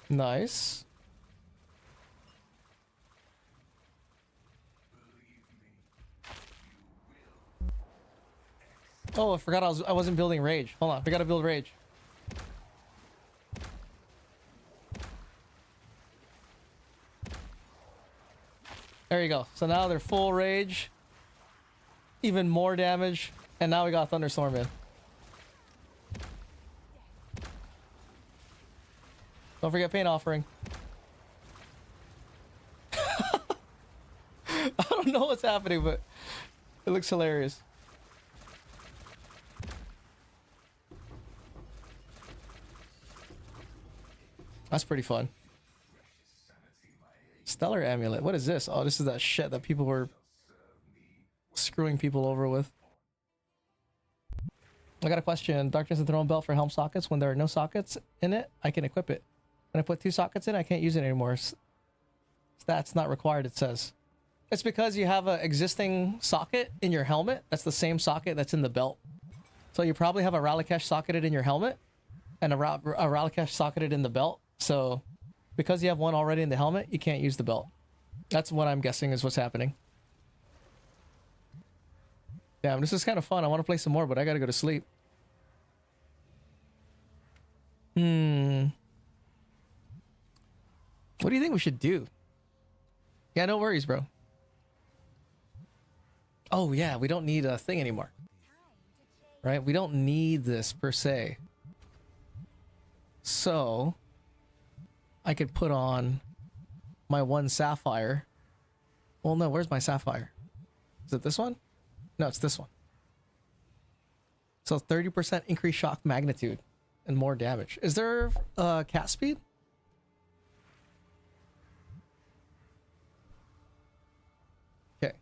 Nice. Oh, I forgot I wasn't building rage. Hold on, we gotta build rage. There you go. So now they're full rage. Even more damage. And now we got Thunderstorm in. Don't forget Pain Offering. I don't know what's happening, but it looks hilarious. That's pretty fun. Stellar Amulet. What is this? Oh, this is that shit that people were screwing people over with. I got a question. Darkness and Throne Belt for helm sockets. When there are no sockets in it, I can equip it. When I put 2 sockets in, I can't use it anymore. Stats not required, it says. It's because you have an existing socket in your helmet. That's the same socket that's in the belt. So you probably have a Rallycash socketed in your helmet and a Rallycash socketed in the belt. So because you have one already in the helmet, you can't use the belt. That's what I'm guessing is what's happening. Damn, this is kind of fun. I want to play some more, but I gotta go to sleep. What do you think we should do? Yeah, no worries, bro. Oh, yeah, we don't need a thing anymore. Right? We don't need this per se. So, I could put on my 1 sapphire. Well, no, where's my sapphire? Is it this one? No, it's this one. So 30% increased shock magnitude and more damage. Is there cast speed? Okay.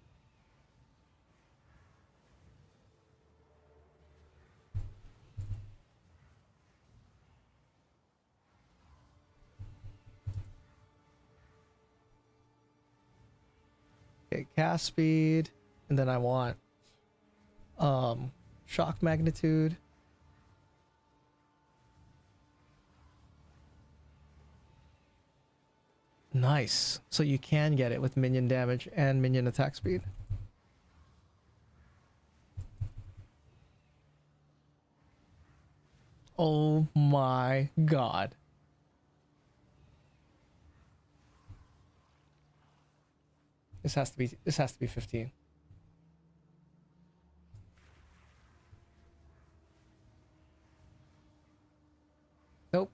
Okay, cast speed, and then I want shock magnitude. Nice. So you can get it with minion damage and minion attack speed. Oh my god. This has to be 15. Nope.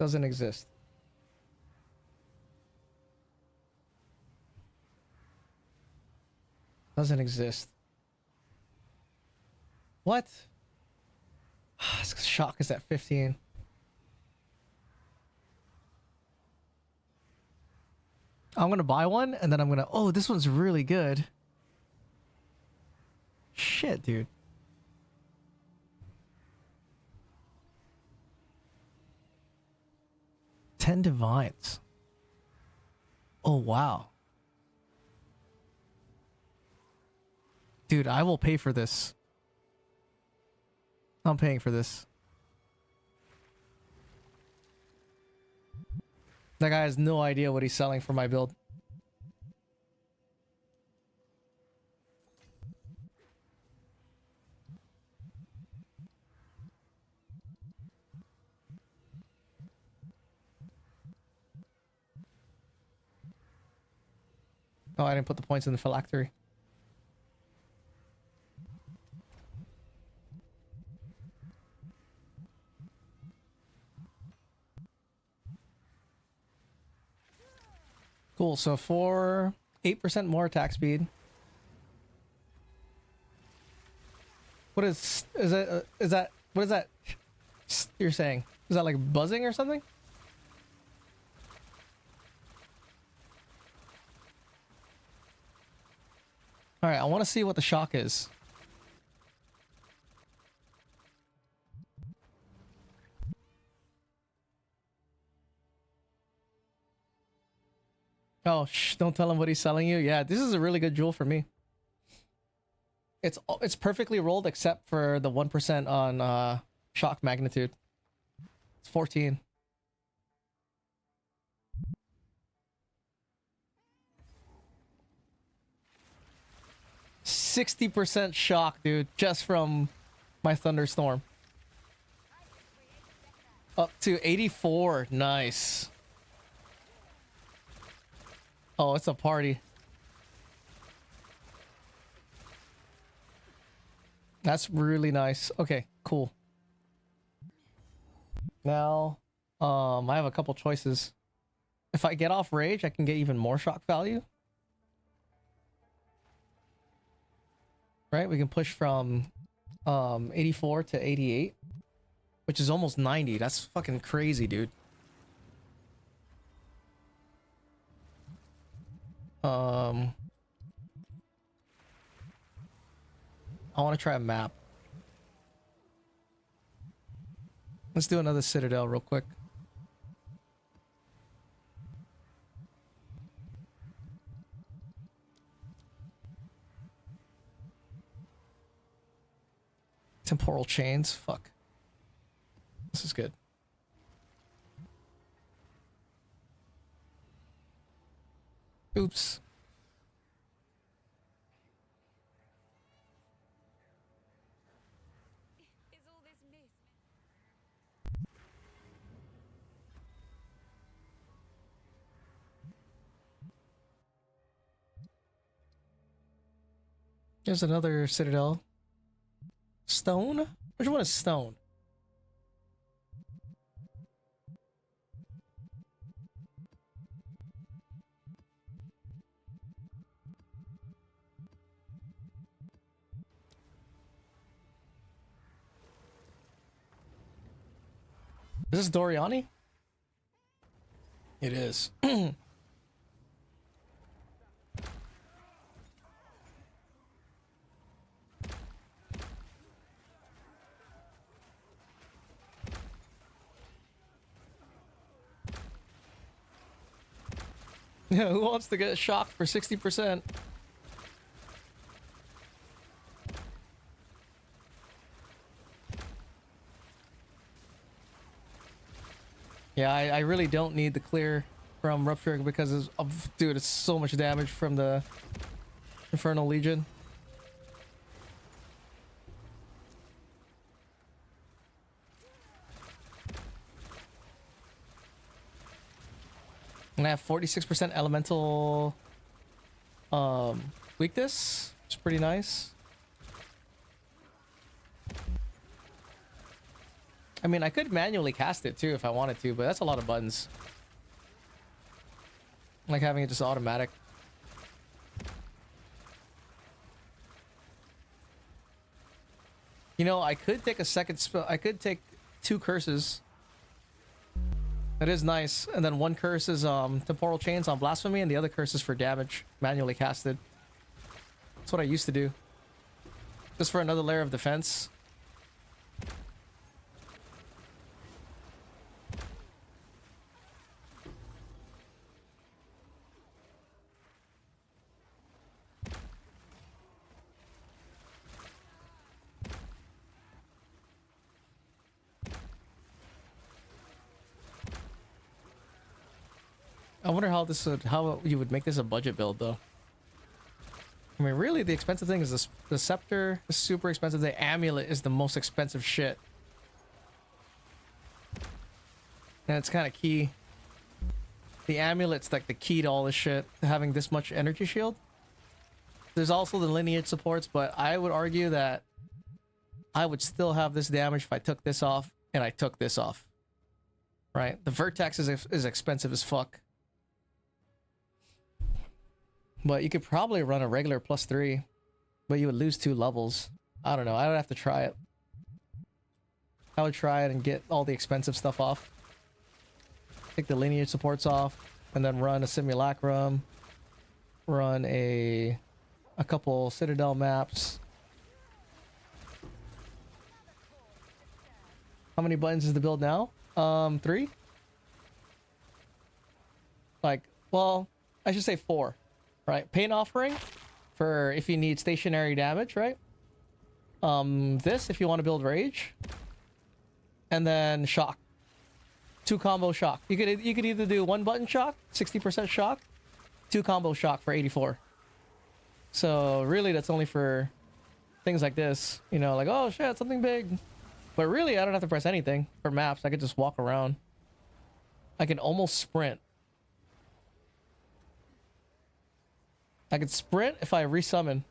Doesn't exist. Doesn't exist. What? Shock is at 15. I'm gonna buy one and then I'm gonna, oh, this one's really good. Shit, dude. Ten divines. Oh, wow. Dude, I will pay for this. I'm paying for this. That guy has no idea what he's selling for my build. Oh, I didn't put the points in the phylactery. Cool, so for 8% more attack speed. What is that, what is that you're saying? Is that like buzzing or something? All right, I want to see what the shock is. Oh, shh, don't tell him what he's selling you. Yeah, this is a really good jewel for me. It's perfectly rolled except for the 1% on shock magnitude. It's 14. %60 shock, dude, just from my thunderstorm. Up to 84. Nice. Oh, it's a party. That's really nice. Okay, cool. Now, I have a couple choices. If I get off rage, I can get even more shock value. Right? We can push from 84 to 88, which is almost 90. That's fucking crazy, dude. I want to try a map. Let's do another citadel real quick. Temporal chains. Fuck. This is good. Oops. Is all this mist? There's another citadel. Stone? Which one is stone? Is this Doriani? It is. Yeah, who wants to get shocked for 60%? Yeah, I really don't need the clear from Rupture because dude, it's so much damage from the Infernal Legion. And I have 46% elemental weakness. It's pretty nice. I mean, I could manually cast it too if I wanted to, but that's a lot of buttons. I like having it just automatic. You know, I could take a second spell. I could take 2 curses. That is nice. And then 1 curse is temporal chains on blasphemy, and the other curse is for damage, manually casted. That's what I used to do. Just for another layer of defense. I wonder how how you would make this a budget build though. I mean, really, the expensive thing is the scepter is super expensive. The amulet is the most expensive shit, and it's kind of key. The amulet's like the key to all this shit. Having this much energy shield. There's also the lineage supports, but I would argue that I would still have this damage if I took this off and I took this off. Right? The vertex is expensive as fuck. But you could probably run a regular +3, but you would lose 2 levels. I don't know. I would have to try it. I would try it and get all the expensive stuff off. Take the lineage supports off, and then run a simulacrum. Run a couple citadel maps. How many buttons is the build now? 3? Like, well, I should say 4. Right, Pain Offering for if you need stationary damage, right? This if you want to build Rage, and then Shock. 2 combo Shock. You could either do 1 button Shock, 60% Shock, 2 combo Shock for 84. So really, that's only for things like this. You know, like oh shit, something big. But really, I don't have to press anything for maps. I could just walk around. I can almost sprint. I could sprint if I resummon.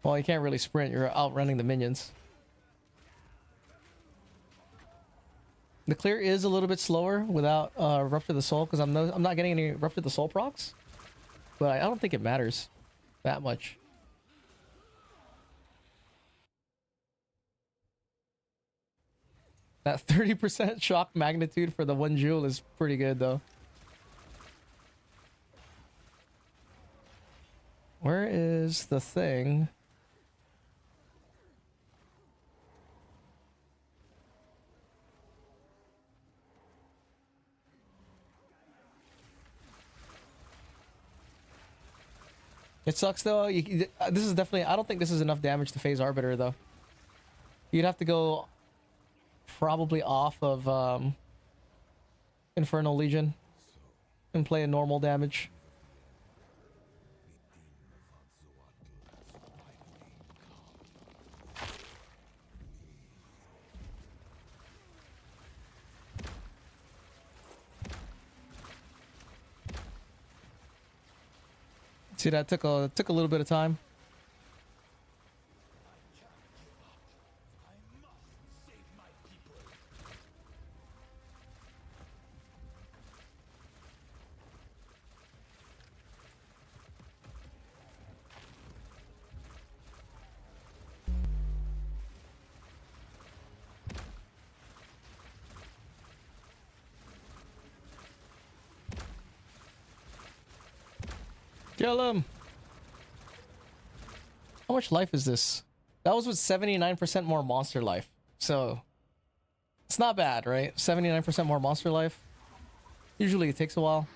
Well, you can't really sprint. You're outrunning the minions. The clear is a little bit slower without Rupture the Soul because I'm not getting any Rupture the Soul procs. But I don't think it matters that much. That 30% shock magnitude for the 1 jewel is pretty good, though. Where is the thing? It sucks, though. This is definitely... I don't think this is enough damage to phase Arbiter, though. You'd have to go... probably off of Infernal Legion and play a normal damage. See, that took a little bit of time. Kill him. How much life is this? That was with 79% more monster life. So it's not bad, right? 79% more monster life. Usually it takes a while.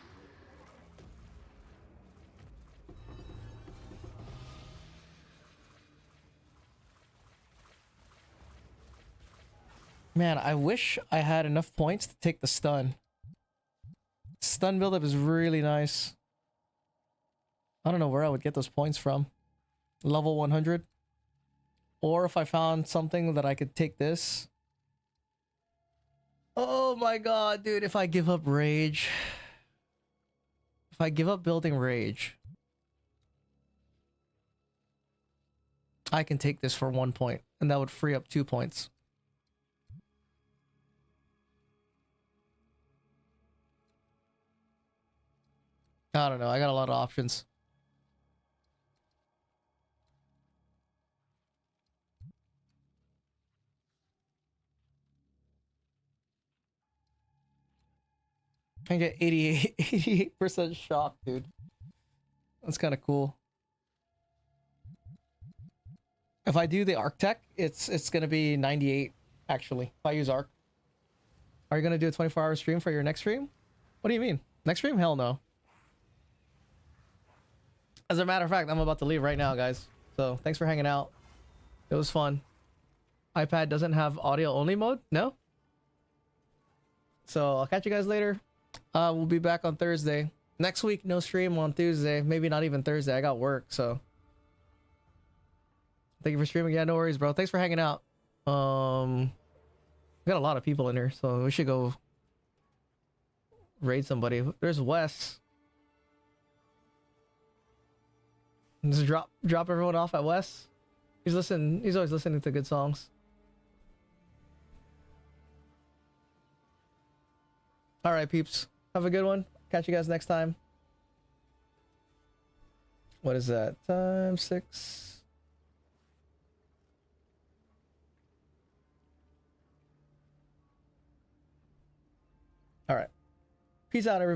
Man, I wish I had enough points to take the stun. Stun buildup is really nice. I don't know where I would get those points from. Level 100. Or if I found something that I could take this. Oh my god, dude, if I give up rage. If I give up building rage. I can take this for 1 point. And that would free up 2 points. I don't know. I got a lot of options. I get 88% shock, dude. That's kind of cool. If I do the Arc Tech, it's gonna be 98 actually. If I use Arc. Are you gonna do a 24-hour stream for your next stream? What do you mean? Next stream? Hell no. As a matter of fact, I'm about to leave right now, guys. So thanks for hanging out. It was fun. iPad doesn't have audio only mode? No? So I'll catch you guys later. We'll be back on Thursday. Next week, no stream on Tuesday. Maybe not even Thursday. I got work, so. Thank you for streaming. Yeah, no worries, bro. Thanks for hanging out. We got a lot of people in here, so we should go raid somebody. There's Wes. Just drop everyone off at Wes. He's always listening to good songs. All right, peeps. Have a good one. Catch you guys next time. What is that? Time 6. All right. Peace out, everybody.